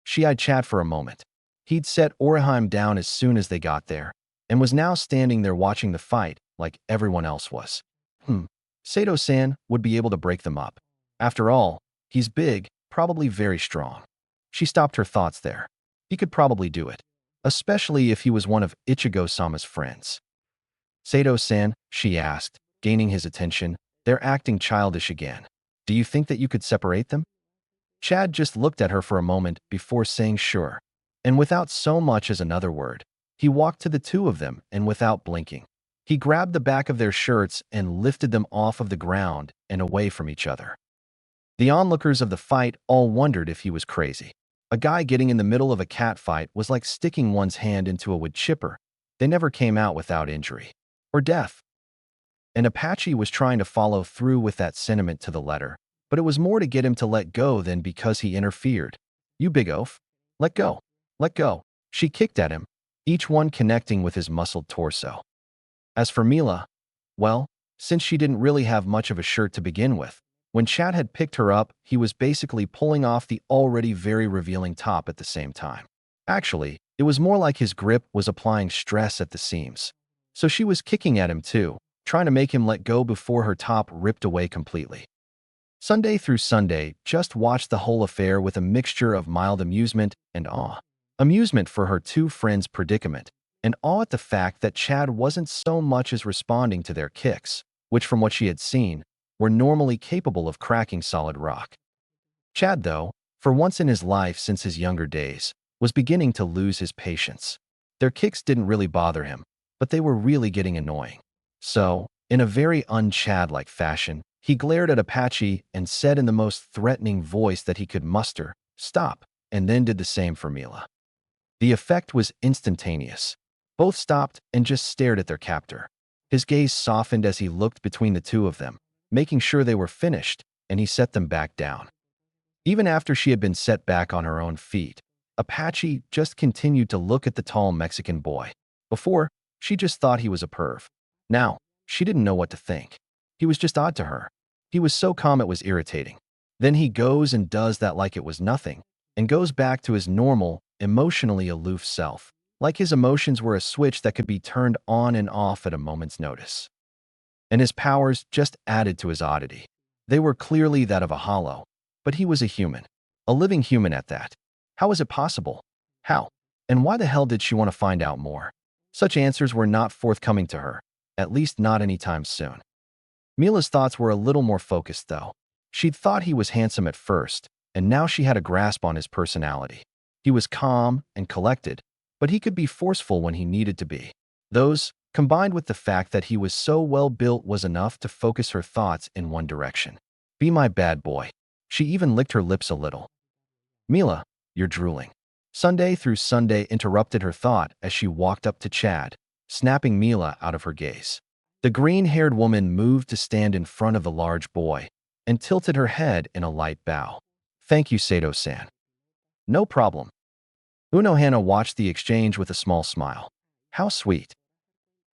She eyed Chad for a moment. He'd set Orihime down as soon as they got there, and was now standing there watching the fight like everyone else was. Sato-san would be able to break them up. After all, he's big, probably very strong. She stopped her thoughts there. He could probably do it, especially if he was one of Ichigo-sama's friends. Sato-san, she asked, gaining his attention, they're acting childish again. Do you think that you could separate them? Chad just looked at her for a moment before saying sure, and without so much as another word, he walked to the two of them and without blinking, he grabbed the back of their shirts and lifted them off of the ground and away from each other. The onlookers of the fight all wondered if he was crazy. A guy getting in the middle of a cat fight was like sticking one's hand into a wood chipper. They never came out without injury or death. And Apache was trying to follow through with that sentiment to the letter, but it was more to get him to let go than because he interfered. You big oaf. Let go. Let go. She kicked at him, each one connecting with his muscled torso. As for Mila, well, since she didn't really have much of a shirt to begin with, when Chad had picked her up, he was basically pulling off the already very revealing top at the same time. Actually, it was more like his grip was applying stress at the seams. So she was kicking at him too, trying to make him let go before her top ripped away completely. Sunday through Sunday just watched the whole affair with a mixture of mild amusement and awe. Amusement for her two friends' predicament, and awe at the fact that Chad wasn't so much as responding to their kicks, which from what she had seen, were normally capable of cracking solid rock. Chad, though, for once in his life since his younger days, was beginning to lose his patience. Their kicks didn't really bother him, but they were really getting annoying. So, in a very un-Chad-like fashion, he glared at Apache and said in the most threatening voice that he could muster, "Stop," and then did the same for Mila. The effect was instantaneous. Both stopped and just stared at their captor. His gaze softened as he looked between the two of them, making sure they were finished, and he set them back down. Even after she had been set back on her own feet, Apache just continued to look at the tall Mexican boy. Before, she just thought he was a perv. Now, she didn't know what to think. He was just odd to her. He was so calm it was irritating. Then he goes and does that like it was nothing, and goes back to his normal, emotionally aloof self, like his emotions were a switch that could be turned on and off at a moment's notice. And his powers just added to his oddity. They were clearly that of a hollow, but he was a human. A living human at that. How was it possible? How? And why the hell did she want to find out more? Such answers were not forthcoming to her, at least not anytime soon. Mila's thoughts were a little more focused, though. She'd thought he was handsome at first, and now she had a grasp on his personality. He was calm and collected, but he could be forceful when he needed to be. Those, combined with the fact that he was so well built, was enough to focus her thoughts in one direction. Be my bad boy. She even licked her lips a little. Mila, you're drooling. Sunday through Sunday interrupted her thought as she walked up to Chad, snapping Mila out of her gaze. The green-haired woman moved to stand in front of the large boy and tilted her head in a light bow. Thank you, Sato-san. No problem. Unohana watched the exchange with a small smile. How sweet.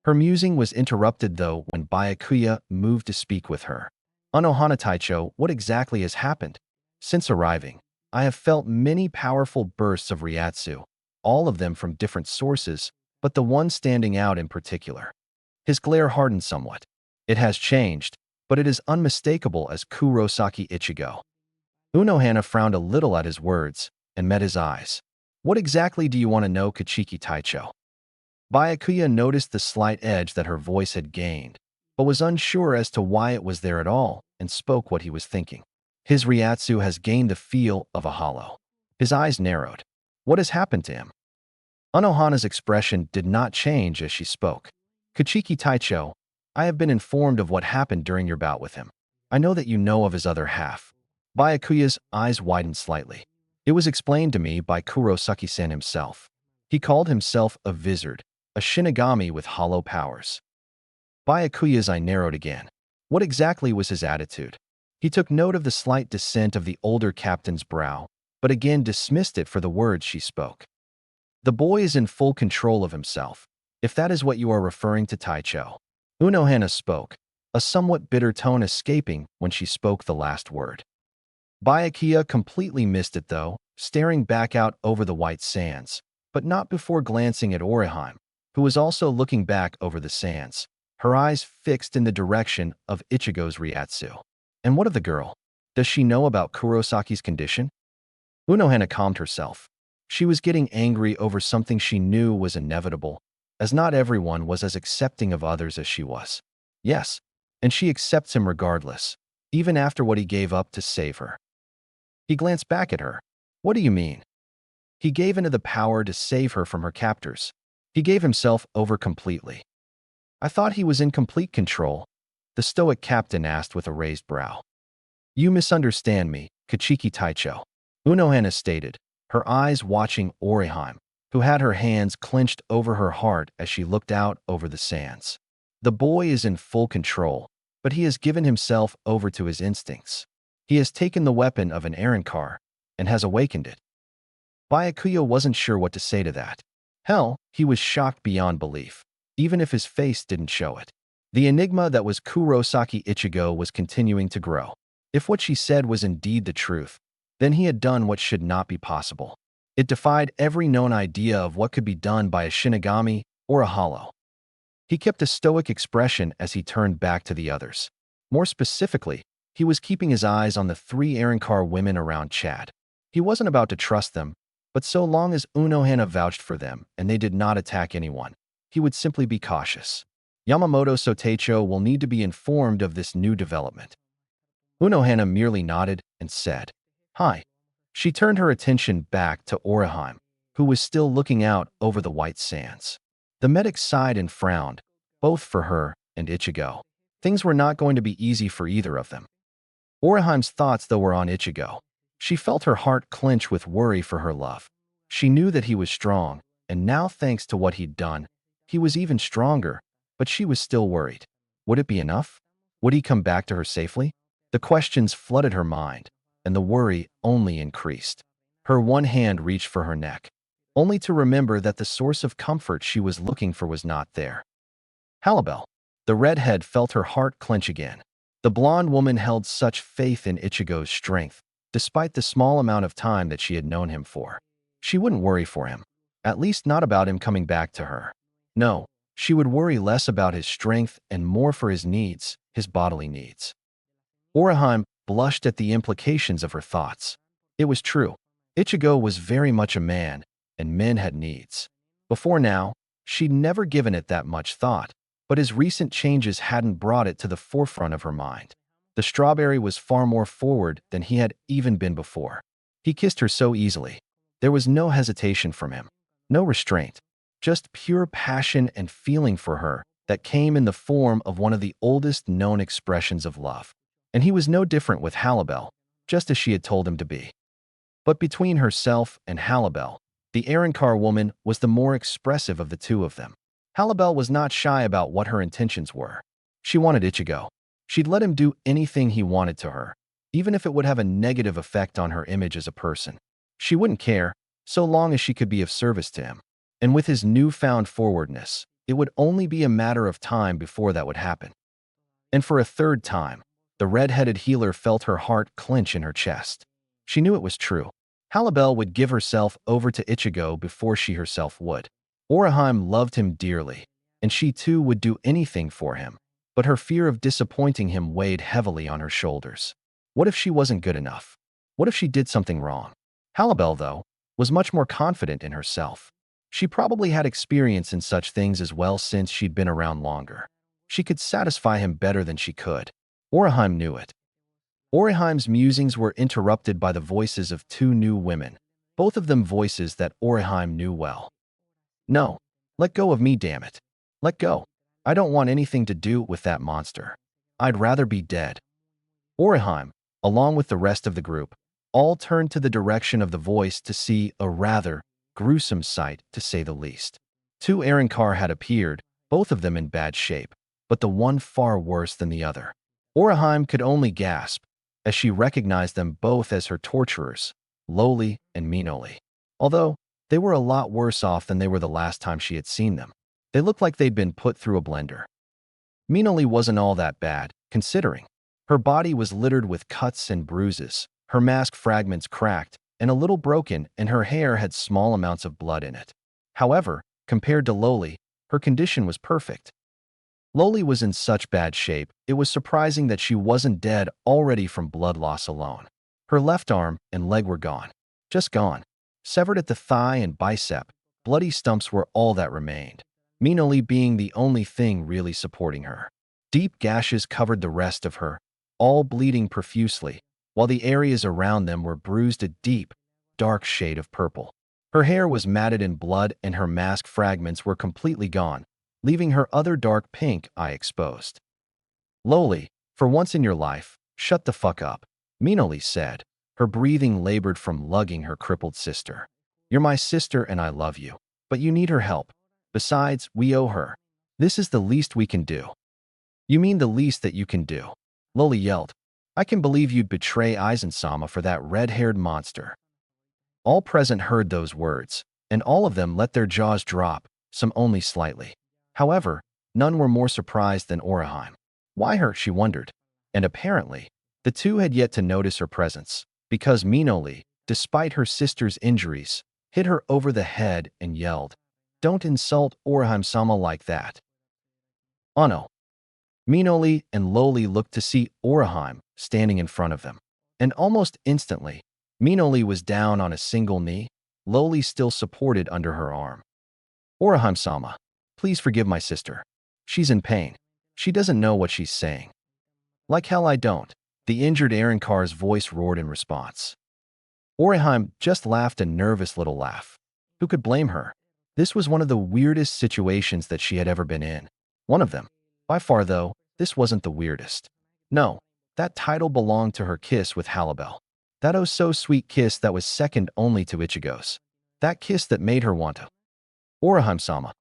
Her musing was interrupted, though, when Byakuya moved to speak with her. Unohana Taicho, what exactly has happened? Since arriving, I have felt many powerful bursts of Ryatsu, all of them from different sources, but the one standing out in particular. His glare hardened somewhat. It has changed, but it is unmistakable as Kurosaki Ichigo. Unohana frowned a little at his words and met his eyes. What exactly do you want to know, Kachiki Taicho? Byakuya noticed the slight edge that her voice had gained, but was unsure as to why it was there at all, and spoke what he was thinking. His Ryatsu has gained the feel of a hollow. His eyes narrowed. What has happened to him? Unohana's expression did not change as she spoke. Kachiki Taicho, I have been informed of what happened during your bout with him. I know that you know of his other half. Byakuya's eyes widened slightly. It was explained to me by Kurosaki-san himself. He called himself a wizard, a Shinigami with hollow powers. Byakuya's eye narrowed again. What exactly was his attitude? He took note of the slight dissent of the older captain's brow, but again dismissed it for the words she spoke. The boy is in full control of himself, if that is what you are referring to, Taicho. Unohana spoke, a somewhat bitter tone escaping when she spoke the last word. Byakuya completely missed it though, staring back out over the white sands, but not before glancing at Orihime, who was also looking back over the sands, her eyes fixed in the direction of Ichigo's Ryatsu. And what of the girl? Does she know about Kurosaki's condition? Unohana calmed herself. She was getting angry over something she knew was inevitable, as not everyone was as accepting of others as she was. Yes, and she accepts him regardless, even after what he gave up to save her. He glanced back at her. What do you mean? He gave into the power to save her from her captors. He gave himself over completely. I thought he was in complete control, the stoic captain asked with a raised brow. You misunderstand me, Kachiki Taicho. Unohana stated, her eyes watching Orihime, who had her hands clenched over her heart as she looked out over the sands. The boy is in full control, but he has given himself over to his instincts. He has taken the weapon of an Arrancar and has awakened it. Byakuya wasn't sure what to say to that. Hell, he was shocked beyond belief, even if his face didn't show it. The enigma that was Kurosaki Ichigo was continuing to grow. If what she said was indeed the truth, then he had done what should not be possible. It defied every known idea of what could be done by a Shinigami or a hollow. He kept a stoic expression as he turned back to the others. More specifically, he was keeping his eyes on the 3 Arrancar women around Chad. He wasn't about to trust them, but so long as Unohana vouched for them and they did not attack anyone, he would simply be cautious. Yamamoto Soteicho will need to be informed of this new development. Unohana merely nodded and said, Hi. She turned her attention back to Orihime, who was still looking out over the white sands. The medic sighed and frowned, both for her and Ichigo. Things were not going to be easy for either of them. Orihime's thoughts, though, were on Ichigo. She felt her heart clench with worry for her love. She knew that he was strong, and now, thanks to what he'd done, he was even stronger, but she was still worried. Would it be enough? Would he come back to her safely? The questions flooded her mind, and the worry only increased. Her one hand reached for her neck, only to remember that the source of comfort she was looking for was not there. Halibel. The redhead felt her heart clench again. The blonde woman held such faith in Ichigo's strength, despite the small amount of time that she had known him for. She wouldn't worry for him, at least not about him coming back to her. No, she would worry less about his strength and more for his needs, his bodily needs. Orihime blushed at the implications of her thoughts. It was true. Ichigo was very much a man, and men had needs. Before now, she'd never given it that much thought, but his recent changes hadn't brought it to the forefront of her mind. The strawberry was far more forward than he had even been before. He kissed her so easily. There was no hesitation from him, no restraint, just pure passion and feeling for her that came in the form of one of the oldest known expressions of love. And he was no different with Halibel, just as she had told him to be. But between herself and Halibel, the Arrancar woman was the more expressive of the two of them. Halibel was not shy about what her intentions were. She wanted Ichigo. She'd let him do anything he wanted to her, even if it would have a negative effect on her image as a person. She wouldn't care, so long as she could be of service to him. And with his newfound forwardness, it would only be a matter of time before that would happen. And for a third time, the red-headed healer felt her heart clench in her chest. She knew it was true. Halibel would give herself over to Ichigo before she herself would. Orihime loved him dearly, and she too would do anything for him, but her fear of disappointing him weighed heavily on her shoulders. What if she wasn't good enough? What if she did something wrong? Halibel, though, was much more confident in herself. She probably had experience in such things as well since she'd been around longer. She could satisfy him better than she could. Orihime knew it. Orihime's musings were interrupted by the voices of 2 new women, both of them voices that Orihime knew well. No, let go of me, damn it. Let go. I don't want anything to do with that monster. I'd rather be dead. Orihime, along with the rest of the group, all turned to the direction of the voice to see a rather gruesome sight, to say the least. 2 Arrancar had appeared, both of them in bad shape, but the one far worse than the other. Orihime could only gasp as she recognized them both as her torturers, Loli and Minoli. Although They were a lot worse off than they were the last time she had seen them. They looked like they'd been put through a blender. Minoli wasn't all that bad, considering. Her body was littered with cuts and bruises, her mask fragments cracked and a little broken, and her hair had small amounts of blood in it. However, compared to Loli, her condition was perfect. Loli was in such bad shape, it was surprising that she wasn't dead already from blood loss alone. Her left arm and leg were gone. Just gone. Severed at the thigh and bicep, bloody stumps were all that remained, Minoli being the only thing really supporting her. Deep gashes covered the rest of her, all bleeding profusely, while the areas around them were bruised a deep, dark shade of purple. Her hair was matted in blood and her mask fragments were completely gone, leaving her other dark pink eye exposed. Loli, for once in your life, shut the fuck up, Minoli said, her breathing labored from lugging her crippled sister. You're my sister and I love you, but you need her help. Besides, we owe her. This is the least we can do. You mean the least that you can do? Loli yelled. I can believe you'd betray Aizen-sama for that red-haired monster. All present heard those words, and all of them let their jaws drop, some only slightly. However, none were more surprised than Orihime. Why her, she wondered. And apparently, the two had yet to notice her presence, because Minoli, despite her sister's injuries, hit her over the head and yelled, Don't insult Orihime-sama like that. Oh no. Minoli and Loli looked to see Orihime standing in front of them. And almost instantly, Minoli was down on a single knee, Loli still supported under her arm. Orihime-sama, please forgive my sister. She's in pain. She doesn't know what she's saying. Like hell I don't, the injured Aaroncar's voice roared in response. Orihime just laughed a nervous little laugh. Who could blame her? This was one of the weirdest situations that she had ever been in. One of them. By far, though, this wasn't the weirdest. No, that title belonged to her kiss with Halibel. That oh-so-sweet kiss that was second only to Ichigo's. That kiss that made her want to. Orihime-sama.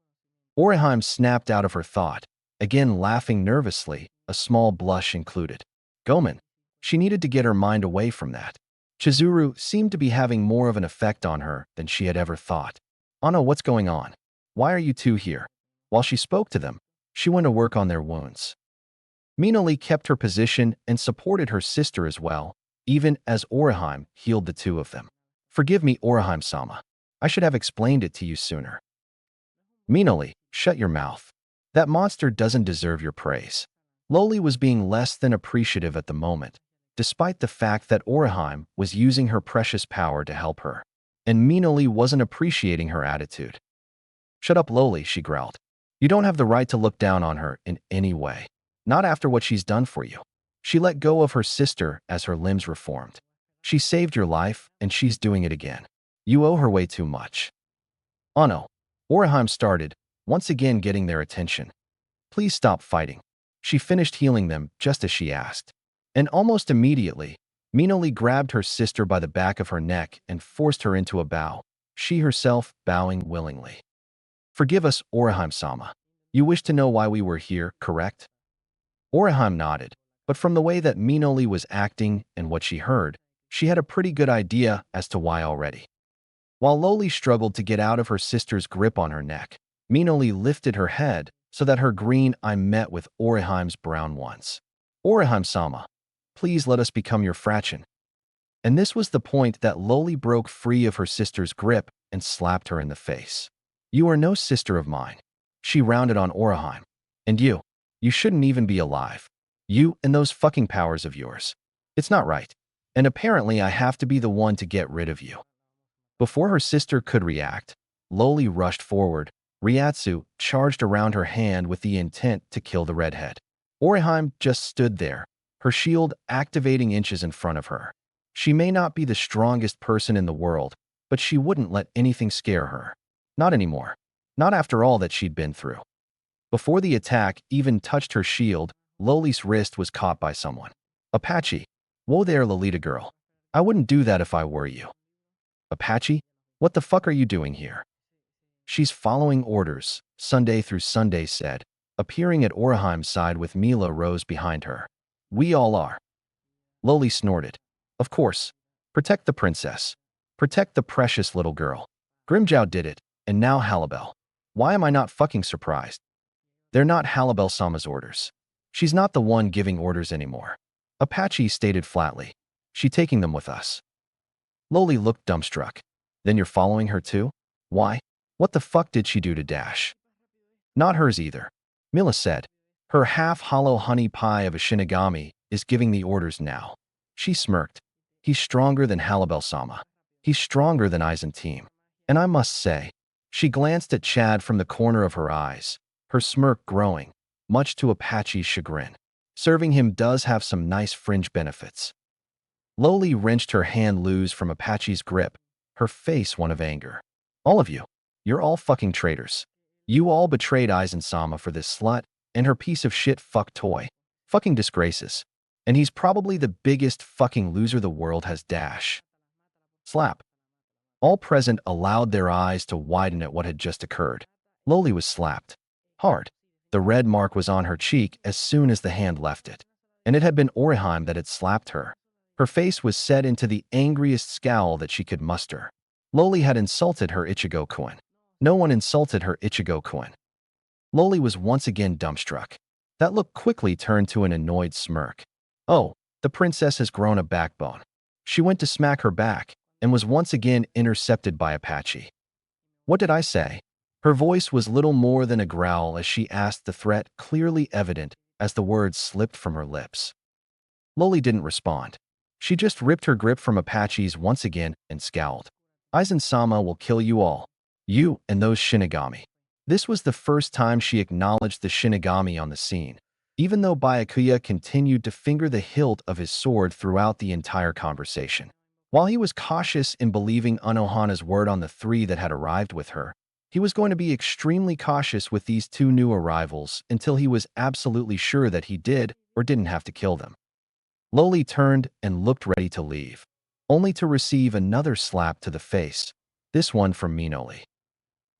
Orihime snapped out of her thought, again laughing nervously, a small blush included. Gomen. She needed to get her mind away from that. Chizuru seemed to be having more of an effect on her than she had ever thought. Anno, what's going on? Why are you two here? While she spoke to them, she went to work on their wounds. Minoli kept her position and supported her sister as well, even as Orihime healed the two of them. Forgive me, Orihime-sama. I should have explained it to you sooner. Minoli, shut your mouth. That monster doesn't deserve your praise. Loli was being less than appreciative at the moment, despite the fact that Orihime was using her precious power to help her, and Minoli wasn't appreciating her attitude. Shut up, Loli, she growled. You don't have the right to look down on her in any way. Not after what she's done for you. She let go of her sister as her limbs reformed. She saved your life, and she's doing it again. You owe her way too much. Oh no. Orihime started, once again getting their attention. Please stop fighting. She finished healing them just as she asked. And almost immediately, Minoli grabbed her sister by the back of her neck and forced her into a bow, she herself bowing willingly. Forgive us, Orihime-sama. You wish to know why we were here, correct? Orihime nodded, but from the way that Minoli was acting and what she heard, she had a pretty good idea as to why already. While Loli struggled to get out of her sister's grip on her neck, Minoli lifted her head so that her green eye met with Orihime's brown ones. Orihime-sama, please let us become your fraction. And this was the point that Loli broke free of her sister's grip and slapped her in the face. You are no sister of mine. She rounded on Orihime. And you shouldn't even be alive. You and those fucking powers of yours. It's not right. And apparently I have to be the one to get rid of you. Before her sister could react, Loli rushed forward. Ryatsu charged around her hand with the intent to kill the redhead. Orihime just stood there, her shield activating inches in front of her. She may not be the strongest person in the world, but she wouldn't let anything scare her. Not anymore. Not after all that she'd been through. Before the attack even touched her shield, Loli's wrist was caught by someone. Apache. Whoa there, Lolita girl. I wouldn't do that if I were you. Apache? What the fuck are you doing here? She's following orders, Sunday through Sunday said, appearing at Orihime's side with Mila Rose behind her. We all are. Loli snorted. Of course. Protect the princess. Protect the precious little girl. Grimmjow did it, and now Halibel. Why am I not fucking surprised? They're not Halibel-sama's orders. She's not the one giving orders anymore. Apache stated flatly. She taking them with us. Loli looked dumbstruck. Then you're following her too? Why? What the fuck did she do to Dash? Not hers either. Mila said. Her half-hollow honey pie of a Shinigami is giving the orders now. She smirked. He's stronger than Halibel-sama. He's stronger than Aizen team. And I must say, she glanced at Chad from the corner of her eyes, her smirk growing, much to Apache's chagrin. Serving him does have some nice fringe benefits. Loli wrenched her hand loose from Apache's grip, her face one of anger. All of you, you're all fucking traitors. You all betrayed Aizen-sama for this slut and her piece of shit fuck toy. Fucking disgraces. And he's probably the biggest fucking loser the world has. Dash. Slap. All present allowed their eyes to widen at what had just occurred. Loli was slapped. Hard. The red mark was on her cheek as soon as the hand left it. And it had been Orihime that had slapped her. Her face was set into the angriest scowl that she could muster. Loli had insulted her Ichigo-kun. No one insulted her Ichigo-kun. Loli was once again dumbstruck. That look quickly turned to an annoyed smirk. Oh, the princess has grown a backbone. She went to smack her back and was once again intercepted by Apache. What did I say? Her voice was little more than a growl as she asked, the threat clearly evident as the words slipped from her lips. Loli didn't respond. She just ripped her grip from Apache's once again and scowled. Aizen-sama will kill you all. You and those Shinigami. This was the first time she acknowledged the Shinigami on the scene, even though Byakuya continued to finger the hilt of his sword throughout the entire conversation. While he was cautious in believing Unohana's word on the three that had arrived with her, he was going to be extremely cautious with these two new arrivals until he was absolutely sure that he did or didn't have to kill them. Loli turned and looked ready to leave, only to receive another slap to the face, this one from Minoli.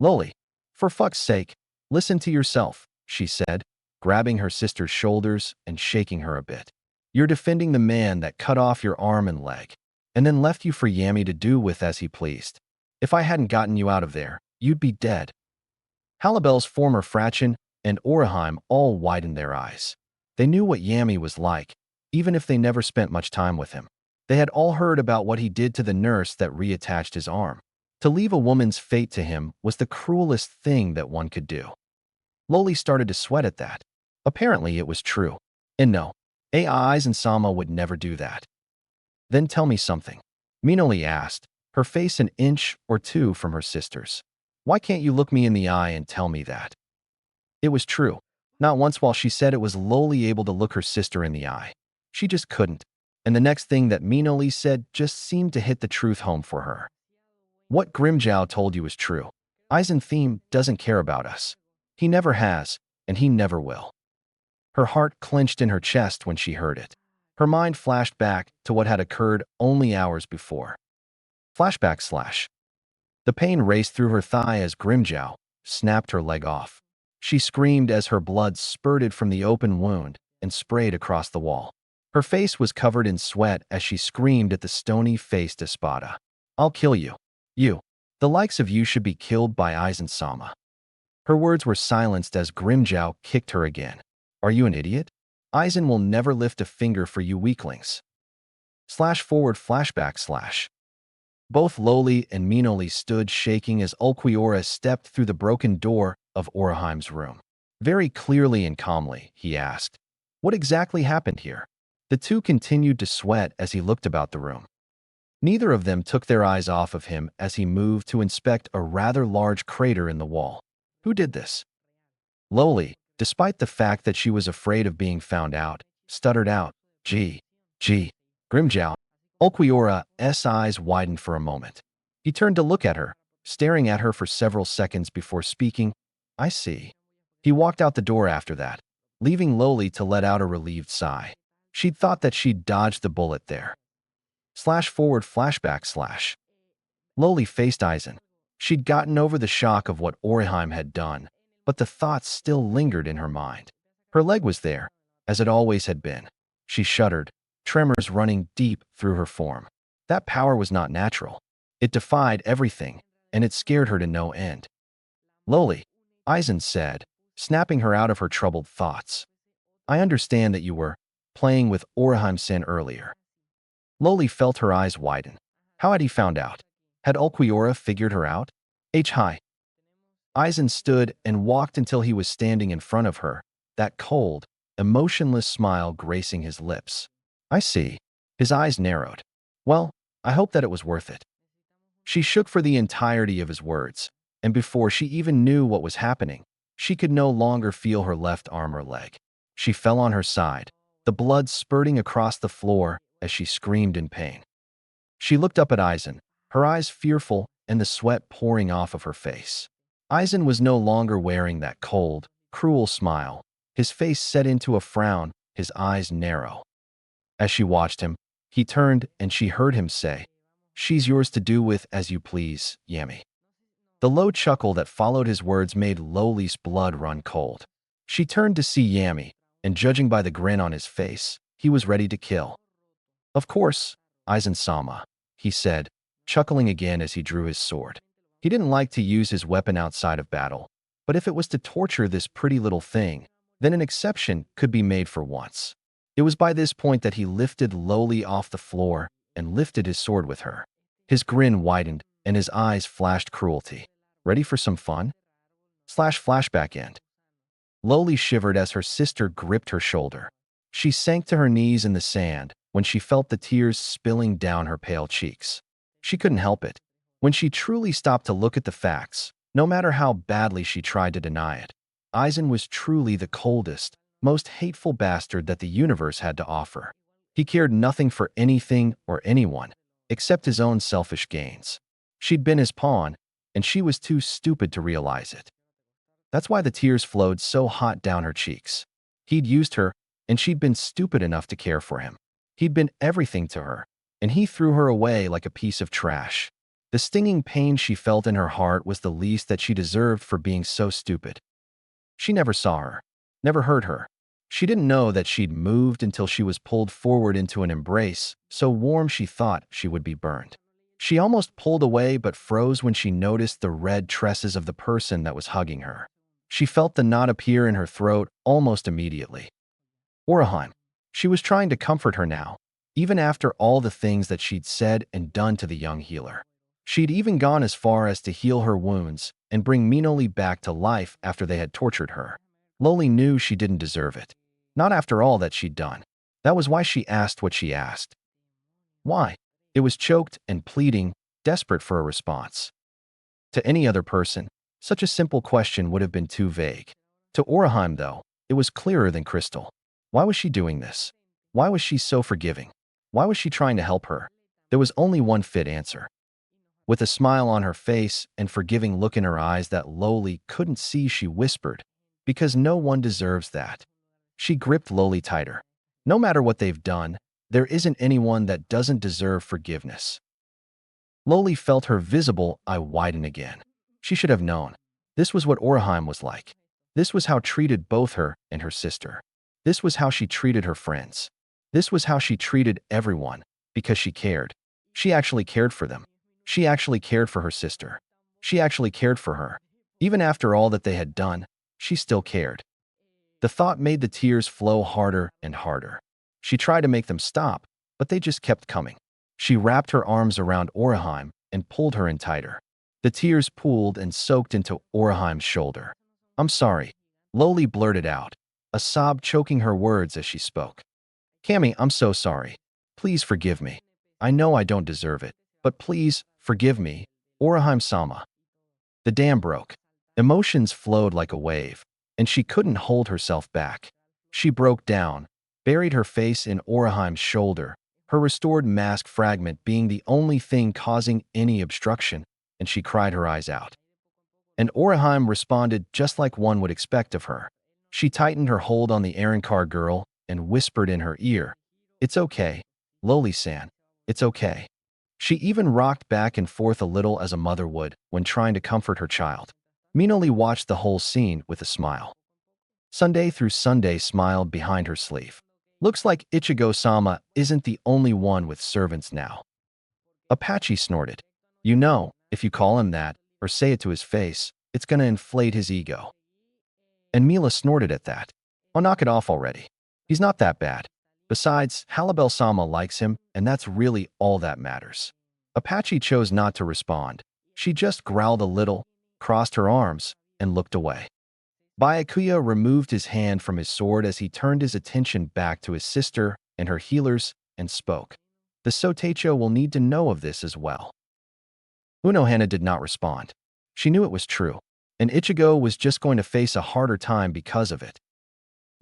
Loli, for fuck's sake, listen to yourself, she said, grabbing her sister's shoulders and shaking her a bit. You're defending the man that cut off your arm and leg, and then left you for Yami to do with as he pleased. If I hadn't gotten you out of there, you'd be dead. Halibel's former Frachen and Orihime all widened their eyes. They knew what Yami was like, even if they never spent much time with him. They had all heard about what he did to the nurse that reattached his arm. To leave a woman's fate to him was the cruelest thing that one could do. Loli started to sweat at that. Apparently it was true. And no, Aizen-sama would never do that. Then tell me something, Minoli asked, her face an inch or two from her sister's. Why can't you look me in the eye and tell me that? It was true. Not once while she said it was Loli able to look her sister in the eye. She just couldn't. And the next thing that Minoli said just seemed to hit the truth home for her. What Grimmjow told you is true. Aizen theme doesn't care about us. He never has, and he never will. Her heart clenched in her chest when she heard it. Her mind flashed back to what had occurred only hours before. Flashback/. The pain raced through her thigh as Grimmjow snapped her leg off. She screamed as her blood spurted from the open wound and sprayed across the wall. Her face was covered in sweat as she screamed at the stony-faced Espada. I'll kill you. You. The likes of you should be killed by Aizen-sama. Her words were silenced as Grimmjow kicked her again. Are you an idiot? Aizen will never lift a finger for you weaklings. // flashback/. Both Loli and Minoli stood shaking as Ulquiorra stepped through the broken door of Orihime's room. Very clearly and calmly, he asked, what exactly happened here? The two continued to sweat as he looked about the room. Neither of them took their eyes off of him as he moved to inspect a rather large crater in the wall. Who did this? Loli, despite the fact that she was afraid of being found out, stuttered out, Gee. Grimmjow. Ulquiorra's eyes widened for a moment. He turned to look at her, staring at her for several seconds before speaking, I see. He walked out the door after that, leaving Loli to let out a relieved sigh. She'd thought that she'd dodged the bullet there. // flashback/. Loli faced Aizen. She'd gotten over the shock of what Orihime had done, but the thoughts still lingered in her mind. Her leg was there, as it always had been. She shuddered, tremors running deep through her form. That power was not natural. It defied everything, and it scared her to no end. "Loli," Aizen said, snapping her out of her troubled thoughts. "I understand that you were playing with Orihime-san earlier." Loli felt her eyes widen. How had he found out? Had Ulquiorra figured her out? Hi. Aizen stood and walked until he was standing in front of her, that cold, emotionless smile gracing his lips. "I see." His eyes narrowed. "Well, I hope that it was worth it." She shook for the entirety of his words, and before she even knew what was happening, she could no longer feel her left arm or leg. She fell on her side, the blood spurting across the floor as she screamed in pain. She looked up at Aizen, her eyes fearful and the sweat pouring off of her face. Aizen was no longer wearing that cold, cruel smile, his face set into a frown, his eyes narrow. As she watched him, he turned and she heard him say, "She's yours to do with as you please, Yami." The low chuckle that followed his words made Loli's blood run cold. She turned to see Yami, and judging by the grin on his face, he was ready to kill. "Of course, Aizen-sama," he said, chuckling again as he drew his sword. He didn't like to use his weapon outside of battle, but if it was to torture this pretty little thing, then an exception could be made for once. It was by this point that he lifted Loli off the floor and lifted his sword with her. His grin widened and his eyes flashed cruelty. "Ready for some fun?" Flashback end. Loli shivered as her sister gripped her shoulder. She sank to her knees in the sand when she felt the tears spilling down her pale cheeks. She couldn't help it. When she truly stopped to look at the facts, no matter how badly she tried to deny it, Aizen was truly the coldest, most hateful bastard that the universe had to offer. He cared nothing for anything or anyone, except his own selfish gains. She'd been his pawn, and she was too stupid to realize it. That's why the tears flowed so hot down her cheeks. He'd used her, and she'd been stupid enough to care for him. He'd been everything to her, and he threw her away like a piece of trash. The stinging pain she felt in her heart was the least that she deserved for being so stupid. She never saw her, never heard her. She didn't know that she'd moved until she was pulled forward into an embrace, so warm she thought she would be burned. She almost pulled away but froze when she noticed the red tresses of the person that was hugging her. She felt the knot appear in her throat almost immediately. Orihime. She was trying to comfort her now, even after all the things that she'd said and done to the young healer. She'd even gone as far as to heal her wounds and bring Minoli back to life after they had tortured her. Loli knew she didn't deserve it. Not after all that she'd done. That was why she asked what she asked. Why? It was choked and pleading, desperate for a response. To any other person, such a simple question would have been too vague. To Orihime, though, it was clearer than crystal. Why was she doing this? Why was she so forgiving? Why was she trying to help her? There was only one fit answer. With a smile on her face and forgiving look in her eyes that Loli couldn't see, she whispered, "Because no one deserves that." She gripped Loli tighter. "No matter what they've done, there isn't anyone that doesn't deserve forgiveness." Loli felt her visible eye widen again. She should have known. This was what Orihime was like. This was how treated both her and her sister. This was how she treated her friends. This was how she treated everyone, because she cared. She actually cared for them. She actually cared for her sister. She actually cared for her. Even after all that they had done, she still cared. The thought made the tears flow harder and harder. She tried to make them stop, but they just kept coming. She wrapped her arms around Orihime and pulled her in tighter. The tears pooled and soaked into Orihime's shoulder. "I'm sorry," Loli blurted out, a sob choking her words as she spoke. "Cammy, I'm so sorry. Please forgive me. I know I don't deserve it, but please forgive me, Orihime-sama." The dam broke. Emotions flowed like a wave, and she couldn't hold herself back. She broke down, buried her face in Orihime's shoulder, her restored mask fragment being the only thing causing any obstruction, and she cried her eyes out. And Orihime responded just like one would expect of her. She tightened her hold on the Arrancar girl and whispered in her ear, "It's okay, Loli-san, it's okay." She even rocked back and forth a little as a mother would when trying to comfort her child. Minoli watched the whole scene with a smile. Sunday through Sunday smiled behind her sleeve. "Looks like Ichigo-sama isn't the only one with servants now." Apache snorted. "You know, if you call him that, or say it to his face, it's gonna inflate his ego. And Mila snorted at that. Oh, knock it off already. He's not that bad. Besides, Halibel-sama likes him, and that's really all that matters. Apache chose not to respond. She just growled a little, crossed her arms, and looked away. Byakuya removed his hand from his sword as he turned his attention back to his sister and her healers and spoke. The Sotecho will need to know of this as well. Unohana did not respond. She knew it was true, and Ichigo was just going to face a harder time because of it.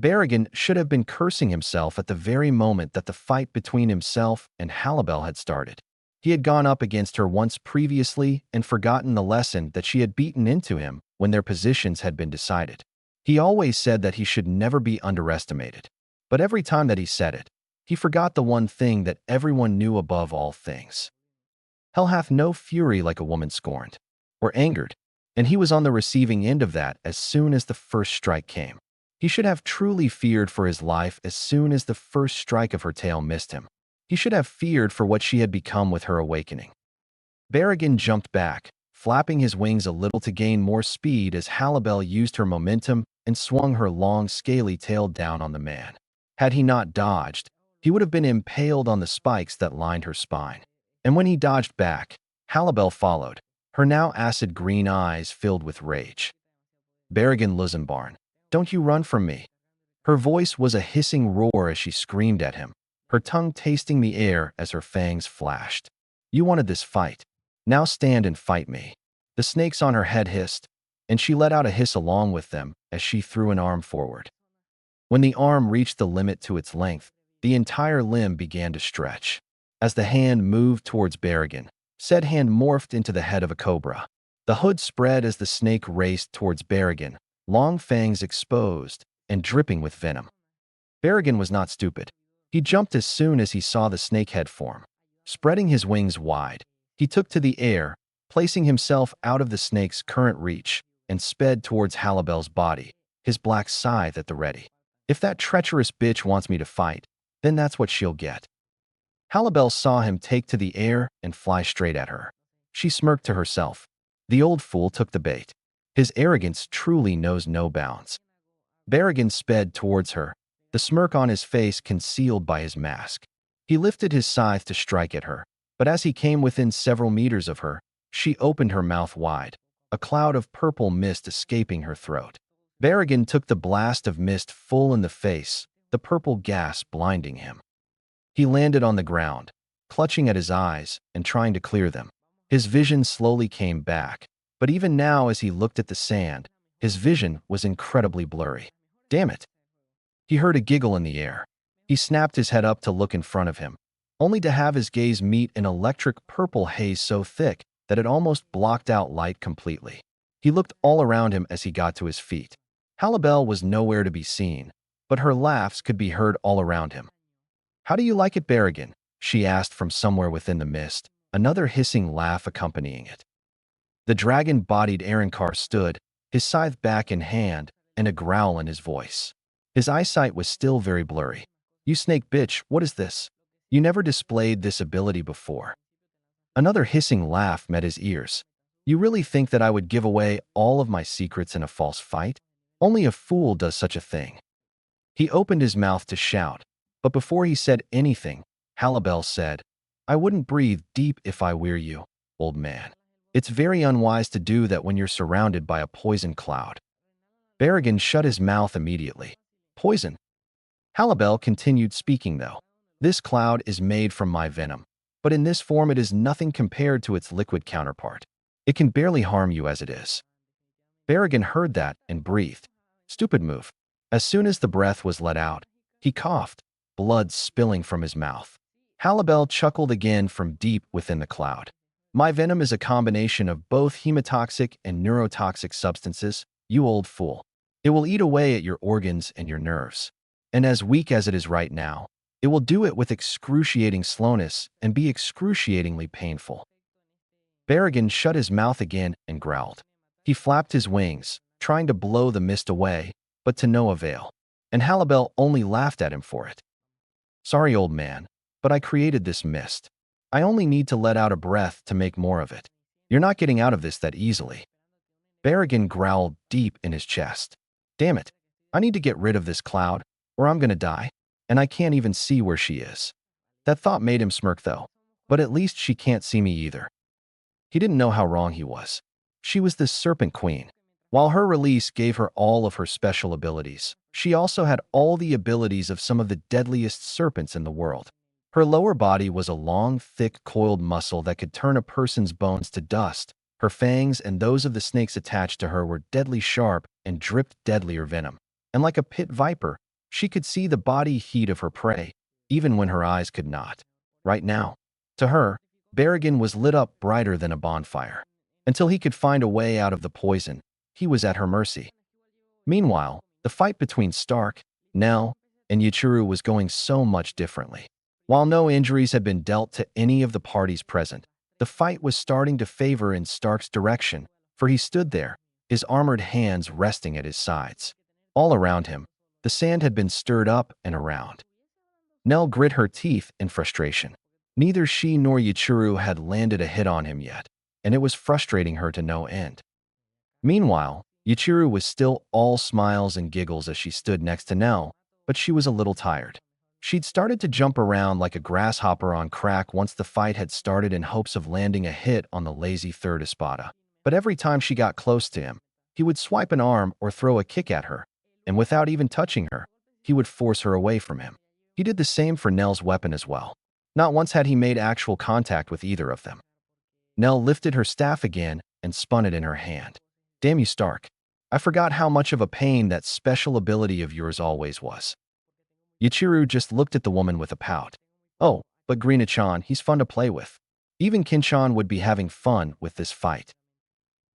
Berrigan should have been cursing himself at the very moment that the fight between himself and Halibel had started. He had gone up against her once previously and forgotten the lesson that she had beaten into him when their positions had been decided. He always said that he should never be underestimated. But every time that he said it, he forgot the one thing that everyone knew above all things. Hell hath no fury like a woman scorned or angered, and he was on the receiving end of that as soon as the first strike came. He should have truly feared for his life as soon as the first strike of her tail missed him. He should have feared for what she had become with her awakening. Berrigan jumped back, flapping his wings a little to gain more speed as Halibel used her momentum and swung her long, scaly tail down on the man. Had he not dodged, he would have been impaled on the spikes that lined her spine. And when he dodged back, Halibel followed, her now acid green eyes filled with rage. Berrigan Luzenbarn, don't you run from me. Her voice was a hissing roar as she screamed at him, her tongue tasting the air as her fangs flashed. You wanted this fight. Now stand and fight me. The snakes on her head hissed, and she let out a hiss along with them as she threw an arm forward. When the arm reached the limit to its length, the entire limb began to stretch. As the hand moved towards Berrigan, said hand morphed into the head of a cobra. The hood spread as the snake raced towards Berrigan, long fangs exposed and dripping with venom. Berrigan was not stupid. He jumped as soon as he saw the snake head form. Spreading his wings wide, he took to the air, placing himself out of the snake's current reach, and sped towards Halibel's body, his black scythe at the ready. If that treacherous bitch wants me to fight, then that's what she'll get. Halibel saw him take to the air and fly straight at her. She smirked to herself. The old fool took the bait. His arrogance truly knows no bounds. Berrigan sped towards her, the smirk on his face concealed by his mask. He lifted his scythe to strike at her, but as he came within several meters of her, she opened her mouth wide, a cloud of purple mist escaping her throat. Berrigan took the blast of mist full in the face, the purple gas blinding him. He landed on the ground, clutching at his eyes and trying to clear them. His vision slowly came back, but even now as he looked at the sand, his vision was incredibly blurry. Damn it! He heard a giggle in the air. He snapped his head up to look in front of him, only to have his gaze meet an electric purple haze so thick that it almost blocked out light completely. He looked all around him as he got to his feet. Halibel was nowhere to be seen, but her laughs could be heard all around him. How do you like it, Berrigan? She asked from somewhere within the mist, another hissing laugh accompanying it. The dragon-bodied Arankar stood, his scythe back in hand, and a growl in his voice. His eyesight was still very blurry. You snake bitch, what is this? You never displayed this ability before. Another hissing laugh met his ears. You really think that I would give away all of my secrets in a false fight? Only a fool does such a thing. He opened his mouth to shout, but before he said anything, Halibel said, I wouldn't breathe deep if I were you, old man. It's very unwise to do that when you're surrounded by a poison cloud. Berrigan shut his mouth immediately. Poison? Halibel continued speaking though. This cloud is made from my venom, but in this form it is nothing compared to its liquid counterpart. It can barely harm you as it is. Berrigan heard that and breathed. Stupid move. As soon as the breath was let out, he coughed, blood spilling from his mouth. Halibel chuckled again from deep within the cloud. My venom is a combination of both hemotoxic and neurotoxic substances, you old fool. It will eat away at your organs and your nerves. And as weak as it is right now, it will do it with excruciating slowness and be excruciatingly painful. Berrigan shut his mouth again and growled. He flapped his wings, trying to blow the mist away, but to no avail. And Halibel only laughed at him for it. Sorry, old man, but I created this mist. I only need to let out a breath to make more of it. You're not getting out of this that easily. Berrigan growled deep in his chest. Damn it. I need to get rid of this cloud, or I'm gonna die, and I can't even see where she is. That thought made him smirk though. But at least she can't see me either. He didn't know how wrong he was. She was the Serpent Queen. While her release gave her all of her special abilities, she also had all the abilities of some of the deadliest serpents in the world. Her lower body was a long, thick, coiled muscle that could turn a person's bones to dust. Her fangs and those of the snakes attached to her were deadly sharp and dripped deadlier venom. And like a pit viper, she could see the body heat of her prey, even when her eyes could not. Right now, to her, Berrigan was lit up brighter than a bonfire. Until he could find a way out of the poison, he was at her mercy. Meanwhile, the fight between Stark, Nell, and Ichigo was going so much differently. While no injuries had been dealt to any of the parties present, the fight was starting to favor in Stark's direction, for he stood there, his armored hands resting at his sides. All around him, the sand had been stirred up and around. Nell grit her teeth in frustration. Neither she nor Ichigo had landed a hit on him yet, and it was frustrating her to no end. Meanwhile, Ichigo was still all smiles and giggles as she stood next to Nell, but she was a little tired. She'd started to jump around like a grasshopper on crack once the fight had started in hopes of landing a hit on the lazy third espada. But every time she got close to him, he would swipe an arm or throw a kick at her, and without even touching her, he would force her away from him. He did the same for Nell's weapon as well. Not once had he made actual contact with either of them. Nell lifted her staff again and spun it in her hand. Damn you, Stark. I forgot how much of a pain that special ability of yours always was. Ichigo just looked at the woman with a pout. Oh, but Grina-chan, he's fun to play with. Even Kin-chan would be having fun with this fight.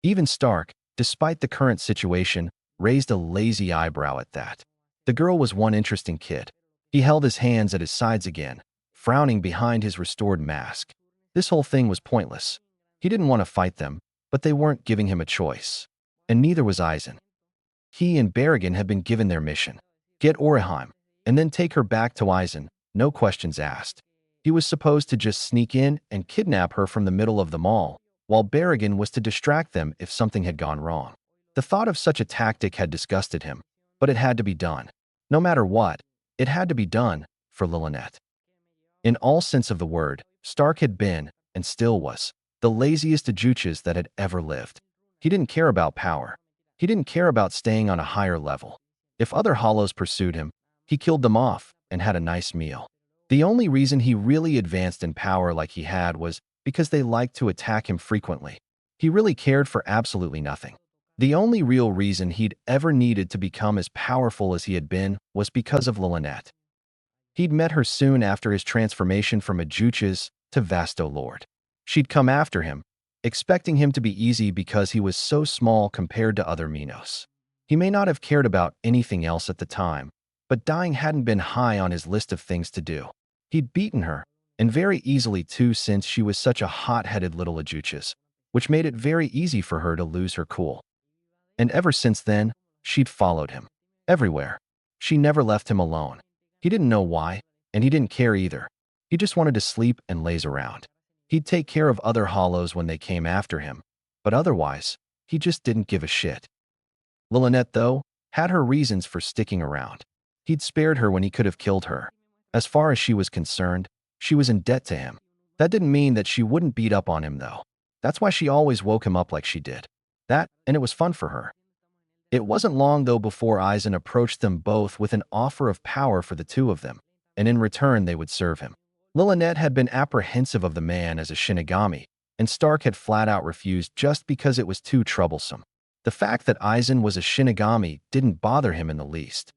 Even Stark, despite the current situation, raised a lazy eyebrow at that. The girl was one interesting kid. He held his hands at his sides again, frowning behind his restored mask. This whole thing was pointless. He didn't want to fight them, but they weren't giving him a choice. And neither was Aizen. He and Berrigan had been given their mission. Get Orihime, and then take her back to Aizen, no questions asked. He was supposed to just sneak in and kidnap her from the middle of the mall, while Berrigan was to distract them if something had gone wrong. The thought of such a tactic had disgusted him, but it had to be done. No matter what, it had to be done for Lilynette. In all sense of the word, Stark had been, and still was, the laziest Ajuchas that had ever lived. He didn't care about power. He didn't care about staying on a higher level. If other hollows pursued him, he killed them off and had a nice meal. The only reason he really advanced in power like he had was because they liked to attack him frequently. He really cared for absolutely nothing. The only real reason he'd ever needed to become as powerful as he had been was because of Lilynette. He'd met her soon after his transformation from Ajuchas to Vasto Lord. She'd come after him, expecting him to be easy because he was so small compared to other Minos. He may not have cared about anything else at the time, but dying hadn't been high on his list of things to do. He'd beaten her, and very easily too since she was such a hot-headed little Ajuchas, which made it very easy for her to lose her cool. And ever since then, she'd followed him. Everywhere. She never left him alone. He didn't know why, and he didn't care either. He just wanted to sleep and laze around. He'd take care of other hollows when they came after him, but otherwise, he just didn't give a shit. Lilynette, though, had her reasons for sticking around. He'd spared her when he could have killed her. As far as she was concerned, she was in debt to him. That didn't mean that she wouldn't beat up on him, though. That's why she always woke him up like she did. That, and it was fun for her. It wasn't long, though, before Aizen approached them both with an offer of power for the two of them, and in return they would serve him. Lilynette had been apprehensive of the man as a Shinigami, and Stark had flat-out refused just because it was too troublesome. The fact that Aizen was a Shinigami didn't bother him in the least.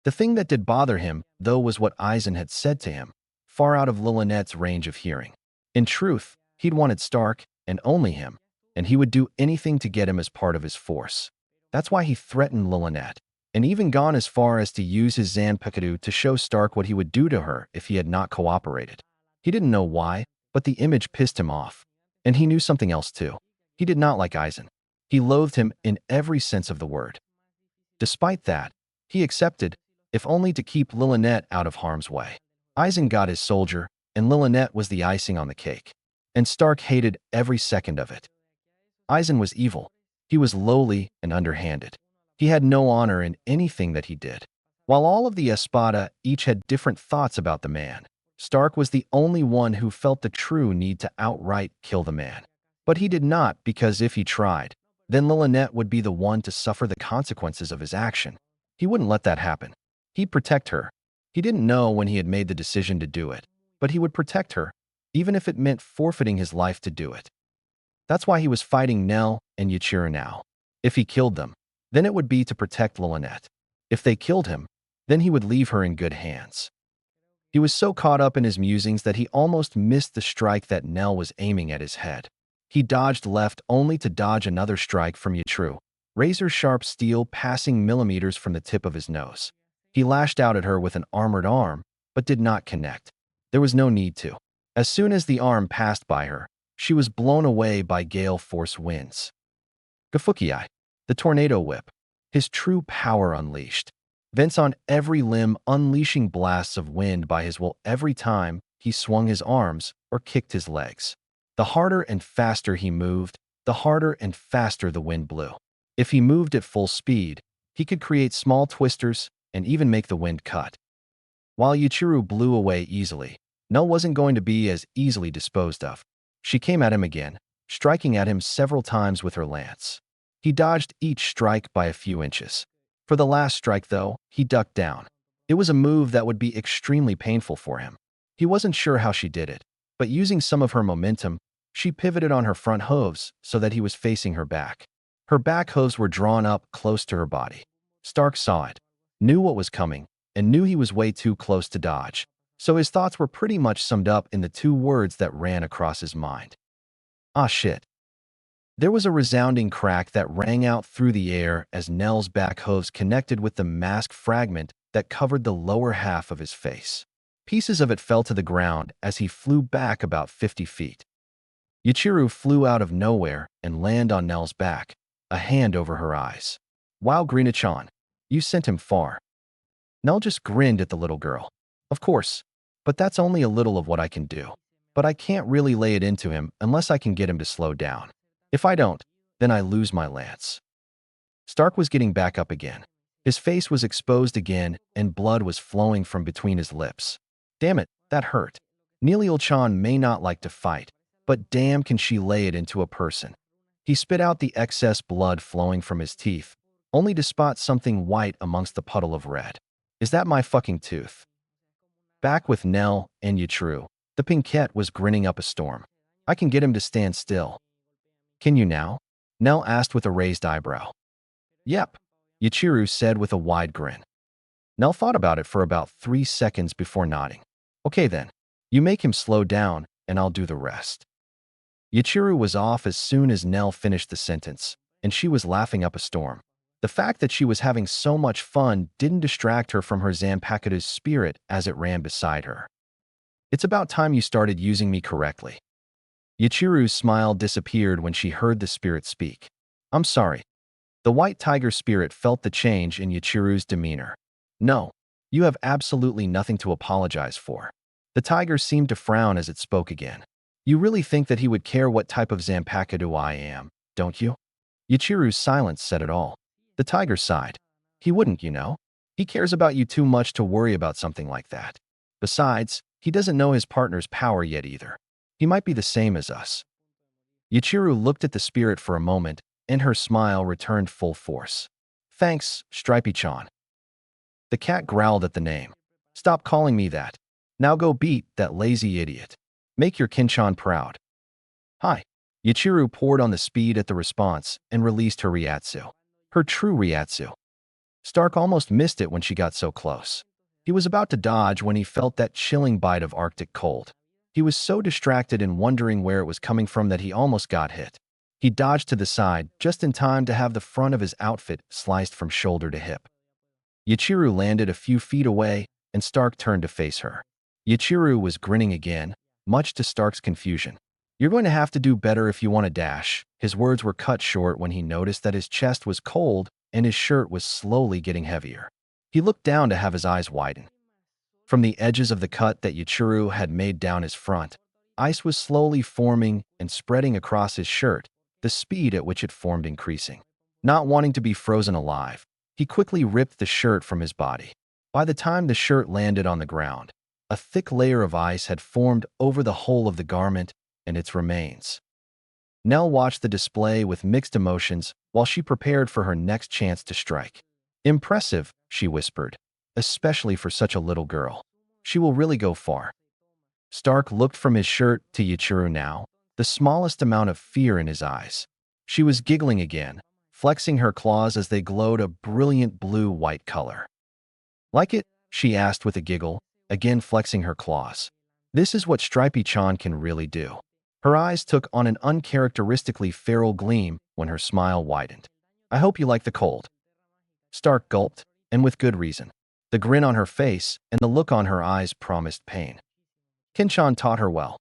The thing that did bother him, though, was what Aizen had said to him, far out of Lilynette's range of hearing. In truth, he'd wanted Stark, and only him, and he would do anything to get him as part of his force. That's why he threatened Lilynette, and even gone as far as to use his Zanpakutō to show Stark what he would do to her if he had not cooperated. He didn't know why, but the image pissed him off. And he knew something else too. He did not like Aizen. He loathed him in every sense of the word. Despite that, he accepted, if only to keep Lilynette out of harm's way. Aizen got his soldier, and Lilynette was the icing on the cake. And Stark hated every second of it. Aizen was evil. He was lowly and underhanded. He had no honor in anything that he did. While all of the Espada each had different thoughts about the man, Stark was the only one who felt the true need to outright kill the man. But he did not, because if he tried, then Lynette would be the one to suffer the consequences of his action. He wouldn't let that happen. He'd protect her. He didn't know when he had made the decision to do it, but he would protect her, even if it meant forfeiting his life to do it. That's why he was fighting Nell and Ichigo now. If he killed them, then it would be to protect Lynette. If they killed him, then he would leave her in good hands. He was so caught up in his musings that he almost missed the strike that Nell was aiming at his head. He dodged left only to dodge another strike from Ichigo, razor-sharp steel passing millimeters from the tip of his nose. He lashed out at her with an armored arm, but did not connect. There was no need to. As soon as the arm passed by her, she was blown away by gale force winds. Gafuki, the tornado whip, his true power unleashed. Vents on every limb, unleashing blasts of wind by his will every time he swung his arms or kicked his legs. The harder and faster he moved, the harder and faster the wind blew. If he moved at full speed, he could create small twisters and even make the wind cut. While Ichigo blew away easily, Nell wasn't going to be as easily disposed of. She came at him again, striking at him several times with her lance. He dodged each strike by a few inches. For the last strike, though, he ducked down. It was a move that would be extremely painful for him. He wasn't sure how she did it, but using some of her momentum, she pivoted on her front hooves so that he was facing her back. Her back hooves were drawn up close to her body. Stark saw it, knew what was coming, and knew he was way too close to dodge. So his thoughts were pretty much summed up in the two words that ran across his mind. Ah shit. There was a resounding crack that rang out through the air as Nell's back hooves connected with the mask fragment that covered the lower half of his face. Pieces of it fell to the ground as he flew back about 50 feet. Ichigo flew out of nowhere and landed on Nell's back, a hand over her eyes. Wow, Grimmjow, you sent him far. Nell just grinned at the little girl. Of course, but that's only a little of what I can do. But I can't really lay it into him unless I can get him to slow down. If I don't, then I lose my lance. Stark was getting back up again. His face was exposed again, and blood was flowing from between his lips. Damn it, that hurt. Neil-chan may not like to fight, but damn can she lay it into a person. He spit out the excess blood flowing from his teeth, only to spot something white amongst the puddle of red. Is that my fucking tooth? Back with Nell and Ichigo, the Pinkette was grinning up a storm. I can get him to stand still. Can you now? Nell asked with a raised eyebrow. Yep, Ichigo said with a wide grin. Nell thought about it for about 3 seconds before nodding. Okay then, you make him slow down and I'll do the rest. Ichigo was off as soon as Nell finished the sentence, and she was laughing up a storm. The fact that she was having so much fun didn't distract her from her Zanpakutō's spirit as it ran beside her. It's about time you started using me correctly. Ichigo's smile disappeared when she heard the spirit speak. I'm sorry. The white tiger spirit felt the change in Ichigo's demeanor. No, you have absolutely nothing to apologize for. The tiger seemed to frown as it spoke again. You really think that he would care what type of Zanpakutō I am, don't you? Ichigo's silence said it all. The tiger sighed. He wouldn't, you know. He cares about you too much to worry about something like that. Besides, he doesn't know his partner's power yet either. He might be the same as us. Ichigo looked at the spirit for a moment, and her smile returned full force. Thanks, Stripey-chan. The cat growled at the name. Stop calling me that. Now go beat that lazy idiot. Make your Kinchan proud. Hi. Ichigo poured on the speed at the response and released her Ryatsu. Her true Ryatsu. Stark almost missed it when she got so close. He was about to dodge when he felt that chilling bite of Arctic cold. He was so distracted and wondering where it was coming from that he almost got hit. He dodged to the side just in time to have the front of his outfit sliced from shoulder to hip. Ichigo landed a few feet away, and Stark turned to face her. Ichigo was grinning again, much to Stark's confusion. You're going to have to do better if you want to dash. His words were cut short when he noticed that his chest was cold and his shirt was slowly getting heavier. He looked down to have his eyes widen. From the edges of the cut that Ichigo had made down his front, ice was slowly forming and spreading across his shirt, the speed at which it formed increasing. Not wanting to be frozen alive, he quickly ripped the shirt from his body. By the time the shirt landed on the ground, a thick layer of ice had formed over the whole of the garment and its remains. Nell watched the display with mixed emotions while she prepared for her next chance to strike. "Impressive," she whispered, "especially for such a little girl. She will really go far." Stark looked from his shirt to Ichigo now, the smallest amount of fear in his eyes. She was giggling again, flexing her claws as they glowed a brilliant blue-white color. "Like it?" she asked with a giggle, again flexing her claws. "This is what Stripey-chan can really do." Her eyes took on an uncharacteristically feral gleam when her smile widened. "I hope you like the cold." Stark gulped, and with good reason. The grin on her face and the look on her eyes promised pain. Kinchan taught her well.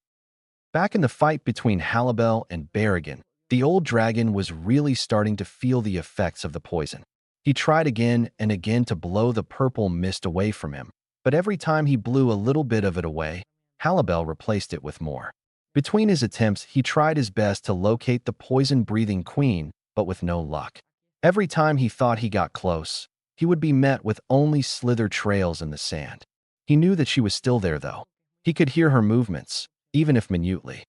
Back in the fight between Halibel and Berrigan, the old dragon was really starting to feel the effects of the poison. He tried again and again to blow the purple mist away from him, but every time he blew a little bit of it away, Halibel replaced it with more. Between his attempts, he tried his best to locate the poison-breathing queen, but with no luck. Every time he thought he got close, he would be met with only slither trails in the sand. He knew that she was still there, though. He could hear her movements, even if minutely.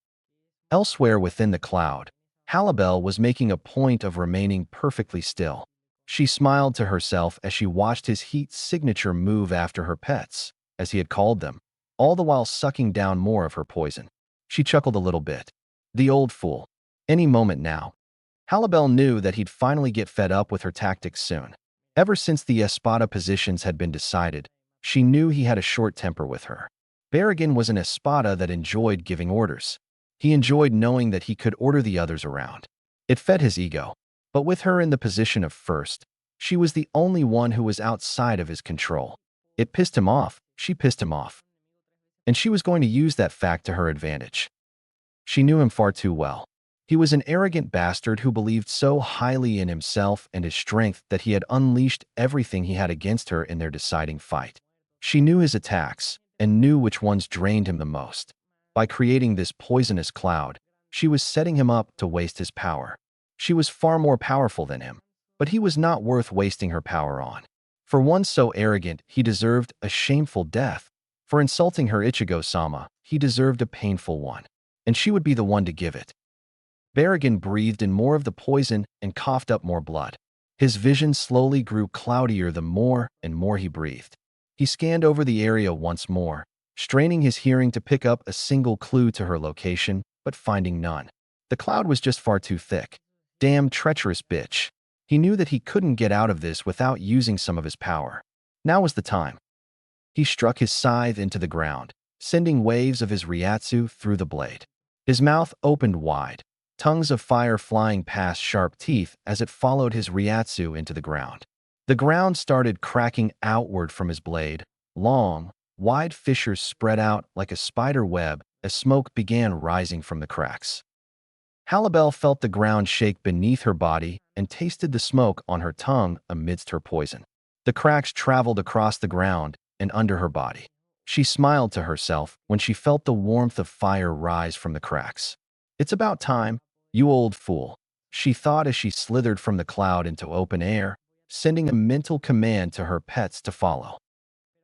Elsewhere within the cloud, Halibel was making a point of remaining perfectly still. She smiled to herself as she watched his heat signature move after her pets, as he had called them, all the while sucking down more of her poison. She chuckled a little bit. The old fool. Any moment now. Halibel knew that he'd finally get fed up with her tactics soon. Ever since the Espada positions had been decided, she knew he had a short temper with her. Berrigan was an Espada that enjoyed giving orders. He enjoyed knowing that he could order the others around. It fed his ego. But with her in the position of first, she was the only one who was outside of his control. It pissed him off. She pissed him off. And she was going to use that fact to her advantage. She knew him far too well. He was an arrogant bastard who believed so highly in himself and his strength that he had unleashed everything he had against her in their deciding fight. She knew his attacks and knew which ones drained him the most. By creating this poisonous cloud, she was setting him up to waste his power. She was far more powerful than him, but he was not worth wasting her power on. For one so arrogant, he deserved a shameful death. For insulting her Ichigo-sama, he deserved a painful one, and she would be the one to give it. Berrigan breathed in more of the poison and coughed up more blood. His vision slowly grew cloudier the more and more he breathed. He scanned over the area once more, straining his hearing to pick up a single clue to her location, but finding none. The cloud was just far too thick. Damn treacherous bitch. He knew that he couldn't get out of this without using some of his power. Now was the time. He struck his scythe into the ground, sending waves of his Ryatsu through the blade. His mouth opened wide, tongues of fire flying past sharp teeth as it followed his Ryatsu into the ground. The ground started cracking outward from his blade. Long, wide fissures spread out like a spider web as smoke began rising from the cracks. Halibel felt the ground shake beneath her body and tasted the smoke on her tongue amidst her poison. The cracks traveled across the ground and under her body. She smiled to herself when she felt the warmth of fire rise from the cracks. "It's about time, you old fool," she thought as she slithered from the cloud into open air, sending a mental command to her pets to follow.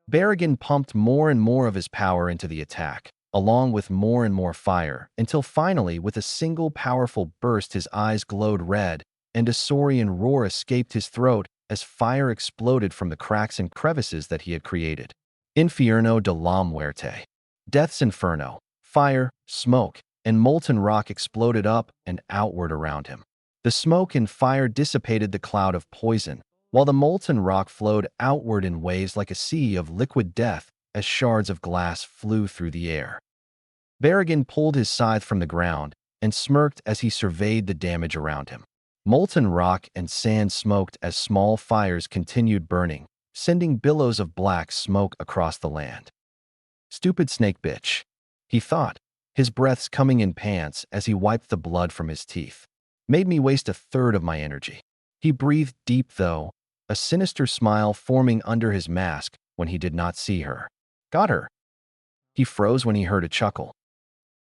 Berrigan pumped more and more of his power into the attack, along with more and more fire, until finally, with a single powerful burst, his eyes glowed red, and a saurian roar escaped his throat as fire exploded from the cracks and crevices that he had created. Infierno de la Muerte. Death's inferno. Fire, smoke, and molten rock exploded up and outward around him. The smoke and fire dissipated the cloud of poison, while the molten rock flowed outward in waves like a sea of liquid death as shards of glass flew through the air. Berrigan pulled his scythe from the ground and smirked as he surveyed the damage around him. Molten rock and sand smoked as small fires continued burning, sending billows of black smoke across the land. "Stupid snake bitch," he thought, his breaths coming in pants as he wiped the blood from his teeth. "Made me waste a third of my energy." He breathed deep, though, a sinister smile forming under his mask when he did not see her. "Got her." He froze when he heard a chuckle.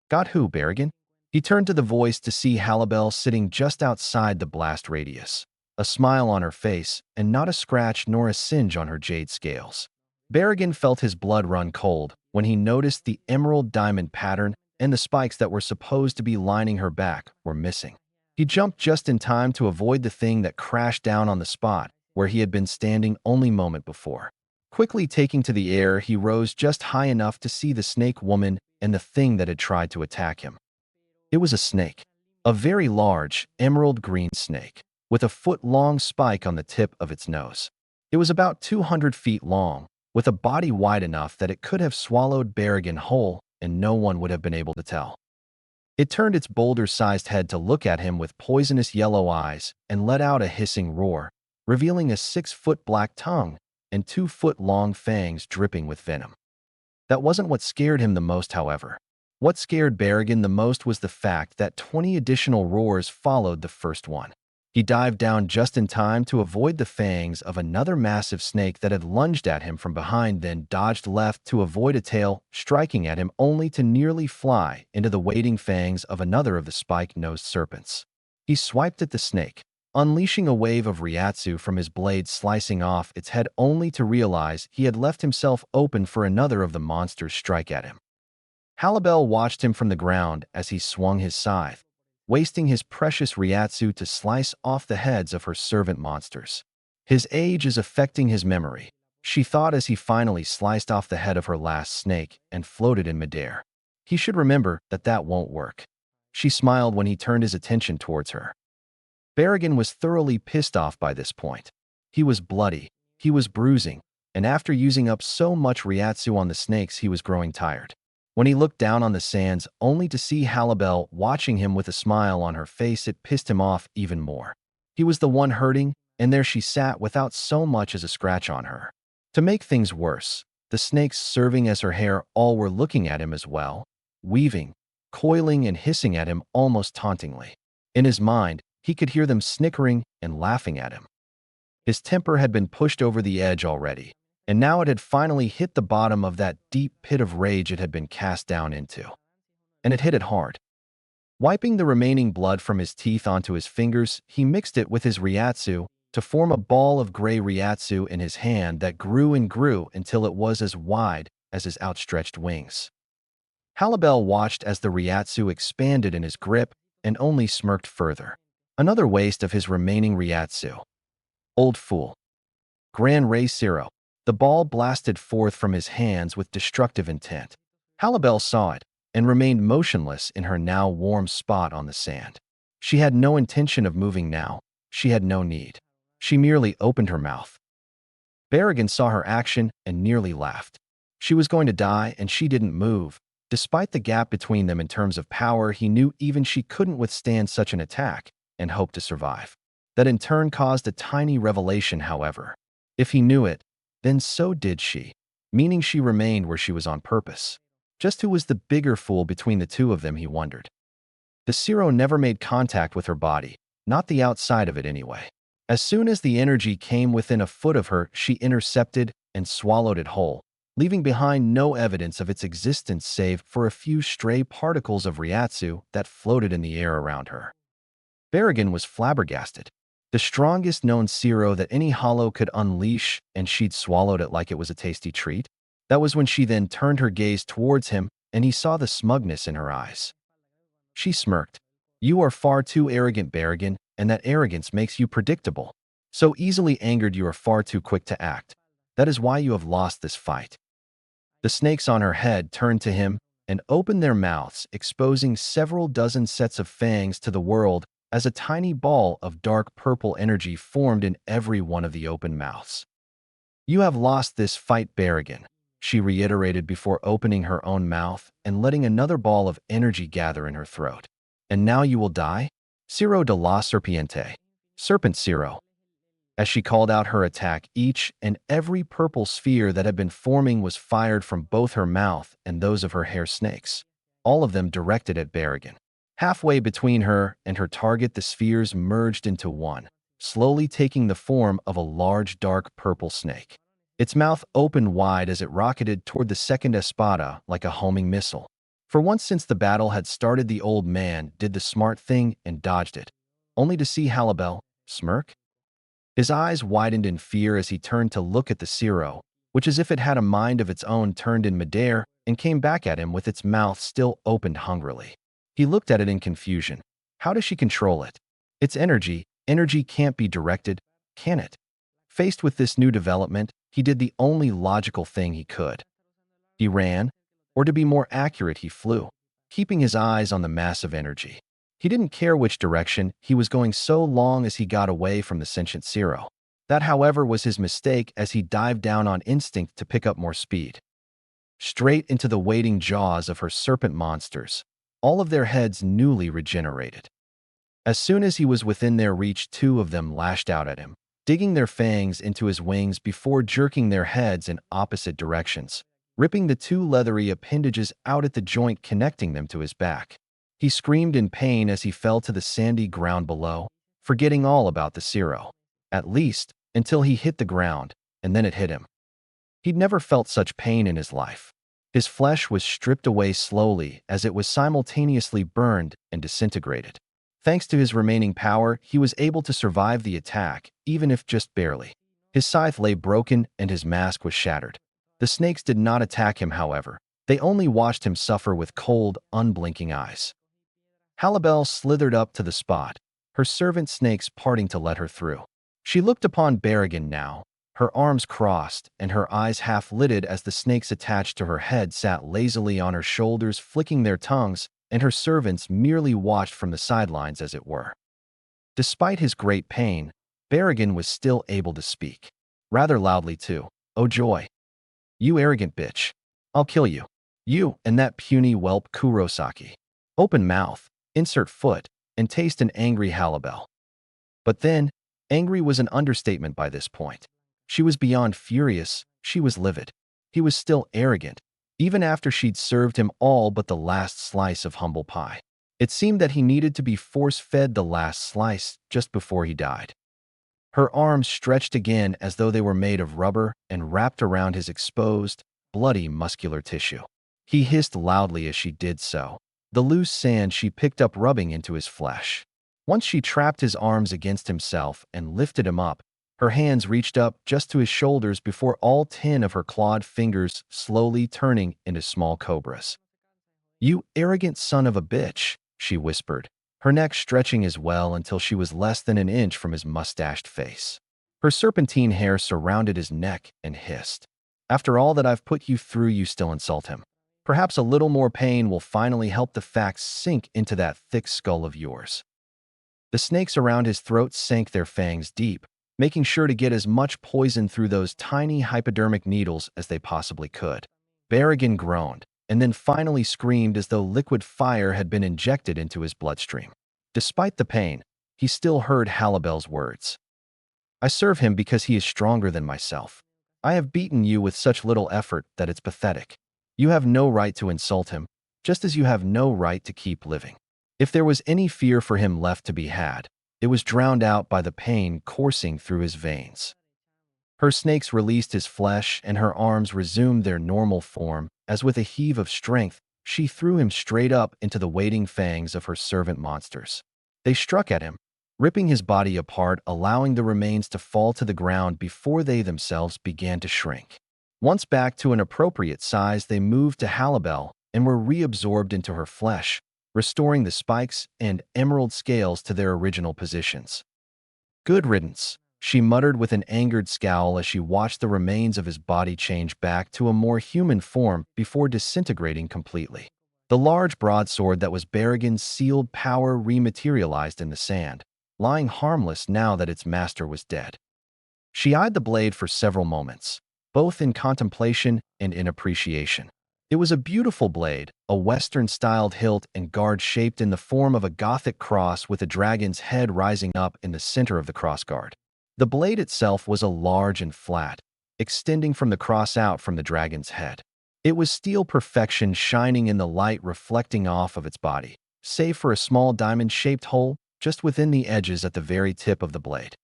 "Got who, Berrigan?" He turned to the voice to see Halibel sitting just outside the blast radius, a smile on her face and not a scratch nor a singe on her jade scales. Berrigan felt his blood run cold when he noticed the emerald diamond pattern and the spikes that were supposed to be lining her back were missing. He jumped just in time to avoid the thing that crashed down on the spot where he had been standing only moment before. Quickly taking to the air, he rose just high enough to see the snake woman and the thing that had tried to attack him. It was a snake, a very large, emerald green snake, with a foot-long spike on the tip of its nose. It was about 200 feet long, with a body wide enough that it could have swallowed Berrigan whole, and no one would have been able to tell. It turned its boulder-sized head to look at him with poisonous yellow eyes and let out a hissing roar, revealing a 6-foot black tongue and 2-foot-long fangs dripping with venom. That wasn't what scared him the most, however. What scared Berrigan the most was the fact that 20 additional roars followed the first one. He dived down just in time to avoid the fangs of another massive snake that had lunged at him from behind, then dodged left to avoid a tail striking at him, only to nearly fly into the waiting fangs of another of the spike-nosed serpents. He swiped at the snake, unleashing a wave of Ryatsu from his blade, slicing off its head, only to realize he had left himself open for another of the monsters strike at him. Halibel watched him from the ground as he swung his scythe, wasting his precious Ryatsu to slice off the heads of her servant monsters. His age is affecting his memory, she thought as he finally sliced off the head of her last snake and floated in midair. He should remember that that won't work. She smiled when he turned his attention towards her. Berrigan was thoroughly pissed off by this point. He was bloody, he was bruising, and after using up so much Ryatsu on the snakes, he was growing tired. When he looked down on the sands only to see Halibel watching him with a smile on her face, it pissed him off even more. He was the one hurting, and there she sat without so much as a scratch on her. To make things worse, the snakes serving as her hair all were looking at him as well, weaving, coiling and hissing at him almost tauntingly. In his mind, he could hear them snickering and laughing at him. His temper had been pushed over the edge already, and now it had finally hit the bottom of that deep pit of rage it had been cast down into. And it hit it hard. Wiping the remaining blood from his teeth onto his fingers, he mixed it with his Ryatsu to form a ball of gray Ryatsu in his hand that grew and grew until it was as wide as his outstretched wings. Halibel watched as the Ryatsu expanded in his grip and only smirked further. Another waste of his remaining Ryatsu. Old fool. Gran Rey Zero. The ball blasted forth from his hands with destructive intent. Halibel saw it and remained motionless in her now warm spot on the sand. She had no intention of moving now. She had no need. She merely opened her mouth. Berrigan saw her action and nearly laughed. She was going to die and she didn't move. Despite the gap between them in terms of power, he knew even she couldn't withstand such an attack and hoped to survive. That in turn caused a tiny revelation, however. If he knew it, then so did she, meaning she remained where she was on purpose. Just who was the bigger fool between the two of them, he wondered. The Zero never made contact with her body, not the outside of it anyway. As soon as the energy came within a foot of her, she intercepted and swallowed it whole, leaving behind no evidence of its existence save for a few stray particles of Ryatsu that floated in the air around her. Berrigan was flabbergasted. The strongest known Zero that any hollow could unleash, and she'd swallowed it like it was a tasty treat? That was when she then turned her gaze towards him, and he saw the smugness in her eyes. She smirked. You are far too arrogant, Berrigan, and that arrogance makes you predictable. So easily angered, you are far too quick to act. That is why you have lost this fight. The snakes on her head turned to him and opened their mouths, exposing several dozen sets of fangs to the world as a tiny ball of dark purple energy formed in every one of the open mouths. You have lost this fight, Berrigan, she reiterated before opening her own mouth and letting another ball of energy gather in her throat. And now you will die? Zero de la Serpiente. Serpent Zero. As she called out her attack, each and every purple sphere that had been forming was fired from both her mouth and those of her hair snakes, all of them directed at Berrigan. Halfway between her and her target, the spheres merged into one, slowly taking the form of a large dark purple snake. Its mouth opened wide as it rocketed toward the second espada like a homing missile. For once since the battle had started, the old man did the smart thing and dodged it, only to see Halibel smirk. His eyes widened in fear as he turned to look at the Zero, which, as if it had a mind of its own, turned in midair and came back at him with its mouth still opened hungrily. He looked at it in confusion. How does she control it? It's energy. Energy can't be directed, can it? Faced with this new development, he did the only logical thing he could. He ran, or to be more accurate, he flew, keeping his eyes on the mass of energy. He didn't care which direction he was going so long as he got away from the sentient Zero. That, however, was his mistake as he dived down on instinct to pick up more speed. Straight into the waiting jaws of her serpent monsters, all of their heads newly regenerated. As soon as he was within their reach, two of them lashed out at him, digging their fangs into his wings before jerking their heads in opposite directions, ripping the two leathery appendages out at the joint connecting them to his back. He screamed in pain as he fell to the sandy ground below, forgetting all about the Zero. At least, until he hit the ground, and then it hit him. He'd never felt such pain in his life. His flesh was stripped away slowly as it was simultaneously burned and disintegrated. Thanks to his remaining power, he was able to survive the attack, even if just barely. His scythe lay broken and his mask was shattered. The snakes did not attack him, however. They only watched him suffer with cold, unblinking eyes. Halibel slithered up to the spot, her servant snakes parting to let her through. She looked upon Berrigan now, her arms crossed and her eyes half-lidded as the snakes attached to her head sat lazily on her shoulders, flicking their tongues, and her servants merely watched from the sidelines, as it were. Despite his great pain, Berrigan was still able to speak. Rather loudly, too. "Oh joy! You arrogant bitch! I'll kill you. You and that puny whelp Kurosaki." Open mouth, insert foot, and taste an angry Halibel. But then, angry was an understatement by this point. She was beyond furious, she was livid. He was still arrogant, even after she'd served him all but the last slice of humble pie. It seemed that he needed to be force-fed the last slice just before he died. Her arms stretched again as though they were made of rubber and wrapped around his exposed, bloody muscular tissue. He hissed loudly as she did so, the loose sand she picked up rubbing into his flesh. Once she trapped his arms against himself and lifted him up, her hands reached up just to his shoulders before all 10 of her clawed fingers slowly turning into small cobras. "You arrogant son of a bitch," she whispered, her neck stretching as well until she was less than an inch from his mustached face. Her serpentine hair surrounded his neck and hissed. "After all that I've put you through, you still insult him. Perhaps a little more pain will finally help the facts sink into that thick skull of yours." The snakes around his throat sank their fangs deep, making sure to get as much poison through those tiny hypodermic needles as they possibly could. Berrigan groaned, and then finally screamed as though liquid fire had been injected into his bloodstream. Despite the pain, he still heard Halibel's words. "I serve him because he is stronger than myself. I have beaten you with such little effort that it's pathetic. You have no right to insult him, just as you have no right to keep living." If there was any fear for him left to be had, it was drowned out by the pain coursing through his veins. Her snakes released his flesh and her arms resumed their normal form as with a heave of strength, she threw him straight up into the waiting fangs of her servant monsters. They struck at him, ripping his body apart, allowing the remains to fall to the ground before they themselves began to shrink. Once back to an appropriate size, they moved to Halibel and were reabsorbed into her flesh, restoring the spikes and emerald scales to their original positions. "Good riddance," she muttered with an angered scowl as she watched the remains of his body change back to a more human form before disintegrating completely. The large broadsword that was Berrigan's sealed power rematerialized in the sand, lying harmless now that its master was dead. She eyed the blade for several moments, both in contemplation and in appreciation. It was a beautiful blade, a Western-styled hilt and guard shaped in the form of a Gothic cross with a dragon's head rising up in the center of the crossguard. The blade itself was a large and flat, extending from the cross out from the dragon's head. It was steel perfection shining in the light reflecting off of its body, save for a small diamond-shaped hole just within the edges at the very tip of the blade.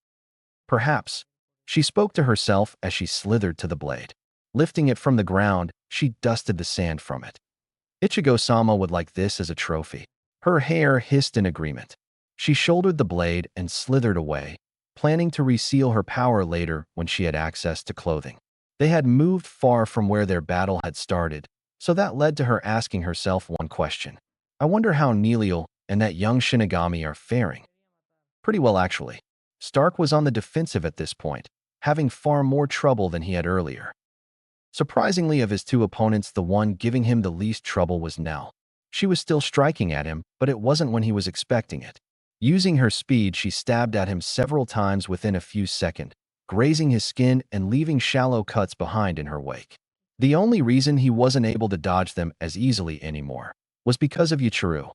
"Perhaps," she spoke to herself as she slithered to the blade. Lifting it from the ground, she dusted the sand from it. Ichigo-sama would like this as a trophy. Her hair hissed in agreement. She shouldered the blade and slithered away, planning to reseal her power later when she had access to clothing. They had moved far from where their battle had started, so that led to her asking herself one question. I wonder how Neilio and that young Shinigami are faring. Pretty well, actually. Stark was on the defensive at this point, having far more trouble than he had earlier. Surprisingly, of his two opponents, the one giving him the least trouble was Nell. She was still striking at him, but it wasn't when he was expecting it. Using her speed, she stabbed at him several times within a few seconds, grazing his skin and leaving shallow cuts behind in her wake. The only reason he wasn't able to dodge them as easily anymore was because of Ichigo.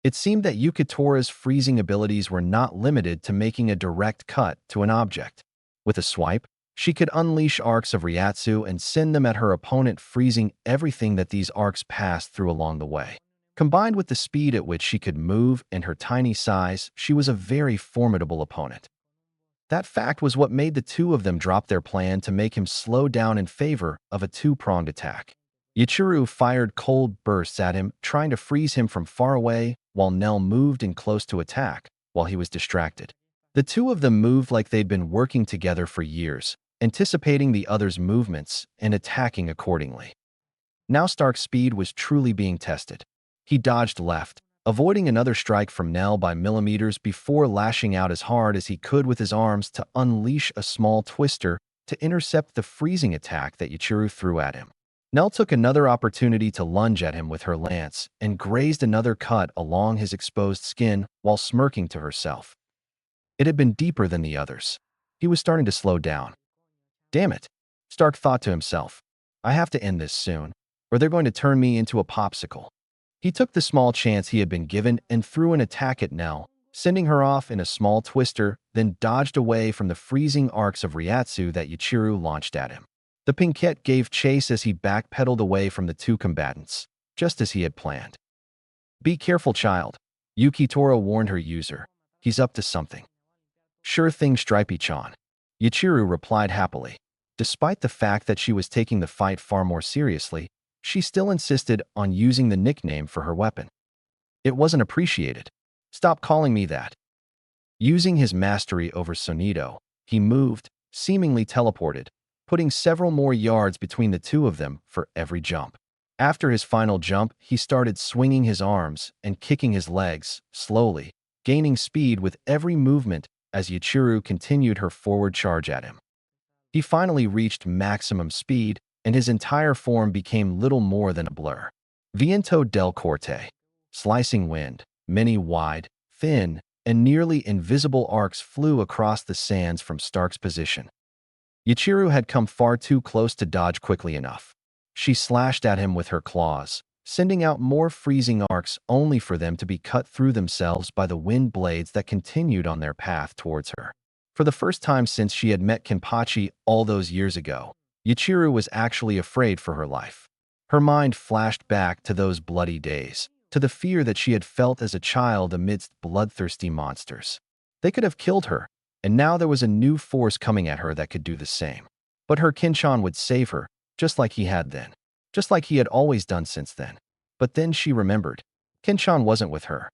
It seemed that Yukitora's freezing abilities were not limited to making a direct cut to an object. With a swipe, she could unleash arcs of Ryatsu and send them at her opponent, freezing everything that these arcs passed through along the way. Combined with the speed at which she could move and her tiny size, she was a very formidable opponent. That fact was what made the two of them drop their plan to make him slow down in favor of a two-pronged attack. Ichigo fired cold bursts at him, trying to freeze him from far away, while Nell moved in close to attack, while he was distracted. The two of them moved like they'd been working together for years, anticipating the other's movements and attacking accordingly. Now Stark's speed was truly being tested. He dodged left, avoiding another strike from Nell by millimeters before lashing out as hard as he could with his arms to unleash a small twister to intercept the freezing attack that Ichigo threw at him. Nell took another opportunity to lunge at him with her lance and grazed another cut along his exposed skin while smirking to herself. It had been deeper than the others. He was starting to slow down. Damn it, Stark thought to himself. I have to end this soon, or they're going to turn me into a popsicle. He took the small chance he had been given and threw an attack at Nell, sending her off in a small twister, then dodged away from the freezing arcs of Ryatsu that Ichigo launched at him. The Pinkette gave chase as he backpedaled away from the two combatants, just as he had planned. Be careful, child, Yukitora warned her user. He's up to something. Sure thing, Stripey-chan, Ichigo replied happily. Despite the fact that she was taking the fight far more seriously, she still insisted on using the nickname for her weapon. It wasn't appreciated. Stop calling me that. Using his mastery over Sonido, he moved, seemingly teleported, putting several more yards between the two of them for every jump. After his final jump, he started swinging his arms and kicking his legs, slowly, gaining speed with every movement as Ichigo continued her forward charge at him. He finally reached maximum speed, and his entire form became little more than a blur. Viento del Corte. Slicing wind, many wide, thin, and nearly invisible arcs flew across the sands from Stark's position. Ichigo had come far too close to dodge quickly enough. She slashed at him with her claws, sending out more freezing arcs only for them to be cut through themselves by the wind blades that continued on their path towards her. For the first time since she had met Kenpachi all those years ago, Ichigo was actually afraid for her life. Her mind flashed back to those bloody days, to the fear that she had felt as a child amidst bloodthirsty monsters. They could have killed her, and now there was a new force coming at her that could do the same. But her Kinchan would save her, just like he had then, just like he had always done since then. But then she remembered. Kinchan wasn't with her.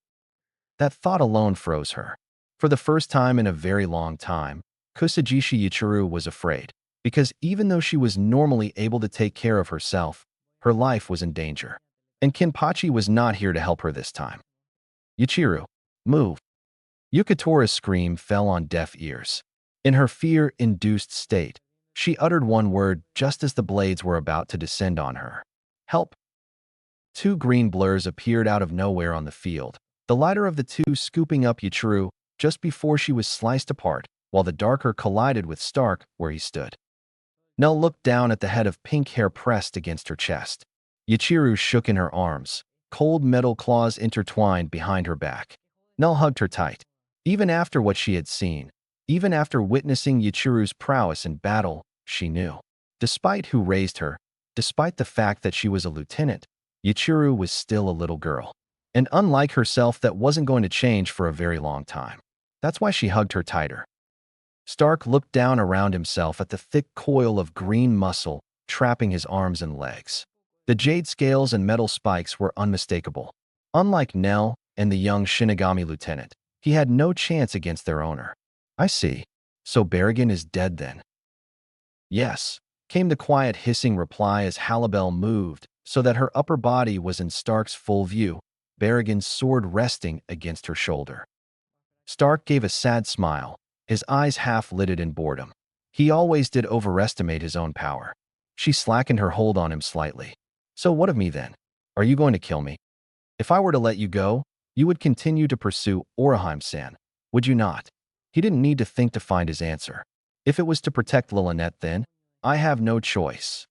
That thought alone froze her. For the first time in a very long time, Kusajishi Ichigo was afraid. Because even though she was normally able to take care of herself, her life was in danger. And Kenpachi was not here to help her this time. Ichigo, move. Yukitora's scream fell on deaf ears. In her fear-induced state, she uttered one word just as the blades were about to descend on her. Help. Two green blurs appeared out of nowhere on the field, the lighter of the two scooping up Ichigo just before she was sliced apart, while the darker collided with Stark where he stood. Nell looked down at the head of pink hair pressed against her chest. Ichigo shook in her arms, cold metal claws intertwined behind her back. Nell hugged her tight. Even after what she had seen, even after witnessing Ichigo's prowess in battle, she knew. Despite who raised her, despite the fact that she was a lieutenant, Ichigo was still a little girl. And unlike herself, that wasn't going to change for a very long time. That's why she hugged her tighter. Stark looked down around himself at the thick coil of green muscle trapping his arms and legs. The jade scales and metal spikes were unmistakable. Unlike Nell and the young Shinigami lieutenant, he had no chance against their owner. I see. So Berrigan is dead then? Yes, came the quiet hissing reply as Halibel moved so that her upper body was in Stark's full view, Berrigan's sword resting against her shoulder. Stark gave a sad smile, his eyes half-lidded in boredom. He always did overestimate his own power. She slackened her hold on him slightly. So what of me then? Are you going to kill me? If I were to let you go, you would continue to pursue Orihime-san, would you not? He didn't need to think to find his answer. If it was to protect Lilynette then, I have no choice.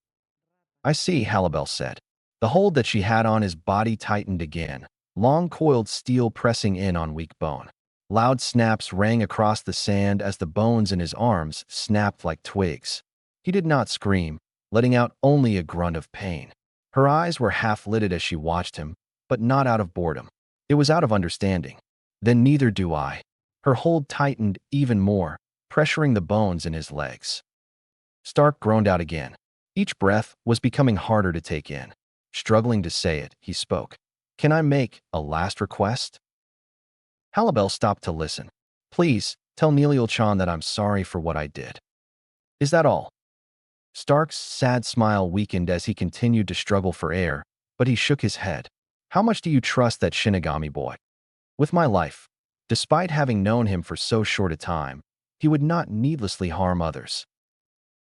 I see, Halibel said. The hold that she had on his body tightened again, long-coiled steel pressing in on weak bone. Loud snaps rang across the sand as the bones in his arms snapped like twigs. He did not scream, letting out only a grunt of pain. Her eyes were half-lidded as she watched him, but not out of boredom. It was out of understanding. Then neither do I. Her hold tightened even more, pressuring the bones in his legs. Stark groaned out again. Each breath was becoming harder to take in. Struggling to say it, he spoke. Can I make a last request? Halibel stopped to listen. Please, tell Nilio-chan that I'm sorry for what I did. Is that all? Stark's sad smile weakened as he continued to struggle for air, but he shook his head. How much do you trust that Shinigami boy? With my life. Despite having known him for so short a time, he would not needlessly harm others.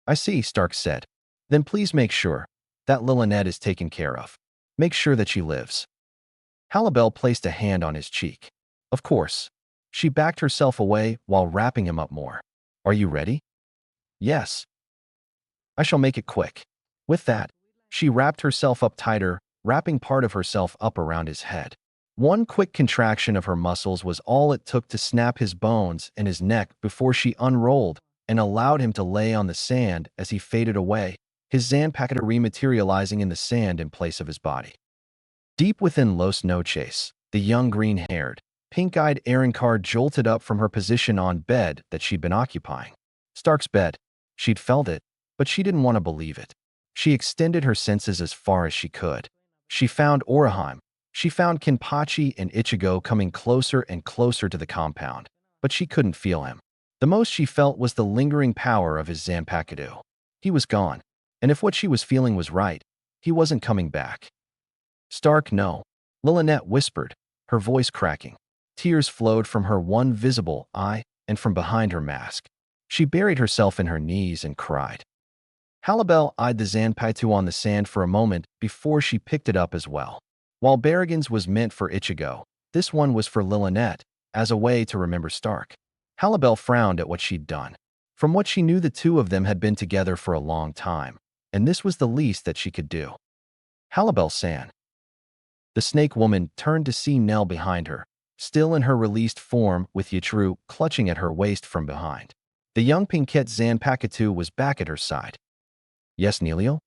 I see, Stark said. Then please make sure that Lilynette is taken care of. Make sure that she lives. Halibel placed a hand on his cheek. Of course. She backed herself away while wrapping him up more. Are you ready? Yes. I shall make it quick. With that, she wrapped herself up tighter, wrapping part of herself up around his head. One quick contraction of her muscles was all it took to snap his bones and his neck before she unrolled and allowed him to lay on the sand as he faded away, his Zanpakutō rematerializing in the sand in place of his body. Deep within Los Noches, the young green-haired, pink-eyed Aaronkar jolted up from her position on bed that she'd been occupying. Stark's bed. She'd felt it, but she didn't want to believe it. She extended her senses as far as she could. She found Orihime. She found Kenpachi and Ichigo coming closer and closer to the compound, but she couldn't feel him. The most she felt was the lingering power of his Zanpakutō. He was gone, and if what she was feeling was right, he wasn't coming back. Stark, no. Lilynette whispered, her voice cracking. Tears flowed from her one visible eye and from behind her mask. She buried herself in her knees and cried. Halibel eyed the Zanpakutō on the sand for a moment before she picked it up as well. While Berrigan's was meant for Ichigo, this one was for Lilynette, as a way to remember Stark. Halibel frowned at what she'd done. From what she knew, the two of them had been together for a long time, and this was the least that she could do. Halibel-san. The snake woman turned to see Nell behind her, still in her released form with Ichigo clutching at her waist from behind. The young Pinkette Zanpakutō was back at her side. Yes, Nilio?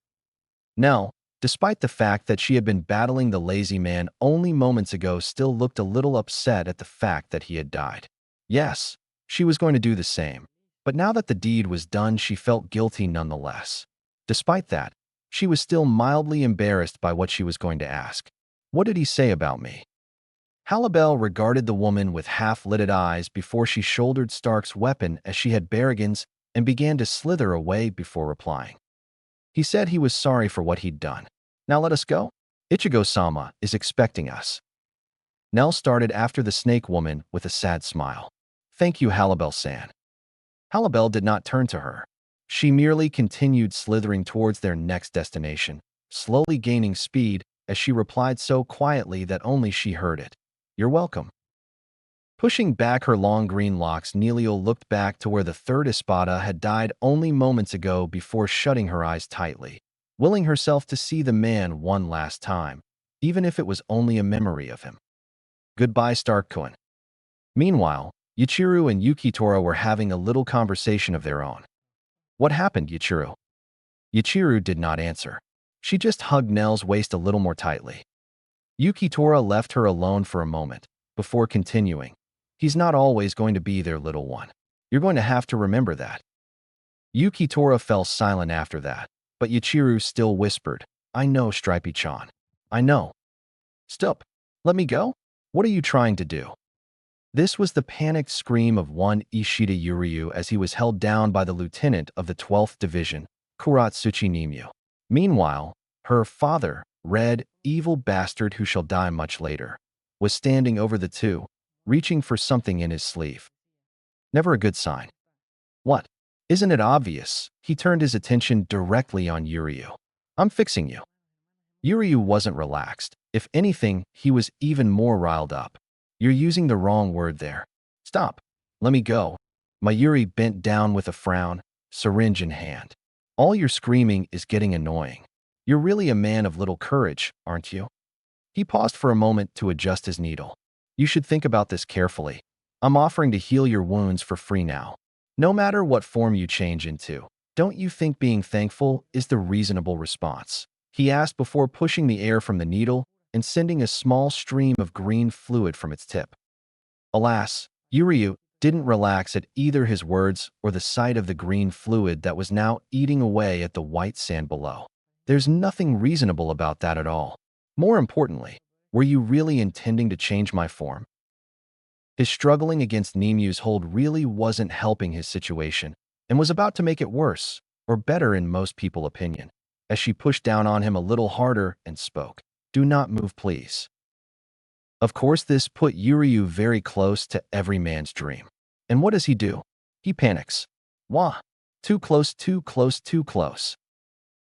Nell, despite the fact that she had been battling the lazy man only moments ago, still looked a little upset at the fact that he had died. Yes, she was going to do the same, but now that the deed was done, she felt guilty nonetheless. Despite that, she was still mildly embarrassed by what she was going to ask. What did he say about me? Halibel regarded the woman with half-lidded eyes before she shouldered Stark's weapon as she had Berrigan's and began to slither away before replying. He said he was sorry for what he'd done. Now let us go. Ichigo-sama is expecting us. Nell started after the snake woman with a sad smile. Thank you, Halibel-san. Halibel did not turn to her. She merely continued slithering towards their next destination, slowly gaining speed as she replied so quietly that only she heard it. You're welcome. Pushing back her long green locks, Nilio looked back to where the third Espada had died only moments ago before shutting her eyes tightly, willing herself to see the man one last time, even if it was only a memory of him. Goodbye, Stark-kun. Meanwhile, Ichigo and Yukitora were having a little conversation of their own. What happened, Ichigo? Ichigo did not answer. She just hugged Nell's waist a little more tightly. Yukitora left her alone for a moment, before continuing. He's not always going to be their little one. You're going to have to remember that. Yukitora fell silent after that, but Ichigo still whispered, I know, Stripey-chan. I know. Stop. Let me go? What are you trying to do? This was the panicked scream of one Ishida Yuryu as he was held down by the lieutenant of the 12th Division, Kuratsuchi Nimyu. Meanwhile, her father, Red, evil bastard who shall die much later, was standing over the two, reaching for something in his sleeve. Never a good sign. What? Isn't it obvious? He turned his attention directly on Yuryu. I'm fixing you. Yuryu wasn't relaxed. If anything, he was even more riled up. You're using the wrong word there. Stop. Let me go. Mayuri bent down with a frown, syringe in hand. All your screaming is getting annoying. You're really a man of little courage, aren't you? He paused for a moment to adjust his needle. You should think about this carefully. I'm offering to heal your wounds for free now. No matter what form you change into, don't you think being thankful is the reasonable response? He asked before pushing the air from the needle and sending a small stream of green fluid from its tip. Alas, Yuryu didn't relax at either his words or the sight of the green fluid that was now eating away at the white sand below. There's nothing reasonable about that at all. More importantly, were you really intending to change my form? His struggling against Nimu's hold really wasn't helping his situation and was about to make it worse, or better in most people's opinion, as she pushed down on him a little harder and spoke. Do not move, please. Of course, this put Yuryu very close to every man's dream. And what does he do? He panics. Wah! Too close, too close, too close.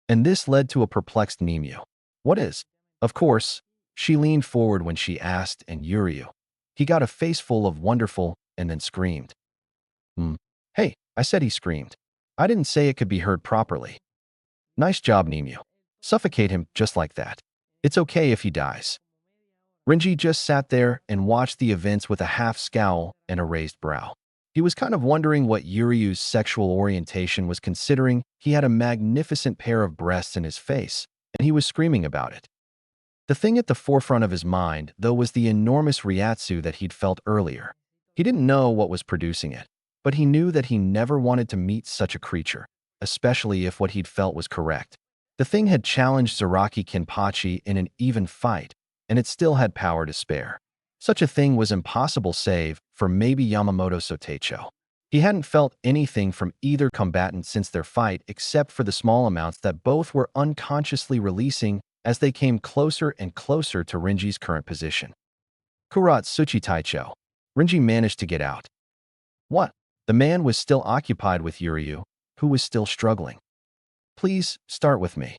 And this led to a perplexed Nimue. What is? Of course, she leaned forward when she asked, and Yuryu. He got a face full of wonderful and then screamed. Hey, I said he screamed. I didn't say it could be heard properly. Nice job, Nimue. Suffocate him just like that. It's okay if he dies. Renji just sat there and watched the events with a half scowl and a raised brow. He was kind of wondering what Yuryu's sexual orientation was, considering he had a magnificent pair of breasts in his face, and he was screaming about it. The thing at the forefront of his mind, though, was the enormous Ryatsu that he'd felt earlier. He didn't know what was producing it, but he knew that he never wanted to meet such a creature, especially if what he'd felt was correct. The thing had challenged Zaraki Kenpachi in an even fight, and it still had power to spare. Such a thing was impossible save for maybe Yamamoto Sotecho. He hadn't felt anything from either combatant since their fight except for the small amounts that both were unconsciously releasing as they came closer and closer to Renji's current position. Kuratsuchi Taicho. Renji managed to get out. What? The man was still occupied with Yuryu, who was still struggling. Please, start with me.